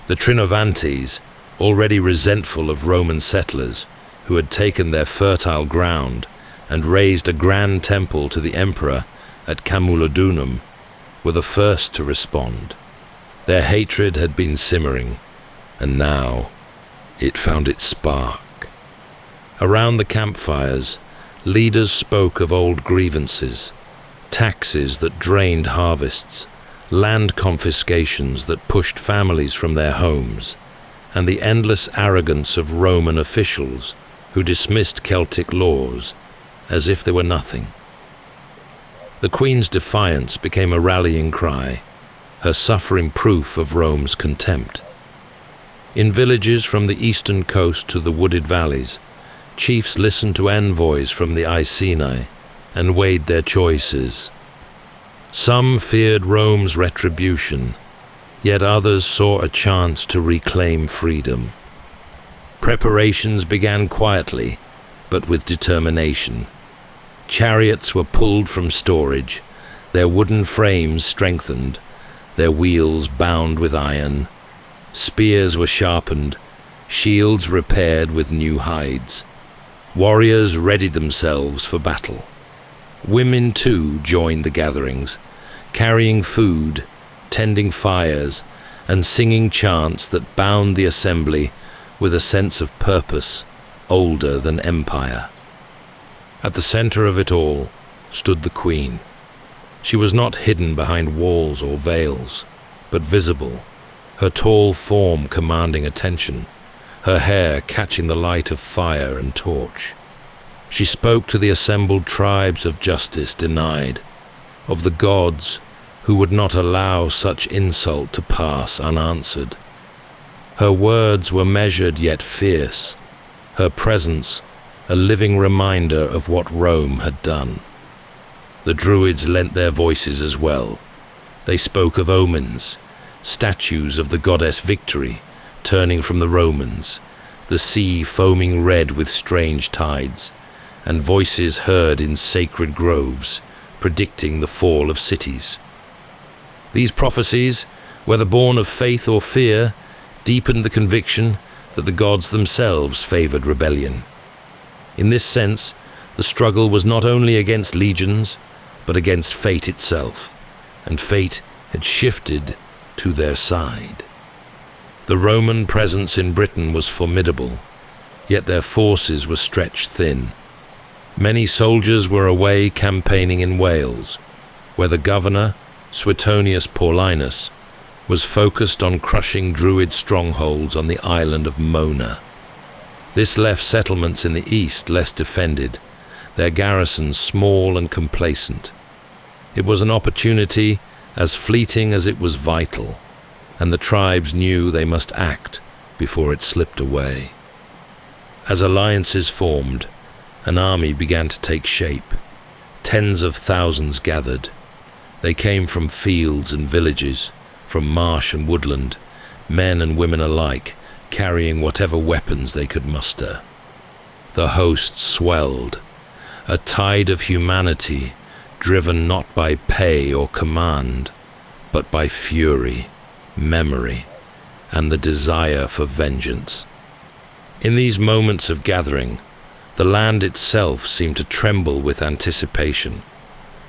The Trinovantes, already resentful of Roman settlers who had taken their fertile ground and raised a grand temple to the emperor at Camulodunum, were the first to respond. Their hatred had been simmering, and now it found its spark. Around the campfires, leaders spoke of old grievances, taxes that drained harvests, land confiscations that pushed families from their homes, and the endless arrogance of Roman officials who dismissed Celtic laws as if they were nothing. The Queen's defiance became a rallying cry, her suffering proof of Rome's contempt. In villages from the eastern coast to the wooded valleys, chiefs listened to envoys from the Iceni and weighed their choices. Some feared Rome's retribution, yet others saw a chance to reclaim freedom. Preparations began quietly, but with determination. Chariots were pulled from storage, their wooden frames strengthened, their wheels bound with iron. Spears were sharpened, shields repaired with new hides. Warriors readied themselves for battle. Women, too, joined the gatherings, carrying food, tending fires, and singing chants that bound the assembly with a sense of purpose older than empire. At the center of it all stood the Queen. She was not hidden behind walls or veils, but visible, her tall form commanding attention, her hair catching the light of fire and torch. She spoke to the assembled tribes of justice denied, of the gods who would not allow such insult to pass unanswered. Her words were measured yet fierce, her presence a living reminder of what Rome had done. The Druids lent their voices as well. They spoke of omens, statues of the goddess Victory turning from the Romans, the sea foaming red with strange tides, and voices heard in sacred groves predicting the fall of cities. These prophecies, whether born of faith or fear, deepened the conviction that the gods themselves favored rebellion. In this sense, the struggle was not only against legions, but against fate itself, and fate had shifted to their side. The Roman presence in Britain was formidable, yet their forces were stretched thin. Many soldiers were away campaigning in Wales, where the governor, Suetonius Paulinus, was focused on crushing Druid strongholds on the island of Mona. This left settlements in the east less defended, their garrisons small and complacent. It was an opportunity as fleeting as it was vital, and the tribes knew they must act before it slipped away. As alliances formed, an army began to take shape. Tens of thousands gathered. They came from fields and villages, from marsh and woodland, men and women alike, carrying whatever weapons they could muster. The host swelled, a tide of humanity driven not by pay or command, but by fury, memory, and the desire for vengeance. In these moments of gathering, the land itself seemed to tremble with anticipation.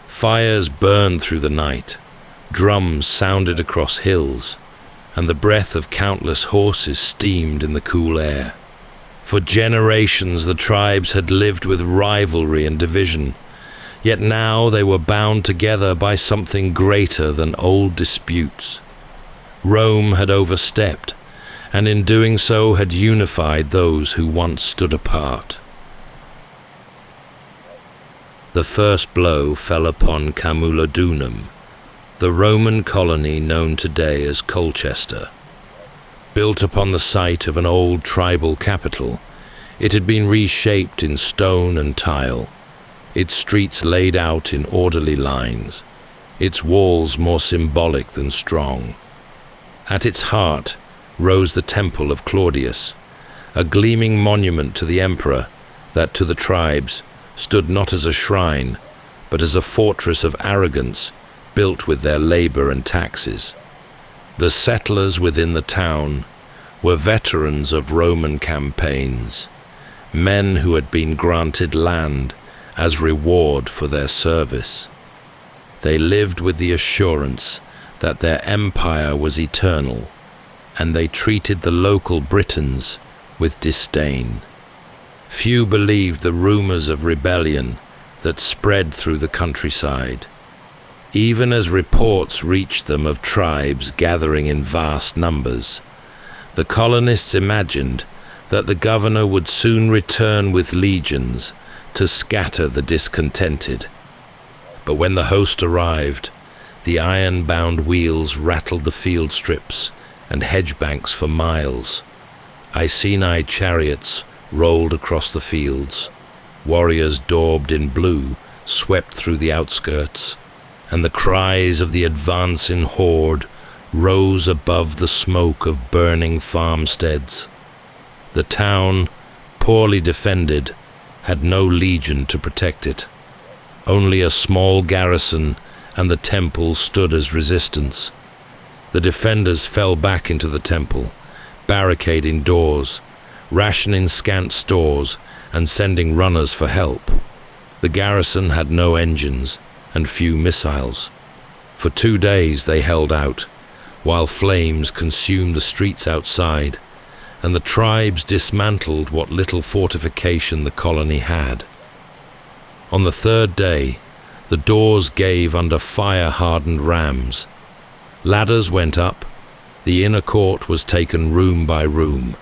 Fires burned through the night, drums sounded across hills, and the breath of countless horses steamed in the cool air. For generations the tribes had lived with rivalry and division, yet now they were bound together by something greater than old disputes. Rome had overstepped, and in doing so had unified those who once stood apart. The first blow fell upon Camulodunum, the Roman colony known today as Colchester. Built upon the site of an old tribal capital, it had been reshaped in stone and tile, its streets laid out in orderly lines, its walls more symbolic than strong. At its heart rose the temple of Claudius, a gleaming monument to the emperor that to the tribes stood not as a shrine, but as a fortress of arrogance built with their labor and taxes. The settlers within the town were veterans of Roman campaigns, men who had been granted land as reward for their service. They lived with the assurance that their empire was eternal, and they treated the local Britons with disdain. Few believed the rumors of rebellion that spread through the countryside, even as reports reached them of tribes gathering in vast numbers. The colonists imagined that the governor would soon return with legions to scatter the discontented. But when the host arrived, the iron-bound wheels rattled the field strips and hedge banks for miles. Iceni chariots rolled across the fields. Warriors daubed in blue swept through the outskirts, and the cries of the advancing horde rose above the smoke of burning farmsteads. The town, poorly defended, had no legion to protect it. Only a small garrison and the temple stood as resistance. The defenders fell back into the temple, barricading doors, rationing scant stores, and sending runners for help. The garrison had no engines and few missiles. For 2 days they held out, while flames consumed the streets outside, and the tribes dismantled what little fortification the colony had. On the 3rd day, the doors gave under fire-hardened rams. Ladders went up, the inner court was taken room by room,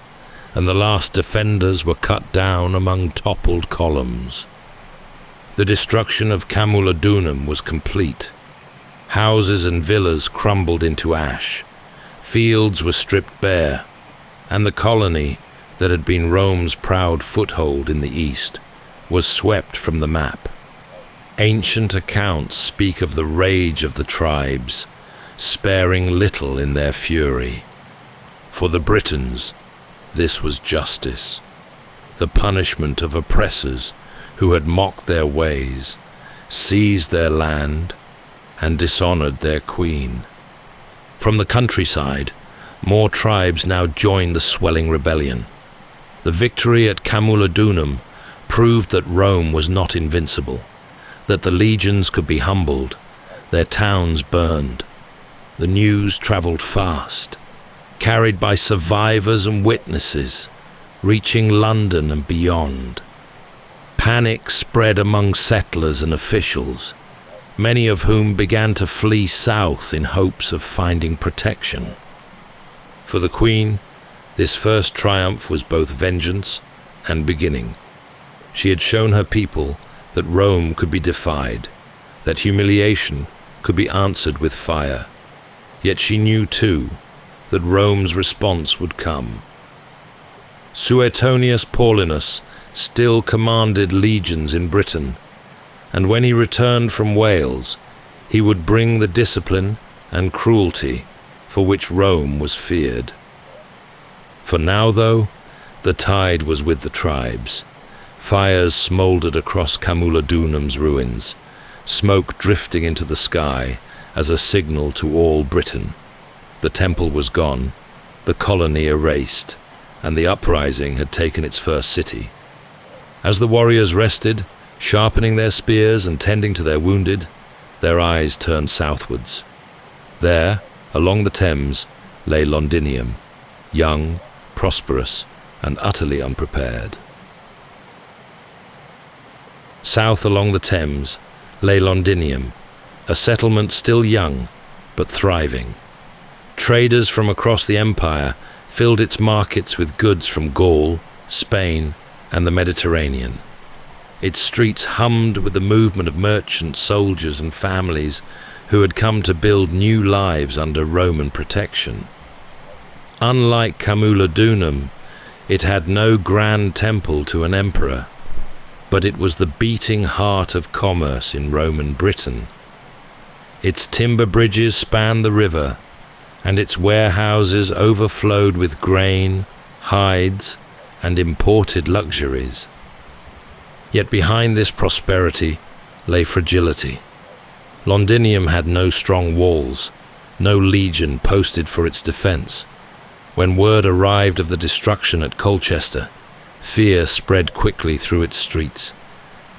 and the last defenders were cut down among toppled columns. The destruction of Camulodunum was complete. Houses and villas crumbled into ash, fields were stripped bare, and the colony that had been Rome's proud foothold in the east was swept from the map. Ancient accounts speak of the rage of the tribes, sparing little in their fury. For the Britons, this was justice, the punishment of oppressors who had mocked their ways, seized their land, and dishonored their queen. From the countryside, more tribes now joined the swelling rebellion. The victory at Camulodunum proved that Rome was not invincible, that the legions could be humbled, their towns burned. The news traveled fast, carried by survivors and witnesses, reaching London and beyond. Panic spread among settlers and officials, many of whom began to flee south in hopes of finding protection. For the Queen, this first triumph was both vengeance and beginning. She had shown her people that Rome could be defied, that humiliation could be answered with fire. Yet she knew too that Rome's response would come. Suetonius Paulinus still commanded legions in Britain, and when he returned from Wales, he would bring the discipline and cruelty for which Rome was feared. For now, though, the tide was with the tribes. Fires smouldered across Camulodunum's ruins, smoke drifting into the sky as a signal to all Britain. The temple was gone, the colony erased, and the uprising had taken its first city. As the warriors rested, sharpening their spears and tending to their wounded, their eyes turned southwards. There, along the Thames, lay Londinium, young, prosperous, and utterly unprepared. South along the Thames lay Londinium, a settlement still young, but thriving. Traders from across the empire filled its markets with goods from Gaul, Spain, and the Mediterranean. Its streets hummed with the movement of merchants, soldiers, and families who had come to build new lives under Roman protection. Unlike Camulodunum, it had no grand temple to an emperor, but it was the beating heart of commerce in Roman Britain. Its timber bridges spanned the river, and its warehouses overflowed with grain, hides, and imported luxuries. Yet behind this prosperity lay fragility. Londinium had no strong walls, no legion posted for its defense. When word arrived of the destruction at Colchester, fear spread quickly through its streets.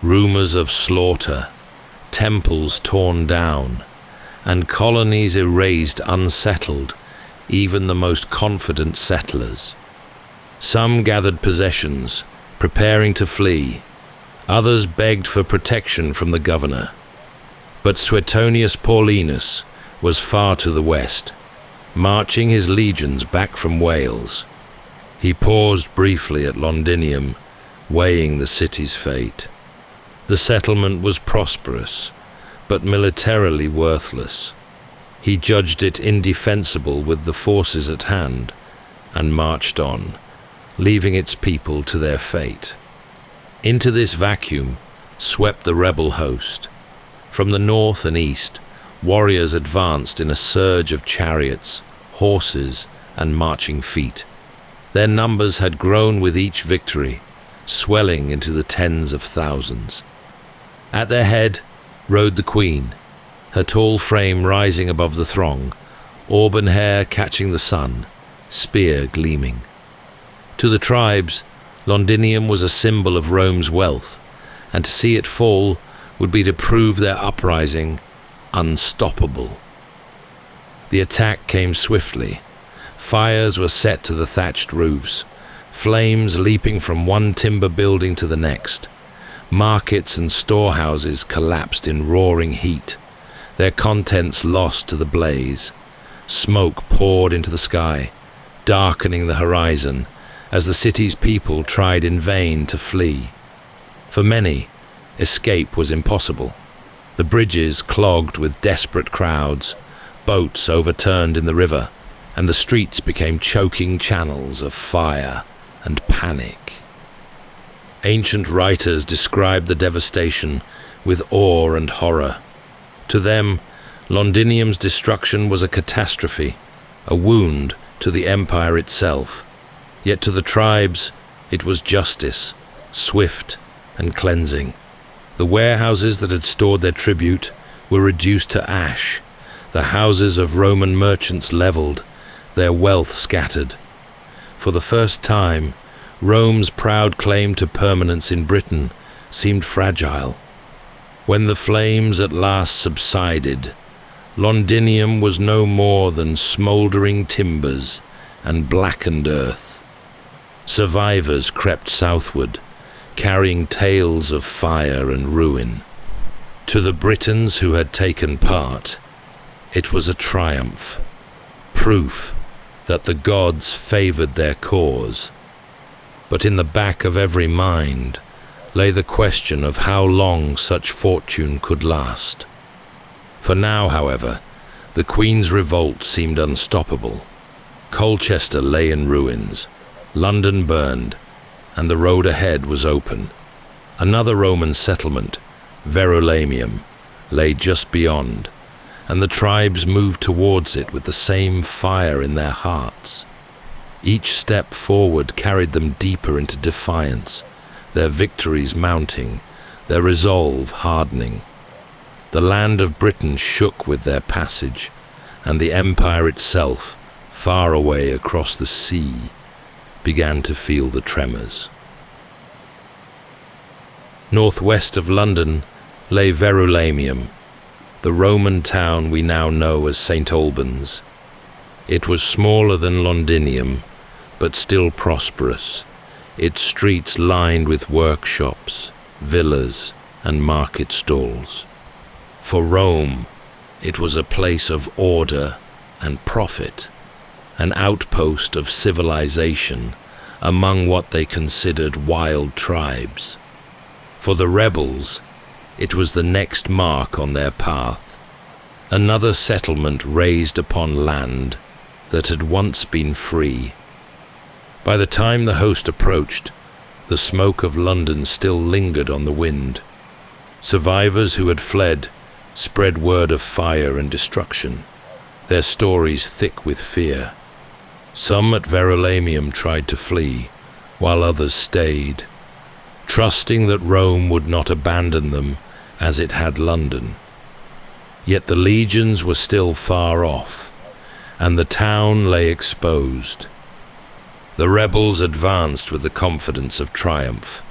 Rumors of slaughter, temples torn down, and colonies erased unsettled even the most confident settlers. Some gathered possessions, preparing to flee. Others begged for protection from the governor. But Suetonius Paulinus was far to the west, marching his legions back from Wales. He paused briefly at Londinium, weighing the city's fate. The settlement was prosperous, but militarily worthless. He judged it indefensible with the forces at hand, and marched on, leaving its people to their fate. Into this vacuum swept the rebel host. From the north and east, warriors advanced in a surge of chariots, horses, and marching feet. Their numbers had grown with each victory, swelling into the tens of thousands. At their head rode the queen, her tall frame rising above the throng, auburn hair catching the sun, spear gleaming. To the tribes, Londinium was a symbol of Rome's wealth, and to see it fall would be to prove their uprising unstoppable. The attack came swiftly. Fires were set to the thatched roofs, flames leaping from one timber building to the next. Markets and storehouses collapsed in roaring heat, their contents lost to the blaze. Smoke poured into the sky, darkening the horizon, as the city's people tried in vain to flee. For many, escape was impossible. The bridges clogged with desperate crowds, boats overturned in the river, and the streets became choking channels of fire and panic. Ancient writers described the devastation with awe and horror. To them, Londinium's destruction was a catastrophe, a wound to the empire itself. Yet to the tribes, it was justice, swift and cleansing. The warehouses that had stored their tribute were reduced to ash, the houses of Roman merchants leveled, their wealth scattered. For the first time, Rome's proud claim to permanence in Britain seemed fragile. When the flames at last subsided, Londinium was no more than smouldering timbers and blackened earth. Survivors crept southward, carrying tales of fire and ruin. To the Britons who had taken part, it was a triumph, proof that the gods favored their cause. But in the back of every mind lay the question of how long such fortune could last. For now, however, the Queen's revolt seemed unstoppable. Colchester lay in ruins, London burned, and the road ahead was open. Another Roman settlement, Verulamium, lay just beyond, and the tribes moved towards it with the same fire in their hearts. Each step forward carried them deeper into defiance, their victories mounting, their resolve hardening. The land of Britain shook with their passage, and the empire itself, far away across the sea, began to feel the tremors. Northwest of London lay Verulamium, the Roman town we now know as St. Albans. It was smaller than Londinium, but still prosperous, its streets lined with workshops, villas, and market stalls. For Rome, it was a place of order and profit, an outpost of civilization among what they considered wild tribes. For the rebels, it was the next mark on their path, another settlement raised upon land that had once been free. By the time the host approached, the smoke of London still lingered on the wind. Survivors who had fled spread word of fire and destruction, their stories thick with fear. Some at Verulamium tried to flee, while others stayed, trusting that Rome would not abandon them as it had London. Yet the legions were still far off, and the town lay exposed. The rebels advanced with the confidence of triumph.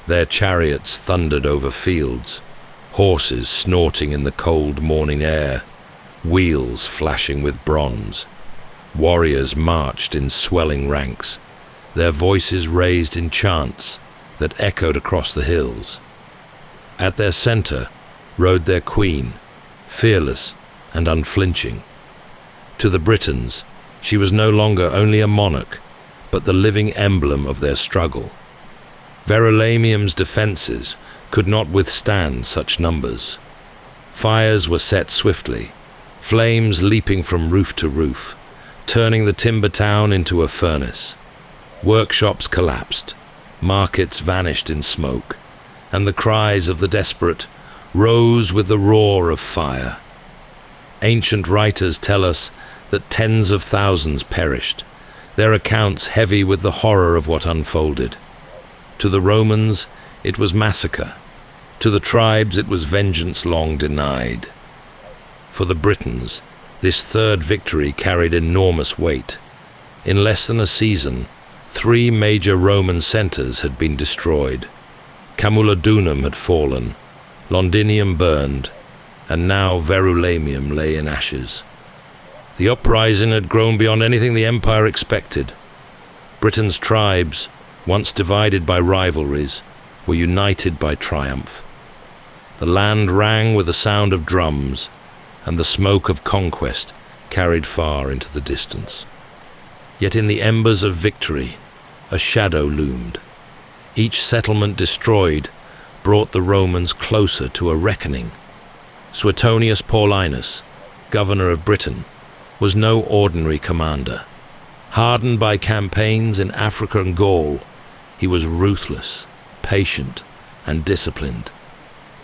Their chariots thundered over fields, horses snorting in the cold morning air, wheels flashing with bronze. Warriors marched in swelling ranks, their voices raised in chants that echoed across the hills. At their center rode their queen, fearless and unflinching. To the Britons, she was no longer only a monarch, but the living emblem of their struggle. Verulamium's defenses could not withstand such numbers. Fires were set swiftly, flames leaping from roof to roof, turning the timber town into a furnace. Workshops collapsed, markets vanished in smoke, and the cries of the desperate rose with the roar of fire. Ancient writers tell us that tens of thousands perished, their accounts heavy with the horror of what unfolded. To the Romans, it was massacre. To the tribes, it was vengeance long denied. For the Britons, this third victory carried enormous weight. In less than a season, 3 major Roman centers had been destroyed. Camulodunum had fallen, Londinium burned, and now Verulamium lay in ashes. The uprising had grown beyond anything the empire expected. Britain's tribes, once divided by rivalries, were united by triumph. The land rang with the sound of drums, and the smoke of conquest carried far into the distance. Yet in the embers of victory, a shadow loomed. Each settlement destroyed brought the Romans closer to a reckoning. Suetonius Paulinus, governor of Britain, was no ordinary commander. Hardened by campaigns in Africa and Gaul, he was ruthless, patient, and disciplined.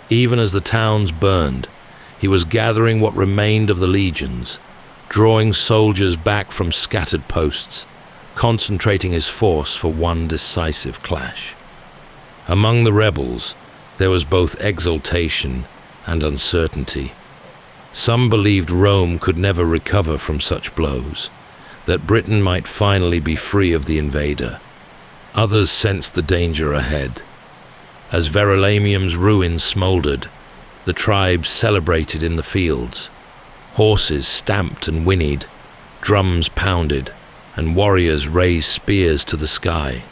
Even as the towns burned, he was gathering what remained of the legions, drawing soldiers back from scattered posts, concentrating his force for one decisive clash. Among the rebels, there was both exultation and uncertainty. Some believed Rome could never recover from such blows, that Britain might finally be free of the invader. Others sensed the danger ahead. As Verulamium's ruins smoldered, the tribes celebrated in the fields. Horses stamped and whinnied, drums pounded, and warriors raised spears to the sky.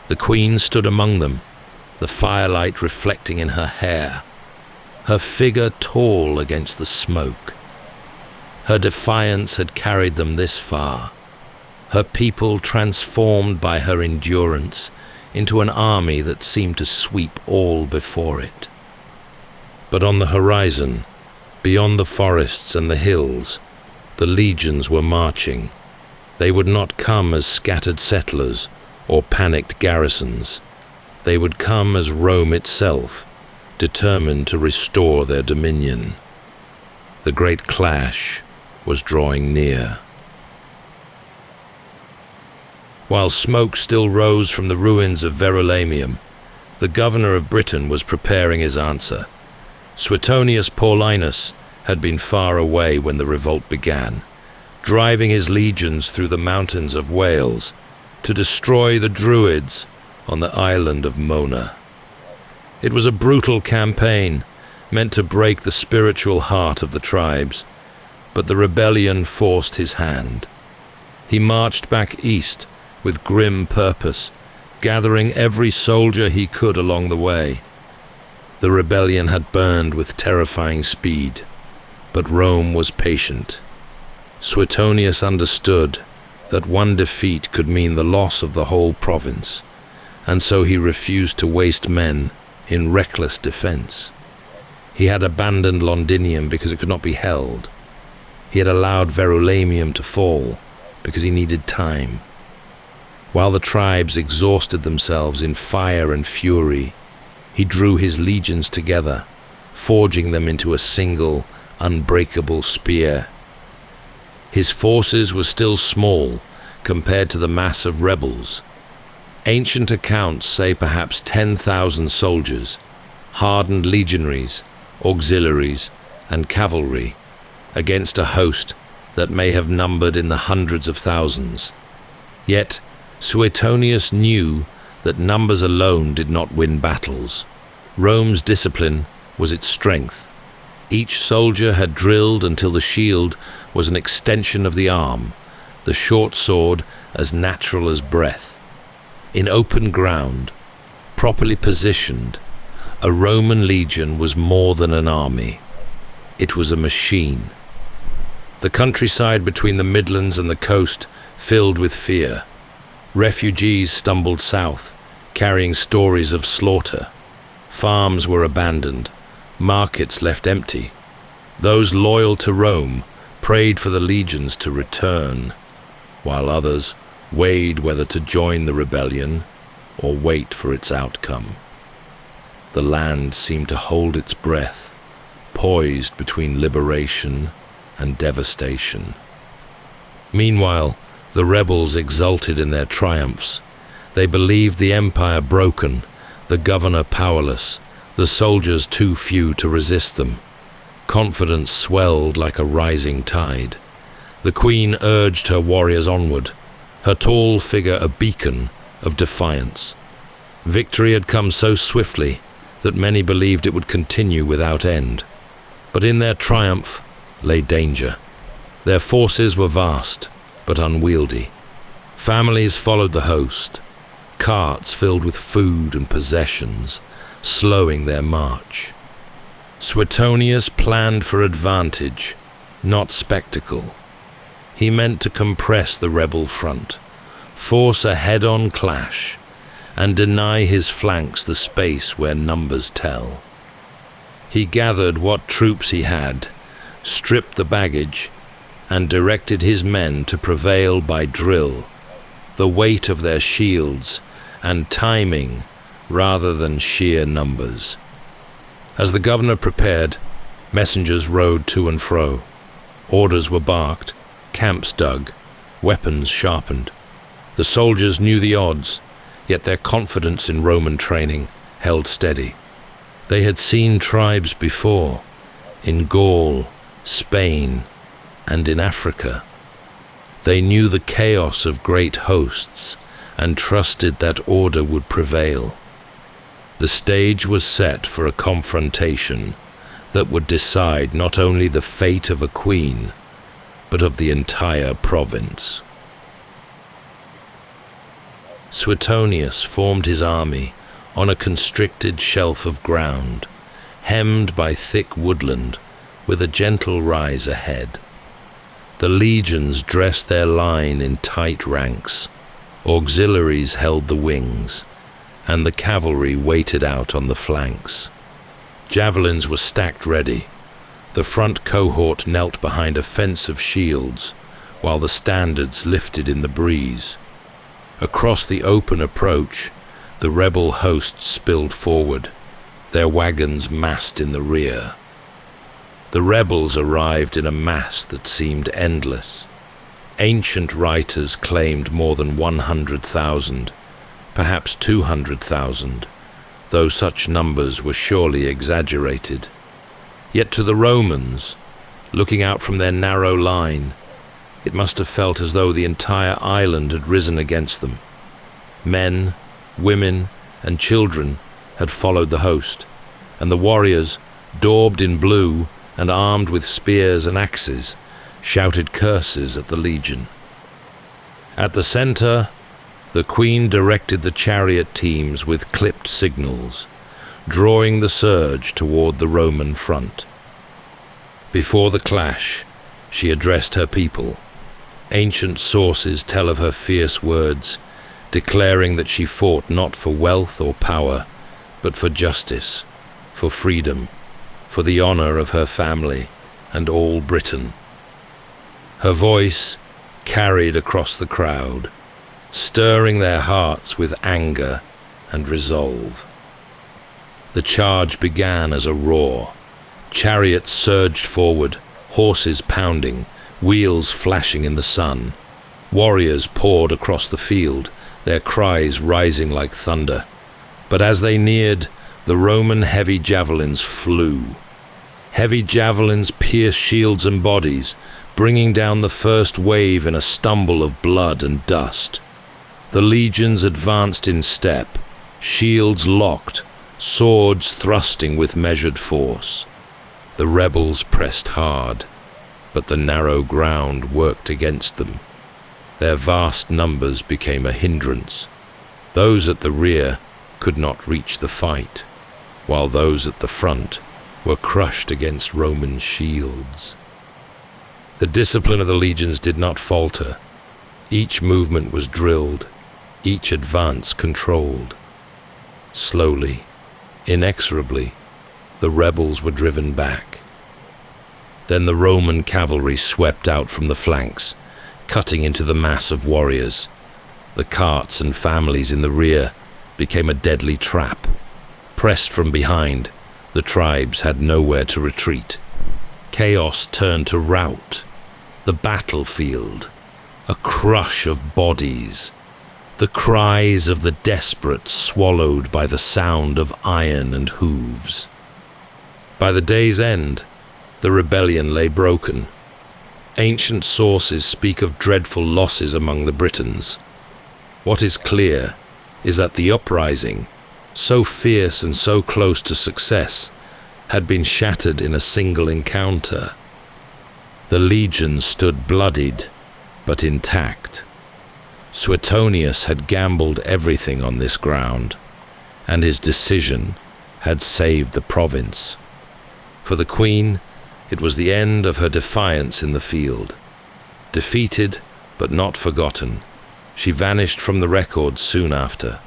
The queen stood among them, the firelight reflecting in her hair, her figure tall against the smoke. Her defiance had carried them this far, her people transformed by her endurance into an army that seemed to sweep all before it. But on the horizon, beyond the forests and the hills, the legions were marching. They would not come as scattered settlers or panicked garrisons. They would come as Rome itself, determined to restore their dominion. The great clash was drawing near. While smoke still rose from the ruins of Verulamium, the governor of Britain was preparing his answer. Suetonius Paulinus had been far away when the revolt began, driving his legions through the mountains of Wales to destroy the Druids on the island of Mona. It was a brutal campaign, meant to break the spiritual heart of the tribes, but the rebellion forced his hand. He marched back east with grim purpose, gathering every soldier he could along the way. The rebellion had burned with terrifying speed, but Rome was patient. Suetonius understood that one defeat could mean the loss of the whole province, and so he refused to waste men in reckless defense. He had abandoned Londinium because it could not be held. He had allowed Verulamium to fall because he needed time. While the tribes exhausted themselves in fire and fury, he drew his legions together, forging them into a single, unbreakable spear. His forces were still small compared to the mass of rebels. Ancient accounts say perhaps 10,000 soldiers, hardened legionaries, auxiliaries, and cavalry, against a host that may have numbered in the hundreds of thousands. Yet Suetonius knew that numbers alone did not win battles. Rome's discipline was its strength. Each soldier had drilled until the shield was an extension of the arm, the short sword as natural as breath. In open ground, properly positioned, a Roman legion was more than an army. It was a machine. The countryside between the Midlands and the coast filled with fear. Refugees stumbled south, carrying stories of slaughter. Farms were abandoned, markets left empty. Those loyal to Rome prayed for the legions to return, while others weighed whether to join the rebellion or wait for its outcome. The land seemed to hold its breath, poised between liberation and devastation. Meanwhile, the rebels exulted in their triumphs. They believed the empire broken, the governor powerless, the soldiers too few to resist them. Confidence swelled like a rising tide. The queen urged her warriors onward, her tall figure a beacon of defiance. Victory had come so swiftly that many believed it would continue without end. But in their triumph lay danger. Their forces were vast, but unwieldy. Families followed the host, carts filled with food and possessions, slowing their march. Suetonius planned for advantage, not spectacle. He meant to compress the rebel front, force a head-on clash, and deny his flanks the space where numbers tell. He gathered what troops he had, stripped the baggage, and directed his men to prevail by drill, the weight of their shields, and timing rather than sheer numbers. As the governor prepared, messengers rode to and fro. Orders were barked, camps dug, weapons sharpened. The soldiers knew the odds, yet their confidence in Roman training held steady. They had seen tribes before, in Gaul, Spain, and in Africa. They knew the chaos of great hosts and trusted that order would prevail. The stage was set for a confrontation that would decide not only the fate of a queen, but of the entire province. Suetonius formed his army on a constricted shelf of ground, hemmed by thick woodland, with a gentle rise ahead. The legions dressed their line in tight ranks, auxiliaries held the wings, and the cavalry waited out on the flanks. Javelins were stacked ready. The front cohort knelt behind a fence of shields, while the standards lifted in the breeze. Across the open approach, the rebel host spilled forward, their wagons massed in the rear. The rebels arrived in a mass that seemed endless. Ancient writers claimed more than 100,000, perhaps 200,000, though such numbers were surely exaggerated. Yet to the Romans, looking out from their narrow line, it must have felt as though the entire island had risen against them. Men, women, and children had followed the host, and the warriors, daubed in blue and armed with spears and axes, shouted curses at the legion. At the center, the queen directed the chariot teams with clipped signals, drawing the surge toward the Roman front. Before the clash, she addressed her people. Ancient sources tell of her fierce words, declaring that she fought not for wealth or power, but for justice, for freedom, for the honor of her family and all Britain. Her voice carried across the crowd, stirring their hearts with anger and resolve. The charge began as a roar. Chariots surged forward, horses pounding, wheels flashing in the sun. Warriors poured across the field, their cries rising like thunder. But as they neared, the Roman heavy javelins flew. Heavy javelins pierced shields and bodies, bringing down the first wave in a stumble of blood and dust. The legions advanced in step, shields locked, swords thrusting with measured force. The rebels pressed hard, but the narrow ground worked against them. Their vast numbers became a hindrance. Those at the rear could not reach the fight, while those at the front were crushed against Roman shields. The discipline of the legions did not falter. Each movement was drilled, each advance controlled. Slowly, inexorably, the rebels were driven back. Then the Roman cavalry swept out from the flanks, cutting into the mass of warriors. The carts and families in the rear became a deadly trap. Pressed from behind, the tribes had nowhere to retreat. Chaos turned to rout. The battlefield, a crush of bodies. The cries of the desperate swallowed by the sound of iron and hooves. By the day's end, the rebellion lay broken. Ancient sources speak of dreadful losses among the Britons. What is clear is that the uprising, so fierce and so close to success, had been shattered in a single encounter. The legions stood bloodied, but intact. Suetonius had gambled everything on this ground, and his decision had saved the province. For the Queen, it was the end of her defiance in the field. Defeated, but not forgotten, she vanished from the records soon after,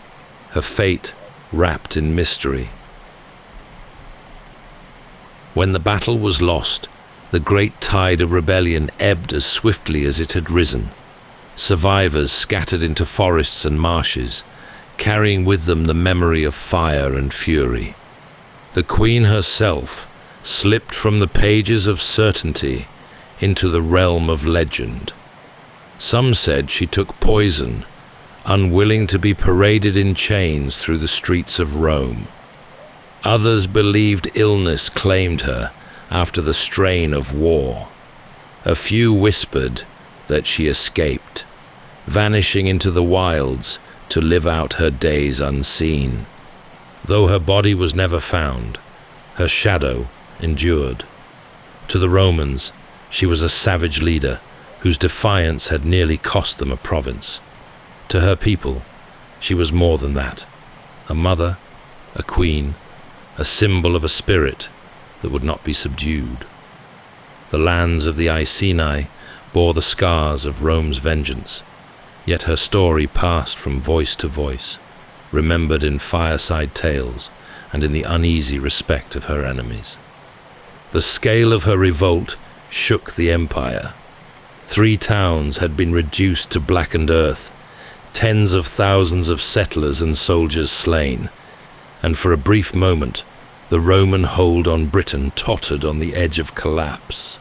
her fate wrapped in mystery. When the battle was lost, the great tide of rebellion ebbed as swiftly as it had risen. Survivors scattered into forests and marshes, carrying with them the memory of fire and fury. The Queen herself slipped from the pages of certainty into the realm of legend. Some said she took poison, unwilling to be paraded in chains through the streets of Rome. Others believed illness claimed her after the strain of war. A few whispered that she escaped, vanishing into the wilds to live out her days unseen. Though her body was never found, her shadow endured. To the Romans, she was a savage leader whose defiance had nearly cost them a province. To her people, she was more than that: a mother, a queen, a symbol of a spirit that would not be subdued. The lands of the Iceni bore the scars of Rome's vengeance, yet her story passed from voice to voice, remembered in fireside tales and in the uneasy respect of her enemies. The scale of her revolt shook the empire. 3 towns had been reduced to blackened earth, tens of thousands of settlers and soldiers slain, and for a brief moment the Roman hold on Britain tottered on the edge of collapse.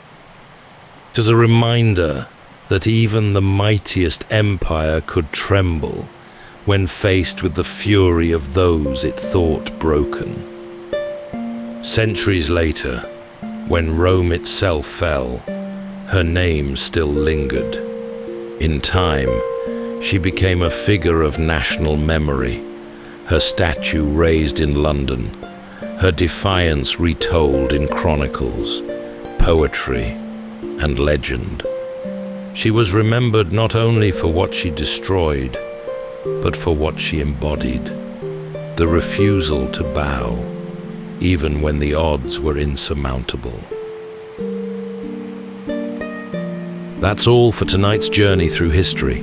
It was a reminder that even the mightiest empire could tremble when faced with the fury of those it thought broken. Centuries later, when Rome itself fell, her name still lingered. In time, she became a figure of national memory, her statue raised in London, her defiance retold in chronicles, poetry, and legend. She was remembered not only for what she destroyed, but for what she embodied: the refusal to bow, even when the odds were insurmountable. That's all for tonight's journey through history.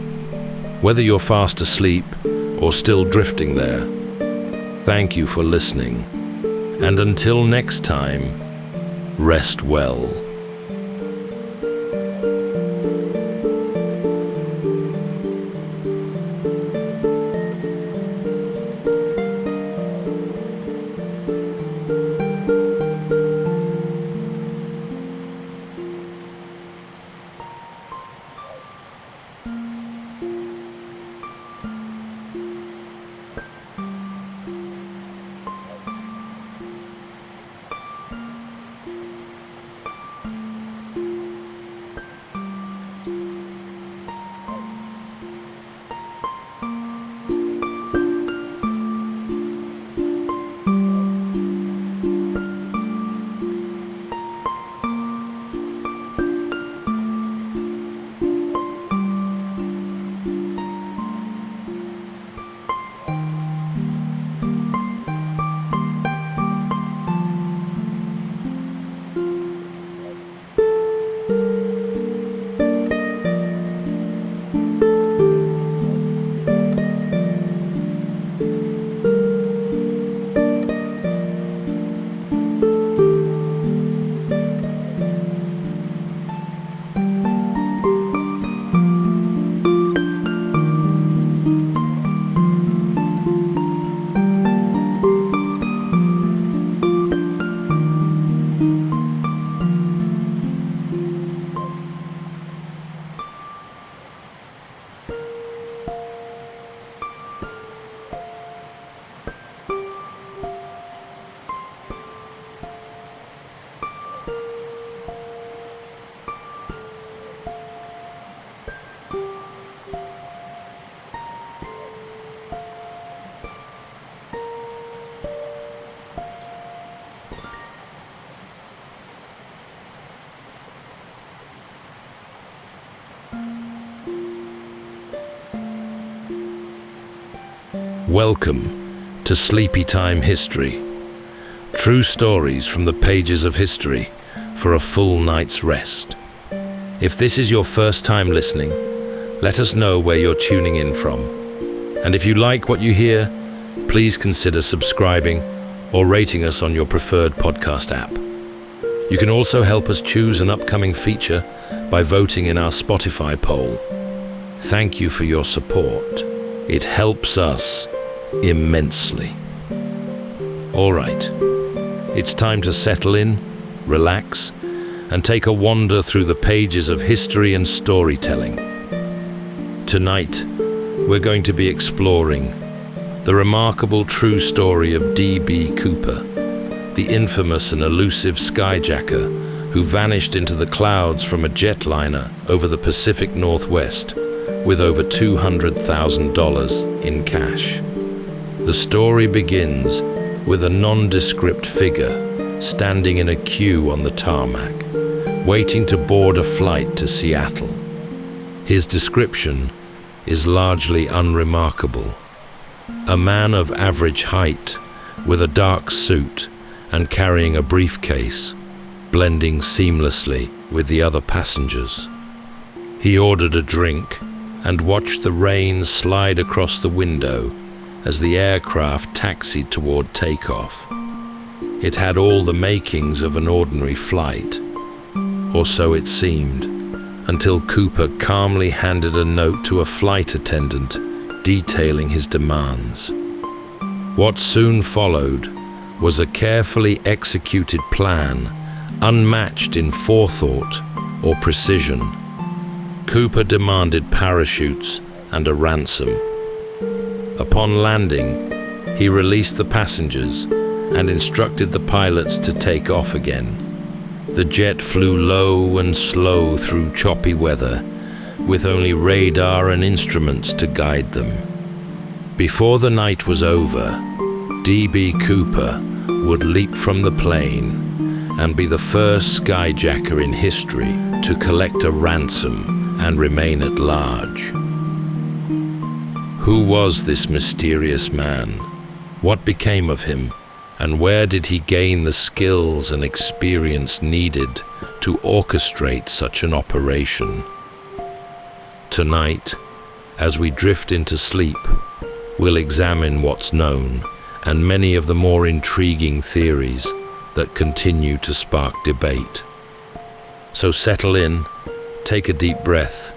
Whether you're fast asleep or still drifting there, thank you for listening. And until next time, rest well. Welcome to Sleepytime History. True stories from the pages of history for a full night's rest. If this is your first time listening, let us know where you're tuning in from. And if you like what you hear, please consider subscribing or rating us on your preferred podcast app. You can also help us choose an upcoming feature by voting in our Spotify poll. Thank you for your support. It helps us immensely. All right, it's time to settle in, relax, and take a wander through the pages of history and storytelling. Tonight, we're going to be exploring the remarkable true story of D.B. Cooper, the infamous and elusive skyjacker who vanished into the clouds from a jetliner over the Pacific Northwest with over $200,000 in cash. The story begins with a nondescript figure standing in a queue on the tarmac, waiting to board a flight to Seattle. His description is largely unremarkable. A man of average height, with a dark suit and carrying a briefcase, blending seamlessly with the other passengers. He ordered a drink and watched the rain slide across the window as the aircraft taxied toward takeoff. It had all the makings of an ordinary flight, or so it seemed, until Cooper calmly handed a note to a flight attendant detailing his demands. What soon followed was a carefully executed plan, unmatched in forethought or precision. Cooper demanded parachutes and a ransom. Upon landing, he released the passengers and instructed the pilots to take off again. The jet flew low and slow through choppy weather, with only radar and instruments to guide them. Before the night was over, D.B. Cooper would leap from the plane and be the first skyjacker in history to collect a ransom and remain at large. Who was this mysterious man? What became of him? And where did he gain the skills and experience needed to orchestrate such an operation? Tonight, as we drift into sleep, we'll examine what's known and many of the more intriguing theories that continue to spark debate. So settle in, take a deep breath,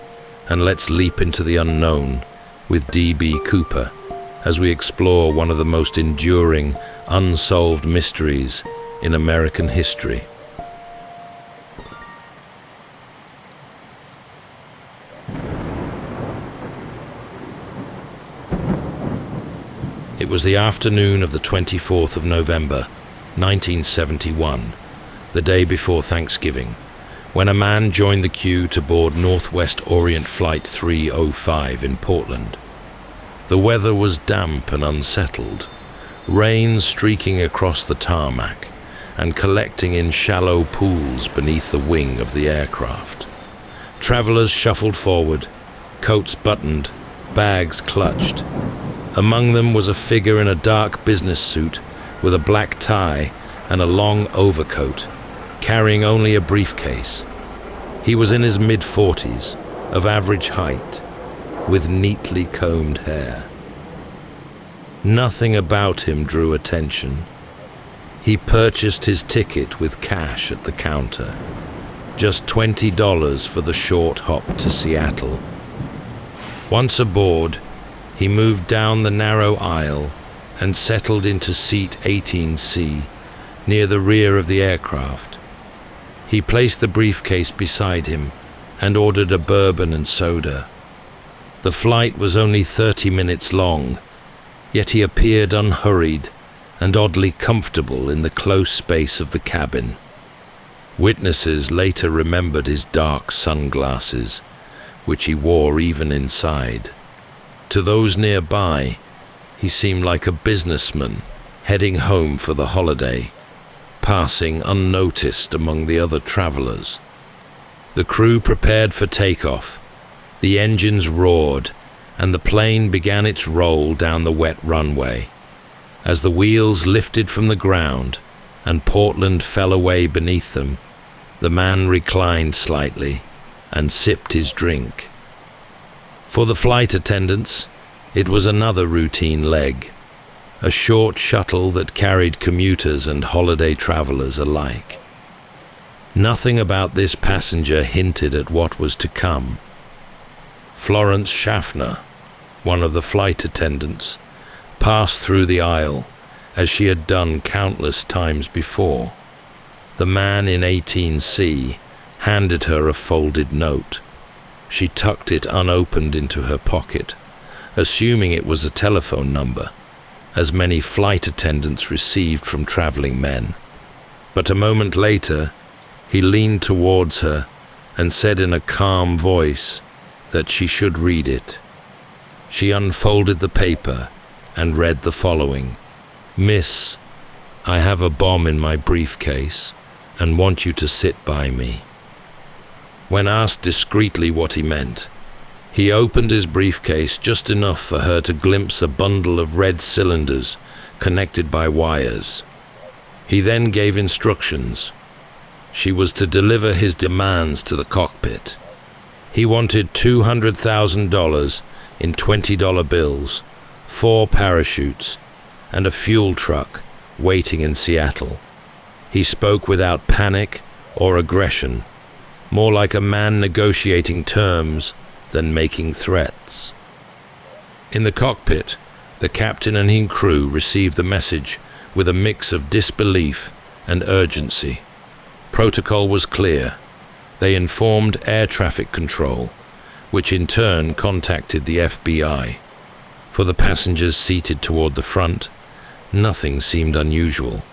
and let's leap into the unknown with D.B. Cooper as we explore one of the most enduring, unsolved mysteries in American history. It was the afternoon of the 24th of November, 1971, the day before Thanksgiving, when a man joined the queue to board Northwest Orient Flight 305 in Portland. The weather was damp and unsettled, rain streaking across the tarmac and collecting in shallow pools beneath the wing of the aircraft. Travelers shuffled forward, coats buttoned, bags clutched. Among them was a figure in a dark business suit with a black tie and a long overcoat, carrying only a briefcase. He was in his mid-40s, of average height, with neatly combed hair. Nothing about him drew attention. He purchased his ticket with cash at the counter, just $20 for the short hop to Seattle. Once aboard, he moved down the narrow aisle and settled into seat 18C, near the rear of the aircraft. He placed the briefcase beside him and ordered a bourbon and soda. The flight was only 30 minutes long, yet he appeared unhurried and oddly comfortable in the close space of the cabin. Witnesses later remembered his dark sunglasses, which he wore even inside. To those nearby, he seemed like a businessman heading home for the holiday, passing unnoticed among the other travelers. The crew prepared for takeoff. The engines roared, and the plane began its roll down the wet runway. As the wheels lifted from the ground and Portland fell away beneath them, the man reclined slightly and sipped his drink. For the flight attendants, it was another routine leg, a short shuttle that carried commuters and holiday travelers alike. Nothing about this passenger hinted at what was to come. Florence Schaffner, one of the flight attendants, passed through the aisle as she had done countless times before. The man in 18C handed her a folded note. She tucked it unopened into her pocket, assuming it was a telephone number, as many flight attendants received from traveling men. But a moment later, he leaned towards her and said in a calm voice that she should read it. She unfolded the paper and read the following: "Miss, I have a bomb in my briefcase and want you to sit by me." When asked discreetly what he meant, he opened his briefcase just enough for her to glimpse a bundle of red cylinders connected by wires. He then gave instructions. She was to deliver his demands to the cockpit. He wanted $200,000 in $20 bills, 4 parachutes, and a fuel truck waiting in Seattle. He spoke without panic or aggression, more like a man negotiating terms than making threats. In the cockpit, the captain and his crew received the message with a mix of disbelief and urgency. Protocol was clear. They informed air traffic control, which in turn contacted the FBI. For the passengers seated toward the front, nothing seemed unusual.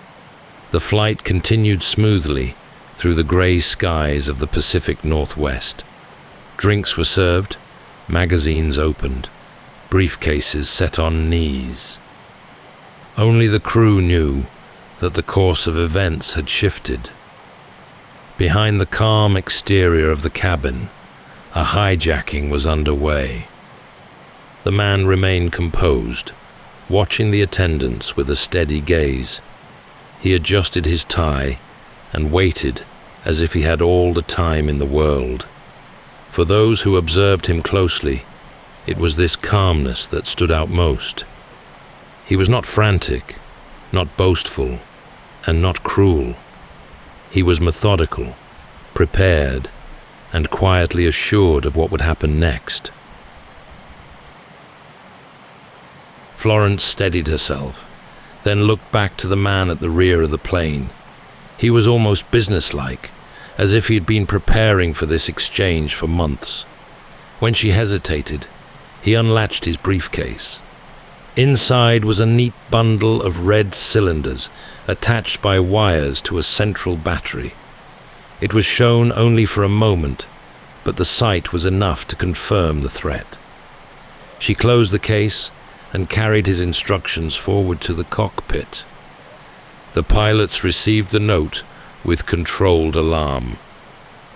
The flight continued smoothly through the gray skies of the Pacific Northwest. Drinks were served, magazines opened, briefcases set on knees. Only the crew knew that the course of events had shifted. Behind the calm exterior of the cabin, a hijacking was underway. The man remained composed, watching the attendants with a steady gaze. He adjusted his tie and waited as if he had all the time in the world. For those who observed him closely, it was this calmness that stood out most. He was not frantic, not boastful, and not cruel. He was methodical, prepared, and quietly assured of what would happen next. Florence steadied herself, then looked back to the man at the rear of the plane. He was almost businesslike, as if he had been preparing for this exchange for months. When she hesitated, he unlatched his briefcase. Inside was a neat bundle of red cylinders attached by wires to a central battery. It was shown only for a moment, but the sight was enough to confirm the threat. She closed the case and carried his instructions forward to the cockpit. The pilots received the note with controlled alarm.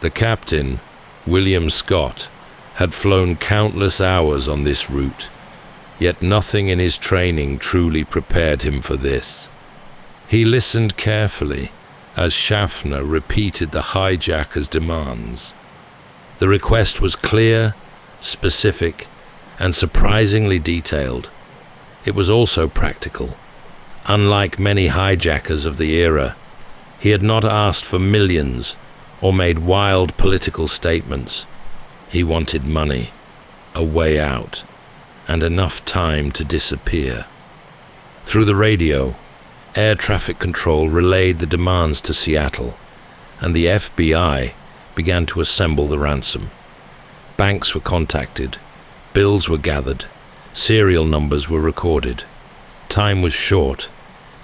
The captain, William Scott, had flown countless hours on this route, yet nothing in his training truly prepared him for this. He listened carefully as Schaffner repeated the hijacker's demands. The request was clear, specific, and surprisingly detailed. It was also practical. Unlike many hijackers of the era, he had not asked for millions or made wild political statements. He wanted money, a way out, and enough time to disappear. Through the radio, air traffic control relayed the demands to Seattle, and the FBI began to assemble the ransom. Banks were contacted, bills were gathered, serial numbers were recorded. Time was short,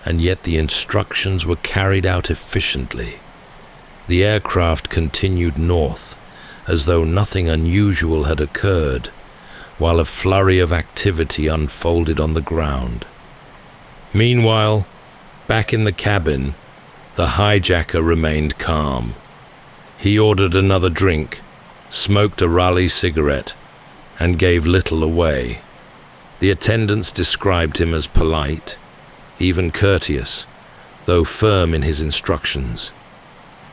and yet the instructions were carried out efficiently. The aircraft continued north, as though nothing unusual had occurred, while a flurry of activity unfolded on the ground. Meanwhile, back in the cabin, the hijacker remained calm. He ordered another drink, smoked a Raleigh cigarette, and gave little away. The attendants described him as polite, even courteous, though firm in his instructions.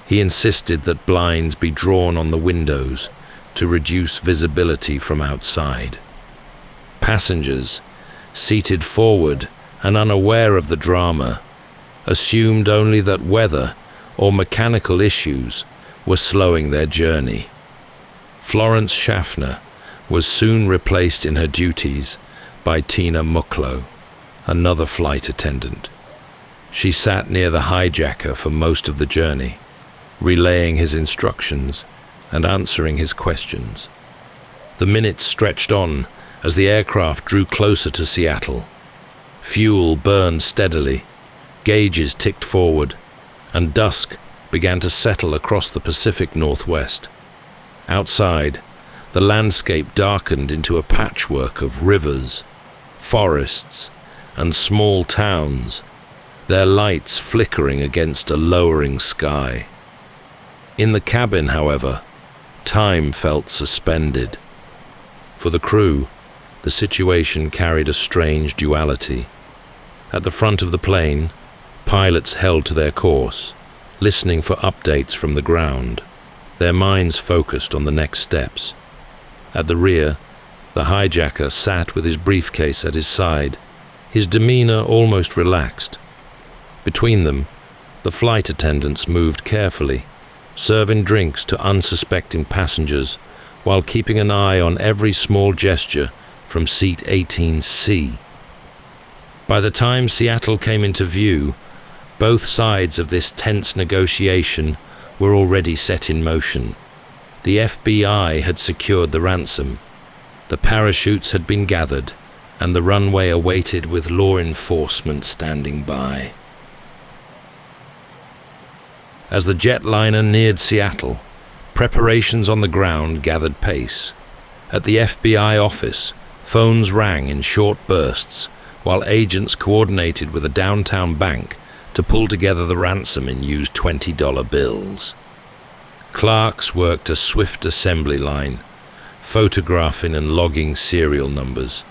He insisted that blinds be drawn on the windows to reduce visibility from outside. Passengers, seated forward and unaware of the drama, assumed only that weather or mechanical issues were slowing their journey. Florence Schaffner was soon replaced in her duties by Tina Mucklow, another flight attendant. She sat near the hijacker for most of the journey, relaying his instructions and answering his questions. The minutes stretched on as the aircraft drew closer to Seattle. Fuel burned steadily, gauges ticked forward, and dusk began to settle across the Pacific Northwest. Outside, the landscape darkened into a patchwork of rivers, forests, and small towns, their lights flickering against a lowering sky. In the cabin, however, time felt suspended. For the crew, the situation carried a strange duality. At the front of the plane, pilots held to their course, listening for updates from the ground, their minds focused on the next steps. At the rear, the hijacker sat with his briefcase at his side, his demeanor almost relaxed. Between them, the flight attendants moved carefully, serving drinks to unsuspecting passengers while keeping an eye on every small gesture from seat 18C. By the time Seattle came into view, both sides of this tense negotiation were already set in motion. The FBI had secured the ransom, the parachutes had been gathered, and the runway awaited with law enforcement standing by. As the jetliner neared Seattle, preparations on the ground gathered pace. At the FBI office, phones rang in short bursts, while agents coordinated with a downtown bank to pull together the ransom in used $20 bills. Clerks worked a swift assembly line, photographing and logging serial numbers,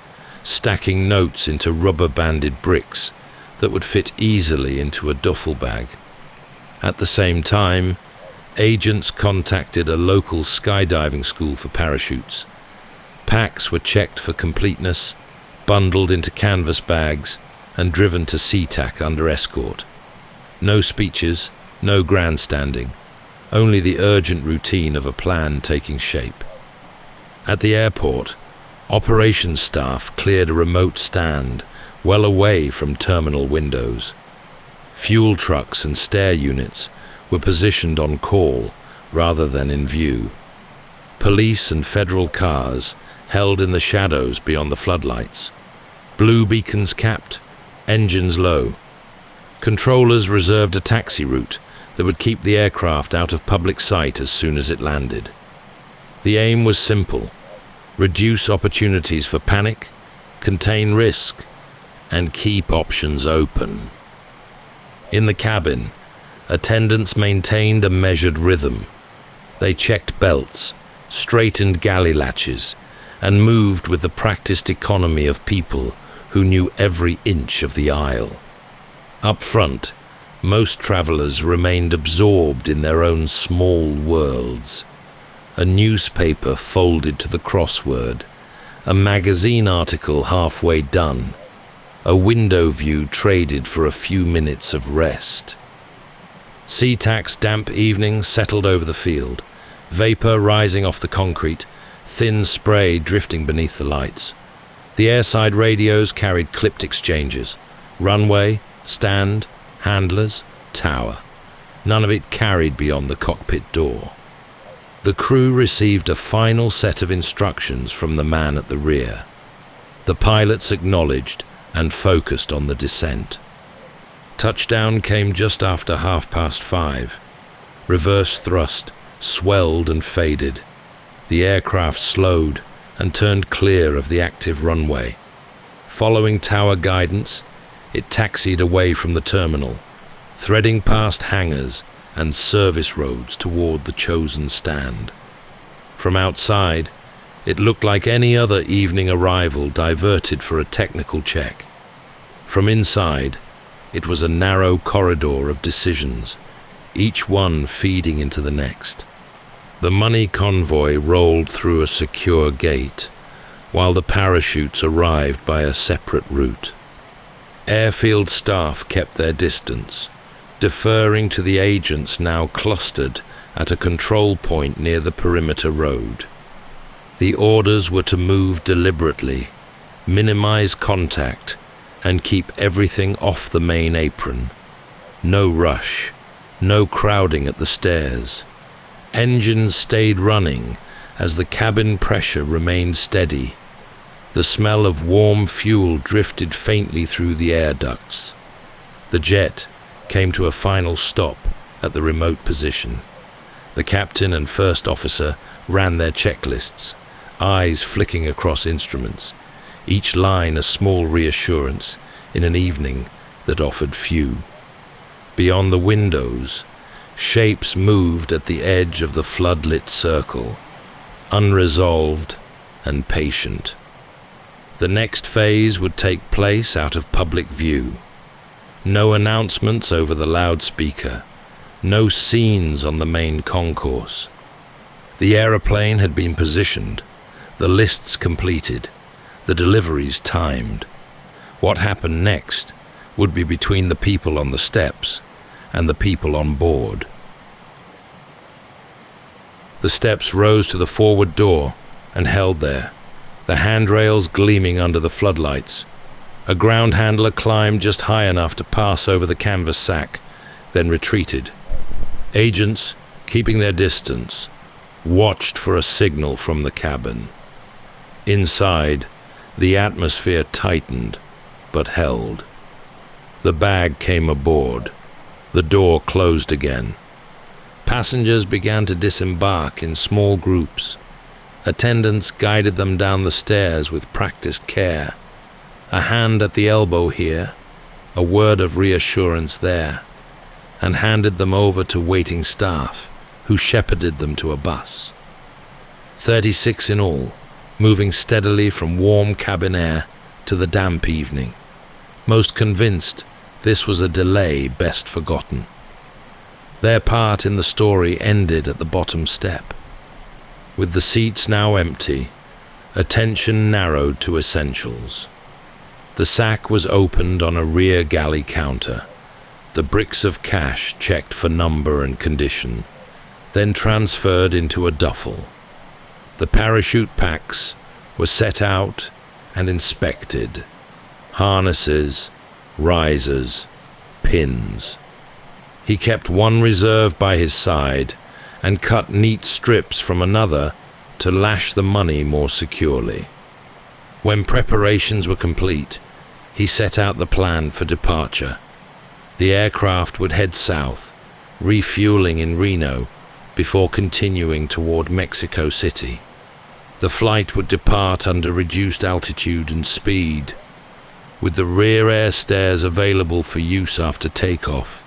stacking notes into rubber-banded bricks that would fit easily into a duffel bag. At the same time, Agents contacted a local skydiving school for parachutes. Packs were checked for completeness, bundled into canvas bags, and driven to SeaTac under escort. No speeches, no grandstanding, only the urgent routine of a plan taking shape. At the airport, operations staff cleared a remote stand well away from terminal windows. Fuel trucks and stair units were positioned on call rather than in view. Police and federal cars held in the shadows beyond the floodlights. Blue beacons capped, engines low. Controllers reserved a taxi route that would keep the aircraft out of public sight as soon as it landed. The aim was simple: reduce opportunities for panic, contain risk, and keep options open. In the cabin, attendants maintained a measured rhythm. They checked belts, straightened galley latches, and moved with the practiced economy of people who knew every inch of the aisle. Up front, most travelers remained absorbed in their own small worlds. A newspaper folded to the crossword, a magazine article halfway done, a window view traded for a few minutes of rest. SeaTac's damp evening settled over the field, vapor rising off the concrete, thin spray drifting beneath the lights. The airside radios carried clipped exchanges: runway, stand, handlers, tower. None of it carried beyond the cockpit door. The crew received a final set of instructions from the man at the rear. The pilots acknowledged and focused on the descent. Touchdown came just after 5:30. Reverse thrust swelled and faded. The aircraft slowed and turned clear of the active runway. Following tower guidance, it taxied away from the terminal, threading past hangars and service roads toward the chosen stand. From outside, it looked like any other evening arrival diverted for a technical check. From inside, it was a narrow corridor of decisions, each one feeding into the next. The money convoy rolled through a secure gate, while the parachutes arrived by a separate route. Airfield staff kept their distance, deferring to the agents now clustered at a control point near the perimeter road. The orders were to move deliberately, minimize contact, and keep everything off the main apron. No rush, no crowding at the stairs. Engines stayed running as the cabin pressure remained steady. The smell of warm fuel drifted faintly through the air ducts. The jet came to a final stop at the remote position. The captain and first officer ran their checklists, eyes flicking across instruments, each line a small reassurance in an evening that offered few. Beyond the windows, shapes moved at the edge of the floodlit circle, unresolved and patient. The next phase would take place out of public view. No announcements over the loudspeaker, no scenes on the main concourse. The aeroplane had been positioned, the lists completed, the deliveries timed. What happened next would be between the people on the steps and the people on board. The steps rose to the forward door and held there, the handrails gleaming under the floodlights. A ground handler climbed just high enough to pass over the canvas sack, then retreated. Agents, keeping their distance, watched for a signal from the cabin. Inside, the atmosphere tightened, but held. The bag came aboard. The door closed again. Passengers began to disembark in small groups. Attendants guided them down the stairs with practiced care. A hand at the elbow here, a word of reassurance there, and handed them over to waiting staff, who shepherded them to a bus. 36 in all, moving steadily from warm cabin air to the damp evening, most convinced this was a delay best forgotten. Their part in the story ended at the bottom step. With the seats now empty, attention narrowed to essentials. The sack was opened on a rear galley counter, the bricks of cash checked for number and condition, then transferred into a duffel. The parachute packs were set out and inspected. Harnesses, risers, pins. He kept one reserve by his side and cut neat strips from another to lash the money more securely. When preparations were complete, he set out the plan for departure. The aircraft would head south, refueling in Reno before continuing toward Mexico City. The flight would depart under reduced altitude and speed, with the rear air stairs available for use after takeoff.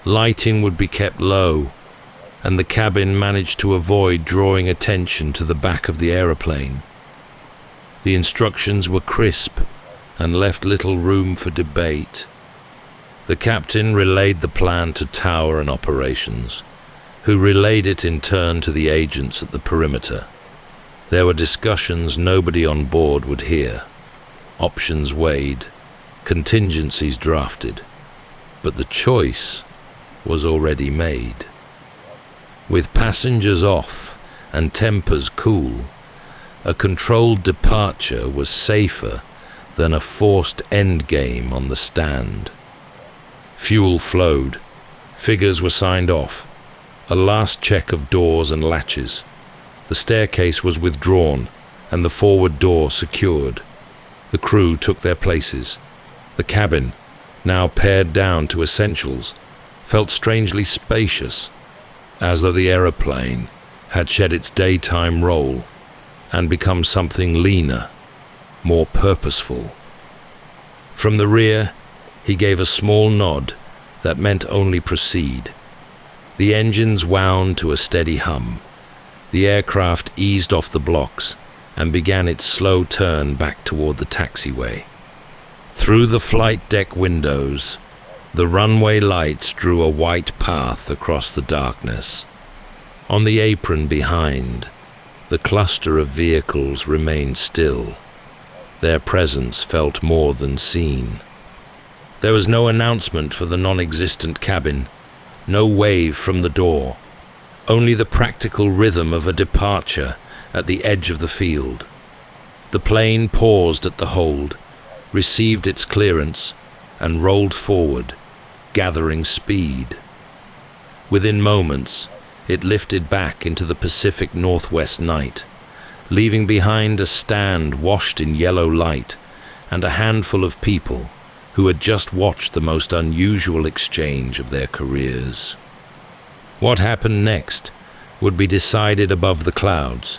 Lighting would be kept low, and the cabin managed to avoid drawing attention to the back of the aeroplane. The instructions were crisp and left little room for debate. The captain relayed the plan to Tower and Operations, who relayed it in turn to the agents at the perimeter. There were discussions nobody on board would hear, options weighed, contingencies drafted, but the choice was already made. With passengers off and tempers cool, a controlled departure was safer than a forced endgame on the stand. Fuel flowed, figures were signed off, a last check of doors and latches. The staircase was withdrawn and the forward door secured. The crew took their places. The cabin, now pared down to essentials, felt strangely spacious, as though the aeroplane had shed its daytime role and become something leaner, more purposeful. From the rear, he gave a small nod that meant only proceed. The engines wound to a steady hum. The aircraft eased off the blocks and began its slow turn back toward the taxiway. Through the flight deck windows, the runway lights drew a white path across the darkness. On the apron behind, the cluster of vehicles remained still. Their presence felt more than seen. There was no announcement for the non-existent cabin, no wave from the door, only the practical rhythm of a departure at the edge of the field. The plane paused at the hold, received its clearance, and rolled forward, gathering speed. Within moments, it lifted back into the Pacific Northwest night, leaving behind a stand washed in yellow light and a handful of people who had just watched the most unusual exchange of their careers. What happened next would be decided above the clouds,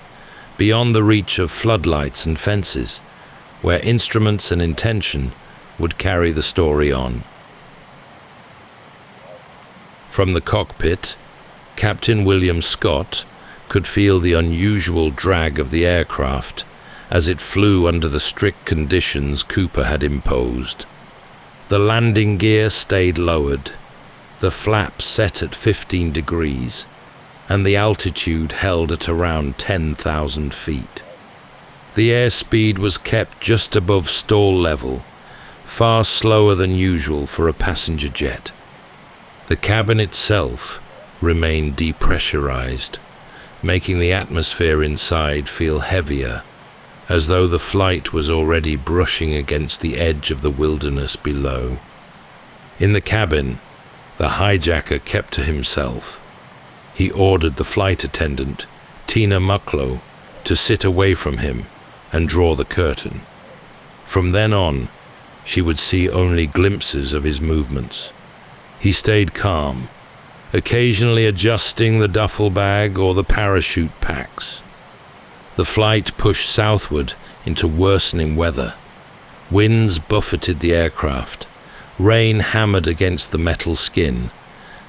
beyond the reach of floodlights and fences, where instruments and intention would carry the story on. From the cockpit, Captain William Scott could feel the unusual drag of the aircraft as it flew under the strict conditions Cooper had imposed. The landing gear stayed lowered, the flaps set at 15 degrees, and the altitude held at around 10,000 feet. The airspeed was kept just above stall level, far slower than usual for a passenger jet. The cabin itself remained depressurized, making the atmosphere inside feel heavier, as though the flight was already brushing against the edge of the wilderness below. In the cabin, the hijacker kept to himself. He ordered the flight attendant, Tina Mucklow, to sit away from him and draw the curtain. From then on, she would see only glimpses of his movements. He stayed calm, occasionally adjusting the duffel bag or the parachute packs. The flight pushed southward into worsening weather. Winds buffeted the aircraft, rain hammered against the metal skin,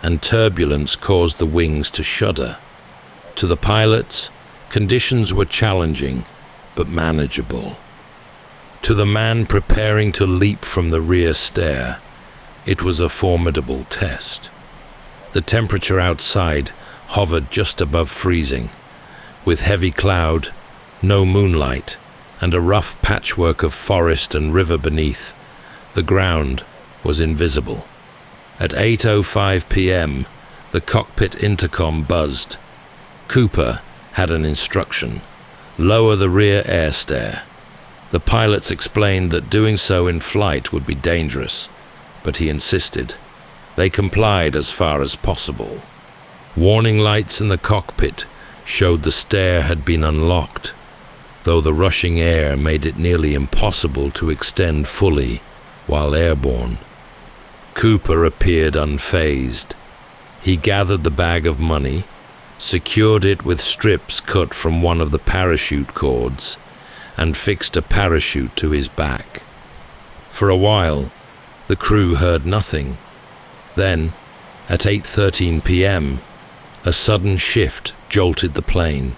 and turbulence caused the wings to shudder. To the pilots, conditions were challenging, but manageable. To the man preparing to leap from the rear stair, it was a formidable test. The temperature outside hovered just above freezing, with heavy cloud, no moonlight, and a rough patchwork of forest and river beneath. The ground was invisible. At 8:05 p.m., the cockpit intercom buzzed. Cooper had an instruction: lower the rear air stair. The pilots explained that doing so in flight would be dangerous, but he insisted. They complied as far as possible. Warning lights in the cockpit showed the stair had been unlocked, though the rushing air made it nearly impossible to extend fully while airborne. Cooper appeared unfazed. He gathered the bag of money, secured it with strips cut from one of the parachute cords, and fixed a parachute to his back. For a while, the crew heard nothing. Then, at 8:13 p.m., a sudden shift jolted the plane.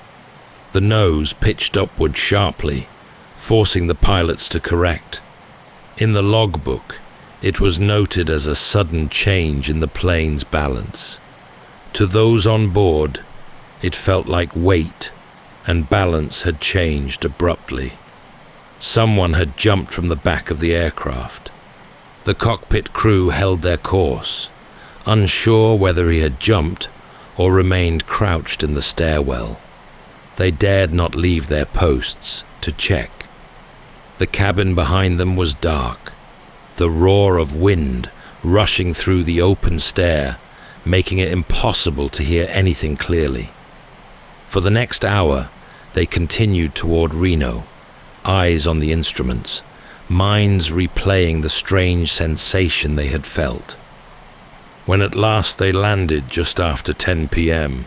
The nose pitched upward sharply, forcing the pilots to correct. In the logbook, it was noted as a sudden change in the plane's balance. To those on board, it felt like weight and balance had changed abruptly. Someone had jumped from the back of the aircraft. The cockpit crew held their course, unsure whether he had jumped or remained crouched in the stairwell. They dared not leave their posts to check. The cabin behind them was dark, the roar of wind rushing through the open stair, making it impossible to hear anything clearly. For the next hour, they continued toward Reno, eyes on the instruments, minds replaying the strange sensation they had felt. When at last they landed just after 10 p.m.,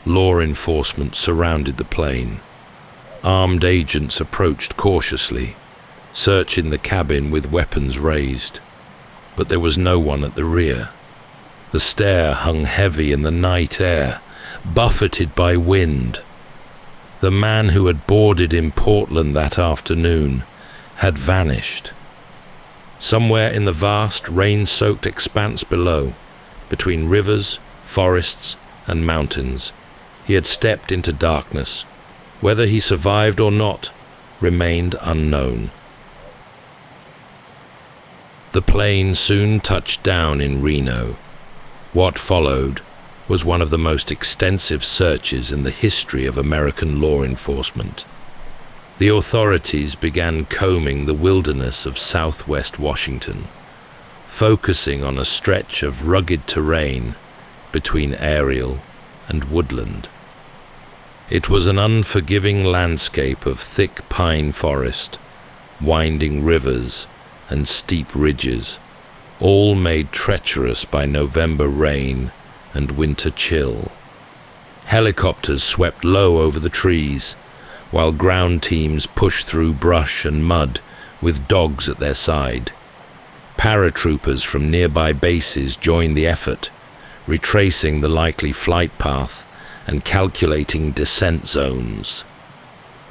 law enforcement surrounded the plane. Armed agents approached cautiously, searching the cabin with weapons raised. But there was no one at the rear. The stair hung heavy in the night air, buffeted by wind. The man who had boarded in Portland that afternoon had vanished. Somewhere in the vast, rain-soaked expanse below, between rivers, forests, and mountains, he had stepped into darkness. Whether he survived or not remained unknown. The plane soon touched down in Reno. What followed was one of the most extensive searches in the history of American law enforcement. The authorities began combing the wilderness of southwest Washington, focusing on a stretch of rugged terrain between aerial and woodland. It was an unforgiving landscape of thick pine forest, winding rivers, and steep ridges, all made treacherous by November rain and winter chill. Helicopters swept low over the trees, while ground teams pushed through brush and mud with dogs at their side. Paratroopers from nearby bases joined the effort, retracing the likely flight path and calculating descent zones.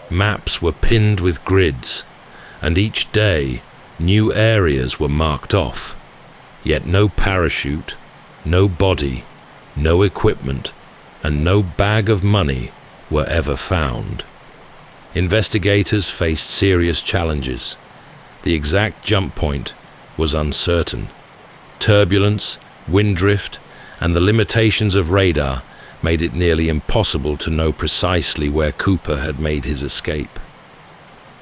Maps were pinned with grids, and each day new areas were marked off, yet no parachute, no body, no equipment, and no bag of money were ever found. Investigators faced serious challenges. The exact jump point was uncertain. Turbulence, wind drift, and the limitations of radar made it nearly impossible to know precisely where Cooper had made his escape.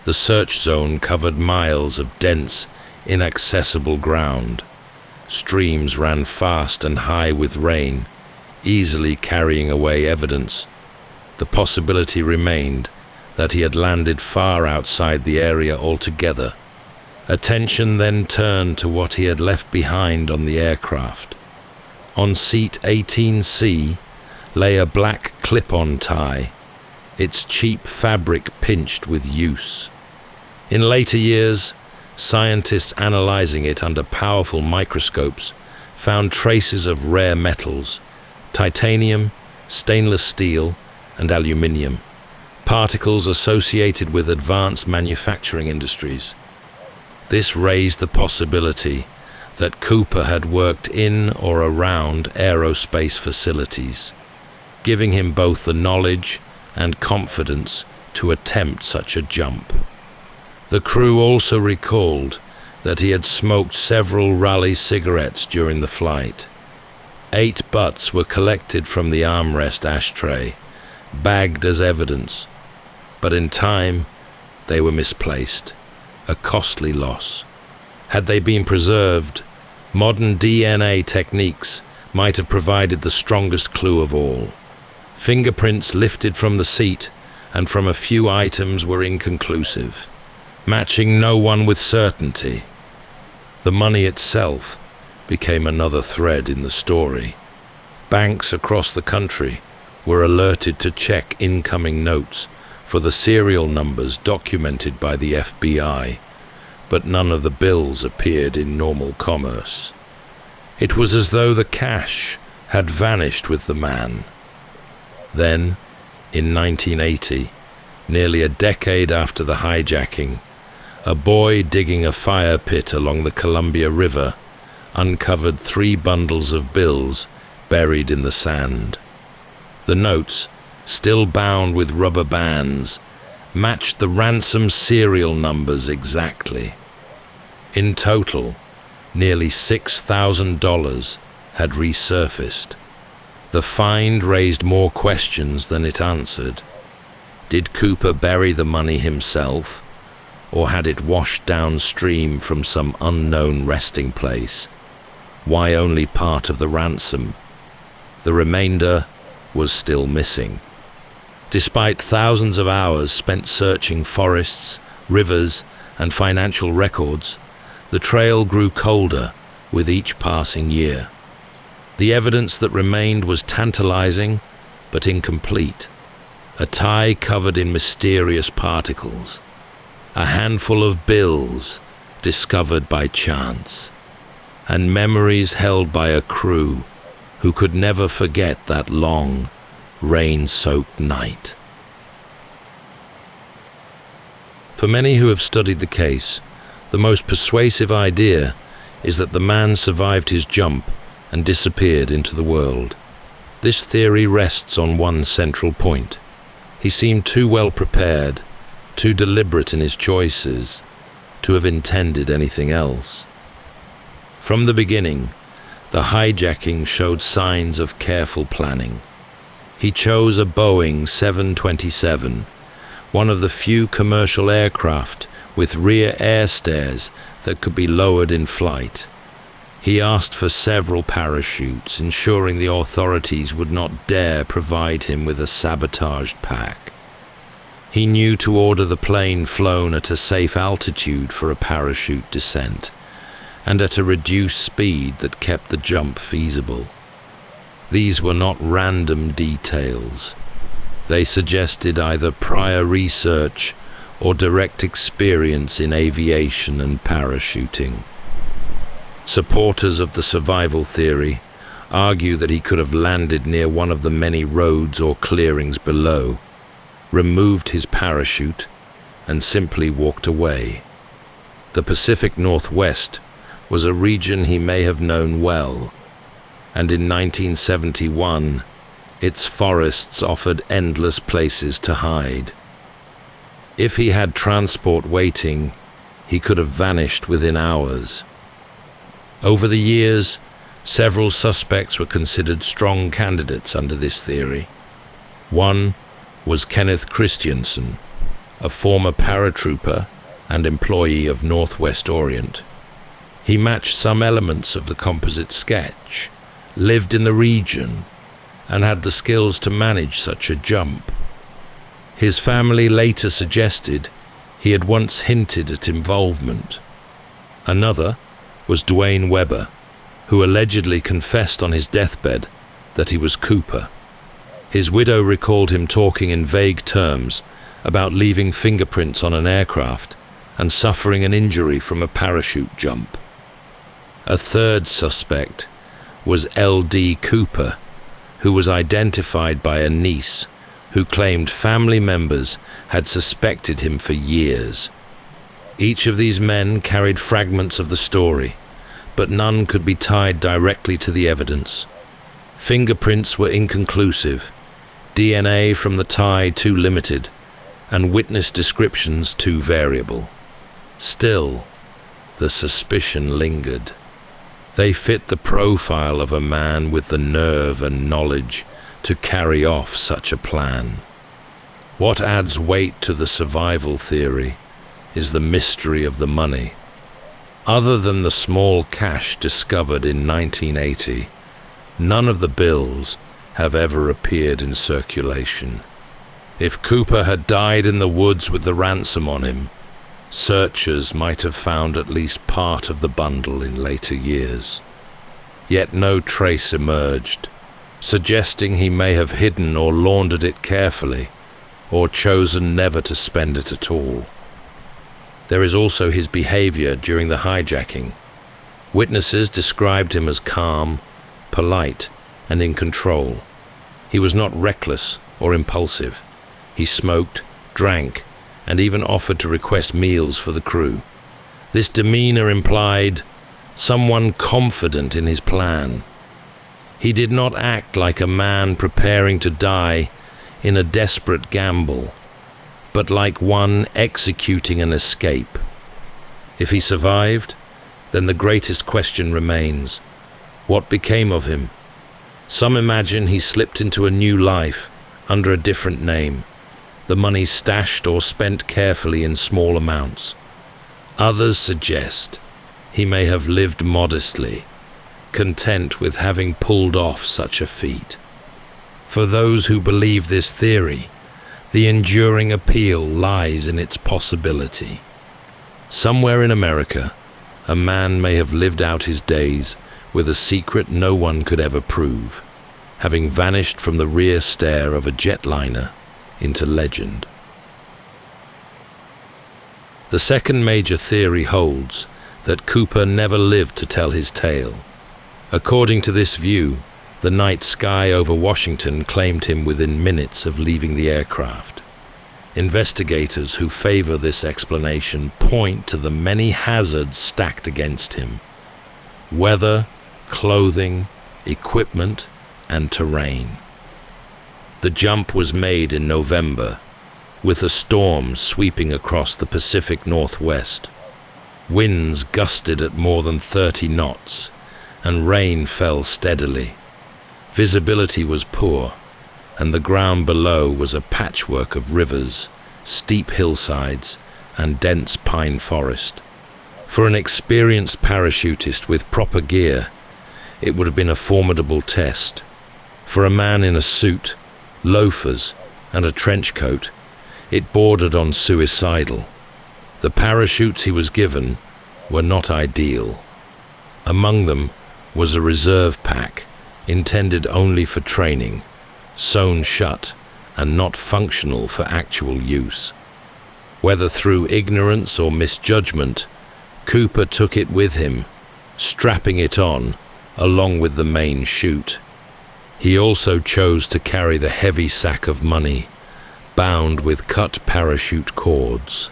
The search zone covered miles of dense, inaccessible ground. Streams ran fast and high with rain, easily carrying away evidence. The possibility remained that he had landed far outside the area altogether. Attention then turned to what he had left behind on the aircraft. On seat 18C lay a black clip-on tie, its cheap fabric pinched with use. In later years, scientists analyzing it under powerful microscopes found traces of rare metals, titanium, stainless steel, and aluminium, particles associated with advanced manufacturing industries. This raised the possibility that Cooper had worked in or around aerospace facilities, giving him both the knowledge and confidence to attempt such a jump. The crew also recalled that he had smoked several Raleigh cigarettes during the flight. 8 butts were collected from the armrest ashtray, bagged as evidence, but in time they were misplaced, a costly loss. Had they been preserved, modern DNA techniques might have provided the strongest clue of all. Fingerprints lifted from the seat and from a few items were inconclusive, matching no one with certainty. The money itself became another thread in the story. Banks across the country were alerted to check incoming notes for the serial numbers documented by the FBI, but none of the bills appeared in normal commerce. It was as though the cash had vanished with the man. Then, in 1980, nearly a decade after the hijacking, a boy digging a fire pit along the Columbia River uncovered 3 bundles of bills buried in the sand. The notes, still bound with rubber bands, matched the ransom serial numbers exactly. In total, nearly $6,000 had resurfaced. The find raised more questions than it answered. Did Cooper bury the money himself, or had it washed downstream from some unknown resting place? Why only part of the ransom? The remainder was still missing. Despite thousands of hours spent searching forests, rivers, and financial records, the trail grew colder with each passing year. The evidence that remained was tantalizing but incomplete. A tie covered in mysterious particles. A handful of bills discovered by chance. And memories held by a crew who could never forget that long, rain-soaked night. For many who have studied the case, the most persuasive idea is that the man survived his jump and disappeared into the world. This theory rests on one central point. He seemed too well prepared, too deliberate in his choices, to have intended anything else. From the beginning, the hijacking showed signs of careful planning. He chose a Boeing 727, one of the few commercial aircraft with rear air stairs that could be lowered in flight. He asked for several parachutes, ensuring the authorities would not dare provide him with a sabotaged pack. He knew to order the plane flown at a safe altitude for a parachute descent, and at a reduced speed that kept the jump feasible. These were not random details. They suggested either prior research or direct experience in aviation and parachuting. Supporters of the survival theory argue that he could have landed near one of the many roads or clearings below, removed his parachute, and simply walked away. The Pacific Northwest was a region he may have known well, and in 1971, its forests offered endless places to hide. If he had transport waiting, he could have vanished within hours. Over the years, several suspects were considered strong candidates under this theory. One was Kenneth Christiansen, a former paratrooper and employee of Northwest Orient. He matched some elements of the composite sketch, lived in the region, and had the skills to manage such a jump. His family later suggested he had once hinted at involvement. Another was Dwayne Webber, who allegedly confessed on his deathbed that he was Cooper. His widow recalled him talking in vague terms about leaving fingerprints on an aircraft and suffering an injury from a parachute jump. A third suspect was L.D. Cooper, who was identified by a niece who claimed family members had suspected him for years. Each of these men carried fragments of the story, but none could be tied directly to the evidence. Fingerprints were inconclusive, DNA from the tie too limited, and witness descriptions too variable. Still, the suspicion lingered. They fit the profile of a man with the nerve and knowledge to carry off such a plan. What adds weight to the survival theory is the mystery of the money. Other than the small cash discovered in 1980, none of the bills have ever appeared in circulation. If Cooper had died in the woods with the ransom on him, searchers might have found at least part of the bundle in later years. Yet no trace emerged, suggesting he may have hidden or laundered it carefully, or chosen never to spend it at all. There is also his behavior during the hijacking. Witnesses described him as calm, polite, and in control. He was not reckless or impulsive. He smoked, drank, and even offered to request meals for the crew. This demeanor implied someone confident in his plan. He did not act like a man preparing to die in a desperate gamble, but like one executing an escape. If he survived, then the greatest question remains: what became of him? Some imagine he slipped into a new life under a different name, the money stashed or spent carefully in small amounts. Others suggest he may have lived modestly, content with having pulled off such a feat. For those who believe this theory, the enduring appeal lies in its possibility. Somewhere in America, a man may have lived out his days with a secret no one could ever prove, having vanished from the rear stair of a jetliner into legend. The second major theory holds that Cooper never lived to tell his tale. According to this view, the night sky over Washington claimed him within minutes of leaving the aircraft. Investigators who favor this explanation point to the many hazards stacked against him: weather, clothing, equipment, and terrain. The jump was made in November, with a storm sweeping across the Pacific Northwest. Winds gusted at more than 30 knots, and rain fell steadily. Visibility was poor, and the ground below was a patchwork of rivers, steep hillsides, and dense pine forest. For an experienced parachutist with proper gear, it would have been a formidable test. For a man in a suit, loafers, and a trench coat, it bordered on suicidal. The parachutes he was given were not ideal. Among them was a reserve pack, intended only for training, sewn shut and not functional for actual use. Whether through ignorance or misjudgment, Cooper took it with him, strapping it on along with the main chute. He also chose to carry the heavy sack of money, bound with cut parachute cords.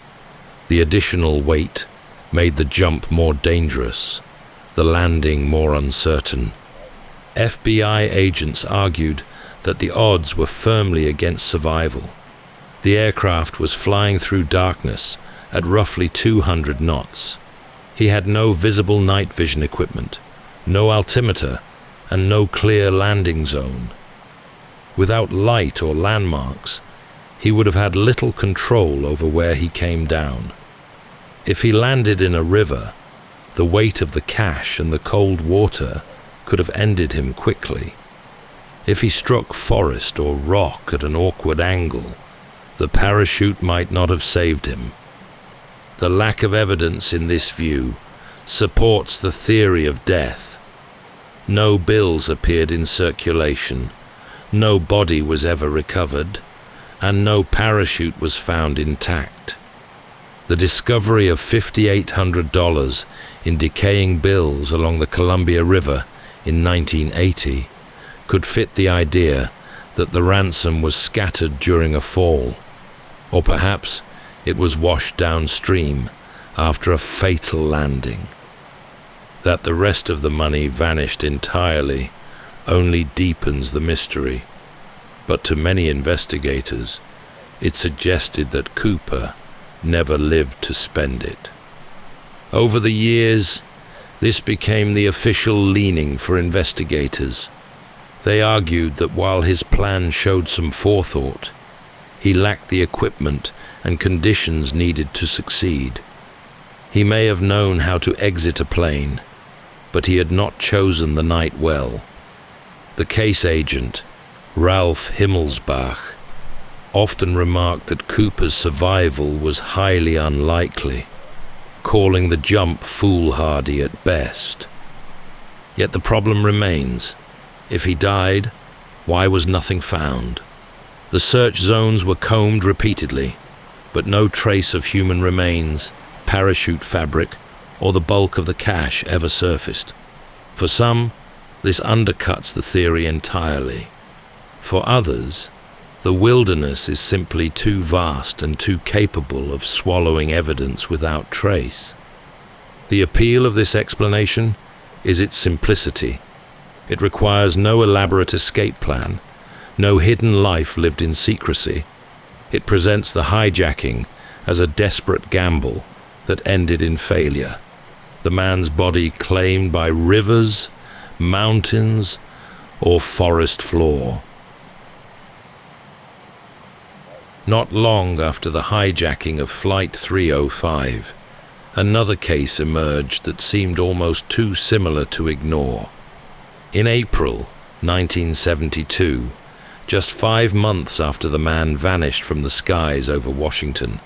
The additional weight made the jump more dangerous, the landing more uncertain. FBI agents argued that the odds were firmly against survival. The aircraft was flying through darkness at roughly 200 knots. He had no visible night vision equipment, no altimeter, and no clear landing zone. Without light or landmarks, he would have had little control over where he came down. If he landed in a river, the weight of the cash and the cold water could have ended him quickly. If he struck forest or rock at an awkward angle, the parachute might not have saved him. The lack of evidence in this view supports the theory of death. No bills appeared in circulation, no body was ever recovered, and no parachute was found intact. The discovery of $5,800 in decaying bills along the Columbia River in 1980 could fit the idea that the ransom was scattered during a fall, or perhaps it was washed downstream after a fatal landing. That the rest of the money vanished entirely only deepens the mystery, but to many investigators, it suggested that Cooper never lived to spend it. Over the years, this became the official leaning for investigators. They argued that while his plan showed some forethought, he lacked the equipment and conditions needed to succeed. He may have known how to exit a plane, but he had not chosen the night well. The case agent, Ralph Himmelsbach, often remarked that Cooper's survival was highly unlikely, calling the jump foolhardy at best. Yet the problem remains. If he died, why was nothing found? The search zones were combed repeatedly, but no trace of human remains, parachute fabric, or the bulk of the cash ever surfaced. For some, this undercuts the theory entirely. For others, the wilderness is simply too vast and too capable of swallowing evidence without trace. The appeal of this explanation is its simplicity. It requires no elaborate escape plan, no hidden life lived in secrecy. It presents the hijacking as a desperate gamble that ended in failure. The man's body claimed by rivers, mountains, or forest floor. Not long after the hijacking of Flight 305, another case emerged that seemed almost too similar to ignore. In April 1972, just 5 months after the man vanished from the skies over Washington,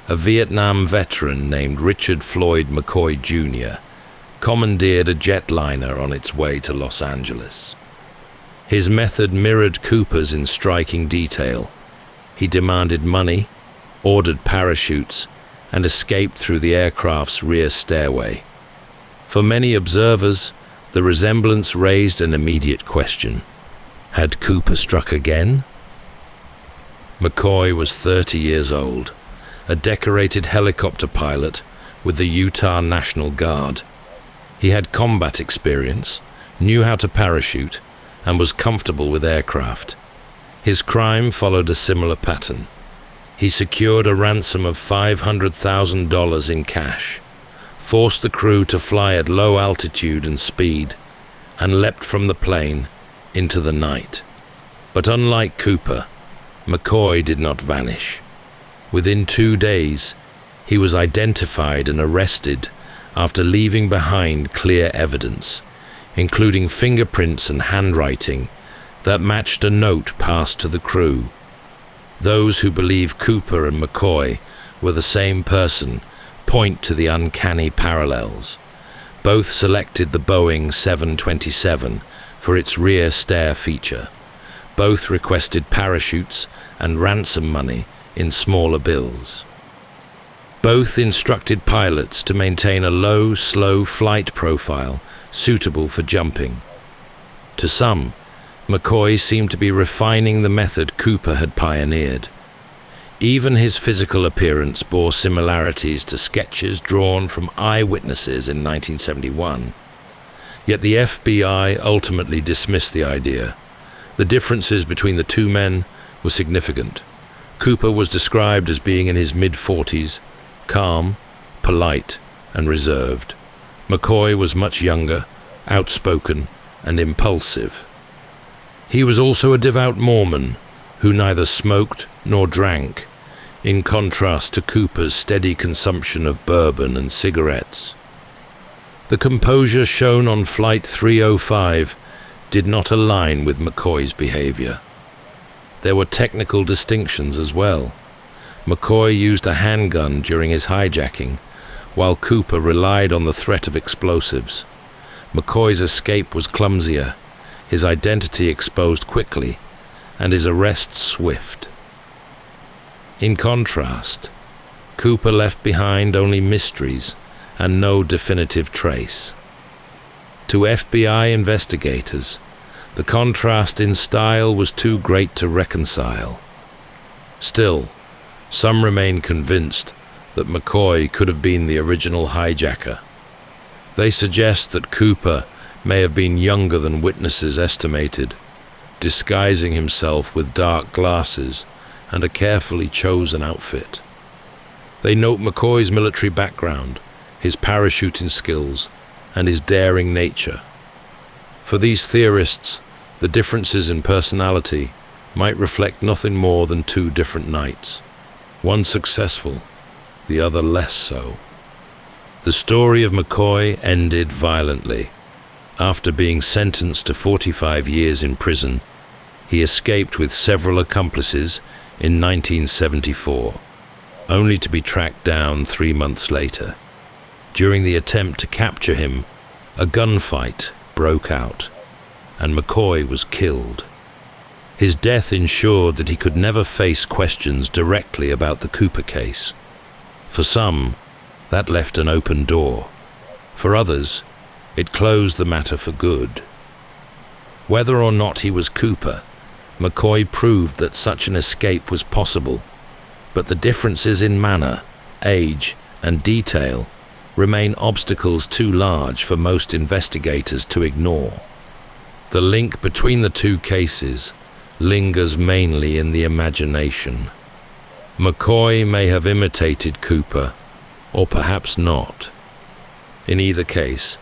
a Vietnam veteran named Richard Floyd McCoy Jr. commandeered a jetliner on its way to Los Angeles. His method mirrored Cooper's in striking detail. He demanded money, ordered parachutes, and escaped through the aircraft's rear stairway. For many observers, the resemblance raised an immediate question. Had Cooper struck again? McCoy was 30 years old, a decorated helicopter pilot with the Utah National Guard. He had combat experience, knew how to parachute, and was comfortable with aircraft. His crime followed a similar pattern. He secured a ransom of $500,000 in cash, forced the crew to fly at low altitude and speed, and leapt from the plane into the night. But unlike Cooper, McCoy did not vanish. Within 2 days, he was identified and arrested after leaving behind clear evidence, including fingerprints and handwriting that matched a note passed to the crew. Those who believe Cooper and McCoy were the same person point to the uncanny parallels. Both selected the Boeing 727 for its rear stair feature. Both requested parachutes and ransom money in smaller bills. Both instructed pilots to maintain a low, slow flight profile suitable for jumping. To some, McCoy seemed to be refining the method Cooper had pioneered. Even his physical appearance bore similarities to sketches drawn from eyewitnesses in 1971. Yet the FBI ultimately dismissed the idea. The differences between the two men were significant. Cooper was described as being in his mid-40s, calm, polite, and reserved. McCoy was much younger, outspoken, and impulsive. He was also a devout Mormon who neither smoked nor drank, in contrast to Cooper's steady consumption of bourbon and cigarettes. The composure shown on Flight 305 did not align with McCoy's behavior. There were technical distinctions as well. McCoy used a handgun during his hijacking, while Cooper relied on the threat of explosives. McCoy's escape was clumsier, his identity exposed quickly, and his arrest swift. In contrast, Cooper left behind only mysteries and no definitive trace. To FBI investigators, the contrast in style was too great to reconcile. Still, some remain convinced that McCoy could have been the original hijacker. They suggest that Cooper may have been younger than witnesses estimated, disguising himself with dark glasses and a carefully chosen outfit. They note McCoy's military background, his parachuting skills, and his daring nature. For these theorists, the differences in personality might reflect nothing more than two different knights, one successful, the other less so. The story of McCoy ended violently. After being sentenced to 45 years in prison, he escaped with several accomplices in 1974, only to be tracked down 3 months later. During the attempt to capture him, a gunfight broke out, and McCoy was killed. His death ensured that he could never face questions directly about the Cooper case. For some, that left an open door. For others, it closed the matter for good. Whether or not he was Cooper, McCoy proved that such an escape was possible, but the differences in manner, age, and detail remain obstacles too large for most investigators to ignore. The link between the two cases lingers mainly in the imagination. McCoy may have imitated Cooper, or perhaps not. In either case,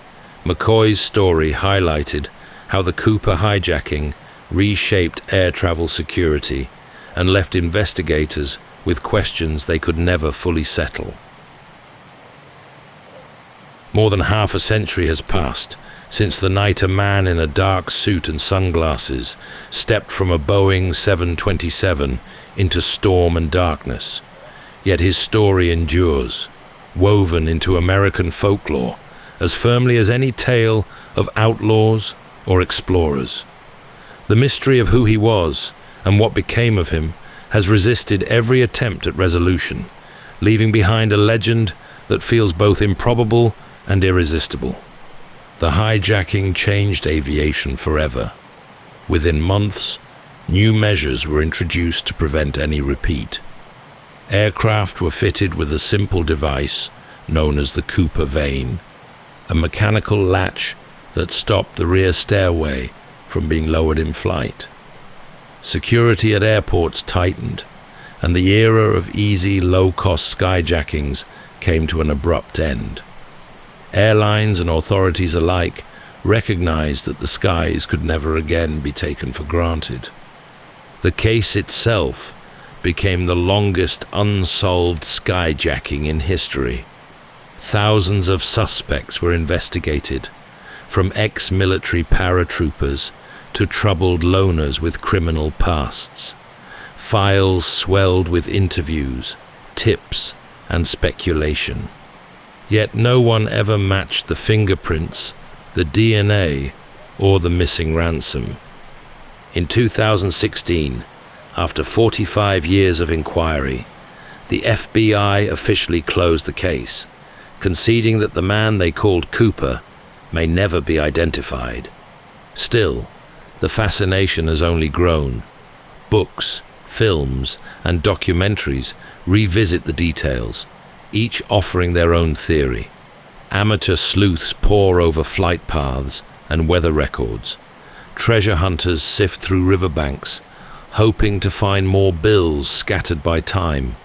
McCoy's story highlighted how the Cooper hijacking reshaped air travel security and left investigators with questions they could never fully settle. More than half a century has passed since the night a man in a dark suit and sunglasses stepped from a Boeing 727 into storm and darkness. Yet his story endures, woven into American folklore as firmly as any tale of outlaws or explorers. The mystery of who he was and what became of him has resisted every attempt at resolution, leaving behind a legend that feels both improbable and irresistible. The hijacking changed aviation forever. Within months, new measures were introduced to prevent any repeat. Aircraft were fitted with a simple device known as the Cooper vane, a mechanical latch that stopped the rear stairway from being lowered in flight. Security at airports tightened, and the era of easy, low-cost skyjackings came to an abrupt end. Airlines and authorities alike recognized that the skies could never again be taken for granted. The case itself became the longest unsolved skyjacking in history. Thousands of suspects were investigated, from ex-military paratroopers to troubled loners with criminal pasts. Files swelled with interviews, tips, and speculation. Yet no one ever matched the fingerprints, the DNA, or the missing ransom. In 2016, after 45 years of inquiry, the FBI officially closed the case, conceding that the man they called Cooper may never be identified. Still, the fascination has only grown. Books, films, and documentaries revisit the details, each offering their own theory. Amateur sleuths pore over flight paths and weather records. Treasure hunters sift through riverbanks, hoping to find more bills scattered by time.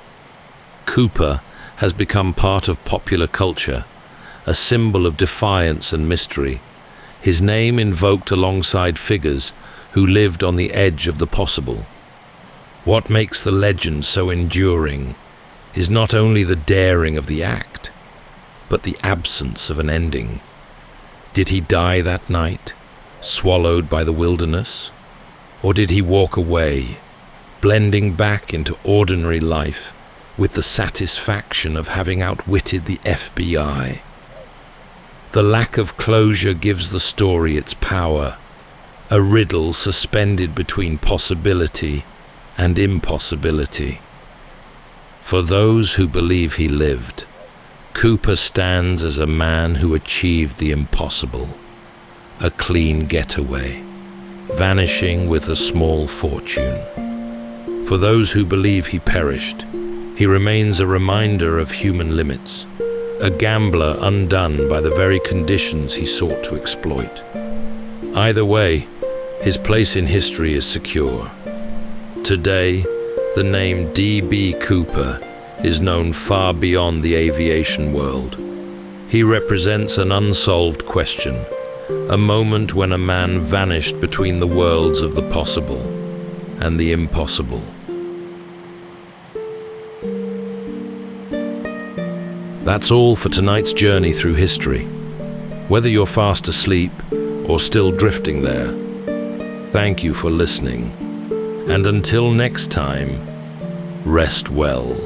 Cooper has become part of popular culture, a symbol of defiance and mystery, his name invoked alongside figures who lived on the edge of the possible. What makes the legend so enduring is not only the daring of the act, but the absence of an ending. Did he die that night, swallowed by the wilderness? Or did he walk away, blending back into ordinary life with the satisfaction of having outwitted the FBI? The lack of closure gives the story its power, a riddle suspended between possibility and impossibility. For those who believe he lived, Cooper stands as a man who achieved the impossible, a clean getaway, vanishing with a small fortune. For those who believe he perished, he remains a reminder of human limits, a gambler undone by the very conditions he sought to exploit. Either way, his place in history is secure. Today, the name D.B. Cooper is known far beyond the aviation world. He represents an unsolved question, a moment when a man vanished between the worlds of the possible and the impossible. That's all for tonight's journey through history. Whether you're fast asleep or still drifting there, thank you for listening. And until next time, rest well.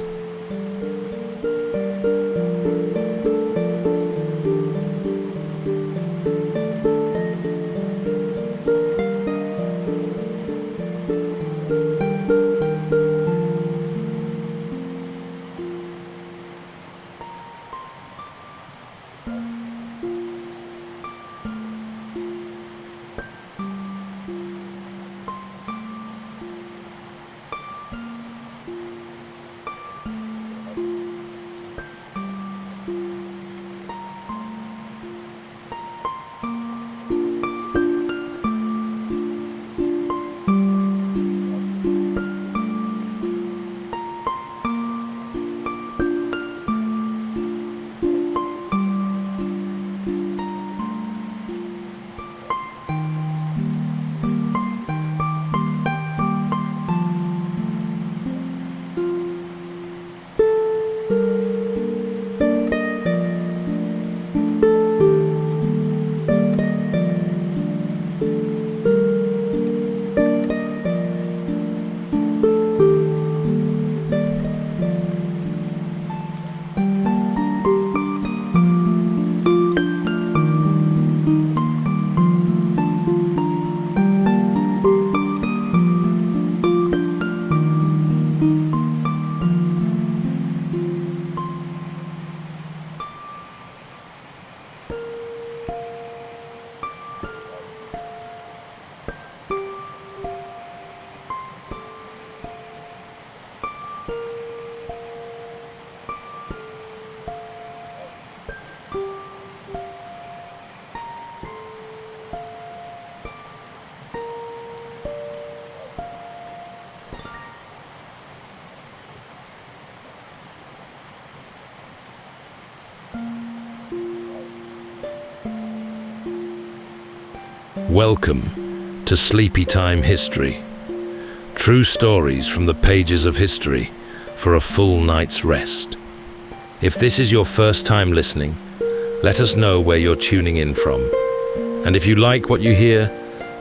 Welcome to Sleepytime History. True stories from the pages of history for a full night's rest. If this is your first time listening, let us know where you're tuning in from. And if you like what you hear,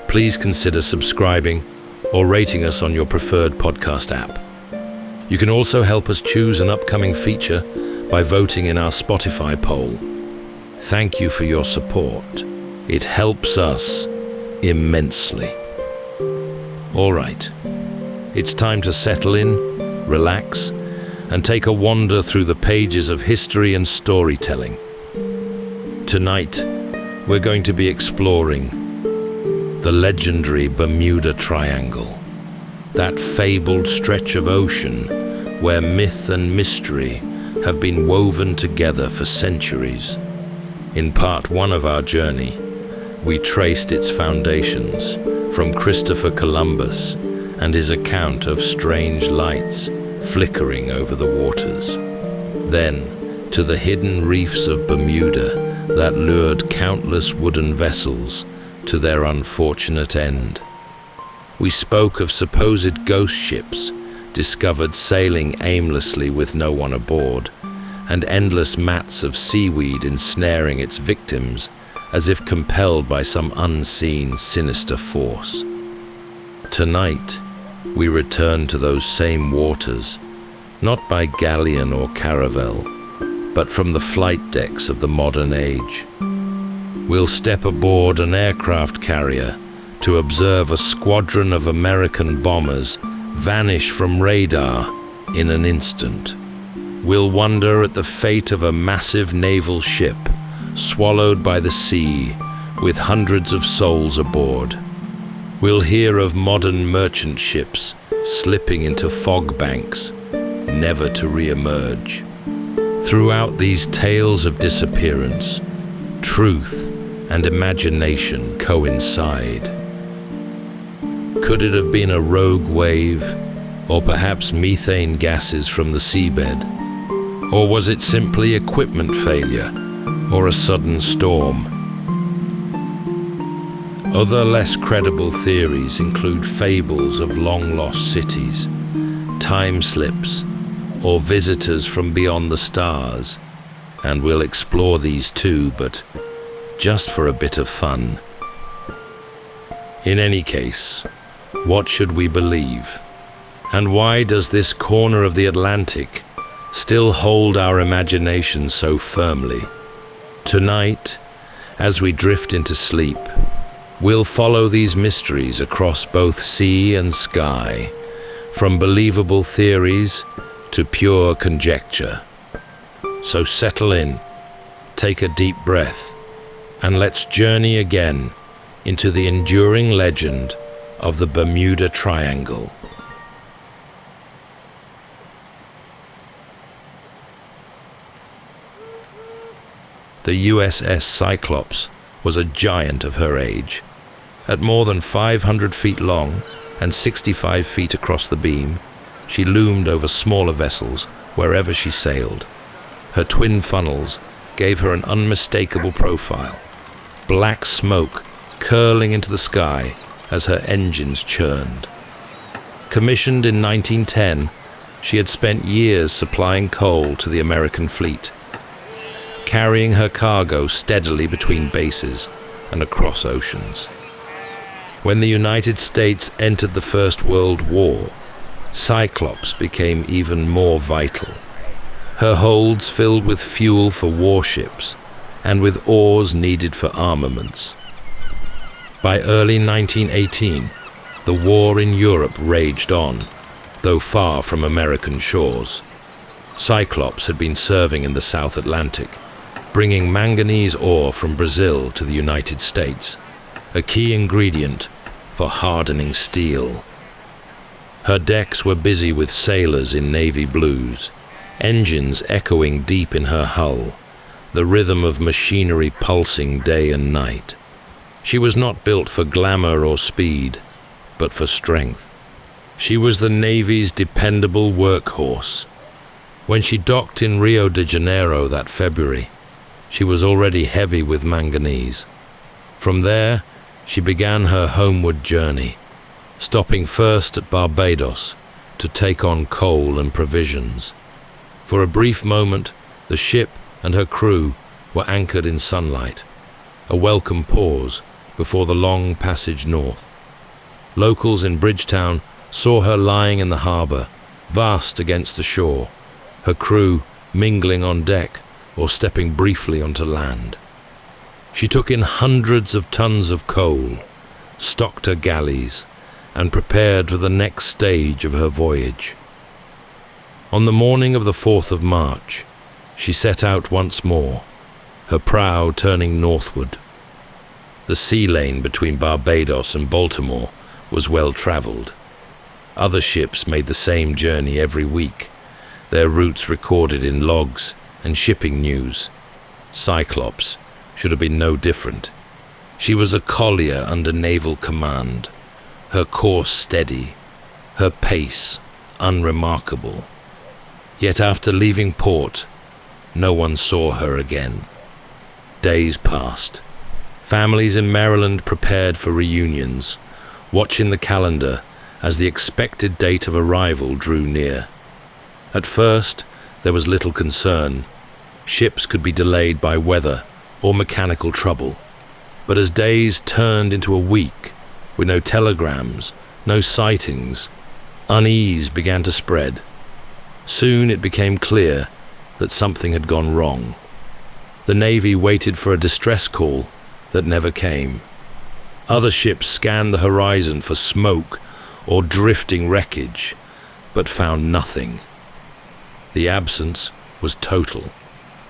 please consider subscribing or rating us on your preferred podcast app. You can also help us choose an upcoming feature by voting in our Spotify poll. Thank you for your support. It helps us immensely. All right, it's time to settle in, relax, and take a wander through the pages of history and storytelling. Tonight, we're going to be exploring the legendary Bermuda Triangle, that fabled stretch of ocean where myth and mystery have been woven together for centuries. In part one of our journey, we traced its foundations from Christopher Columbus and his account of strange lights flickering over the waters. Then, to the hidden reefs of Bermuda that lured countless wooden vessels to their unfortunate end. We spoke of supposed ghost ships discovered sailing aimlessly with no one aboard, and endless mats of seaweed ensnaring its victims as if compelled by some unseen, sinister force. Tonight, we return to those same waters, not by galleon or caravel, but from the flight decks of the modern age. We'll step aboard an aircraft carrier to observe a squadron of American bombers vanish from radar in an instant. We'll wonder at the fate of a massive naval ship swallowed by the sea with hundreds of souls aboard. We'll hear of modern merchant ships slipping into fog banks, never to re-emerge. Throughout these tales of disappearance, truth and imagination coincide. Could it have been a rogue wave, or perhaps methane gases from the seabed? Or was it simply equipment failure, or a sudden storm? Other less credible theories include fables of long-lost cities, time slips, or visitors from beyond the stars, and we'll explore these too, but just for a bit of fun. In any case, what should we believe? And why does this corner of the Atlantic still hold our imagination so firmly? Tonight, as we drift into sleep, we'll follow these mysteries across both sea and sky, from believable theories to pure conjecture. So settle in, take a deep breath, and let's journey again into the enduring legend of the Bermuda Triangle. The USS Cyclops was a giant of her age. At more than 500 feet long and 65 feet across the beam, she loomed over smaller vessels wherever she sailed. Her twin funnels gave her an unmistakable profile, black smoke curling into the sky as her engines churned. Commissioned in 1910, she had spent years supplying coal to the American fleet, carrying her cargo steadily between bases and across oceans. When the United States entered the First World War, Cyclops became even more vital. Her holds filled with fuel for warships and with ores needed for armaments. By early 1918, the war in Europe raged on, though far from American shores. Cyclops had been serving in the South Atlantic, bringing manganese ore from Brazil to the United States, a key ingredient for hardening steel. Her decks were busy with sailors in navy blues, engines echoing deep in her hull, the rhythm of machinery pulsing day and night. She was not built for glamour or speed, but for strength. She was the Navy's dependable workhorse. When she docked in Rio de Janeiro that February, she was already heavy with manganese. From there, she began her homeward journey, stopping first at Barbados to take on coal and provisions. For a brief moment, the ship and her crew were anchored in sunlight, a welcome pause before the long passage north. Locals in Bridgetown saw her lying in the harbor, vast against the shore, her crew mingling on deck or stepping briefly onto land. She took in hundreds of tons of coal, stocked her galleys, and prepared for the next stage of her voyage. On the morning of the 4th of March, she set out once more, her prow turning northward. The sea lane between Barbados and Baltimore was well traveled. Other ships made the same journey every week, their routes recorded in logs and shipping news. Cyclops should have been no different. She was a collier under naval command, her course steady, her pace unremarkable. Yet after leaving port, no one saw her again. Days passed. Families in Maryland prepared for reunions, watching the calendar as the expected date of arrival drew near. At first, there was little concern. Ships could be delayed by weather or mechanical trouble. But as days turned into a week, with no telegrams, no sightings, unease began to spread. Soon it became clear that something had gone wrong. The Navy waited for a distress call that never came. Other ships scanned the horizon for smoke or drifting wreckage, but found nothing. The absence was total.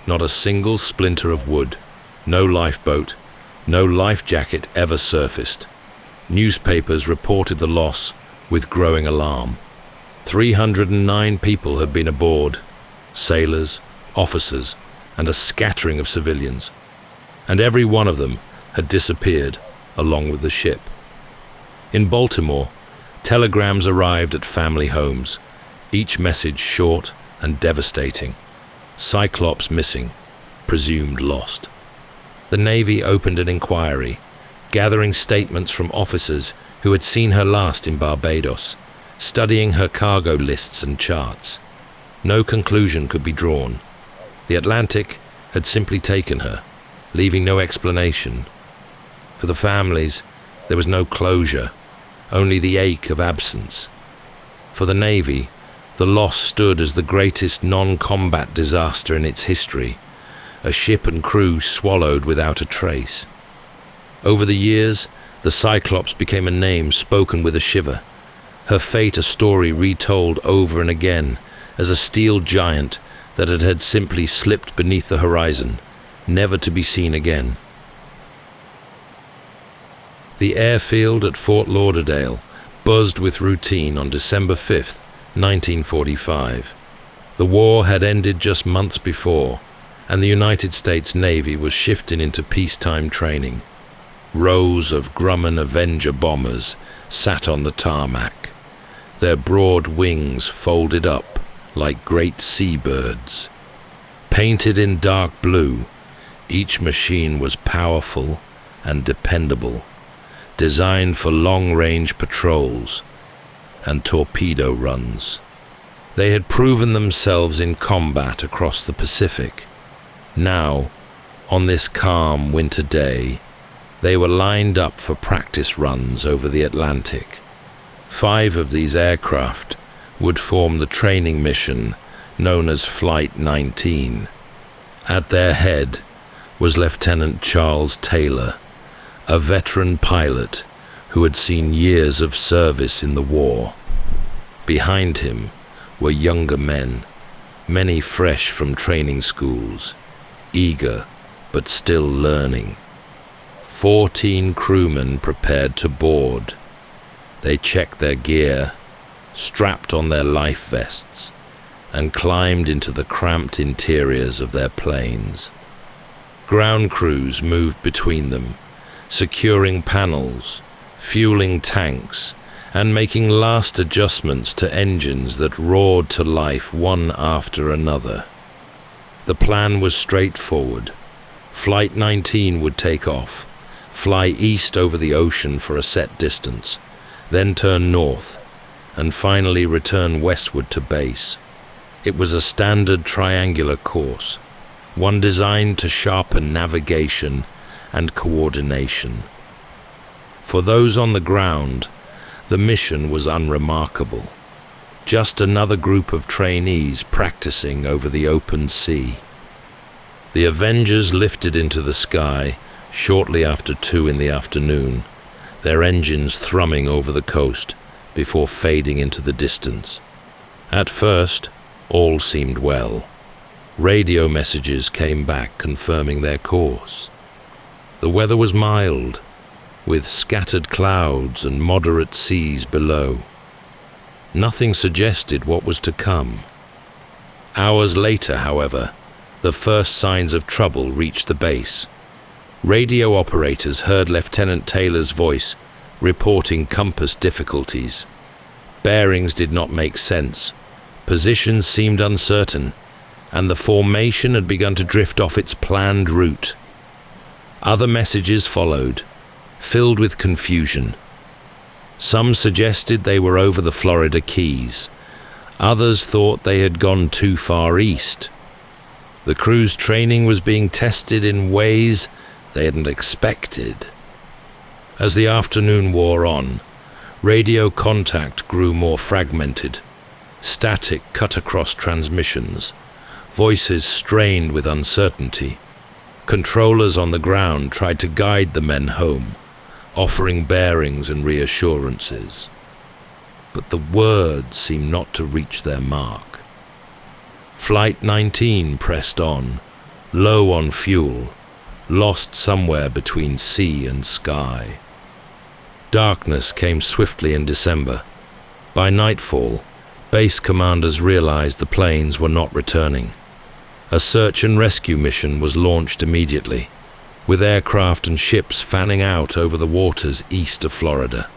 Not a single splinter of wood, no lifeboat, no life jacket ever surfaced. Newspapers reported the loss with growing alarm. 309 people had been aboard, sailors, officers, and a scattering of civilians. And every one of them had disappeared along with the ship. In Baltimore, telegrams arrived at family homes, each message short and devastating. Cyclops missing, presumed lost. The Navy opened an inquiry, gathering statements from officers who had seen her last in Barbados, studying her cargo lists and charts. No conclusion could be drawn. The Atlantic had simply taken her, leaving no explanation. For the families, there was no closure, only the ache of absence. For the Navy, the loss stood as the greatest non-combat disaster in its history, a ship and crew swallowed without a trace. Over the years, the Cyclops became a name spoken with a shiver, her fate a story retold over and again as a steel giant that had simply slipped beneath the horizon, never to be seen again. The airfield at Fort Lauderdale buzzed with routine on December 5th, 1945. The war had ended just months before, and the United States Navy was shifting into peacetime training. Rows of Grumman Avenger bombers sat on the tarmac, their broad wings folded up like great seabirds. Painted in dark blue, each machine was powerful and dependable, designed for long-range patrols and torpedo runs. They had proven themselves in combat across the Pacific. Now, on this calm winter day, they were lined up for practice runs over the Atlantic. 5 of these aircraft would form the training mission known as Flight 19. At their head was Lieutenant Charles Taylor, a veteran pilot who had seen years of service in the war. Behind him were younger men, many fresh from training schools, eager but still learning. 14 crewmen prepared to board. They checked their gear, strapped on their life vests, and climbed into the cramped interiors of their planes. Ground crews moved between them, securing panels, fueling tanks, and making last adjustments to engines that roared to life one after another. The plan was straightforward. Flight 19 would take off, fly east over the ocean for a set distance, then turn north, and finally return westward to base. It was a standard triangular course, one designed to sharpen navigation and coordination. For those on the ground, the mission was unremarkable. Just another group of trainees practicing over the open sea. The Avengers lifted into the sky shortly after 2 in the afternoon, their engines thrumming over the coast before fading into the distance. At first, all seemed well. Radio messages came back confirming their course. The weather was mild, with scattered clouds and moderate seas below. Nothing suggested what was to come. Hours later, however, the first signs of trouble reached the base. Radio operators heard Lieutenant Taylor's voice reporting compass difficulties. Bearings did not make sense, positions seemed uncertain, and the formation had begun to drift off its planned route. Other messages followed, filled with confusion. Some suggested they were over the Florida Keys. Others thought they had gone too far east. The crew's training was being tested in ways they hadn't expected. As the afternoon wore on, radio contact grew more fragmented. Static cut across transmissions. Voices strained with uncertainty. Controllers on the ground tried to guide the men home, offering bearings and reassurances. But the words seemed not to reach their mark. Flight 19 pressed on, low on fuel, lost somewhere between sea and sky. Darkness came swiftly in December. By nightfall, base commanders realized the planes were not returning. A search and rescue mission was launched immediately, with aircraft and ships fanning out over the waters east of Florida.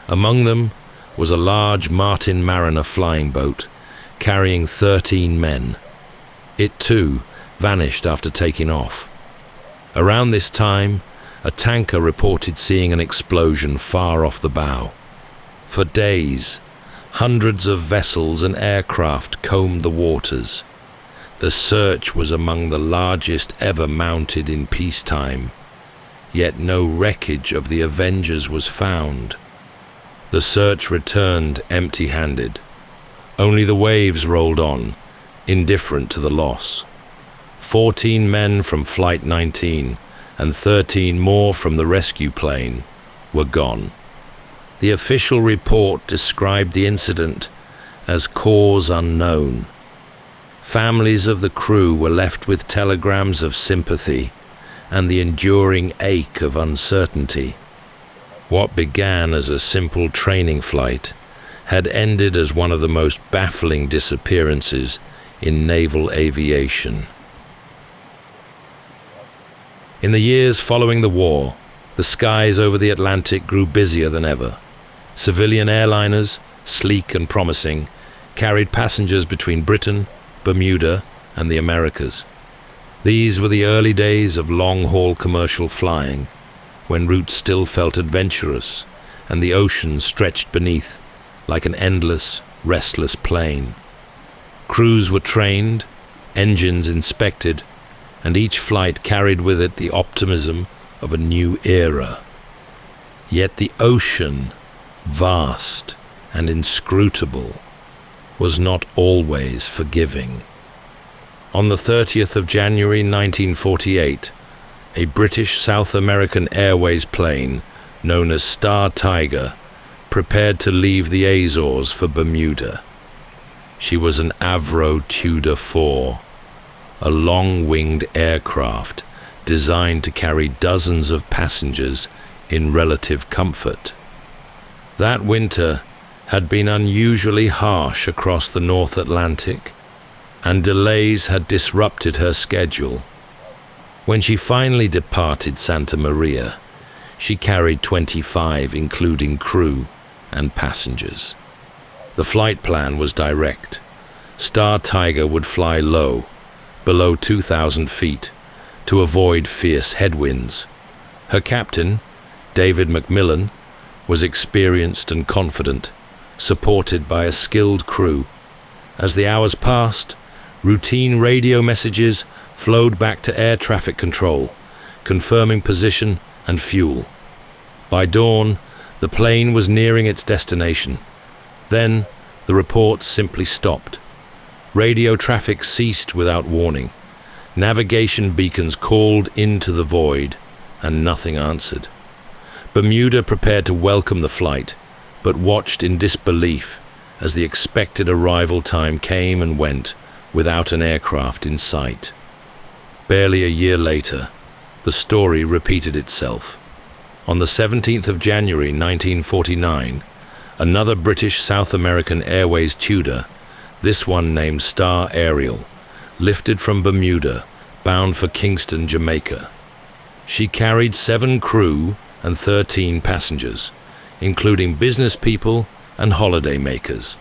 Among them was a large Martin Mariner flying boat carrying 13 men. It too vanished after taking off. Around this time, a tanker reported seeing an explosion far off the bow. For days, hundreds of vessels and aircraft combed the waters. The search was among the largest ever mounted in peacetime, yet no wreckage of the Avengers was found. The search returned empty-handed. Only the waves rolled on, indifferent to the loss. 14 men from Flight 19 and 13 more from the rescue plane were gone. The official report described the incident as cause unknown. Families of the crew were left with telegrams of sympathy and the enduring ache of uncertainty. What began as a simple training flight had ended as one of the most baffling disappearances in naval aviation. In the years following the war, the skies over the Atlantic grew busier than ever. Civilian airliners, sleek and promising, carried passengers between Britain, Bermuda, and the Americas. These were the early days of long-haul commercial flying, when routes still felt adventurous and the ocean stretched beneath like an endless, restless plain. Crews were trained, engines inspected, and each flight carried with it the optimism of a new era. Yet the ocean, vast and inscrutable, was not always forgiving. On the 30th of January 1948, a British South American Airways plane known as Star Tiger prepared to leave the Azores for Bermuda. She was an Avro Tudor IV, a long-winged aircraft designed to carry dozens of passengers in relative comfort. That winter had been unusually harsh across the North Atlantic, and delays had disrupted her schedule. When she finally departed Santa Maria, she carried 25, including crew and passengers. The flight plan was direct. Star Tiger would fly low, below 2,000 feet, to avoid fierce headwinds. Her captain, David McMillan, was experienced and confident, supported by a skilled crew. As the hours passed, routine radio messages flowed back to air traffic control, confirming position and fuel. By dawn, the plane was nearing its destination. Then, the reports simply stopped. Radio traffic ceased without warning. Navigation beacons called into the void, and nothing answered. Bermuda prepared to welcome the flight, but watched in disbelief as the expected arrival time came and went without an aircraft in sight. Barely a year later, the story repeated itself. On the 17th of January 1949, another British South American Airways Tudor, this one named Star Ariel, lifted from Bermuda, bound for Kingston, Jamaica. She carried 7 crew and 13 passengers, including business people and holiday makers.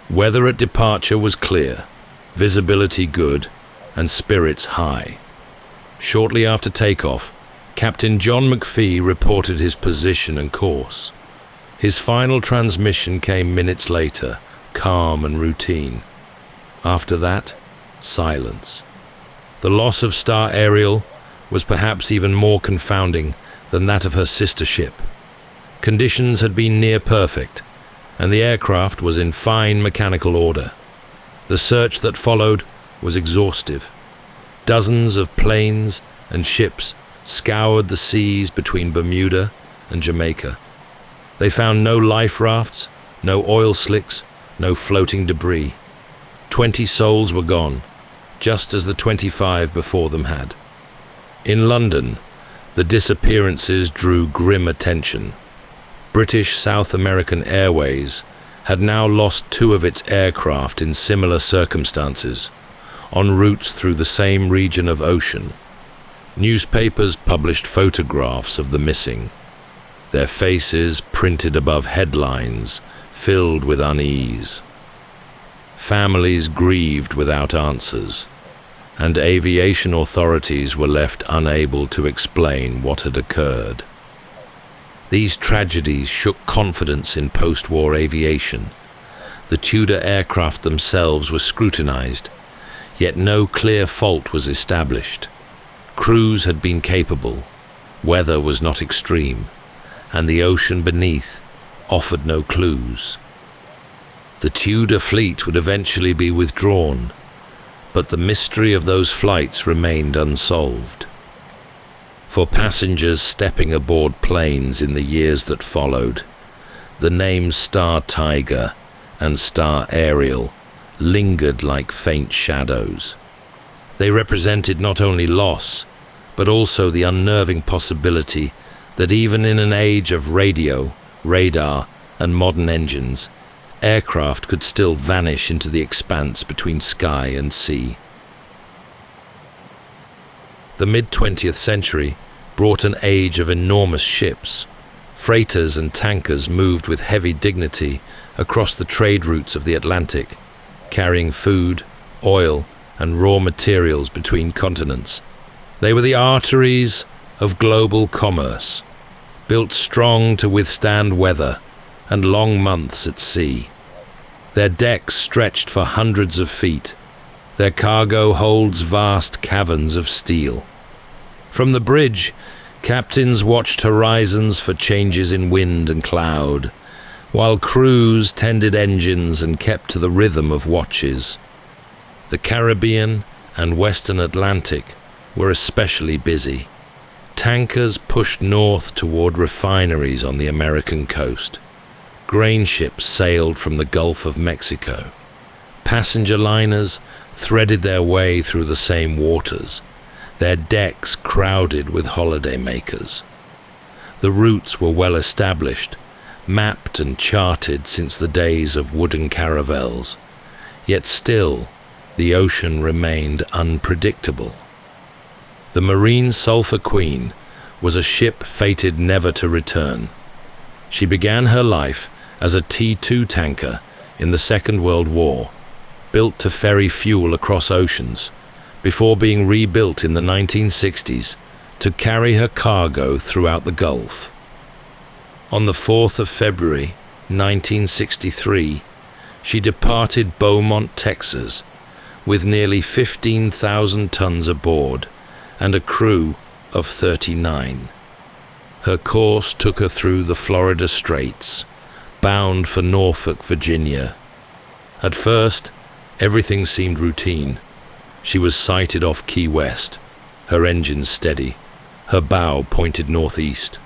Weather at departure was clear, visibility good, and spirits high. Shortly after takeoff, Captain John McPhee reported his position and course. His final transmission came minutes later, calm and routine. After that, silence. The loss of Star Ariel was perhaps even more confounding than that of her sister ship. Conditions had been near perfect, and the aircraft was in fine mechanical order. The search that followed was exhaustive. Dozens of planes and ships scoured the seas between Bermuda and Jamaica. They found no life rafts, no oil slicks, no floating debris. 20 souls were gone, just as the 25 before them had. In London, the disappearances drew grim attention. British South American Airways had now lost 2 of its aircraft in similar circumstances, en route through the same region of ocean. Newspapers published photographs of the missing, their faces printed above headlines filled with unease. Families grieved without answers, and aviation authorities were left unable to explain what had occurred. These tragedies shook confidence in post-war aviation. The Tudor aircraft themselves were scrutinized, yet no clear fault was established. Crews had been capable, weather was not extreme, and the ocean beneath offered no clues. The Tudor fleet would eventually be withdrawn, but the mystery of those flights remained unsolved. For passengers stepping aboard planes in the years that followed, the names Star Tiger and Star Ariel lingered like faint shadows. They represented not only loss, but also the unnerving possibility that even in an age of radio, radar, and modern engines, aircraft could still vanish into the expanse between sky and sea. The mid-20th century brought an age of enormous ships. Freighters and tankers moved with heavy dignity across the trade routes of the Atlantic, carrying food, oil, and raw materials between continents. They were the arteries of global commerce, built strong to withstand weather and long months at sea. Their decks stretched for hundreds of feet. Their cargo holds vast caverns of steel. From the bridge, captains watched horizons for changes in wind and cloud, while crews tended engines and kept to the rhythm of watches. The Caribbean and Western Atlantic were especially busy. Tankers pushed north toward refineries on the American coast. Grain ships sailed from the Gulf of Mexico. Passenger liners threaded their way through the same waters, their decks crowded with holidaymakers. The routes were well established, mapped and charted since the days of wooden caravels, yet still the ocean remained unpredictable. The Marine Sulphur Queen was a ship fated never to return. She began her life as a T-2 tanker in the Second World War, built to ferry fuel across oceans, before being rebuilt in the 1960s to carry her cargo throughout the Gulf. On the 4th of February, 1963, she departed Beaumont, Texas, with nearly 15,000 tons aboard and a crew of 39. Her course took her through the Florida Straits, bound for Norfolk, Virginia. At first, everything seemed routine. She was sighted off Key West, her engines steady, her bow pointed northeast.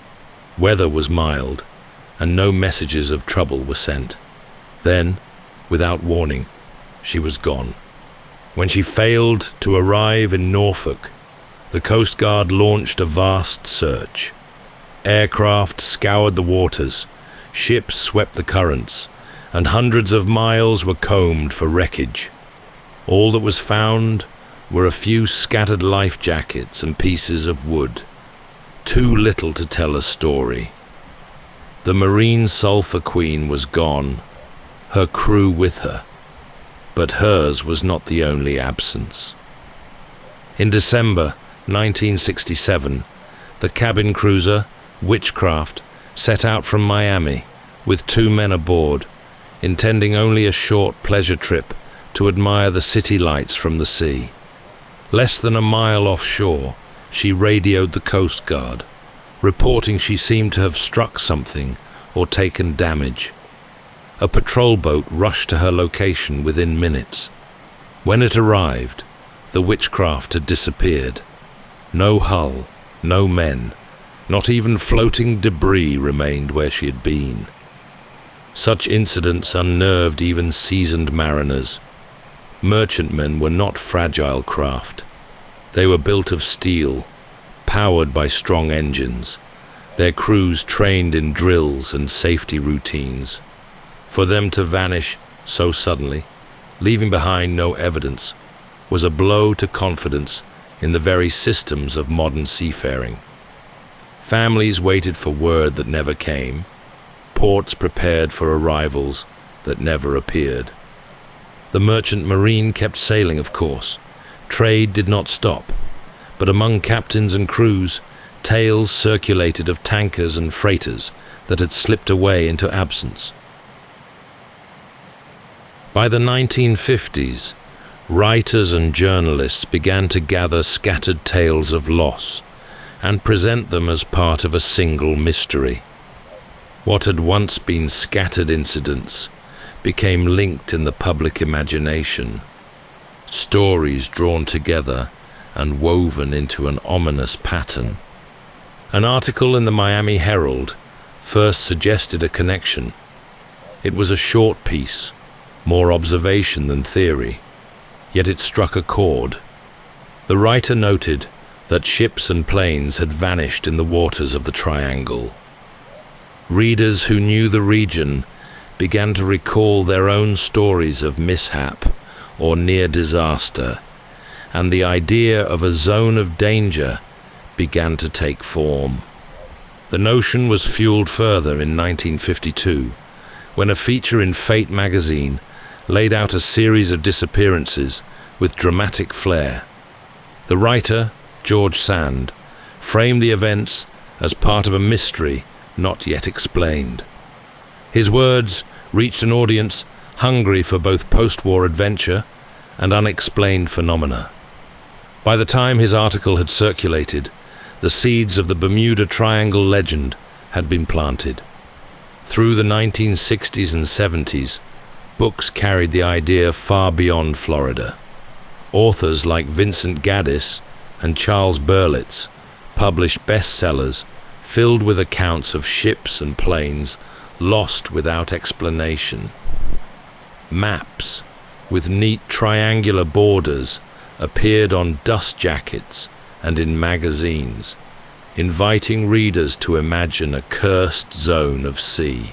Weather was mild, and no messages of trouble were sent. Then, without warning, she was gone. When she failed to arrive in Norfolk, the Coast Guard launched a vast search. Aircraft scoured the waters, ships swept the currents, and hundreds of miles were combed for wreckage. All that was found were a few scattered life jackets and pieces of wood. Too little to tell a story. The Marine Sulphur Queen was gone, her crew with her, but hers was not the only absence. In December 1967, the cabin cruiser Witchcraft set out from Miami with 2 men aboard, intending only a short pleasure trip to admire the city lights from the sea. Less than a mile offshore, she radioed the Coast Guard, reporting she seemed to have struck something or taken damage. A patrol boat rushed to her location within minutes. When it arrived, the Witchcraft had disappeared. No hull, no men, not even floating debris remained where she had been. Such incidents unnerved even seasoned mariners. Merchantmen were not fragile craft. They were built of steel, powered by strong engines, their crews trained in drills and safety routines. For them to vanish so suddenly, leaving behind no evidence, was a blow to confidence in the very systems of modern seafaring. Families waited for word that never came, ports prepared for arrivals that never appeared. The merchant marine kept sailing, of course. Trade did not stop, but among captains and crews, tales circulated of tankers and freighters that had slipped away into absence. By the 1950s, writers and journalists began to gather scattered tales of loss and present them as part of a single mystery. What had once been scattered incidents became linked in the public imagination, stories drawn together and woven into an ominous pattern. An article in the Miami Herald first suggested a connection. It was a short piece, more observation than theory, yet it struck a chord. The writer noted that ships and planes had vanished in the waters of the Triangle. Readers who knew the region began to recall their own stories of mishap or near disaster, and the idea of a zone of danger began to take form. The notion was fueled further in 1952, when a feature in Fate magazine laid out a series of disappearances with dramatic flair. The writer, George Sand, framed the events as part of a mystery not yet explained. His words reached an audience hungry for both post-war adventure and unexplained phenomena. By the time his article had circulated, the seeds of the Bermuda Triangle legend had been planted. Through the 1960s and 70s, books carried the idea far beyond Florida. Authors like Vincent Gaddis and Charles Berlitz published bestsellers filled with accounts of ships and planes lost without explanation. Maps with neat triangular borders appeared on dust jackets and in magazines, inviting readers to imagine a cursed zone of sea.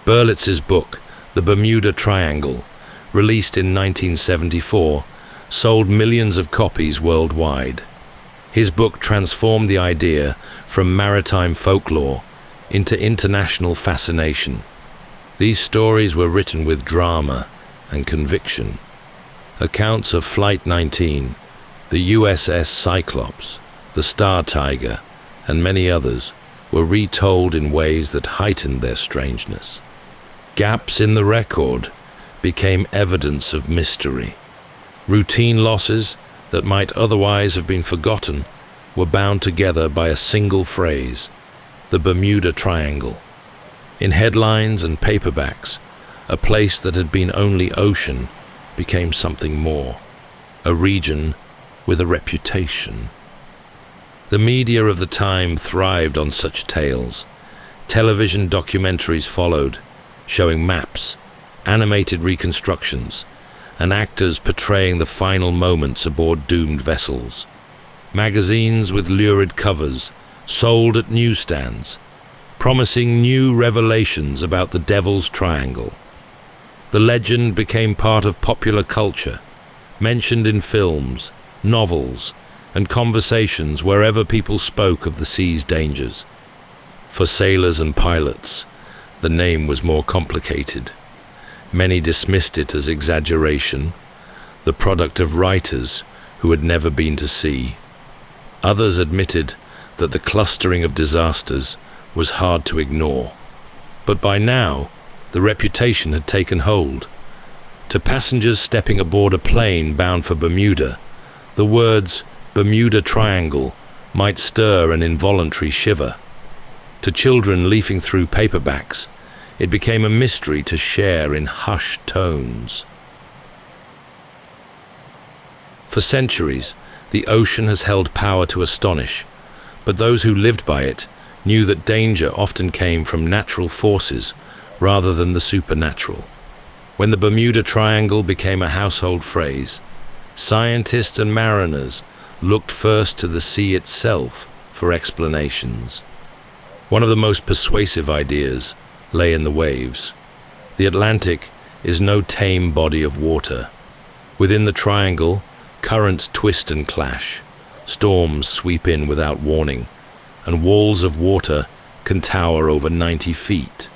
Berlitz's book, The Bermuda Triangle, released in 1974, sold millions of copies worldwide. His book transformed the idea from maritime folklore into international fascination. These stories were written with drama and conviction. Accounts of Flight 19, the USS Cyclops, the Star Tiger, and many others were retold in ways that heightened their strangeness. Gaps in the record became evidence of mystery. Routine losses that might otherwise have been forgotten were bound together by a single phrase, the Bermuda Triangle. In headlines and paperbacks, a place that had been only ocean became something more, a region with a reputation. The media of the time thrived on such tales. Television documentaries followed, showing maps, animated reconstructions, and actors portraying the final moments aboard doomed vessels. Magazines with lurid covers sold at newsstands, promising new revelations about the Devil's Triangle. The legend became part of popular culture, mentioned in films, novels, and conversations wherever people spoke of the sea's dangers. For sailors and pilots, the name was more complicated. Many dismissed it as exaggeration, the product of writers who had never been to sea. Others admitted that the clustering of disasters was hard to ignore. But by now, the reputation had taken hold. To passengers stepping aboard a plane bound for Bermuda, the words Bermuda Triangle might stir an involuntary shiver. To children leafing through paperbacks, it became a mystery to share in hushed tones. For centuries, the ocean has held power to astonish, but those who lived by it knew that danger often came from natural forces rather than the supernatural. When the Bermuda Triangle became a household phrase, scientists and mariners looked first to the sea itself for explanations. One of the most persuasive ideas lay in the waves. The Atlantic is no tame body of water. Within the triangle, currents twist and clash, storms sweep in without warning, and walls of water can tower over 90 feet.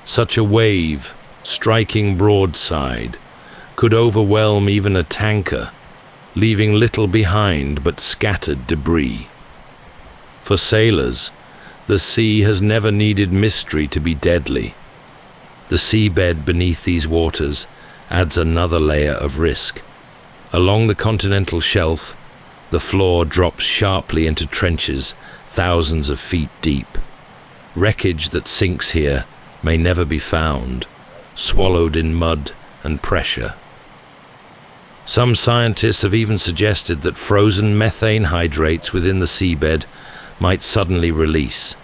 Such a wave, striking broadside, could overwhelm even a tanker, leaving little behind but scattered debris. For sailors, the sea has never needed mystery to be deadly. The seabed beneath these waters adds another layer of risk. Along the continental shelf, the floor drops sharply into trenches thousands of feet deep. Wreckage that sinks here may never be found, swallowed in mud and pressure. Some scientists have even suggested that frozen methane hydrates within the seabed might suddenly release,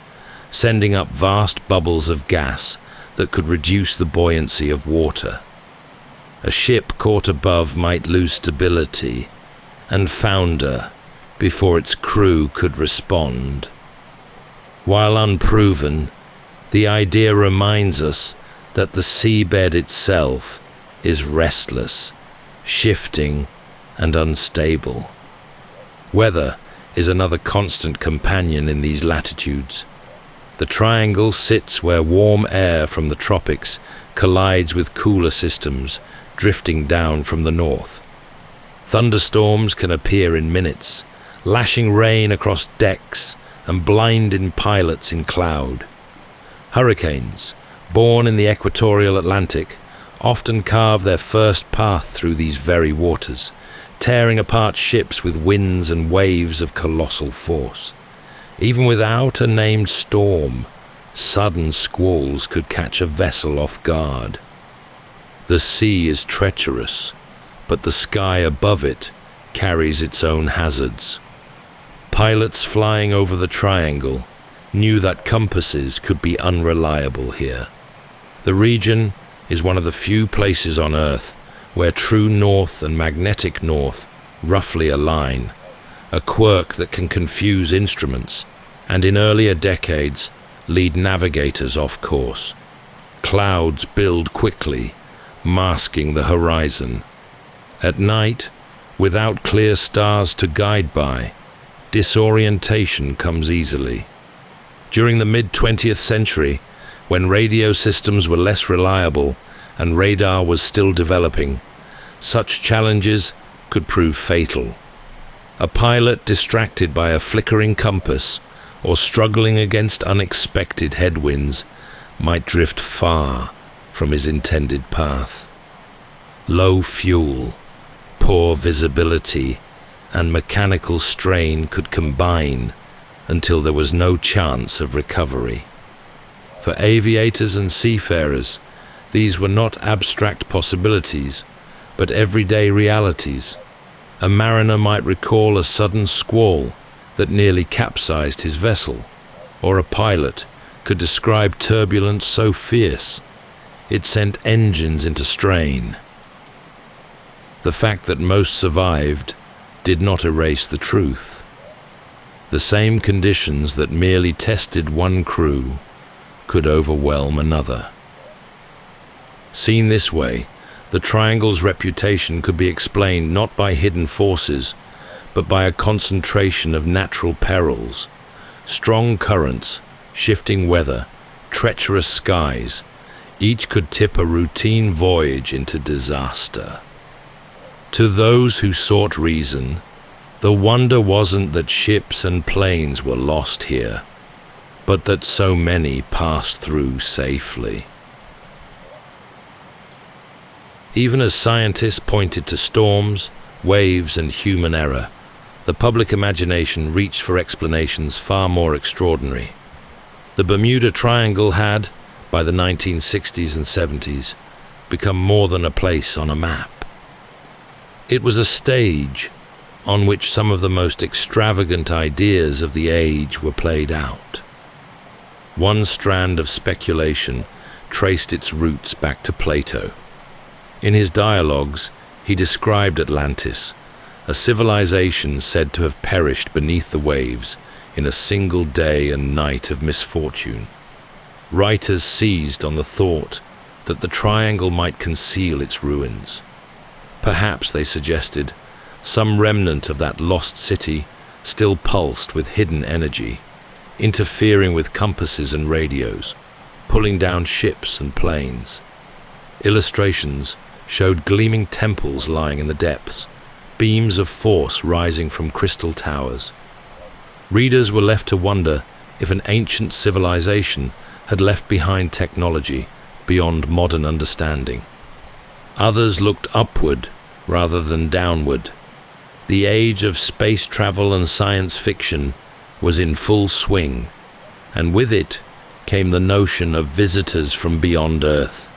sending up vast bubbles of gas that could reduce the buoyancy of water. A ship caught above might lose stability and founder before its crew could respond. While unproven, the idea reminds us that the seabed itself is restless, shifting, and unstable. Weather is another constant companion in these latitudes. The triangle sits where warm air from the tropics collides with cooler systems drifting down from the north. Thunderstorms can appear in minutes, lashing rain across decks and blinding pilots in cloud. Hurricanes, born in the equatorial Atlantic, often carve their first path through these very waters, tearing apart ships with winds and waves of colossal force. Even without a named storm, sudden squalls could catch a vessel off guard. The sea is treacherous, but the sky above it carries its own hazards. Pilots flying over the triangle knew that compasses could be unreliable here. The region is one of the few places on Earth where true north and magnetic north roughly align, a quirk that can confuse instruments and in earlier decades lead navigators off course. Clouds build quickly, masking the horizon. At night, without clear stars to guide by, disorientation comes easily. During the mid-20th century, when radio systems were less reliable and radar was still developing, such challenges could prove fatal. A pilot distracted by a flickering compass or struggling against unexpected headwinds might drift far from his intended path. Low fuel, poor visibility, and mechanical strain could combine until there was no chance of recovery. For aviators and seafarers, these were not abstract possibilities, but everyday realities. A mariner might recall a sudden squall that nearly capsized his vessel, or a pilot could describe turbulence so fierce it sent engines into strain. The fact that most survived did not erase the truth. The same conditions that merely tested one crew could overwhelm another. Seen this way, the triangle's reputation could be explained not by hidden forces, but by a concentration of natural perils, strong currents, shifting weather, treacherous skies. Each could tip a routine voyage into disaster. To those who sought reason, the wonder wasn't that ships and planes were lost here, but that so many passed through safely. Even as scientists pointed to storms, waves, and human error, the public imagination reached for explanations far more extraordinary. The Bermuda Triangle had, by the 1960s and 70s, become more than a place on a map. It was a stage on which some of the most extravagant ideas of the age were played out. One strand of speculation traced its roots back to Plato. In his dialogues, he described Atlantis, a civilization said to have perished beneath the waves in a single day and night of misfortune. Writers seized on the thought that the triangle might conceal its ruins. Perhaps, they suggested, some remnant of that lost city still pulsed with hidden energy, interfering with compasses and radios, pulling down ships and planes. Illustrations showed gleaming temples lying in the depths, beams of force rising from crystal towers. Readers were left to wonder if an ancient civilization had left behind technology beyond modern understanding. Others looked upward rather than downward. The age of space travel and science fiction was in full swing, and with it came the notion of visitors from beyond Earth.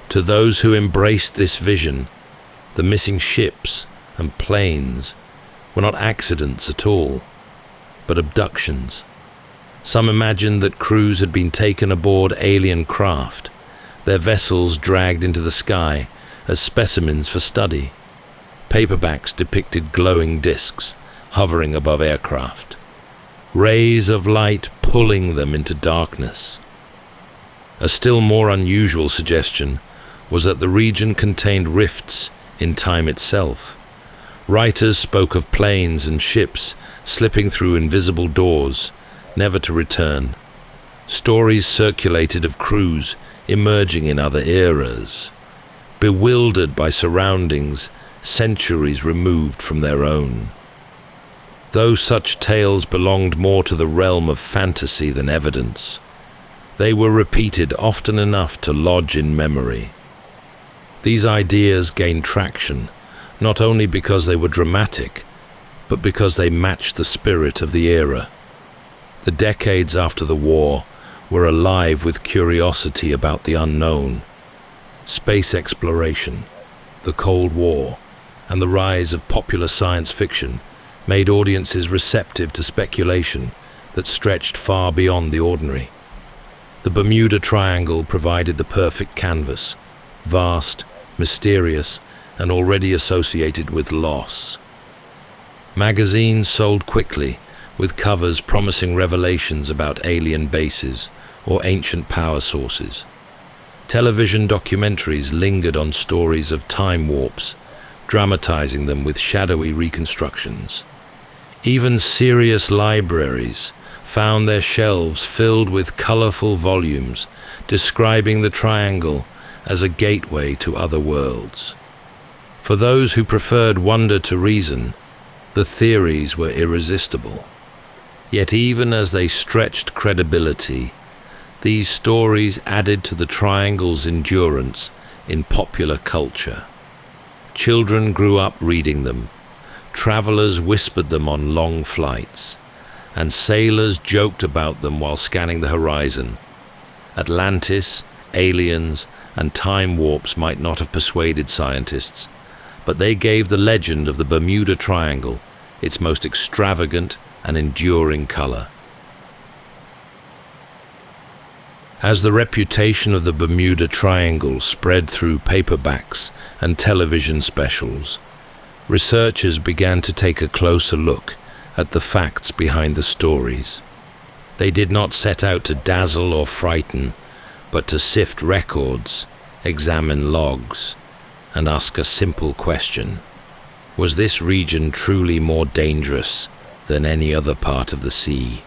To those who embraced this vision, the missing ships and planes were not accidents at all, but abductions. Some imagined that crews had been taken aboard alien craft, their vessels dragged into the sky as specimens for study. Paperbacks depicted glowing discs hovering above aircraft, rays of light pulling them into darkness. A still more unusual suggestion was that the region contained rifts in time itself. Writers spoke of planes and ships slipping through invisible doors, never to return. Stories circulated of crews emerging in other eras, bewildered by surroundings centuries removed from their own. Though such tales belonged more to the realm of fantasy than evidence, they were repeated often enough to lodge in memory. These ideas gained traction, not only because they were dramatic, but because they matched the spirit of the era. The decades after the war were alive with curiosity about the unknown. Space exploration, the Cold War, and the rise of popular science fiction made audiences receptive to speculation that stretched far beyond the ordinary. The Bermuda Triangle provided the perfect canvas, vast, mysterious, and already associated with loss. Magazines sold quickly, with covers promising revelations about alien bases or ancient power sources. Television documentaries lingered on stories of time warps, dramatizing them with shadowy reconstructions. Even serious libraries found their shelves filled with colorful volumes describing the triangle as a gateway to other worlds. For those who preferred wonder to reason, the theories were irresistible. Yet even as they stretched credibility, these stories added to the triangle's endurance in popular culture. Children grew up reading them, travelers whispered them on long flights, and sailors joked about them while scanning the horizon. Atlantis, aliens, and time warps might not have persuaded scientists, but they gave the legend of the Bermuda Triangle its most extravagant and enduring color. As the reputation of the Bermuda Triangle spread through paperbacks and television specials, researchers began to take a closer look at the facts behind the stories. They did not set out to dazzle or frighten, but to sift records, examine logs, and ask a simple question: was this region truly more dangerous than any other part of the sea?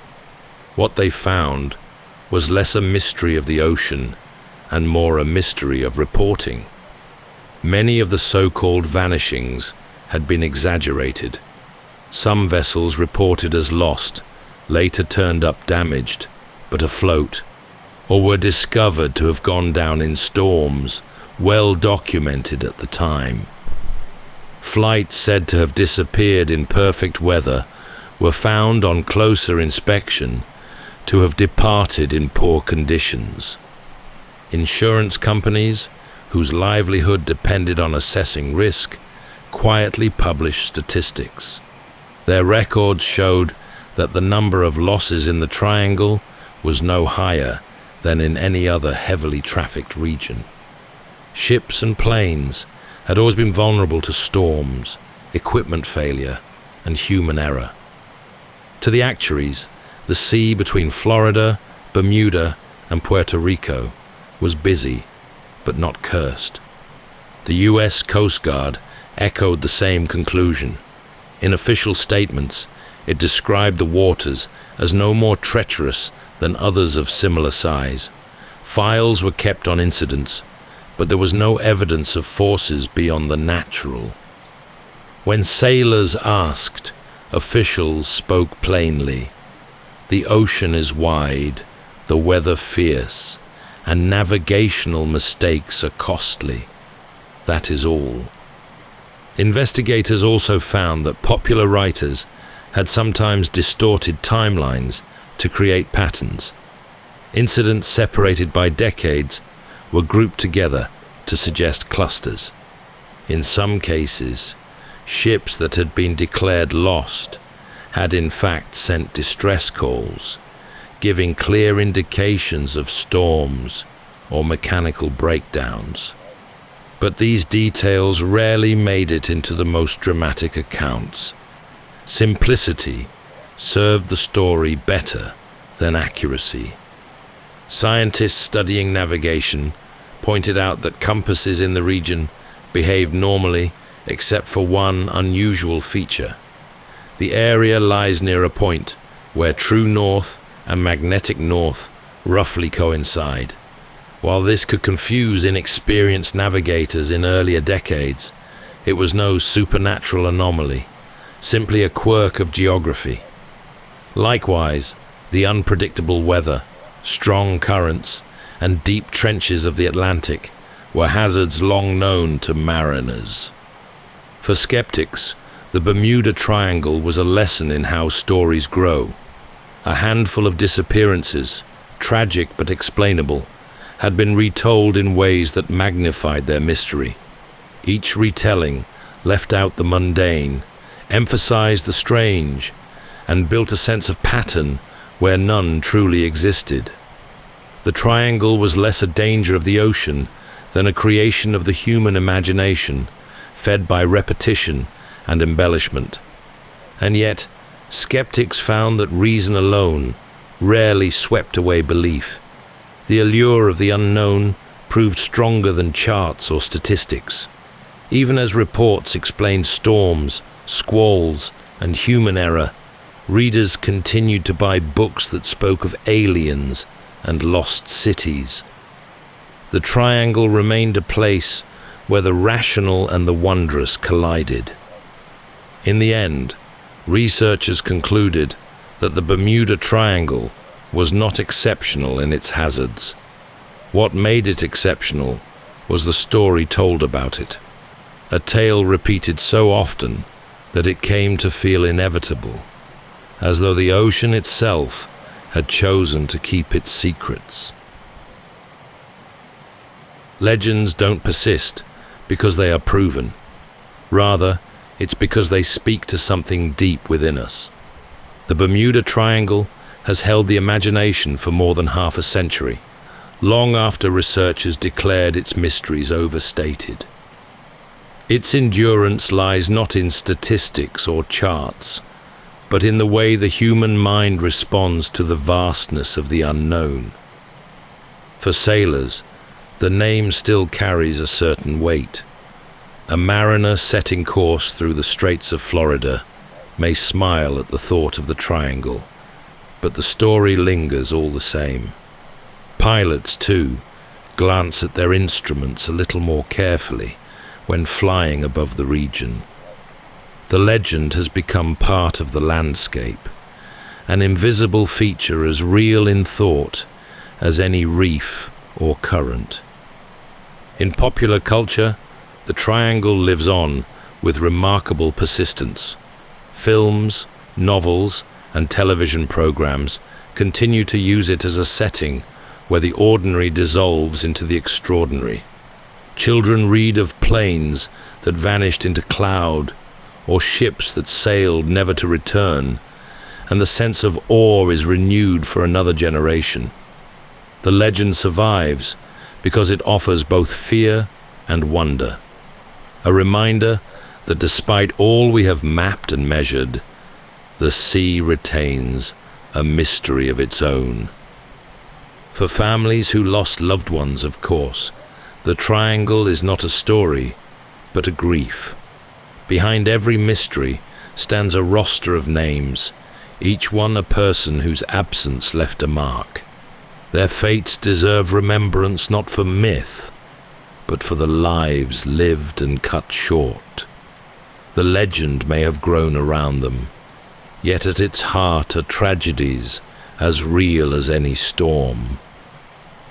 What they found was less a mystery of the ocean and more a mystery of reporting. Many of the so-called vanishings had been exaggerated. Some vessels reported as lost later turned up damaged, but afloat, or were discovered to have gone down in storms well documented at the time. Flights said to have disappeared in perfect weather were found on closer inspection to have departed in poor conditions. Insurance companies, whose livelihood depended on assessing risk, quietly published statistics. Their records showed that the number of losses in the Triangle was no higher than in any other heavily trafficked region. Ships and planes had always been vulnerable to storms, equipment failure, and human error. To the actuaries, the sea between Florida, Bermuda, and Puerto Rico was busy, but not cursed. The U.S. Coast Guard echoed the same conclusion. In official statements, it described the waters as no more treacherous than others of similar size. Files were kept on incidents, but there was no evidence of forces beyond the natural. When sailors asked, officials spoke plainly. The ocean is wide, the weather fierce, and navigational mistakes are costly. That is all. Investigators also found that popular writers had sometimes distorted timelines to create patterns. Incidents separated by decades were grouped together to suggest clusters. In some cases, ships that had been declared lost had in fact sent distress calls, giving clear indications of storms or mechanical breakdowns. But these details rarely made it into the most dramatic accounts. Simplicity served the story better than accuracy. Scientists studying navigation pointed out that compasses in the region behaved normally except for one unusual feature. The area lies near a point where true north and magnetic north roughly coincide. While this could confuse inexperienced navigators in earlier decades, it was no supernatural anomaly, simply a quirk of geography. Likewise, the unpredictable weather, strong currents, and deep trenches of the Atlantic were hazards long known to mariners. For skeptics, the Bermuda Triangle was a lesson in how stories grow. A handful of disappearances, tragic but explainable, had been retold in ways that magnified their mystery. Each retelling left out the mundane, emphasized the strange, and built a sense of pattern where none truly existed. The triangle was less a danger of the ocean than a creation of the human imagination, fed by repetition and embellishment. And yet, skeptics found that reason alone rarely swept away belief. The allure of the unknown proved stronger than charts or statistics. Even as reports explained storms, squalls, and human error, readers continued to buy books that spoke of aliens and lost cities. The triangle remained a place where the rational and the wondrous collided. In the end, researchers concluded that the Bermuda Triangle was not exceptional in its hazards. What made it exceptional was the story told about it, a tale repeated so often that it came to feel inevitable, as though the ocean itself had chosen to keep its secrets. Legends don't persist because they are proven. Rather, it's because they speak to something deep within us. The Bermuda Triangle has held the imagination for more than half a century, long after researchers declared its mysteries overstated. Its endurance lies not in statistics or charts, but in the way the human mind responds to the vastness of the unknown. For sailors, the name still carries a certain weight. A mariner setting course through the Straits of Florida may smile at the thought of the triangle, but the story lingers all the same. Pilots, too, glance at their instruments a little more carefully when flying above the region. The legend has become part of the landscape, an invisible feature as real in thought as any reef or current. In popular culture, the triangle lives on with remarkable persistence. Films, novels, and television programs continue to use it as a setting where the ordinary dissolves into the extraordinary. Children read of planes that vanished into cloud, or ships that sailed never to return, and the sense of awe is renewed for another generation. The legend survives because it offers both fear and wonder, a reminder that despite all we have mapped and measured, the sea retains a mystery of its own. For families who lost loved ones, of course, the triangle is not a story, but a grief, Behind every mystery stands a roster of names, each one a person whose absence left a mark. Their fates deserve remembrance not for myth, but for the lives lived and cut short. The legend may have grown around them, yet at its heart are tragedies as real as any storm.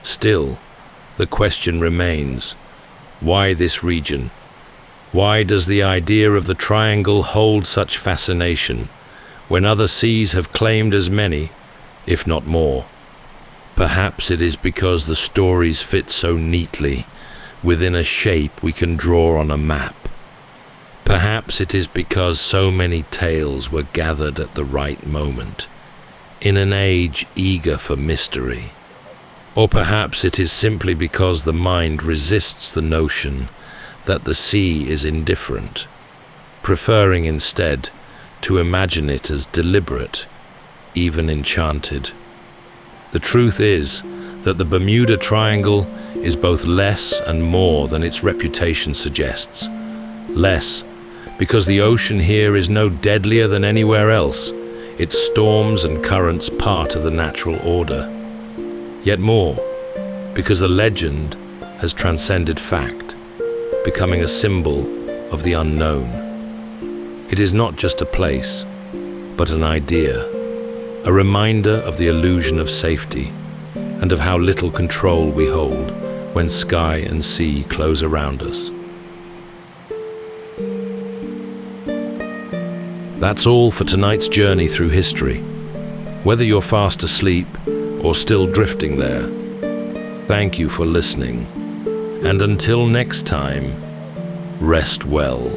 Still, the question remains, why this region? Why does the idea of the triangle hold such fascination when other seas have claimed as many, if not more? Perhaps it is because the stories fit so neatly within a shape we can draw on a map. Perhaps it is because so many tales were gathered at the right moment, in an age eager for mystery. Or perhaps it is simply because the mind resists the notion that the sea is indifferent, preferring instead to imagine it as deliberate, even enchanted. The truth is that the Bermuda Triangle is both less and more than its reputation suggests. Less, because the ocean here is no deadlier than anywhere else, its storms and currents part of the natural order. Yet more, because the legend has transcended fact, becoming a symbol of the unknown. It is not just a place, but an idea, a reminder of the illusion of safety and of how little control we hold when sky and sea close around us. That's all for tonight's journey through history. Whether you're fast asleep or still drifting there, thank you for listening. And until next time, rest well.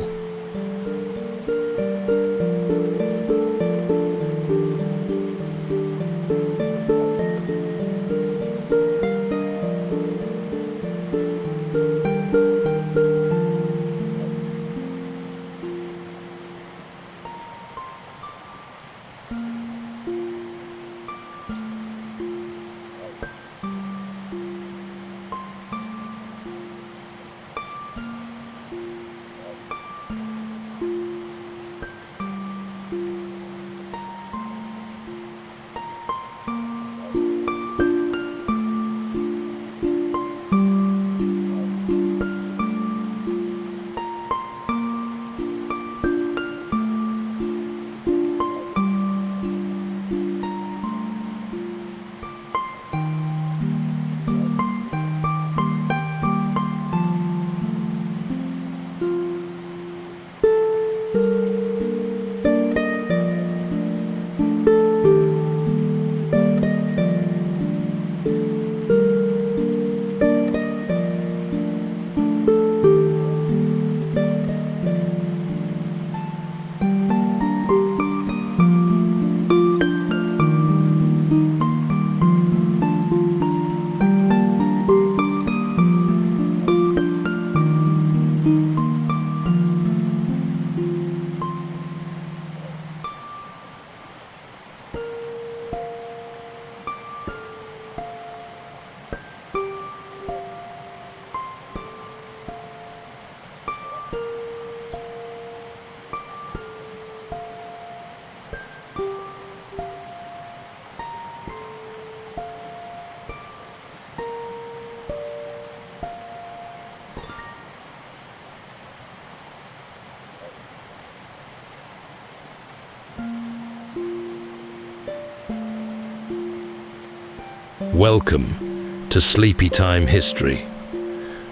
Welcome to Sleepytime History.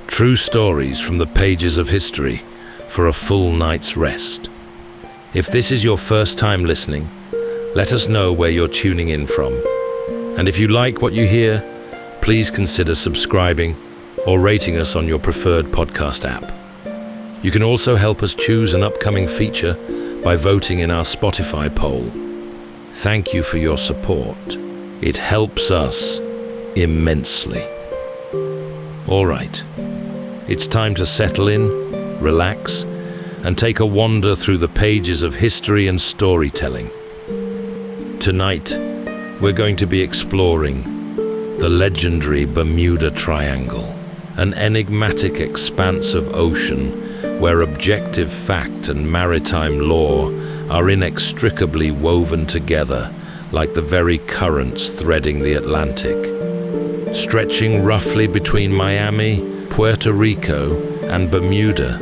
True stories from the pages of history for a full night's rest. If this is your first time listening, let us know where you're tuning in from. And if you like what you hear, please consider subscribing or rating us on your preferred podcast app. You can also help us choose an upcoming feature by voting in our Spotify poll. Thank you for your support. It helps us immensely. All right, it's time to settle in, relax, and take a wander through the pages of history and storytelling. Tonight, we're going to be exploring the legendary Bermuda Triangle, an enigmatic expanse of ocean where objective fact and maritime law are inextricably woven together like the very currents threading the Atlantic. Stretching roughly between Miami, Puerto Rico, and Bermuda,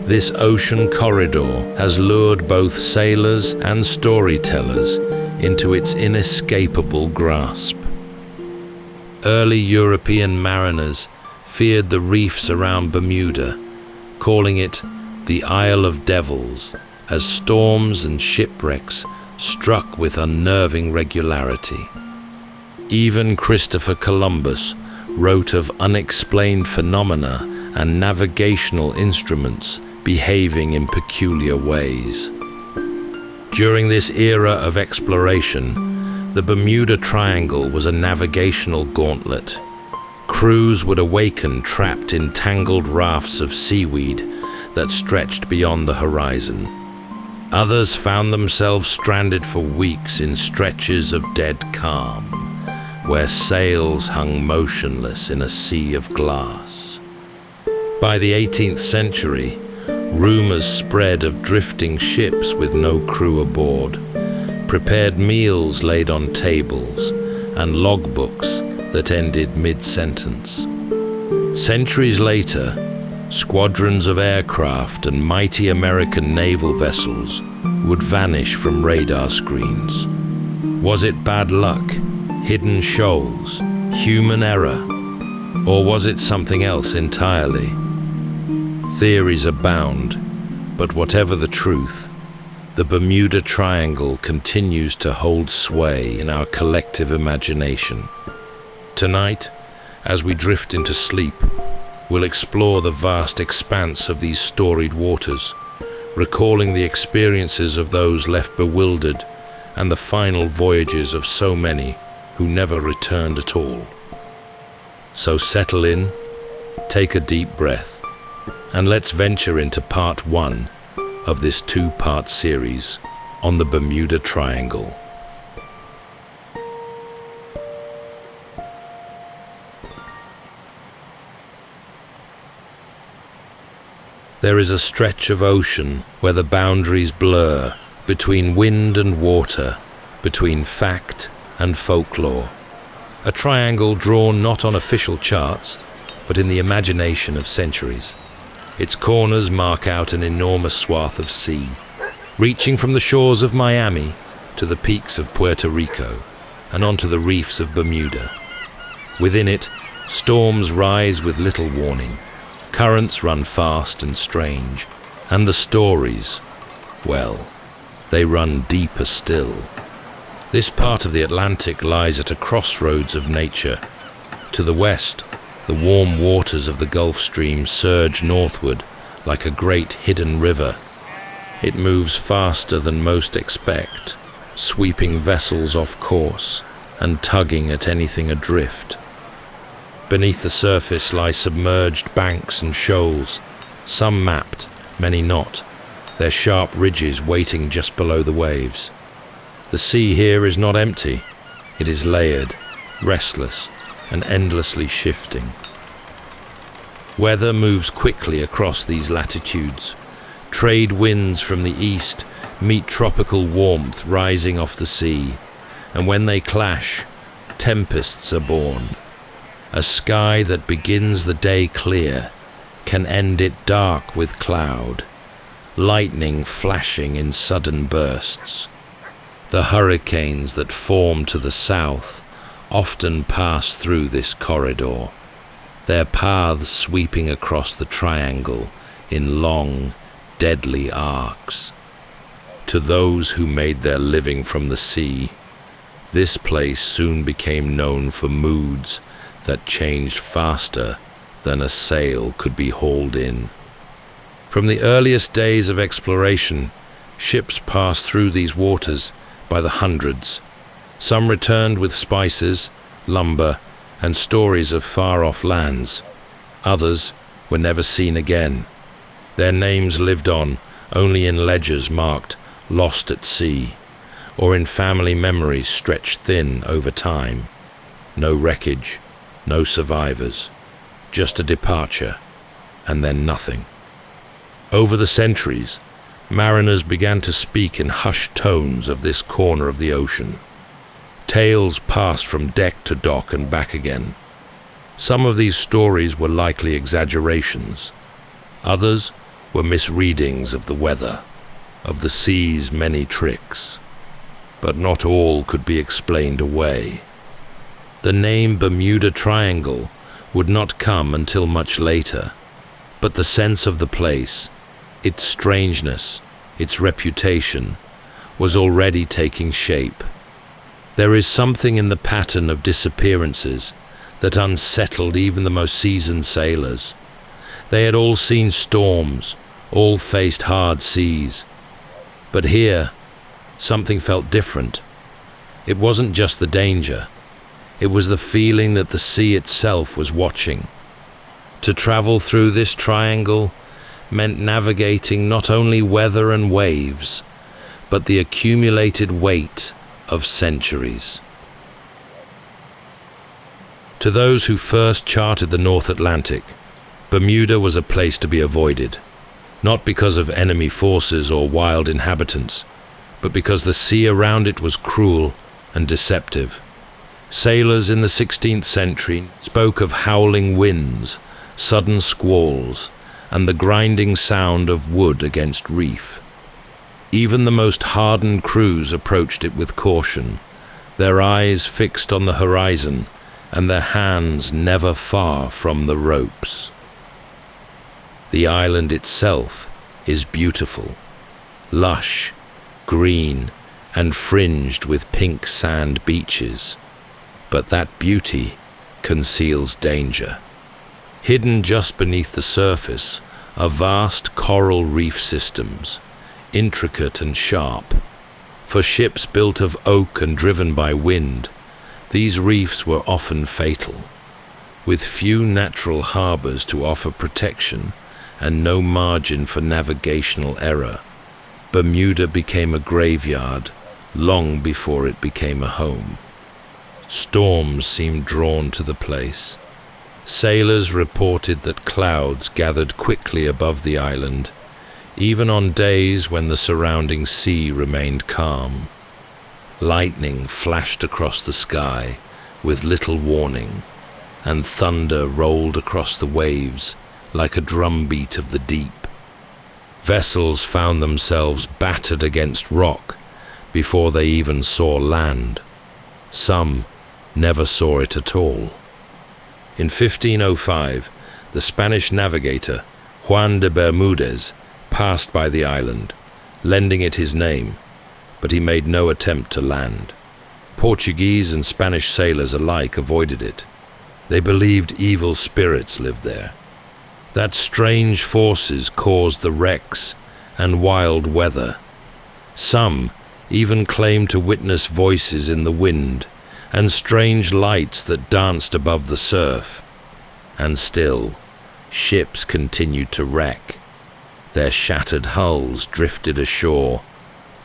this ocean corridor has lured both sailors and storytellers into its inescapable grasp. Early European mariners feared the reefs around Bermuda, calling it the Isle of Devils, as storms and shipwrecks struck with unnerving regularity. Even Christopher Columbus wrote of unexplained phenomena and navigational instruments behaving in peculiar ways. During this era of exploration, the Bermuda Triangle was a navigational gauntlet. Crews would awaken trapped in tangled rafts of seaweed that stretched beyond the horizon. Others found themselves stranded for weeks in stretches of dead calm, where sails hung motionless in a sea of glass. By the 18th century, rumors spread of drifting ships with no crew aboard, prepared meals laid on tables, and logbooks that ended mid-sentence. Centuries later, squadrons of aircraft and mighty American naval vessels would vanish from radar screens. Was it bad luck, hidden shoals, human error, or was it something else entirely? Theories abound, but whatever the truth, the Bermuda Triangle continues to hold sway in our collective imagination. Tonight, as we drift into sleep, we'll explore the vast expanse of these storied waters, recalling the experiences of those left bewildered and the final voyages of so many who never returned at all. So settle in, take a deep breath, and let's venture into part 1 of this 2-part series on the Bermuda Triangle. There is a stretch of ocean where the boundaries blur between wind and water, between fact and folklore. A triangle drawn not on official charts, but in the imagination of centuries. Its corners mark out an enormous swath of sea, reaching from the shores of Miami to the peaks of Puerto Rico and onto the reefs of Bermuda. Within it, storms rise with little warning. Currents run fast and strange, and the stories, well, they run deeper still. This part of the Atlantic lies at a crossroads of nature. To the west, the warm waters of the Gulf Stream surge northward like a great hidden river. It moves faster than most expect, sweeping vessels off course and tugging at anything adrift. Beneath the surface lie submerged banks and shoals, some mapped, many not, their sharp ridges waiting just below the waves. The sea here is not empty. It is layered, restless, and endlessly shifting. Weather moves quickly across these latitudes. Trade winds from the east meet tropical warmth rising off the sea, and when they clash, tempests are born. A sky that begins the day clear can end it dark with cloud, lightning flashing in sudden bursts. The hurricanes that form to the south often pass through this corridor, their paths sweeping across the triangle in long, deadly arcs. To those who made their living from the sea, this place soon became known for moods that changed faster than a sail could be hauled in. From the earliest days of exploration, ships passed through these waters by the hundreds. Some returned with spices, lumber, and stories of far-off lands. Others were never seen again. Their names lived on only in ledgers marked "Lost at Sea," or in family memories stretched thin over time. No wreckage, no survivors, just a departure, and then nothing. Over the centuries, mariners began to speak in hushed tones of this corner of the ocean. Tales passed from deck to dock and back again. Some of these stories were likely exaggerations. Others were misreadings of the weather, of the sea's many tricks. But not all could be explained away. The name Bermuda Triangle would not come until much later, but the sense of the place, its strangeness, its reputation, was already taking shape. There is something in the pattern of disappearances that unsettled even the most seasoned sailors. They had all seen storms, all faced hard seas. But here, something felt different. It wasn't just the danger. It was the feeling that the sea itself was watching. To travel through this triangle meant navigating not only weather and waves, but the accumulated weight of centuries. To those who first charted the North Atlantic, Bermuda was a place to be avoided, not because of enemy forces or wild inhabitants, but because the sea around it was cruel and deceptive. Sailors in the 16th century spoke of howling winds, sudden squalls, and the grinding sound of wood against reef. Even the most hardened crews approached it with caution, their eyes fixed on the horizon and their hands never far from the ropes. The island itself is beautiful, lush, green, and fringed with pink sand beaches. But that beauty conceals danger. Hidden just beneath the surface are vast coral reef systems, intricate and sharp. For ships built of oak and driven by wind, these reefs were often fatal. With few natural harbors to offer protection and no margin for navigational error, Bermuda became a graveyard long before it became a home. Storms seemed drawn to the place. Sailors reported that clouds gathered quickly above the island, even on days when the surrounding sea remained calm. Lightning flashed across the sky with little warning, and thunder rolled across the waves like a drumbeat of the deep. Vessels found themselves battered against rock before they even saw land. Some never saw it at all. In 1505, the Spanish navigator Juan de Bermudez passed by the island, lending it his name, but he made no attempt to land. Portuguese and Spanish sailors alike avoided it. They believed evil spirits lived there, that strange forces caused the wrecks and wild weather. Some even claimed to witness voices in the wind and strange lights that danced above the surf. And still, ships continued to wreck. Their shattered hulls drifted ashore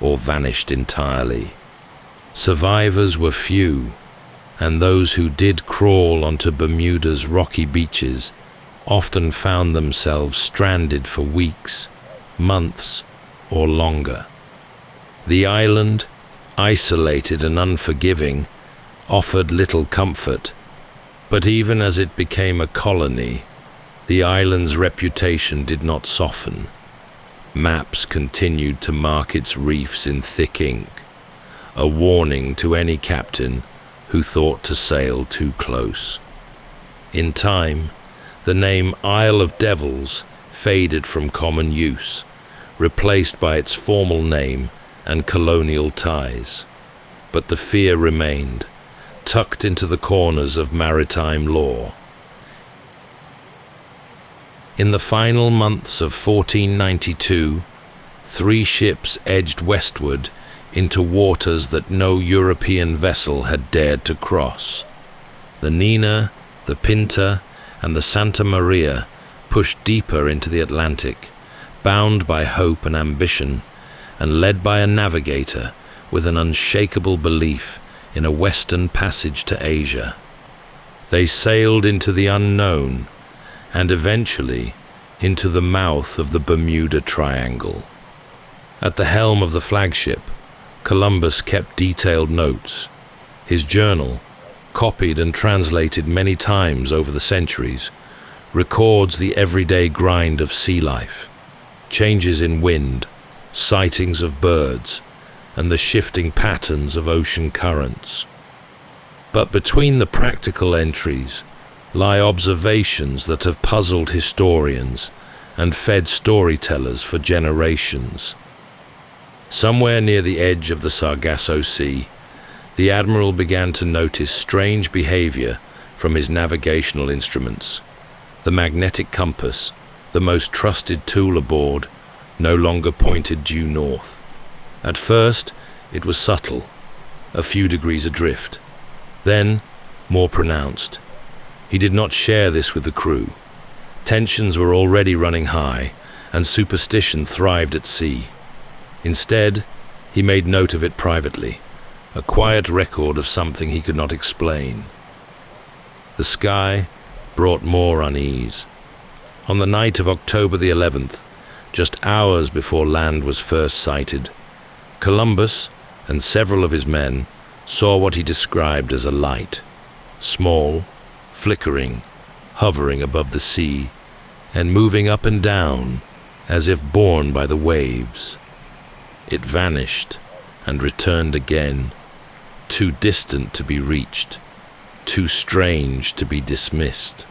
or vanished entirely. Survivors were few, and those who did crawl onto Bermuda's rocky beaches often found themselves stranded for weeks, months, or longer. The island, isolated and unforgiving, offered little comfort, but even as it became a colony, the island's reputation did not soften. Maps continued to mark its reefs in thick ink, a warning to any captain who thought to sail too close. In time, the name Isle of Devils faded from common use, replaced by its formal name and colonial ties. But the fear remained, tucked into the corners of maritime law. In the final months of 1492, 3 ships edged westward into waters that no European vessel had dared to cross. The Nina, the Pinta, and the Santa Maria pushed deeper into the Atlantic, bound by hope and ambition, and led by a navigator with an unshakable belief in a western passage to Asia. They sailed into the unknown, and eventually into the mouth of the Bermuda Triangle. At the helm of the flagship, Columbus kept detailed notes. His journal, copied and translated many times over the centuries, records the everyday grind of sea life, changes in wind, sightings of birds, and the shifting patterns of ocean currents. But between the practical entries lie observations that have puzzled historians and fed storytellers for generations. Somewhere near the edge of the Sargasso Sea, the admiral began to notice strange behavior from his navigational instruments. The magnetic compass, the most trusted tool aboard, no longer pointed due north. At first, it was subtle, a few degrees adrift. Then, more pronounced. He did not share this with the crew. Tensions were already running high, and superstition thrived at sea. Instead, he made note of it privately, a quiet record of something he could not explain. The sky brought more unease. On the night of October the 11th, just hours before land was first sighted, Columbus and several of his men saw what he described as a light, small, flickering, hovering above the sea, and moving up and down as if borne by the waves. It vanished and returned again, too distant to be reached, too strange to be dismissed.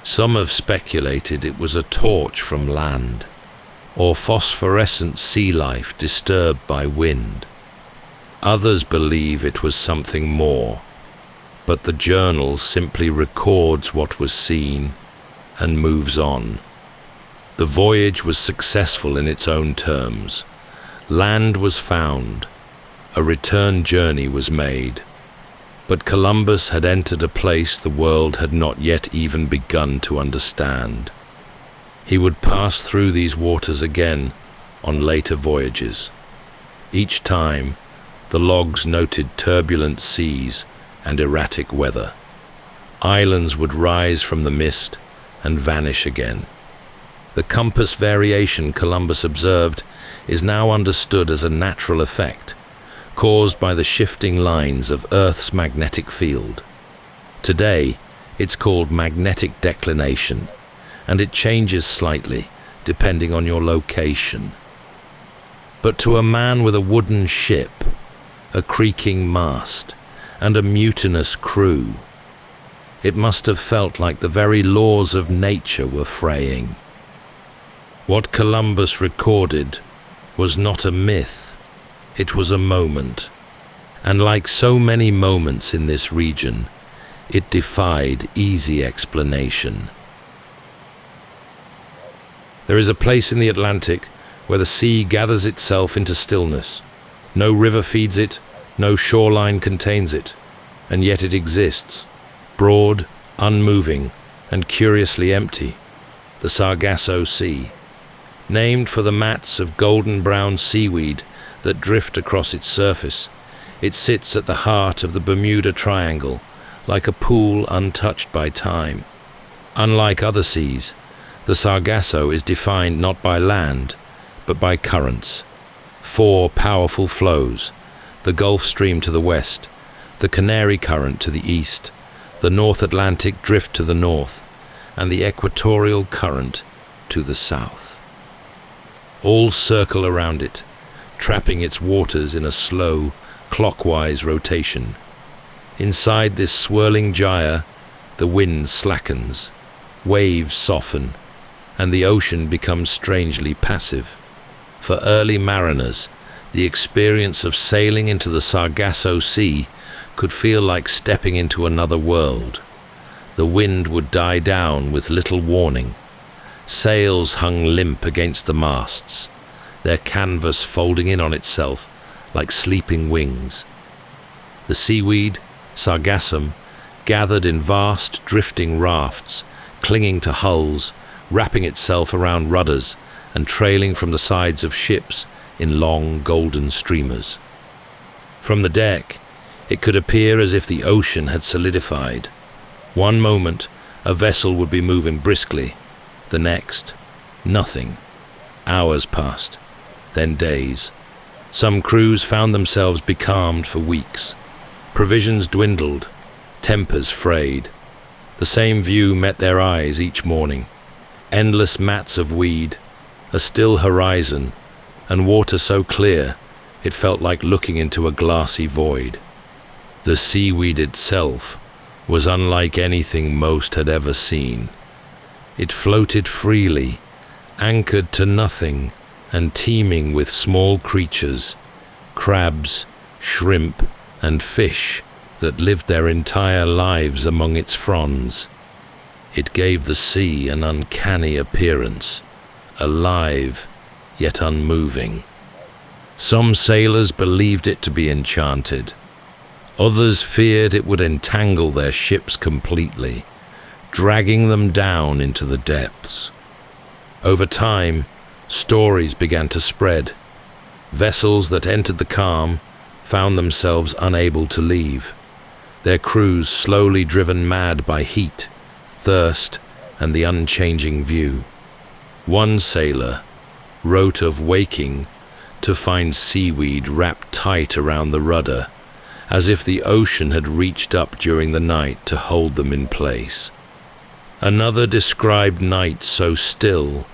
Some have speculated it was a torch from land, or phosphorescent sea life disturbed by wind. Others believe it was something more, but the journal simply records what was seen and moves on. The voyage was successful in its own terms. Land was found, a return journey was made, but Columbus had entered a place the world had not yet even begun to understand. He would pass through these waters again on later voyages. Each time, the logs noted turbulent seas and erratic weather. Islands would rise from the mist and vanish again. The compass variation Columbus observed is now understood as a natural effect, caused by the shifting lines of Earth's magnetic field. Today, it's called magnetic declination, and it changes slightly depending on your location. But to a man with a wooden ship, a creaking mast, and a mutinous crew, it must have felt like the very laws of nature were fraying. What Columbus recorded was not a myth, it was a moment, and like so many moments in this region, it defied easy explanation. There is a place in the Atlantic where the sea gathers itself into stillness. No river feeds it, no shoreline contains it, and yet it exists, broad, unmoving, and curiously empty. The Sargasso Sea, named for the mats of golden-brown seaweed that drift across its surface, it sits at the heart of the Bermuda Triangle, like a pool untouched by time. Unlike other seas, the Sargasso is defined not by land, but by currents. 4 powerful flows: the Gulf Stream to the west, the Canary Current to the east, the North Atlantic Drift to the north, and the Equatorial Current to the south. All circle around it, trapping its waters in a slow, clockwise rotation. Inside this swirling gyre, the wind slackens, waves soften, and the ocean becomes strangely passive. For early mariners, the experience of sailing into the Sargasso Sea could feel like stepping into another world. The wind would die down with little warning. Sails hung limp against the masts, their canvas folding in on itself like sleeping wings. The seaweed, sargassum, gathered in vast drifting rafts, clinging to hulls, wrapping itself around rudders and trailing from the sides of ships in long golden streamers. From the deck, it could appear as if the ocean had solidified. One moment, a vessel would be moving briskly. The The next, nothing. Hours passed, then days. Some crews found themselves becalmed for weeks. Provisions dwindled, tempers frayed. The same view met their eyes each morning. Endless mats of weed, a still horizon, and water so clear it felt like looking into a glassy void. The seaweed itself was unlike anything most had ever seen. It floated freely, anchored to nothing and teeming with small creatures, crabs, shrimp, and fish that lived their entire lives among its fronds. It gave the sea an uncanny appearance, alive yet unmoving. Some sailors believed it to be enchanted. Others feared it would entangle their ships completely, dragging them down into the depths. Over time, stories began to spread. Vessels that entered the calm found themselves unable to leave, their crews slowly driven mad by heat, thirst, and the unchanging view. One sailor wrote of waking to find seaweed wrapped tight around the rudder, as if the ocean had reached up during the night to hold them in place. Another described nights so still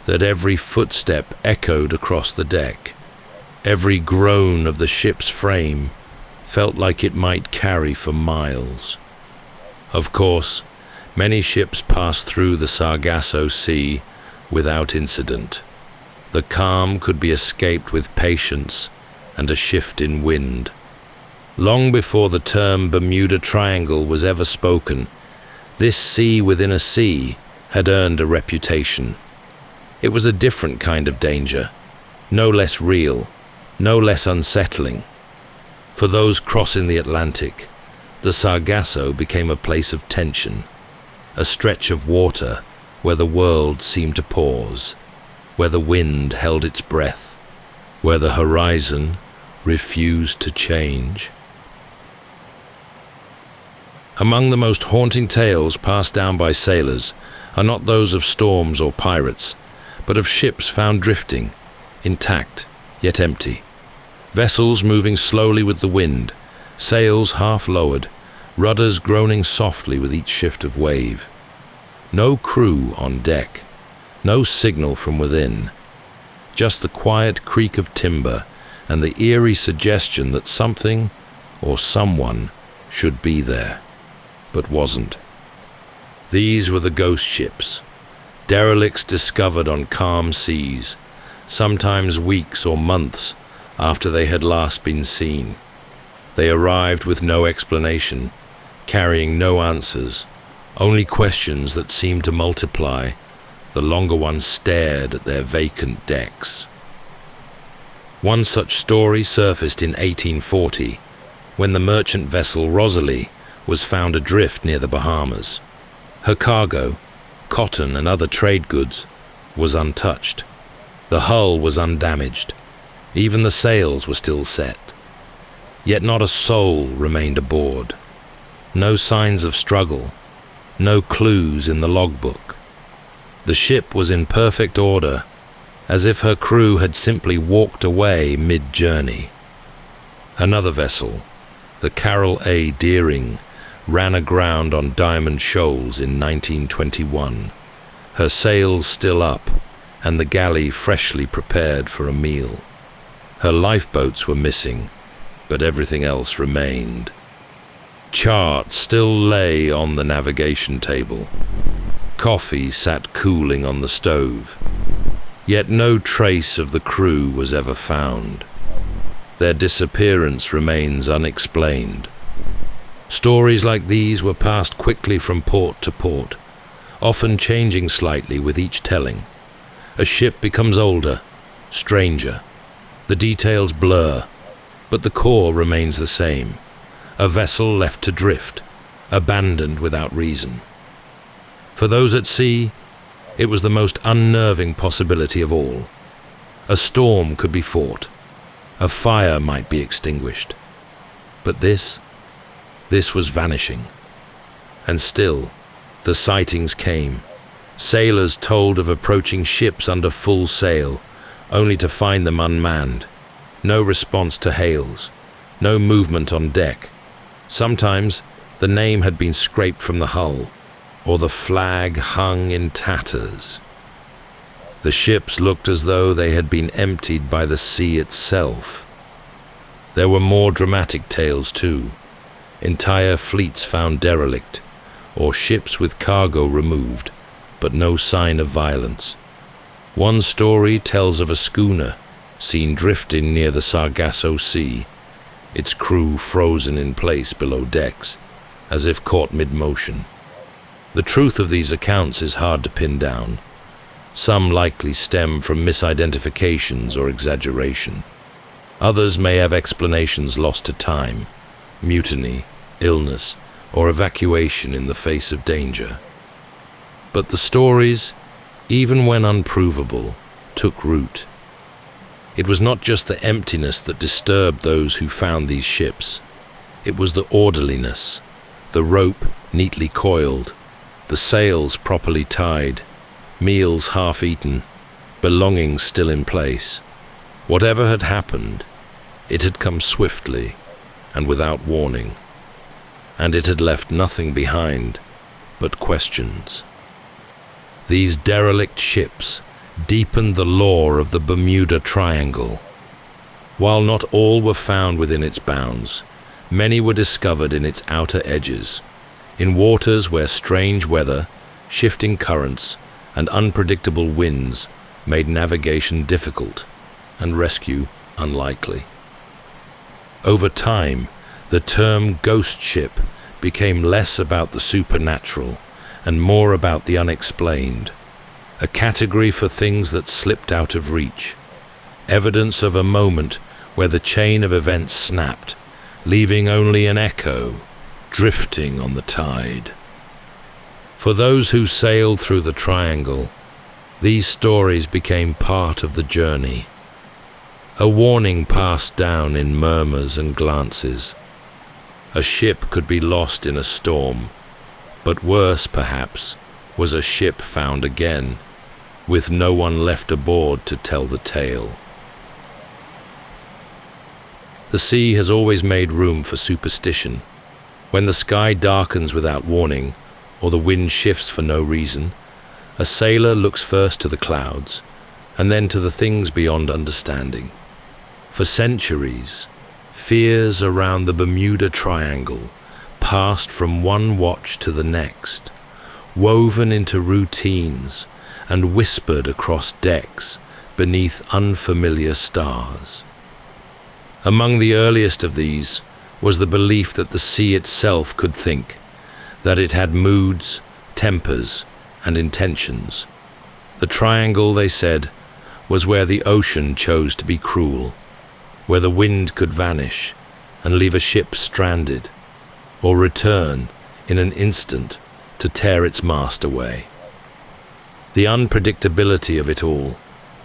that every footstep echoed across the deck. Every groan of the ship's frame felt like it might carry for miles. Of course, many ships passed through the Sargasso Sea without incident. The calm could be escaped with patience and a shift in wind. Long before the term Bermuda Triangle was ever spoken, this sea within a sea had earned a reputation. It was a different kind of danger, no less real, no less unsettling. For those crossing the Atlantic, the Sargasso became a place of tension, a stretch of water where the world seemed to pause, where the wind held its breath, where the horizon refused to change. Among the most haunting tales passed down by sailors are not those of storms or pirates, but of ships found drifting, intact yet empty. Vessels moving slowly with the wind, sails half lowered, rudders groaning softly with each shift of wave. No crew on deck, no signal from within, just the quiet creak of timber and the eerie suggestion that something or someone should be there, but wasn't. These were the ghost ships, derelicts discovered on calm seas, sometimes weeks or months after they had last been seen. They arrived with no explanation, carrying no answers, only questions that seemed to multiply the longer one stared at their vacant decks. One such story surfaced in 1840, when the merchant vessel Rosalie was found adrift near the Bahamas. Her cargo, cotton and other trade goods, was untouched. The hull was undamaged. Even the sails were still set. Yet not a soul remained aboard. No signs of struggle, no clues in the logbook. The ship was in perfect order, as if her crew had simply walked away mid-journey. Another vessel, the Carroll A. Deering, ran aground on Diamond Shoals in 1921, her sails still up and the galley freshly prepared for a meal. Her lifeboats were missing, but everything else remained. Charts still lay on the navigation table. Coffee sat cooling on the stove. Yet no trace of the crew was ever found. Their disappearance remains unexplained. Stories like these were passed quickly from port to port, often changing slightly with each telling. A ship becomes older, stranger. The details blur, but the core remains the same. A vessel left to drift, abandoned without reason. For those at sea, it was the most unnerving possibility of all. A storm could be fought. A fire might be extinguished. But this was vanishing. And still, the sightings came, Sailors told of approaching ships under full sail, only to find them unmanned. No response to hails, no movement on deck. Sometimes the name had been scraped from the hull, or the flag hung in tatters. The ships looked as though they had been emptied by the sea itself. There were more dramatic tales too. Entire fleets found derelict, or ships with cargo removed, but no sign of violence. One story tells of a schooner seen drifting near the Sargasso Sea, its crew frozen in place below decks, as if caught mid-motion. The truth of these accounts is hard to pin down. Some likely stem from misidentifications or exaggeration. Others may have explanations lost to time, mutiny, illness, or evacuation in the face of danger. But the stories, even when unprovable, took root. It was not just the emptiness that disturbed those who found these ships. It was the orderliness, the rope neatly coiled, the sails properly tied, meals half-eaten, belongings still in place. Whatever had happened, it had come swiftly and without warning, and it had left nothing behind but questions. These derelict ships deepened the lore of the Bermuda Triangle. While not all were found within its bounds, many were discovered in its outer edges, in waters where strange weather, shifting currents, and unpredictable winds made navigation difficult and rescue unlikely. Over time, the term ghost ship became less about the supernatural and more about the unexplained, a category for things that slipped out of reach, evidence of a moment where the chain of events snapped, leaving only an echo drifting on the tide. For those who sailed through the Triangle, these stories became part of the journey. A warning passed down in murmurs and glances. A ship could be lost in a storm, but worse, perhaps, was a ship found again, with no one left aboard to tell the tale. The sea has always made room for superstition. When the sky darkens without warning, or the wind shifts for no reason, a sailor looks first to the clouds, and then to the things beyond understanding. For centuries, fears around the Bermuda Triangle passed from one watch to the next, woven into routines and whispered across decks beneath unfamiliar stars. Among the earliest of these was the belief that the sea itself could think, that it had moods, tempers, and intentions. The triangle, they said, was where the ocean chose to be cruel, where the wind could vanish and leave a ship stranded, or return in an instant to tear its mast away. The unpredictability of it all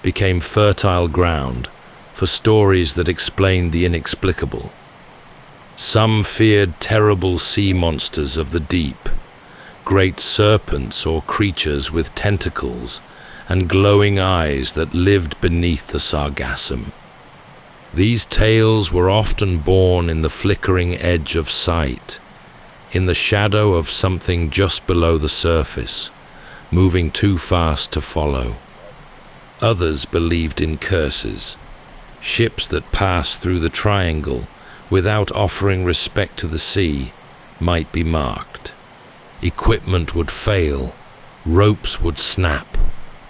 became fertile ground for stories that explained the inexplicable. Some feared terrible sea monsters of the deep, great serpents or creatures with tentacles and glowing eyes that lived beneath the sargassum. These tales were often born in the flickering edge of sight, in the shadow of something just below the surface, moving too fast to follow. Others believed in curses, ships that passed through the triangle without offering respect to the sea might be marked. Equipment would fail, ropes would snap,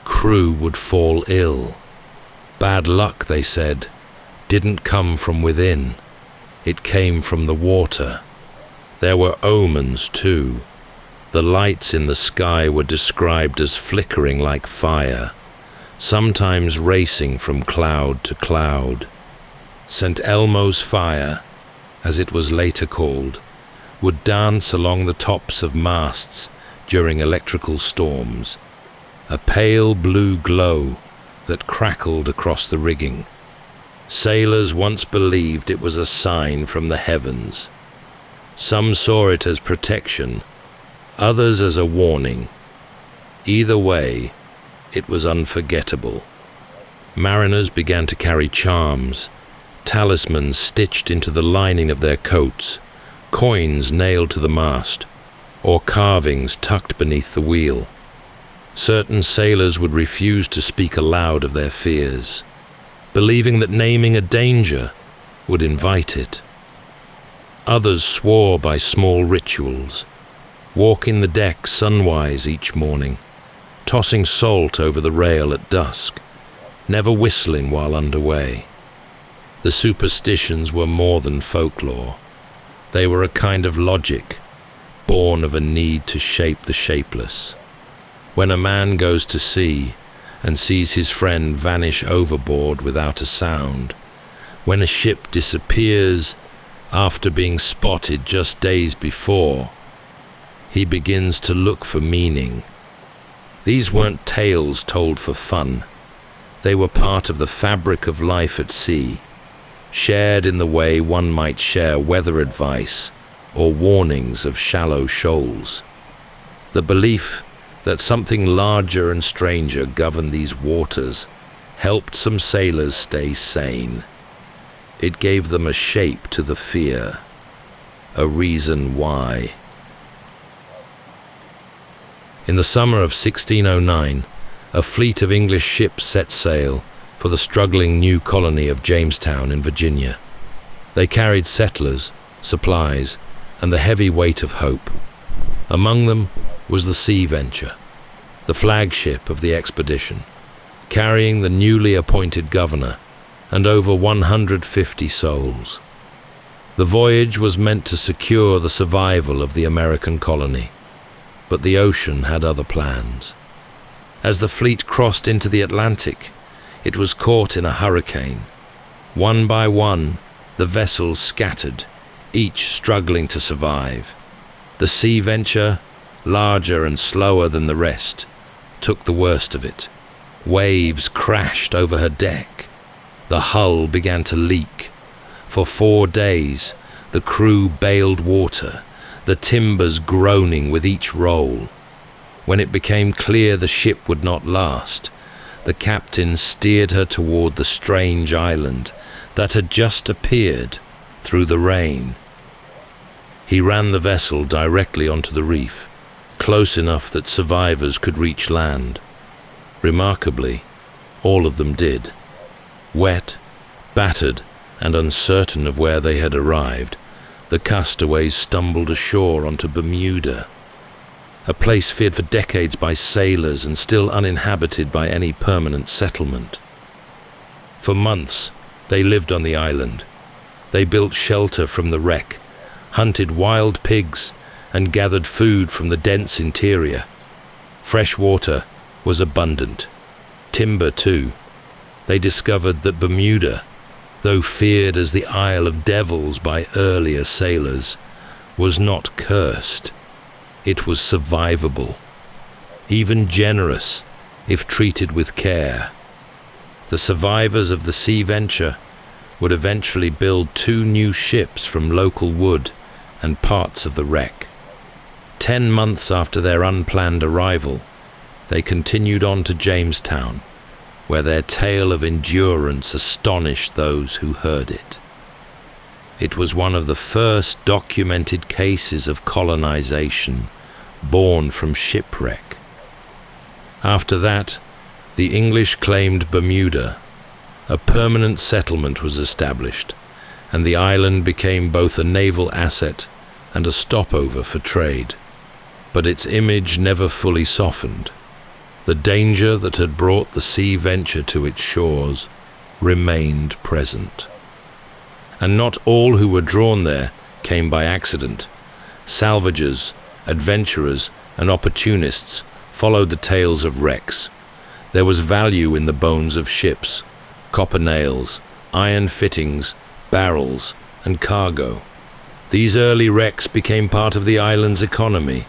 crew would fall ill. Bad luck, they said, didn't come from within. It came from the water. There were omens too. The lights in the sky were described as flickering like fire, sometimes racing from cloud to cloud. St. Elmo's fire, as it was later called, would dance along the tops of masts during electrical storms, a pale blue glow that crackled across the rigging. Sailors once believed it was a sign from the heavens. Some saw it as protection, others as a warning. Either way, it was unforgettable. Mariners began to carry charms, talismans stitched into the lining of their coats, coins nailed to the mast, or carvings tucked beneath the wheel. Certain sailors would refuse to speak aloud of their fears, believing that naming a danger would invite it. Others swore by small rituals, walking the deck sunwise each morning, tossing salt over the rail at dusk, never whistling while underway. The superstitions were more than folklore. They were a kind of logic, born of a need to shape the shapeless. When a man goes to sea and sees his friend vanish overboard without a sound, when a ship disappears after being spotted just days before, he begins to look for meaning. These weren't tales told for fun. They were part of the fabric of life at sea, shared in the way one might share weather advice or warnings of shallow shoals. The belief that something larger and stranger governed these waters helped some sailors stay sane. It gave them a shape to the fear, a reason why. In the summer of 1609, a fleet of English ships set sail for the struggling new colony of Jamestown in Virginia. They carried settlers, supplies, and the heavy weight of hope. Among them was the Sea Venture, the flagship of the expedition, carrying the newly appointed governor and over 150 souls. The voyage was meant to secure the survival of the American colony, but the ocean had other plans. As the fleet crossed into the Atlantic, it was caught in a hurricane. One by one, the vessels scattered, each struggling to survive. The Sea Venture, larger and slower than the rest, took the worst of it. Waves crashed over her deck. The hull began to leak. For 4 days, the crew bailed water, the timbers groaning with each roll. When it became clear the ship would not last, the captain steered her toward the strange island that had just appeared through the rain. He ran the vessel directly onto the reef, close enough that survivors could reach land. Remarkably, all of them did. Wet, battered, and uncertain of where they had arrived, the castaways stumbled ashore onto Bermuda, a place feared for decades by sailors and still uninhabited by any permanent settlement. For months, they lived on the island. They built shelter from the wreck, hunted wild pigs, and gathered food from the dense interior. Fresh water was abundant. Timber, too. They discovered that Bermuda, though feared as the Isle of Devils by earlier sailors, was not cursed. It was survivable, even generous if treated with care. The survivors of the Sea Venture would eventually build 2 new ships from local wood and parts of the wreck. 10 months after their unplanned arrival, they continued on to Jamestown, where their tale of endurance astonished those who heard it. It was one of the first documented cases of colonization born from shipwreck. After that, the English claimed Bermuda. A permanent settlement was established, and the island became both a naval asset and a stopover for trade. But its image never fully softened. The danger that had brought the Sea Venture to its shores remained present. And not all who were drawn there came by accident. Salvagers, adventurers, and opportunists followed the tales of wrecks. There was value in the bones of ships, copper nails, iron fittings, barrels, and cargo. These early wrecks became part of the island's economy,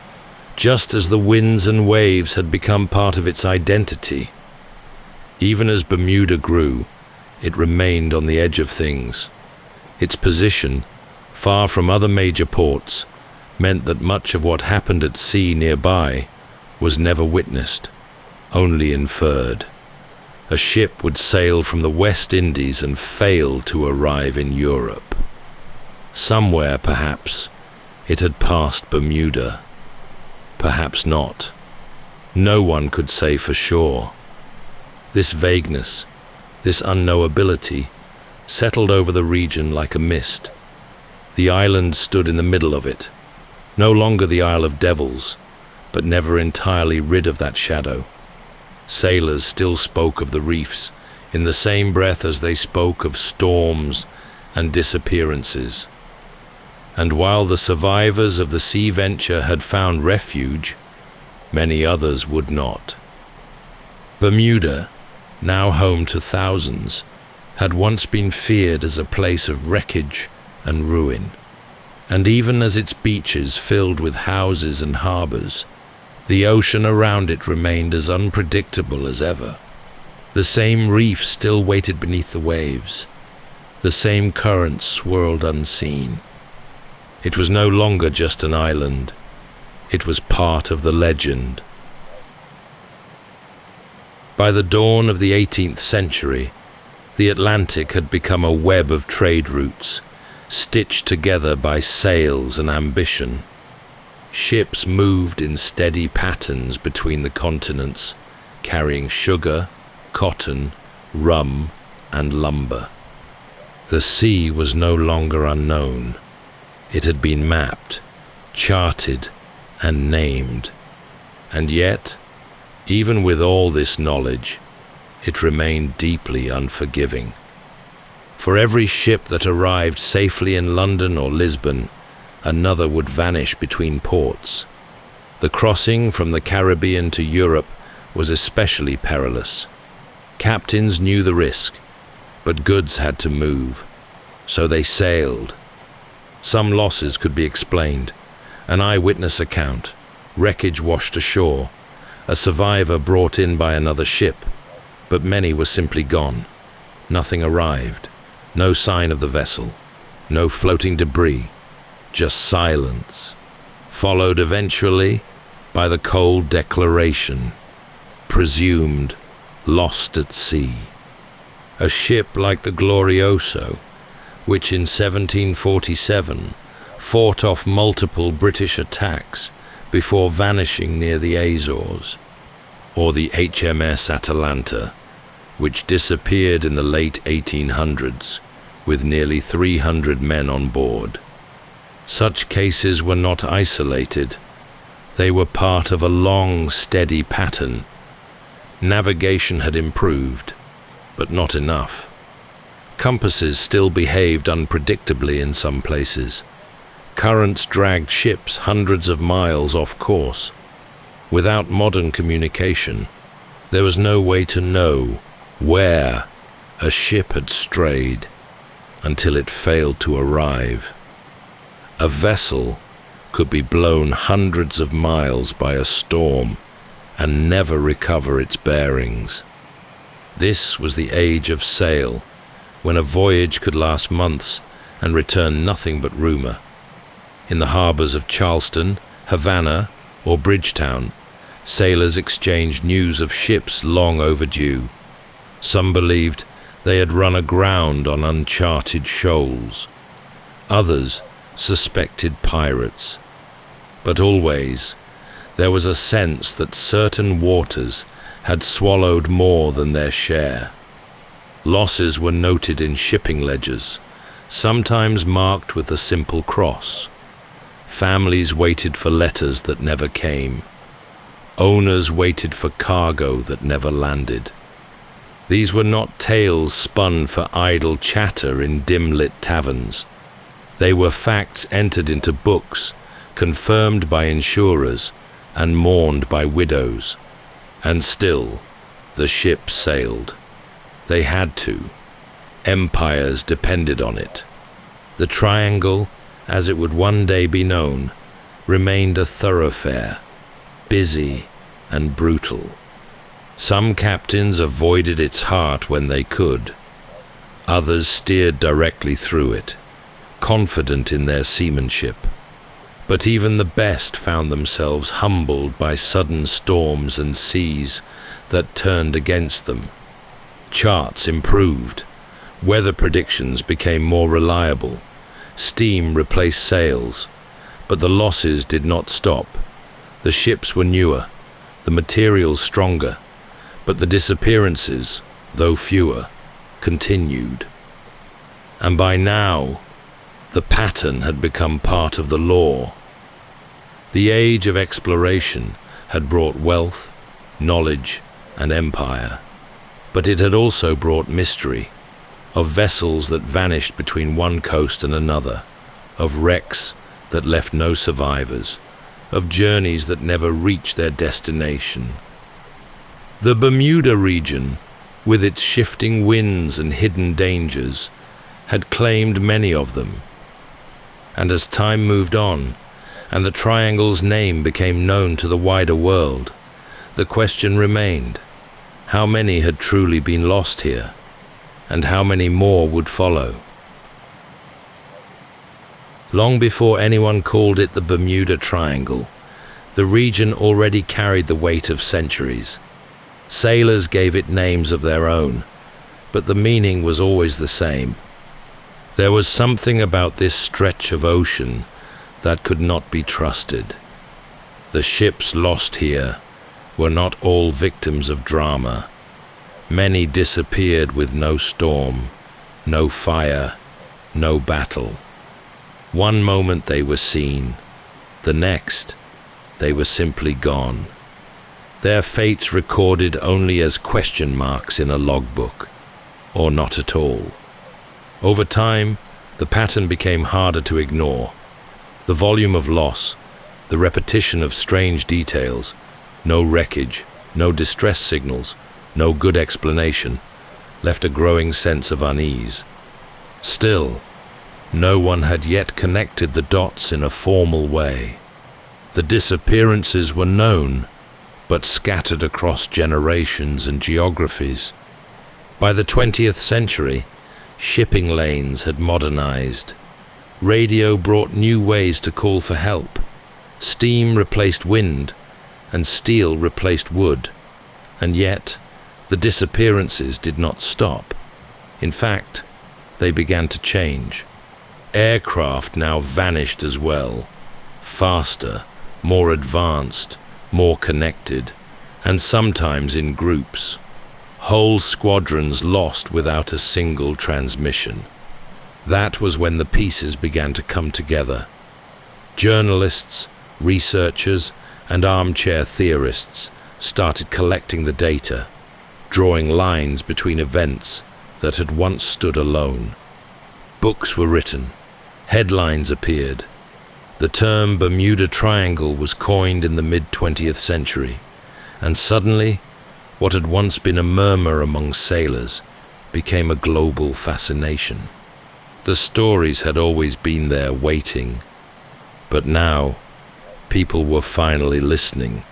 just as the winds and waves had become part of its identity. Even as Bermuda grew, it remained on the edge of things. Its position, far from other major ports, meant that much of what happened at sea nearby was never witnessed, only inferred. A ship would sail from the West Indies and fail to arrive in Europe. Somewhere, perhaps, it had passed Bermuda. Perhaps not. No one could say for sure. This vagueness, this unknowability, settled over the region like a mist. The island stood in the middle of it, no longer the Isle of Devils, but never entirely rid of that shadow. Sailors still spoke of the reefs in the same breath as they spoke of storms and disappearances. And while the survivors of the sea venture had found refuge, many others would not. Bermuda, now home to thousands, had once been feared as a place of wreckage and ruin. And even as its beaches filled with houses and harbors, the ocean around it remained as unpredictable as ever. The same reef still waited beneath the waves. The same currents swirled unseen. It was no longer just an island. It was part of the legend. By the dawn of the 18th century, the Atlantic had become a web of trade routes, stitched together by sails and ambition. Ships moved in steady patterns between the continents, carrying sugar, cotton, rum, and lumber. The sea was no longer unknown. It had been mapped, charted, and named. And yet, even with all this knowledge, it remained deeply unforgiving. For every ship that arrived safely in London or Lisbon, another would vanish between ports. The crossing from the Caribbean to Europe was especially perilous. Captains knew the risk, but goods had to move, so they sailed. Some losses could be explained. An eyewitness account, wreckage washed ashore, a survivor brought in by another ship, but many were simply gone. Nothing arrived, no sign of the vessel, no floating debris, just silence, followed eventually by the cold declaration, presumed lost at sea. A ship like the Glorioso, which in 1747 fought off multiple British attacks before vanishing near the Azores, or the HMS Atalanta, which disappeared in the late 1800s with nearly 300 men on board. Such cases were not isolated. They were part of a long, steady pattern. Navigation had improved, but not enough. Compasses still behaved unpredictably in some places. Currents dragged ships hundreds of miles off course. Without modern communication, there was no way to know where a ship had strayed until it failed to arrive. A vessel could be blown hundreds of miles by a storm and never recover its bearings. This was the age of sail, when a voyage could last months and return nothing but rumor. In the harbors of Charleston, Havana, or Bridgetown, sailors exchanged news of ships long overdue. Some believed they had run aground on uncharted shoals. Others suspected pirates. But always, there was a sense that certain waters had swallowed more than their share. Losses were noted in shipping ledgers, sometimes marked with a simple cross. Families waited for letters that never came. Owners waited for cargo that never landed. These were not tales spun for idle chatter in dim-lit taverns. They were facts entered into books, confirmed by insurers, and mourned by widows. And still, the ship sailed. They had to. Empires depended on it. The Triangle, as it would one day be known, remained a thoroughfare, busy and brutal. Some captains avoided its heart when they could. Others steered directly through it, confident in their seamanship. But even the best found themselves humbled by sudden storms and seas that turned against them. Charts improved, weather predictions became more reliable, steam replaced sails, but the losses did not stop. The ships were newer, the materials stronger, but the disappearances, though fewer, continued. And by now, the pattern had become part of the law. The age of exploration had brought wealth, knowledge, and empire, but it had also brought mystery, of vessels that vanished between one coast and another, of wrecks that left no survivors, of journeys that never reached their destination. The Bermuda region, with its shifting winds and hidden dangers, had claimed many of them. And as time moved on, and the triangle's name became known to the wider world, the question remained: how many had truly been lost here, and how many more would follow? Long before anyone called it the Bermuda Triangle, the region already carried the weight of centuries. Sailors gave it names of their own, but the meaning was always the same. There was something about this stretch of ocean that could not be trusted. The ships lost here were not all victims of drama. Many disappeared with no storm, no fire, no battle. One moment they were seen, the next they were simply gone. Their fates recorded only as question marks in a logbook, or not at all. Over time, the pattern became harder to ignore. The volume of loss, the repetition of strange details, no wreckage, no distress signals, no good explanation, left a growing sense of unease. Still, no one had yet connected the dots in a formal way. The disappearances were known, but scattered across generations and geographies. By the 20th century, shipping lanes had modernized. Radio brought new ways to call for help. Steam replaced wind, and steel replaced wood. And yet, the disappearances did not stop. In fact, they began to change. Aircraft now vanished as well, faster, more advanced, more connected, and sometimes in groups. Whole squadrons lost without a single transmission. That was when the pieces began to come together. Journalists, researchers, and armchair theorists started collecting the data, drawing lines between events that had once stood alone. Books were written, headlines appeared. The term Bermuda Triangle was coined in the mid-20th century, and suddenly, what had once been a murmur among sailors became a global fascination. The stories had always been there waiting, but now people were finally listening.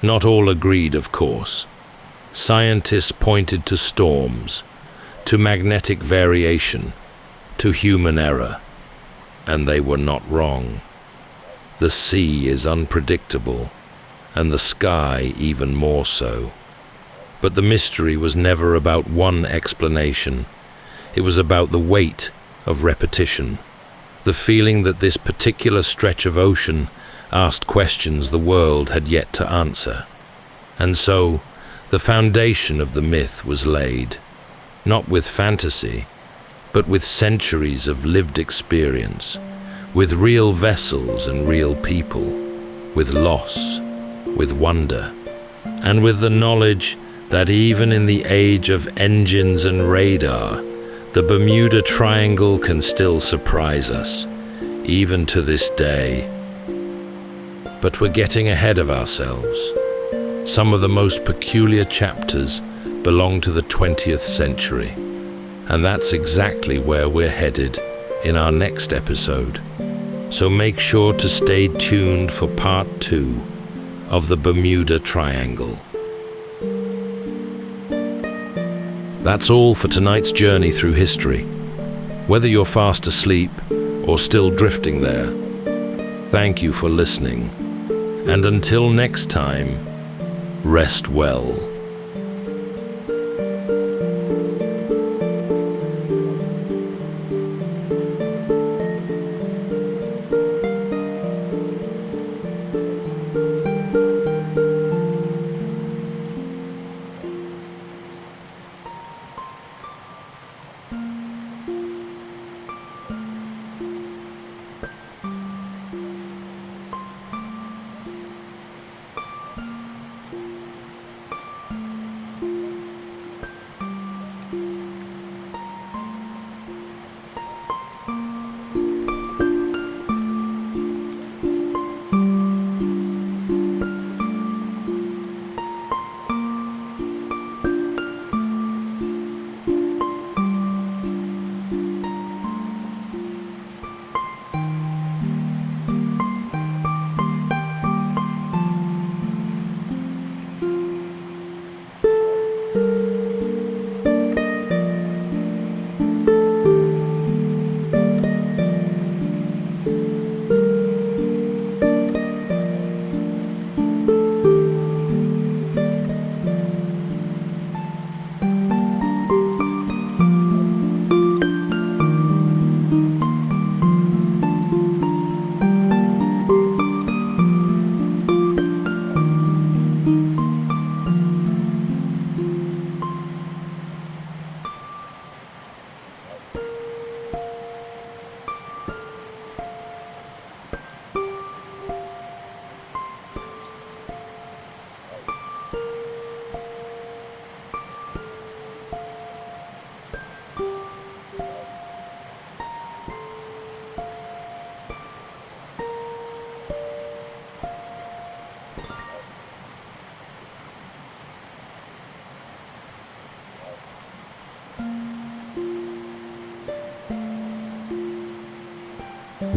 Not all agreed, of course. Scientists pointed to storms, to magnetic variation, to human error, and they were not wrong. The sea is unpredictable, and the sky even more so. But the mystery was never about one explanation. It was about the weight of repetition, the feeling that this particular stretch of ocean asked questions the world had yet to answer. And so, the foundation of the myth was laid, not with fantasy, but with centuries of lived experience, with real vessels and real people, with loss, with wonder, and with the knowledge that even in the age of engines and radar, the Bermuda Triangle can still surprise us, even to this day. But we're getting ahead of ourselves. Some of the most peculiar chapters belong to the 20th century, and that's exactly where we're headed in our next episode. So make sure to stay tuned for part 2 of the Bermuda Triangle. That's all for tonight's journey through history. Whether you're fast asleep or still drifting there, Thank you for listening, and until next time, rest well.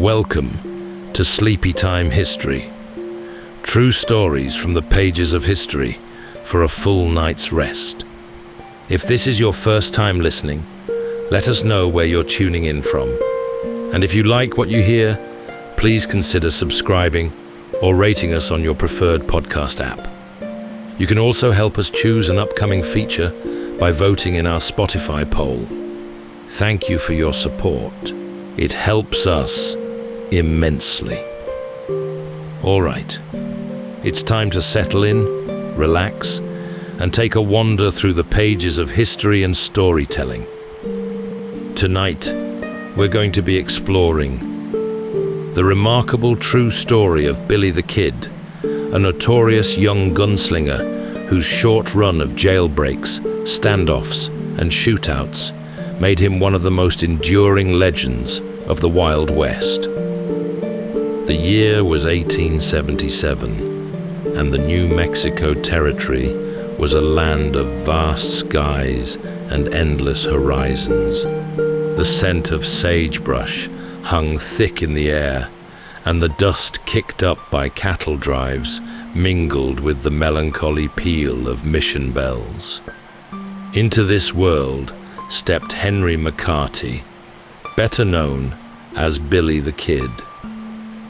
Welcome to Sleepytime History. True stories from the pages of history for a full night's rest. If this is your first time listening, let us know where you're tuning in from. And if you like what you hear, please consider subscribing or rating us on your preferred podcast app. You can also help us choose an upcoming feature by voting in our Spotify poll. Thank you for your support. It helps us immensely. All right, it's time to settle in, relax, and take a wander through the pages of history and storytelling. Tonight, we're going to be exploring the remarkable true story of Billy the Kid, a notorious young gunslinger whose short run of jailbreaks, standoffs, and shootouts made him one of the most enduring legends of the Wild West. The year was 1877, and the New Mexico Territory was a land of vast skies and endless horizons. The scent of sagebrush hung thick in the air, and the dust kicked up by cattle drives mingled with the melancholy peal of mission bells. Into this world stepped Henry McCarty, better known as Billy the Kid.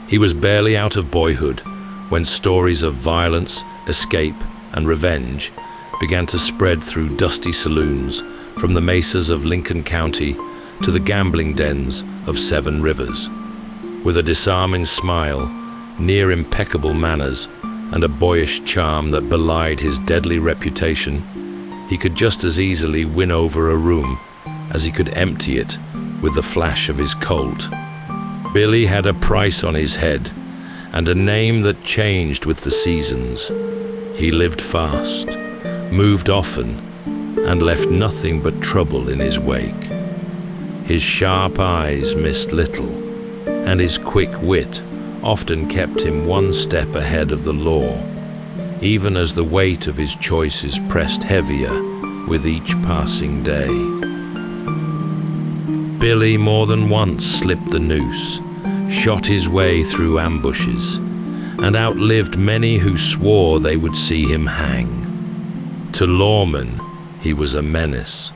He was barely out of boyhood when stories of violence, escape, and revenge began to spread through dusty saloons from the mesas of Lincoln County to the gambling dens of Seven Rivers. With a disarming smile, near impeccable manners, and a boyish charm that belied his deadly reputation, he could just as easily win over a room as he could empty it with the flash of his Colt. Billy had a price on his head and a name that changed with the seasons. He lived fast, moved often, and left nothing but trouble in his wake. His sharp eyes missed little, and his quick wit often kept him one step ahead of the law, even as the weight of his choices pressed heavier with each passing day. Billy more than once slipped the noose, shot his way through ambushes, and outlived many who swore they would see him hang. To lawmen, he was a menace.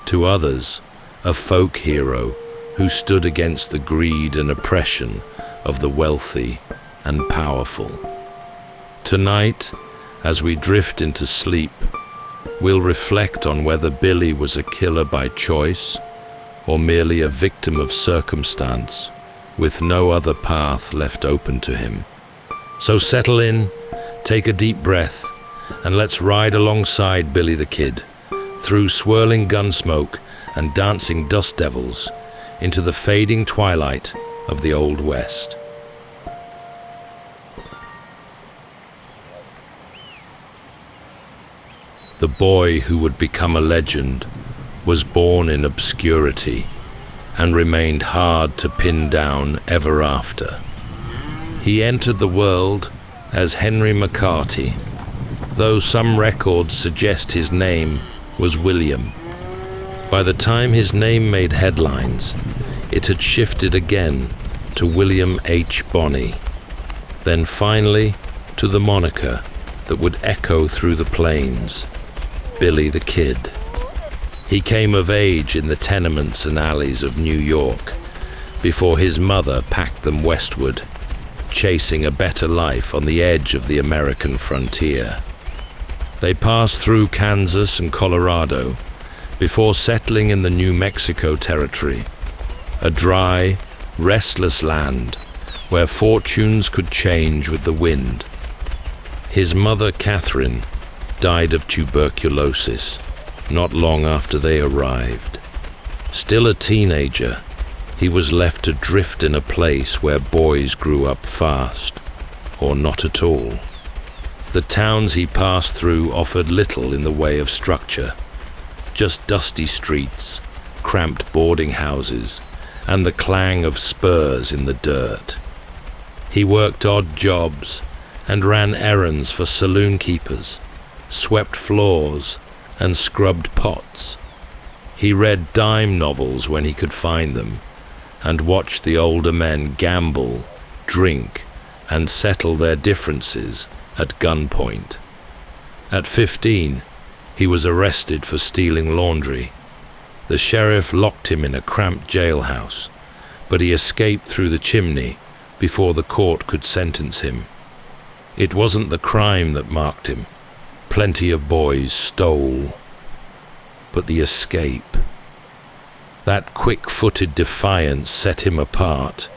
To others, a folk hero who stood against the greed and oppression of the wealthy and powerful. Tonight, as we drift into sleep, we'll reflect on whether Billy was a killer by choice or merely a victim of circumstance, with no other path left open to him. So settle in, take a deep breath, and let's ride alongside Billy the Kid, through swirling gun smoke and dancing dust devils, into the fading twilight of the Old West. The boy who would become a legend was born in obscurity and remained hard to pin down ever after. He entered the world as Henry McCarty, though some records suggest his name was William. By the time his name made headlines, it had shifted again to William H. Bonney, then finally to the moniker that would echo through the plains, Billy the Kid. He came of age in the tenements and alleys of New York before his mother packed them westward, chasing a better life on the edge of the American frontier. They passed through Kansas and Colorado before settling in the New Mexico territory, a dry, restless land where fortunes could change with the wind. His mother, Catherine, died of tuberculosis not long after they arrived. Still a teenager, he was left to drift in a place where boys grew up fast, or not at all. The towns he passed through offered little in the way of structure, just dusty streets, cramped boarding houses, and the clang of spurs in the dirt. He worked odd jobs and ran errands for saloon keepers, swept floors, and scrubbed pots. He read dime novels when he could find them, and watched the older men gamble, drink, and settle their differences at gunpoint. At 15, he was arrested for stealing laundry. The sheriff locked him in a cramped jailhouse, but he escaped through the chimney before the court could sentence him. It wasn't the crime that marked him. Plenty of boys stole, but the escape. That quick-footed defiance set him apart,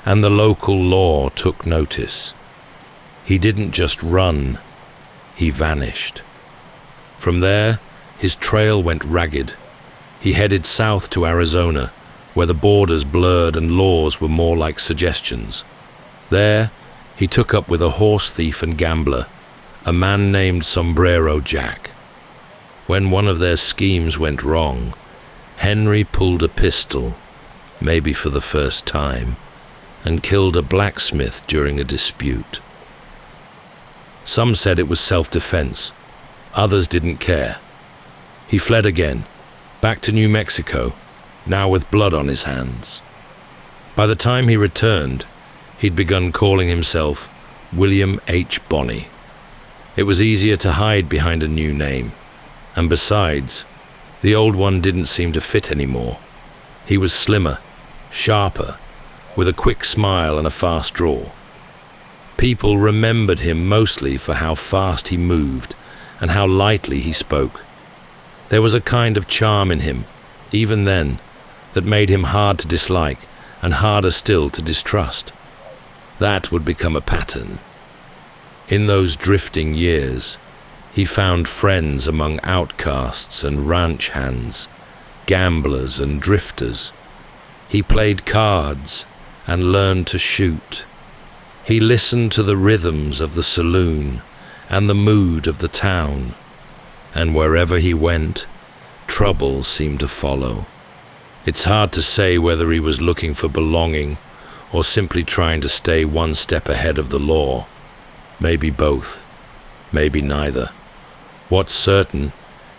and the local law took notice. He didn't just run, he vanished. From there, his trail went ragged. He headed south to Arizona, where the borders blurred and laws were more like suggestions. There, he took up with a horse thief and gambler, a man named Sombrero Jack. When one of their schemes went wrong, Henry pulled a pistol, maybe for the first time, and killed a blacksmith during a dispute. Some said it was self-defense. Others didn't care. He fled again, back to New Mexico, now with blood on his hands. By the time he returned, he'd begun calling himself William H. Bonney. It was easier to hide behind a new name, and besides, the old one didn't seem to fit anymore. He was slimmer, sharper, with a quick smile and a fast draw. People remembered him mostly for how fast he moved and how lightly he spoke. There was a kind of charm in him, even then, that made him hard to dislike and harder still to distrust. That would become a pattern. In those drifting years, he found friends among outcasts and ranch hands, gamblers and drifters. He played cards and learned to shoot. He listened to the rhythms of the saloon and the mood of the town, and wherever he went, trouble seemed to follow. It's hard to say whether he was looking for belonging or simply trying to stay one step ahead of the law. Maybe both, maybe neither. What's certain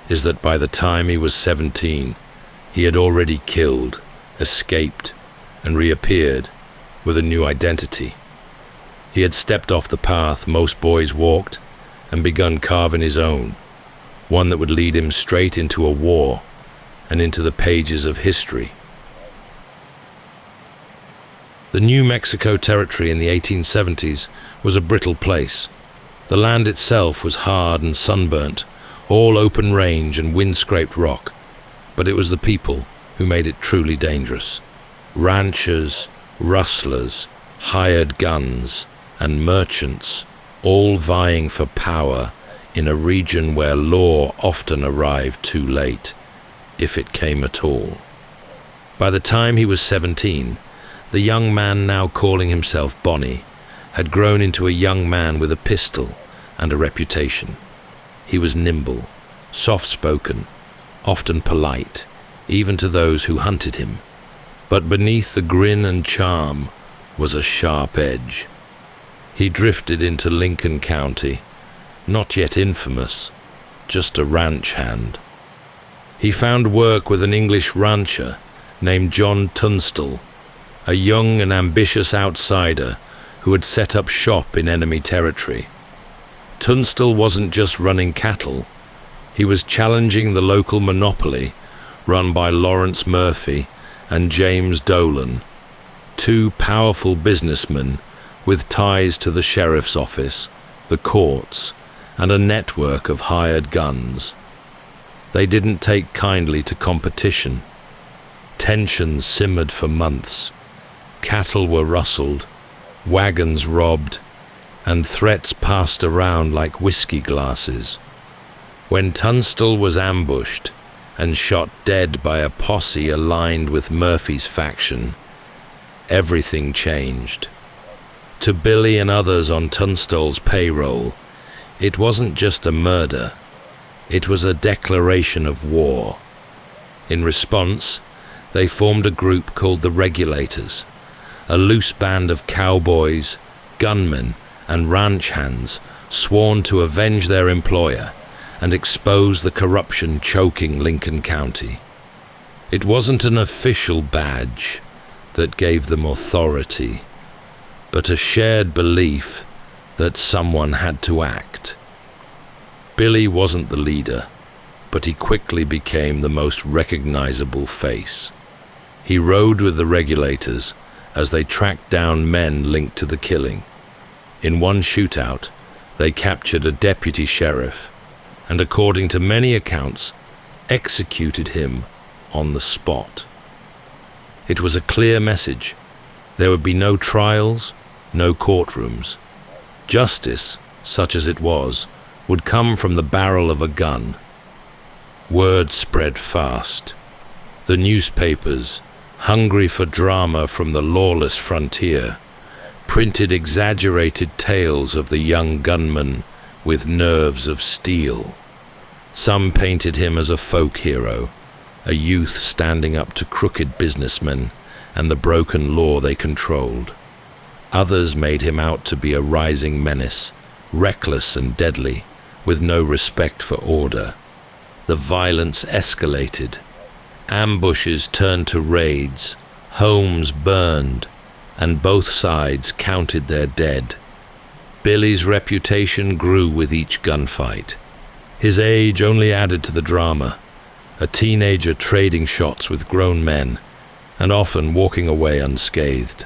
is that by the time he was 17, he had already killed, escaped, and reappeared with a new identity. He had stepped off the path most boys walked and begun carving his own, one that would lead him straight into a war and into the pages of history. The New Mexico Territory in the 1870s was a brittle place. The land itself was hard and sunburnt, all open range and wind-scraped rock, but it was the people who made it truly dangerous. Ranchers, rustlers, hired guns, and merchants, all vying for power in a region where law often arrived too late, if it came at all. By the time he was 17, the young man now calling himself Bonnie had grown into a young man with a pistol and a reputation. He was nimble, soft-spoken, often polite, even to those who hunted him. But beneath the grin and charm was a sharp edge. He drifted into Lincoln County, not yet infamous, just a ranch hand. He found work with an English rancher named John Tunstall, a young and ambitious outsider who had set up shop in enemy territory. Tunstall wasn't just running cattle, he was challenging the local monopoly run by Lawrence Murphy and James Dolan, two powerful businessmen with ties to the sheriff's office, the courts, and a network of hired guns. They didn't take kindly to competition. Tensions simmered for months. Cattle were rustled, wagons robbed, and threats passed around like whiskey glasses. When Tunstall was ambushed and shot dead by a posse aligned with Murphy's faction, everything changed. To Billy and others on Tunstall's payroll, it wasn't just a murder, it was a declaration of war. In response, they formed a group called the Regulators, a loose band of cowboys, gunmen, and ranch hands sworn to avenge their employer and expose the corruption choking Lincoln County. It wasn't an official badge that gave them authority, but a shared belief that someone had to act. Billy wasn't the leader, but he quickly became the most recognizable face. He rode with the Regulators as they tracked down men linked to the killing. In one shootout, they captured a deputy sheriff and, according to many accounts, executed him on the spot. It was a clear message. There would be no trials, no courtrooms. Justice, such as it was, would come from the barrel of a gun. Word spread fast. The newspapers, hungry for drama from the lawless frontier, printed exaggerated tales of the young gunman with nerves of steel. Some painted him as a folk hero, a youth standing up to crooked businessmen and the broken law they controlled. Others made him out to be a rising menace, reckless and deadly, with no respect for order. The violence escalated. Ambushes turned to raids, homes burned, and both sides counted their dead. Billy's reputation grew with each gunfight. His age only added to the drama, a teenager trading shots with grown men, and often walking away unscathed.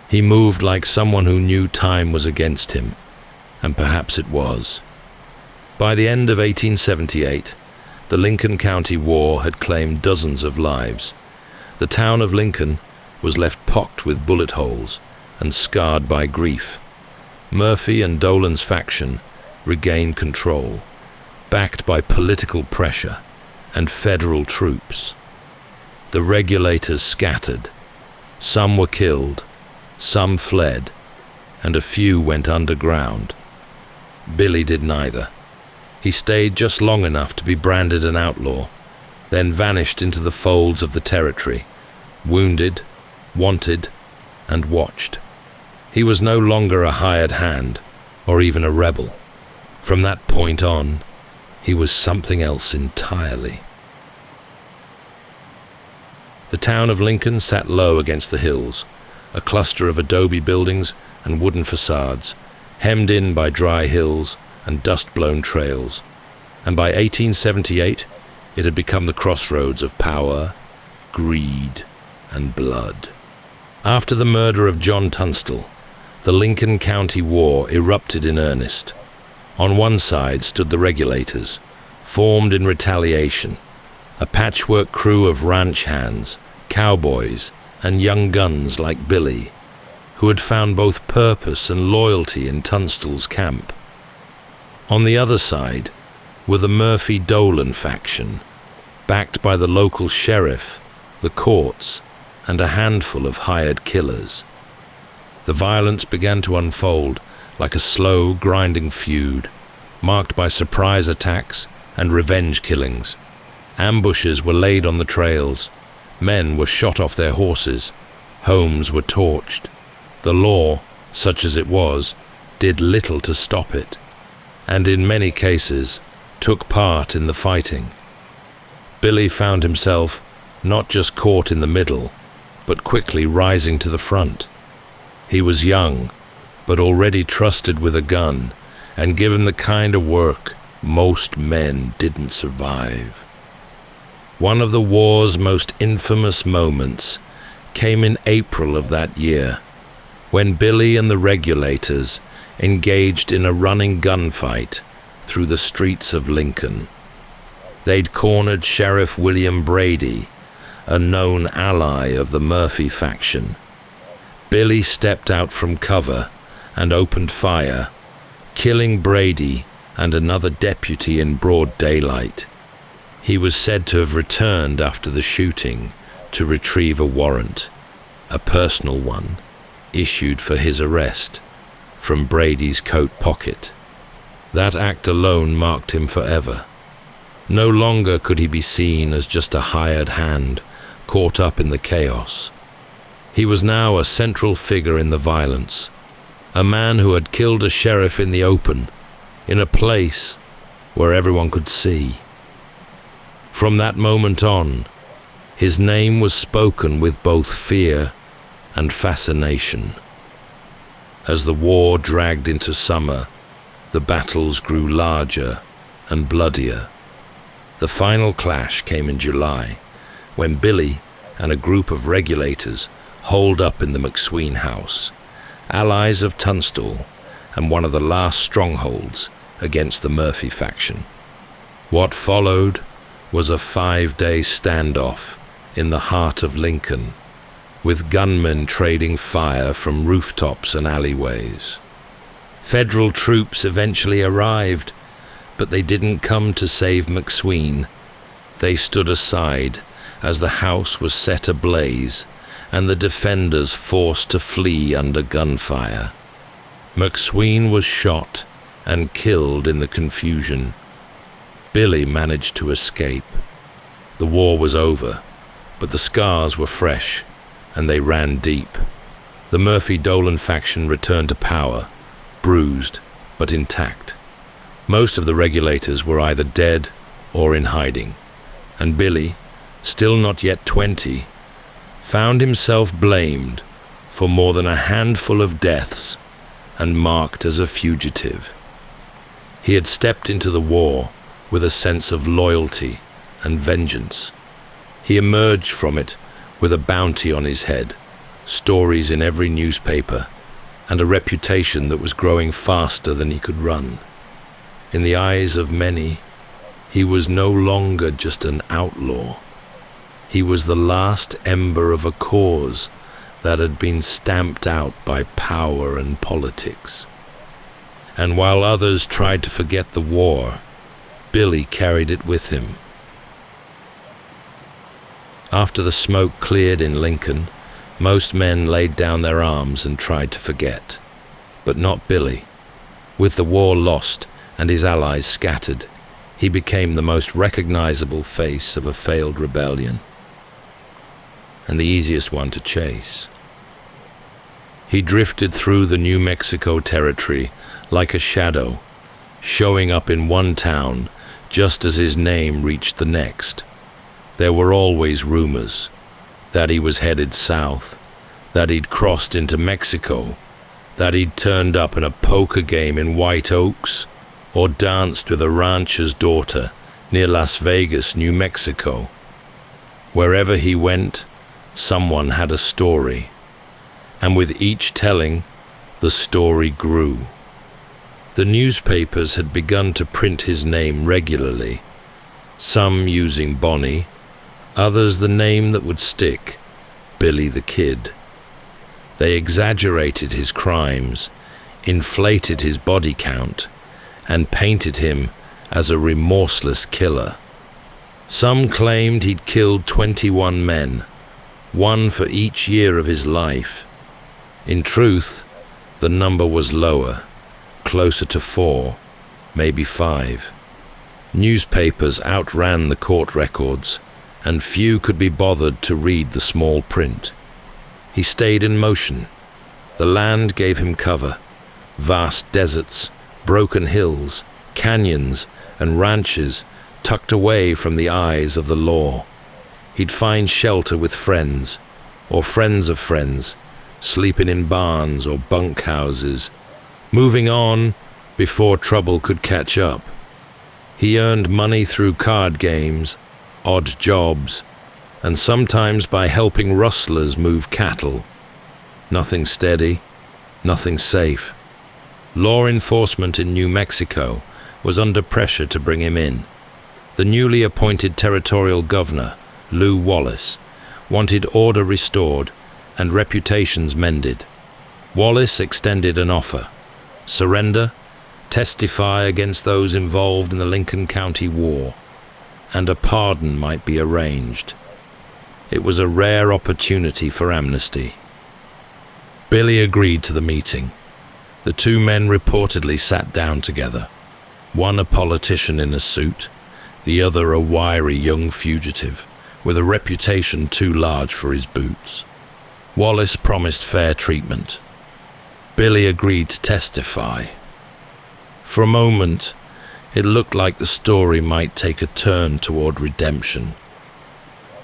He moved like someone who knew time was against him, and perhaps it was. By the end of 1878, the Lincoln County War had claimed dozens of lives. The town of Lincoln was left pocked with bullet holes and scarred by grief. Murphy and Dolan's faction regained control, backed by political pressure and federal troops. The Regulators scattered. Some were killed, some fled, and a few went underground. Billy did neither. He stayed just long enough to be branded an outlaw, then vanished into the folds of the territory, wounded, wanted, and watched. He was no longer a hired hand, or even a rebel. From that point on, he was something else entirely. The town of Lincoln sat low against the hills, a cluster of adobe buildings and wooden facades, hemmed in by dry hills and dust-blown trails, and by 1878 it had become the crossroads of power, greed, and blood. After the murder of John Tunstall, the Lincoln County War erupted in earnest. On one side stood the Regulators, formed in retaliation, a patchwork crew of ranch hands, cowboys, and young guns like Billy, who had found both purpose and loyalty in Tunstall's camp. On the other side were the Murphy-Dolan faction, backed by the local sheriff, the courts, and a handful of hired killers. The violence began to unfold like a slow, grinding feud, marked by surprise attacks and revenge killings. Ambushes were laid on the trails, men were shot off their horses, homes were torched. The law, such as it was, did little to stop it, and in many cases took part in the fighting. Billy found himself not just caught in the middle, but quickly rising to the front. He was young, but already trusted with a gun and given the kind of work most men didn't survive. One of the war's most infamous moments came in April of that year, when Billy and the Regulators engaged in a running gunfight through the streets of Lincoln. They'd cornered Sheriff William Brady, a known ally of the Murphy faction. Billy stepped out from cover and opened fire, killing Brady and another deputy in broad daylight. He was said to have returned after the shooting to retrieve a warrant, a personal one, issued for his arrest, from Brady's coat pocket. That act alone marked him forever. No longer could he be seen as just a hired hand caught up in the chaos. He was now a central figure in the violence, a man who had killed a sheriff in the open, in a place where everyone could see. From that moment on, his name was spoken with both fear and fascination. As the war dragged into summer, the battles grew larger and bloodier. The final clash came in July, when Billy and a group of Regulators holed up in the McSween house, allies of Tunstall and one of the last strongholds against the Murphy faction. What followed was a 5-day standoff in the heart of Lincoln, with gunmen trading fire from rooftops and alleyways. Federal troops eventually arrived, but they didn't come to save McSween. They stood aside as the house was set ablaze and the defenders forced to flee under gunfire. McSween was shot and killed in the confusion. Billy managed to escape. The war was over, but the scars were fresh, and they ran deep. The Murphy-Dolan faction returned to power, bruised but intact. Most of the Regulators were either dead or in hiding, and Billy, still not yet 20, found himself blamed for more than a handful of deaths and marked as a fugitive. He had stepped into the war with a sense of loyalty and vengeance. He emerged from it with a bounty on his head, stories in every newspaper, and a reputation that was growing faster than he could run. In the eyes of many, he was no longer just an outlaw. He was the last ember of a cause that had been stamped out by power and politics. And while others tried to forget the war, Billy carried it with him. After the smoke cleared in Lincoln, most men laid down their arms and tried to forget. But not Billy. With the war lost and his allies scattered, he became the most recognizable face of a failed rebellion, and the easiest one to chase. He drifted through the New Mexico territory like a shadow, showing up in one town just as his name reached the next. There were always rumors that he was headed south, that he'd crossed into Mexico, that he'd turned up in a poker game in White Oaks, or danced with a rancher's daughter near Las Vegas, New Mexico. Wherever he went, someone had a story, And with each telling, the story grew. The newspapers had begun to print his name regularly, some using Bonnie, others the name that would stick, Billy the Kid. They exaggerated his crimes, inflated his body count, and painted him as a remorseless killer. Some claimed he'd killed 21 men, one for each year of his life. In truth, the number was lower, closer to 4, maybe 5. Newspapers outran the court records, and few could be bothered to read the small print. He stayed in motion. The land gave him cover. Vast deserts, broken hills, canyons, and ranches tucked away from the eyes of the law. He'd find shelter with friends, or friends of friends, sleeping in barns or bunkhouses, moving on before trouble could catch up. He earned money through card games, odd jobs, and sometimes by helping rustlers move cattle. Nothing steady, nothing safe. Law enforcement in New Mexico was under pressure to bring him in. The newly appointed territorial governor, Lew Wallace, wanted order restored and reputations mended. Wallace extended an offer: surrender, testify against those involved in the Lincoln County War, and a pardon might be arranged. It was a rare opportunity for amnesty. Billy agreed to the meeting. The two men reportedly sat down together, one a politician in a suit, the other a wiry young fugitive with a reputation too large for his boots. Wallace promised fair treatment. Billy agreed to testify. For a moment, it looked like the story might take a turn toward redemption.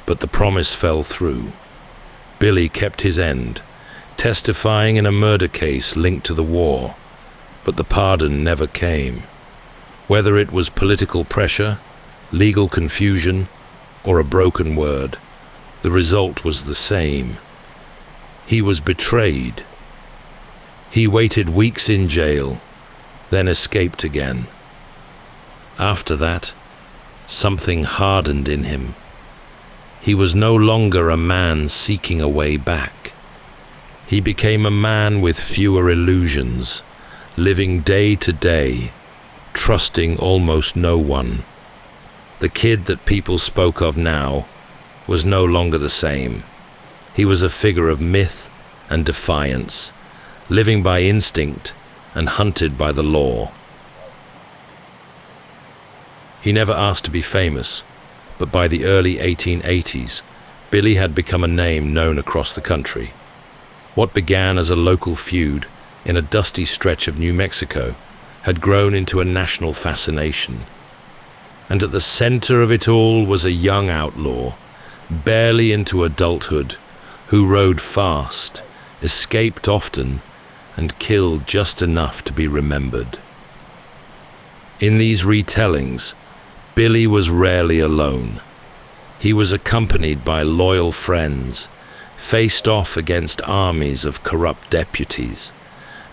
But the promise fell through. Billy kept his end, testifying in a murder case linked to the war, but the pardon never came. Whether it was political pressure, legal confusion, or a broken word, the result was the same. He was betrayed. He waited weeks in jail, then escaped again. After that, something hardened in him. He was no longer a man seeking a way back. He became a man with fewer illusions, living day to day, trusting almost no one. The kid that people spoke of now was no longer the same. He was a figure of myth and defiance, living by instinct and hunted by the law. He never asked to be famous, but by the early 1880s, Billy had become a name known across the country. What began as a local feud in a dusty stretch of New Mexico had grown into a national fascination. And at the center of it all was a young outlaw, barely into adulthood, who rode fast, escaped often, and killed just enough to be remembered. In these retellings, Billy was rarely alone. He was accompanied by loyal friends, faced off against armies of corrupt deputies,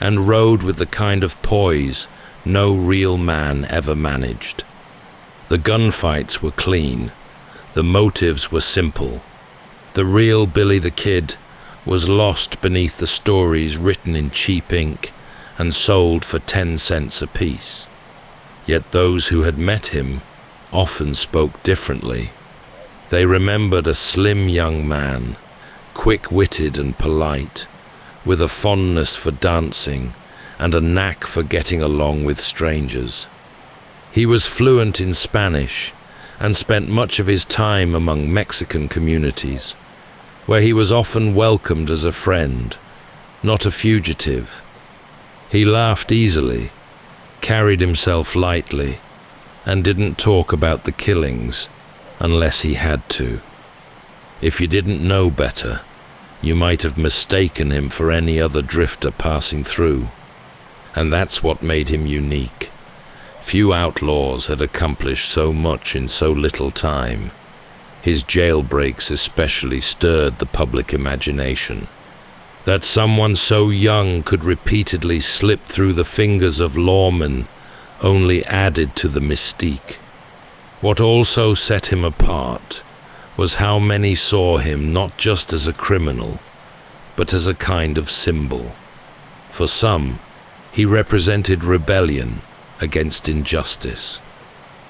and rode with the kind of poise no real man ever managed. The gunfights were clean, the motives were simple. The real Billy the Kid was lost beneath the stories written in cheap ink and sold for 10 cents apiece. Yet those who had met him often spoke differently. They remembered a slim young man, quick-witted and polite, with a fondness for dancing and a knack for getting along with strangers. He was fluent in Spanish and spent much of his time among Mexican communities, where he was often welcomed as a friend, not a fugitive. He laughed easily, carried himself lightly, and didn't talk about the killings unless he had to. If you didn't know better, you might have mistaken him for any other drifter passing through. And that's what made him unique. Few outlaws had accomplished so much in so little time. His jailbreaks especially stirred the public imagination. That someone so young could repeatedly slip through the fingers of lawmen only added to the mystique. What also set him apart was how many saw him not just as a criminal, but as a kind of symbol. For some, he represented rebellion against injustice.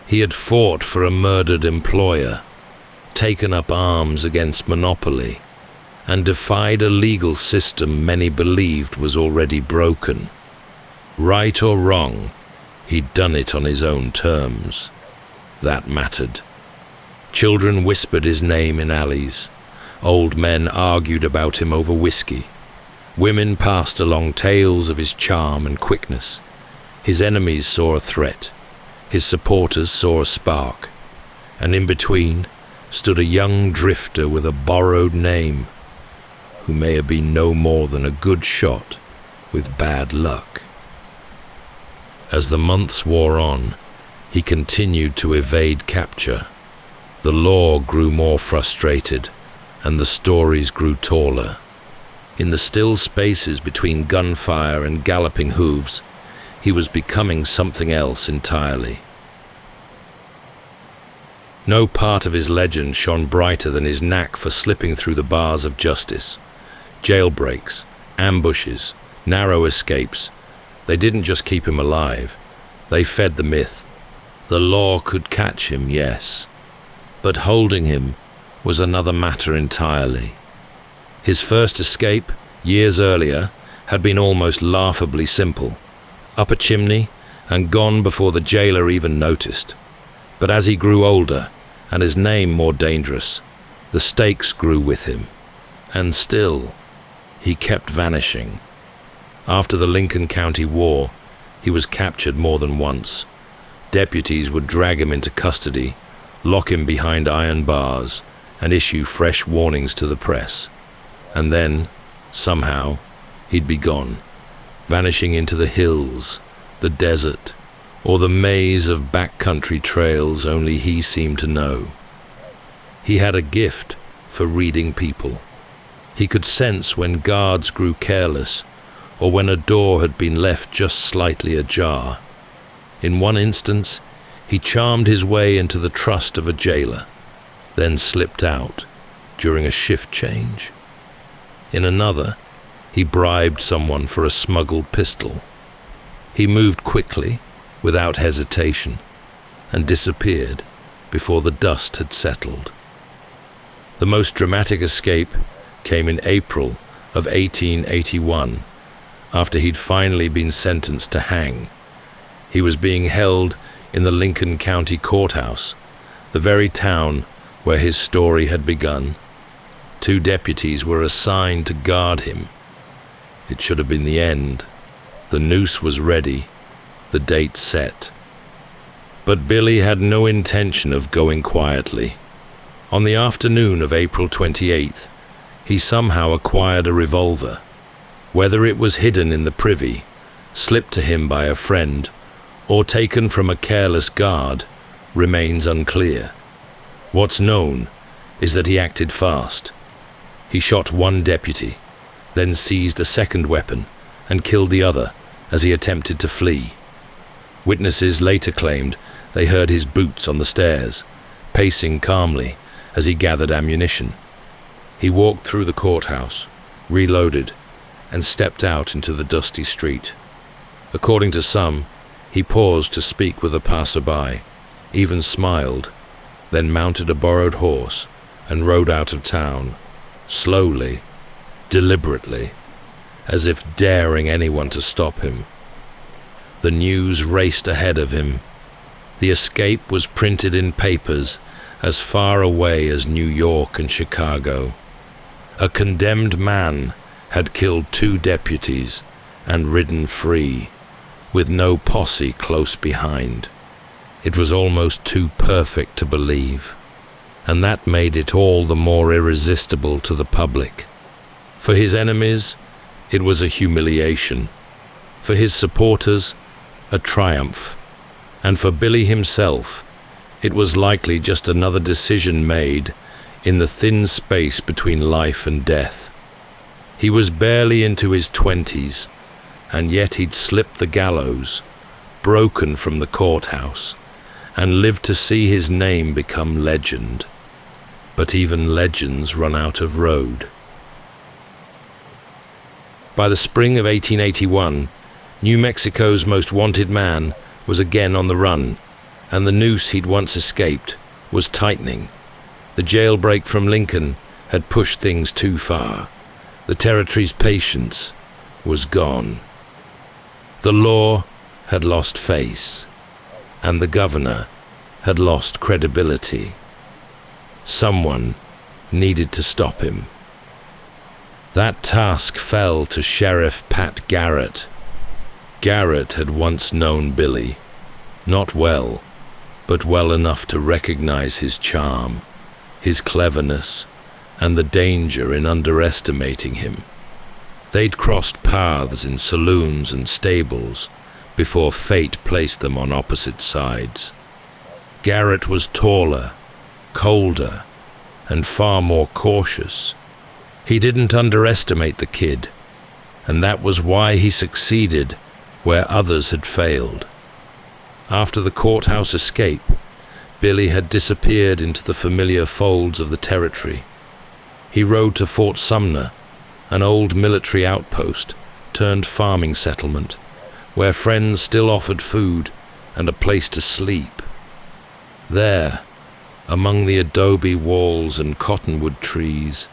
He had fought for a murdered employer, taken up arms against monopoly, and defied a legal system many believed was already broken. Right or wrong, he'd done it on his own terms. That mattered. Children whispered his name in alleys. Old men argued about him over whiskey. Women passed along tales of his charm and quickness. His enemies saw a threat. His supporters saw a spark. And in between stood a young drifter with a borrowed name, who may have been no more than a good shot with bad luck. As the months wore on, he continued to evade capture. The law grew more frustrated, and the stories grew taller. In the still spaces between gunfire and galloping hooves, he was becoming something else entirely. No part of his legend shone brighter than his knack for slipping through the bars of justice. Jailbreaks, ambushes, narrow escapes. They didn't just keep him alive. They fed the myth. The law could catch him, yes, but holding him was another matter entirely. His first escape, years earlier, had been almost laughably simple. Up a chimney and gone before the jailer even noticed. But as he grew older and his name more dangerous, the stakes grew with him. And still, he kept vanishing. After the Lincoln County War, he was captured more than once. Deputies would drag him into custody, lock him behind iron bars, and issue fresh warnings to the press. And then, somehow, he'd be gone, vanishing into the hills, the desert, or the maze of backcountry trails only he seemed to know. He had a gift for reading people. He could sense when guards grew careless, or when a door had been left just slightly ajar. In one instance, he charmed his way into the trust of a jailer, then slipped out during a shift change. In another, he bribed someone for a smuggled pistol. He moved quickly, without hesitation, and disappeared before the dust had settled. The most dramatic escape came in April of 1881, after he'd finally been sentenced to hang. He was being held in the Lincoln County Courthouse, the very town where his story had begun. 2 deputies were assigned to guard him. It should have been the end. The noose was ready, the date set. But Billy had no intention of going quietly. On the afternoon of April 28th, he somehow acquired a revolver. Whether it was hidden in the privy, slipped to him by a friend, or taken from a careless guard, remains unclear. What's known is that he acted fast. He shot 1 deputy, then seized a second weapon and killed the other as he attempted to flee. Witnesses later claimed they heard his boots on the stairs, pacing calmly as he gathered ammunition. He walked through the courthouse, reloaded, and stepped out into the dusty street. According to some, he paused to speak with a passerby, even smiled, then mounted a borrowed horse and rode out of town, slowly, deliberately, as if daring anyone to stop him. The news raced ahead of him. The escape was printed in papers as far away as New York and Chicago. A condemned man had killed 2 deputies and ridden free, with no posse close behind. It was almost too perfect to believe, and that made it all the more irresistible to the public. For his enemies, it was a humiliation. For his supporters, a triumph. And for Billy himself, it was likely just another decision made in the thin space between life and death. He was barely into his 20s, and yet he'd slipped the gallows, broken from the courthouse, and lived to see his name become legend. But even legends run out of road. By the spring of 1881, New Mexico's most wanted man was again on the run, and the noose he'd once escaped was tightening. The jailbreak from Lincoln had pushed things too far. The territory's patience was gone. The law had lost face, and the governor had lost credibility. Someone needed to stop him. That task fell to Sheriff Pat Garrett. Garrett had once known Billy, not well, but well enough to recognize his charm, his cleverness, and the danger in underestimating him. They'd crossed paths in saloons and stables before fate placed them on opposite sides. Garrett was taller, colder, and far more cautious. He didn't underestimate the kid, and that was why he succeeded where others had failed. After the courthouse escape, Billy had disappeared into the familiar folds of the territory. He rode to Fort Sumner, an old military outpost turned farming settlement, where friends still offered food and a place to sleep. There, among the adobe walls and cottonwood trees,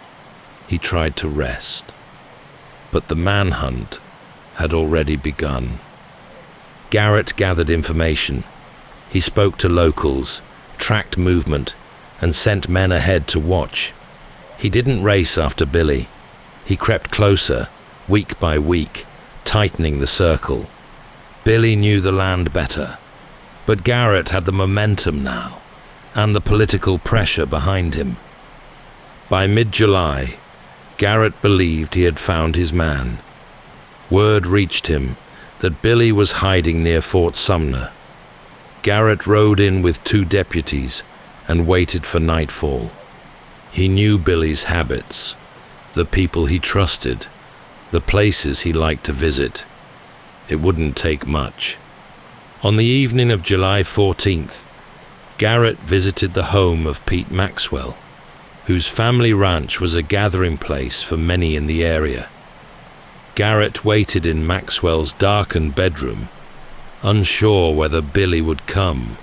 he tried to rest. But the manhunt had already begun. Garrett gathered information. He spoke to locals, tracked movement, and sent men ahead to watch. He didn't race after Billy. He crept closer, week by week, tightening the circle. Billy knew the land better, but Garrett had the momentum now, and the political pressure behind him. By mid-July, Garrett believed he had found his man. Word reached him that Billy was hiding near Fort Sumner. Garrett rode in with 2 deputies and waited for nightfall. He knew Billy's habits, the people he trusted, the places he liked to visit. It wouldn't take much. On the evening of July 14th, Garrett visited the home of Pete Maxwell, whose family ranch was a gathering place for many in the area. Garrett waited in Maxwell's darkened bedroom, unsure whether Billy would come,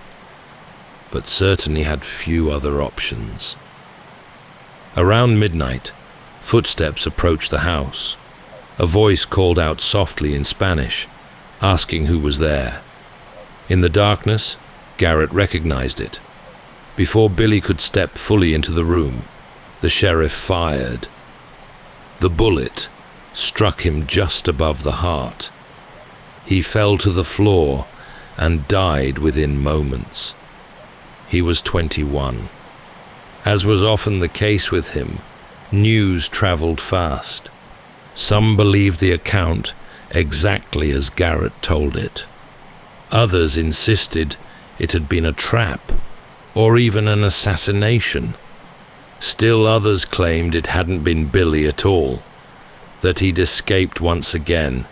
but certainly had few other options. Around midnight, footsteps approached the house. A voice called out softly in Spanish, asking who was there. In the darkness, Garrett recognized it. Before Billy could step fully into the room, the sheriff fired. The bullet struck him just above the heart. He fell to the floor and died within moments. He was 21. As was often the case with him, news traveled fast. Some believed the account exactly as Garrett told it. Others insisted it had been a trap, or even an assassination. Still others claimed it hadn't been Billy at all, that he'd escaped once again,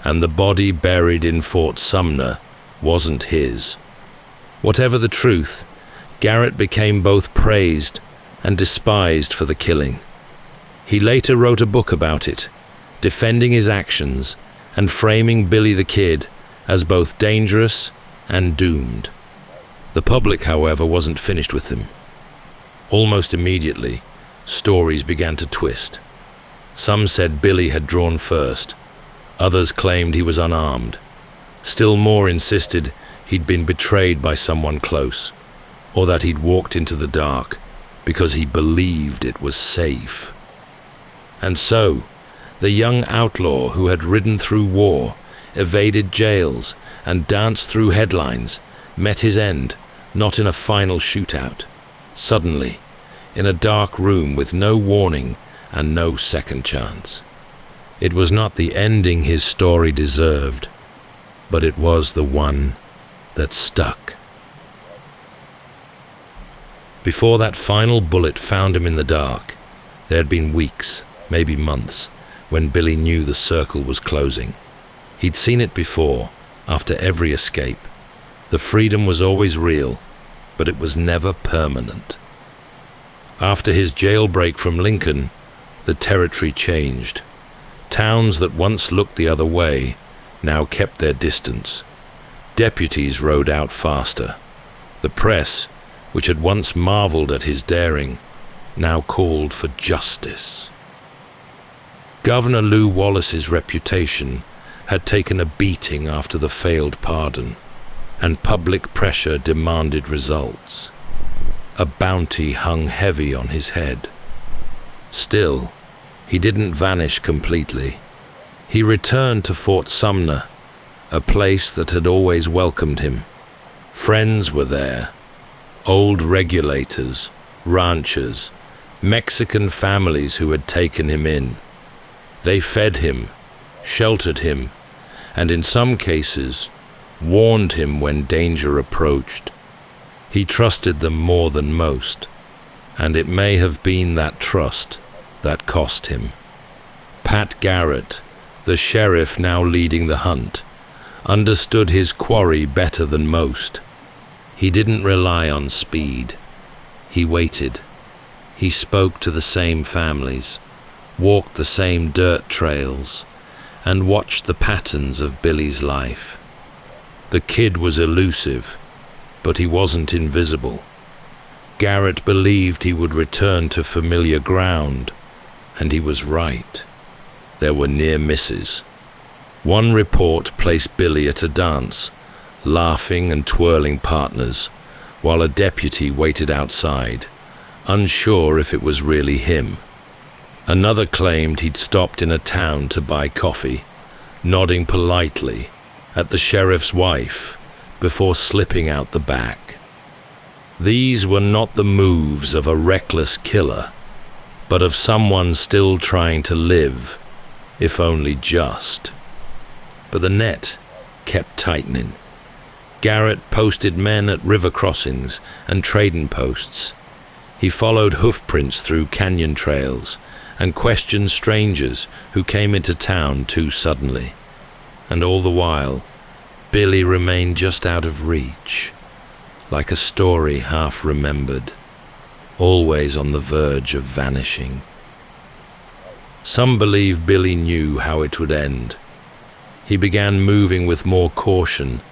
and the body buried in Fort Sumner wasn't his. Whatever the truth, Garrett became both praised and despised for the killing. He later wrote a book about it, defending his actions and framing Billy the Kid as both dangerous and doomed. The public, however, wasn't finished with him. Almost immediately, stories began to twist. Some said Billy had drawn first. Others claimed he was unarmed. Still more insisted he'd been betrayed by someone close, or that he'd walked into the dark because he believed it was safe. And so, the young outlaw who had ridden through war, evaded jails, and danced through headlines, met his end, not in a final shootout. Suddenly, in a dark room with no warning and no second chance. It was not the ending his story deserved, but it was the one that stuck. Before that final bullet found him in the dark, there had been weeks, maybe months, when Billy knew the circle was closing. He'd seen it before, after every escape. The freedom was always real, but it was never permanent. After his jailbreak from Lincoln, the territory changed. Towns that once looked the other way now kept their distance. Deputies rode out faster. The press, which had once marveled at his daring, now called for justice. Governor Lew Wallace's reputation had taken a beating after the failed pardon, and public pressure demanded results. A bounty hung heavy on his head. Still, he didn't vanish completely. He returned to Fort Sumner, a place that had always welcomed him. Friends were there, old regulators, ranchers, Mexican families who had taken him in. They fed him, sheltered him, and in some cases, warned him when danger approached. He trusted them more than most, and it may have been that trust that cost him. Pat Garrett, the sheriff now leading the hunt, understood his quarry better than most. He didn't rely on speed. He waited. He spoke to the same families, walked the same dirt trails, and watched the patterns of Billy's life. The kid was elusive, but he wasn't invisible. Garrett believed he would return to familiar ground, and he was right. There were near misses. One report placed Billy at a dance, laughing and twirling partners, while a deputy waited outside, unsure if it was really him. Another claimed he'd stopped in a town to buy coffee, nodding politely at the sheriff's wife before slipping out the back. These were not the moves of a reckless killer, but of someone still trying to live, if only just. But the net kept tightening. Garrett posted men at river crossings and trading posts. He followed hoofprints through canyon trails and questioned strangers who came into town too suddenly. And all the while, Billy remained just out of reach, like a story half remembered, always on the verge of vanishing. Some believe Billy knew how it would end. He began moving with more caution,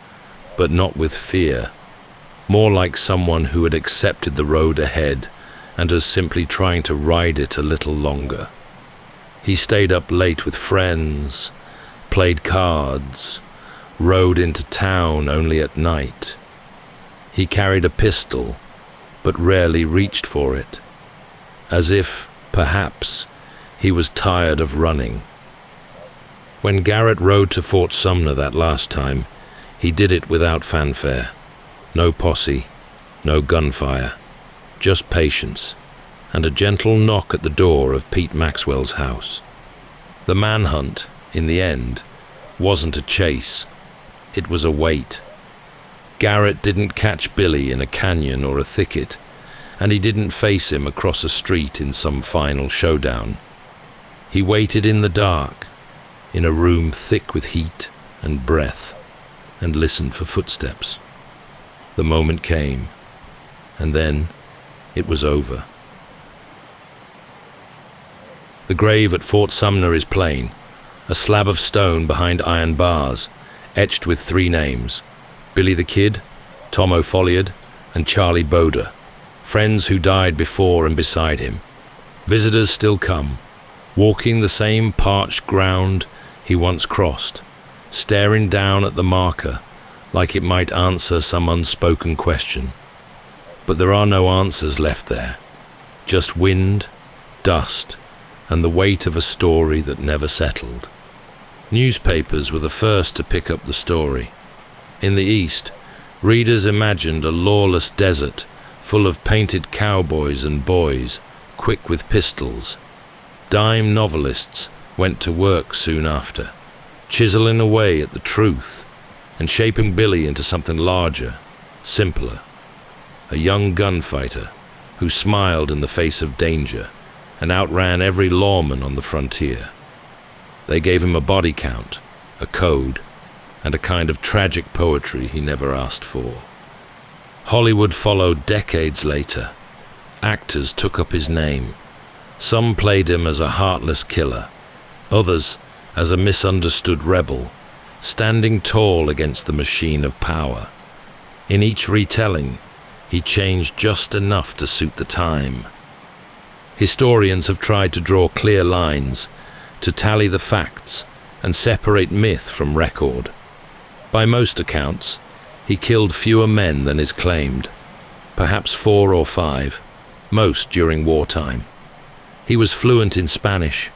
but not with fear, more like someone who had accepted the road ahead and was simply trying to ride it a little longer. He stayed up late with friends, played cards, rode into town only at night. He carried a pistol, but rarely reached for it, as if, perhaps, he was tired of running. When Garrett rode to Fort Sumner that last time, he did it without fanfare. No posse, no gunfire, just patience, and a gentle knock at the door of Pete Maxwell's house. The manhunt, in the end, wasn't a chase. It was a wait. Garrett didn't catch Billy in a canyon or a thicket, and he didn't face him across a street in some final showdown. He waited in the dark, in a room thick with heat and breath, and listened for footsteps. The moment came, and then it was over. The grave at Fort Sumner is plain, a slab of stone behind iron bars, etched with 3 names: Billy the Kid, Tom O'Folliard, and Charlie Boda, friends who died before and beside him. Visitors still come, walking the same parched ground he once crossed, staring down at the marker like it might answer some unspoken question. But there are no answers left there, just wind, dust, and the weight of a story that never settled. Newspapers were the first to pick up the story. In the East, readers imagined a lawless desert full of painted cowboys and boys, quick with pistols. Dime novelists went to work soon after, chiseling away at the truth and shaping Billy into something larger, simpler. A young gunfighter who smiled in the face of danger and outran every lawman on the frontier. They gave him a body count, a code, and a kind of tragic poetry he never asked for. Hollywood followed decades later. Actors took up his name. Some played him as a heartless killer, others as a misunderstood rebel, standing tall against the machine of power. In each retelling, he changed just enough to suit the time. Historians have tried to draw clear lines, to tally the facts and separate myth from record. By most accounts, he killed fewer men than is claimed, perhaps 4 or 5, most during wartime. He was fluent in Spanish,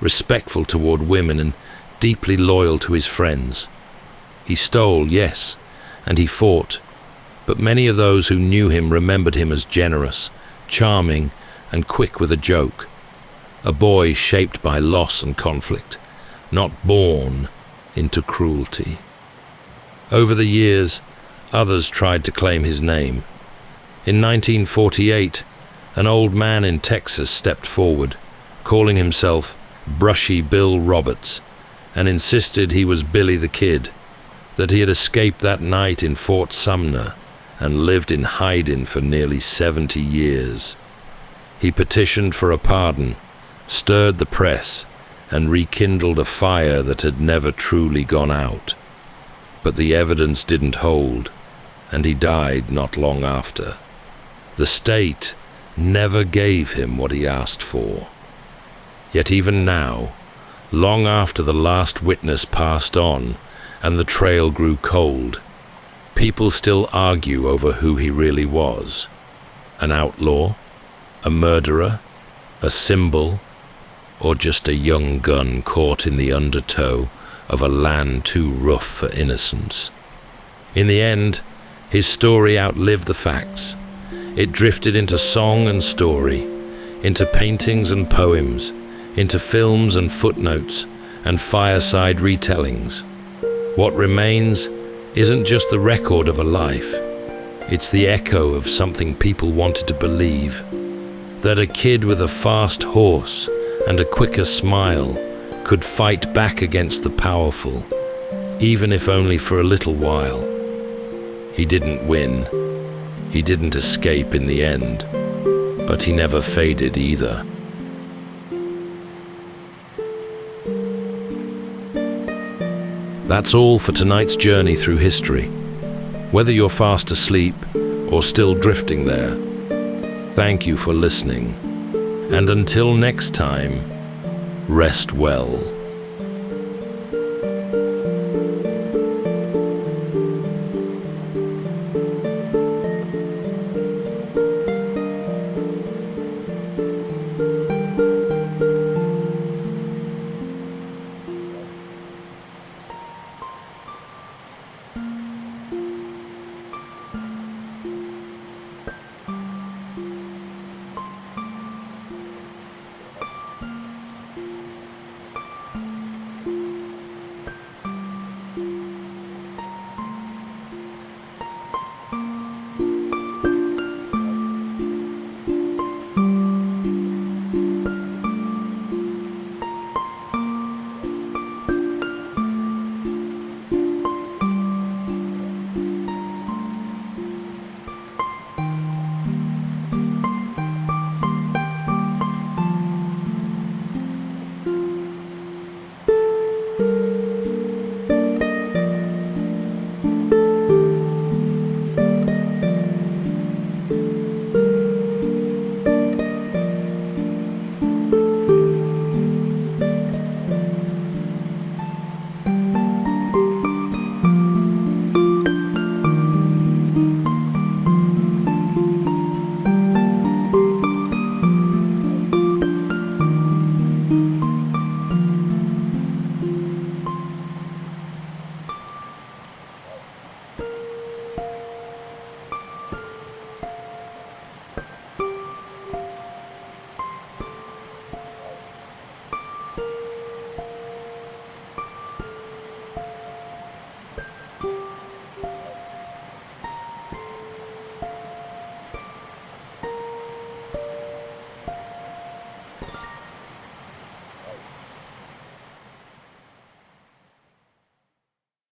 respectful toward women, and deeply loyal to his friends. He stole, yes, and he fought, but many of those who knew him remembered him as generous, charming, and quick with a joke. A boy shaped by loss and conflict, not born into cruelty. Over the years, others tried to claim his name. In 1948, an old man in Texas stepped forward, calling himself Brushy Bill Roberts, and insisted he was Billy the Kid, that he had escaped that night in Fort Sumner and lived in hiding for nearly 70 years. He petitioned for a pardon, stirred the press, and rekindled a fire that had never truly gone out. But the evidence didn't hold, and he died not long after. The state never gave him what he asked for. Yet even now, long after the last witness passed on and the trail grew cold, people still argue over who he really was. An outlaw, a murderer, a symbol, or just a young gun caught in the undertow of a land too rough for innocence. In the end, his story outlived the facts. It drifted into song and story, into paintings and poems, into films and footnotes, and fireside retellings. What remains isn't just the record of a life, it's the echo of something people wanted to believe, that a kid with a fast horse and a quicker smile could fight back against the powerful, even if only for a little while. He didn't win, he didn't escape in the end, but he never faded either. That's all for tonight's journey through history. Whether you're fast asleep or still drifting there, thank you for listening. And until next time, rest well.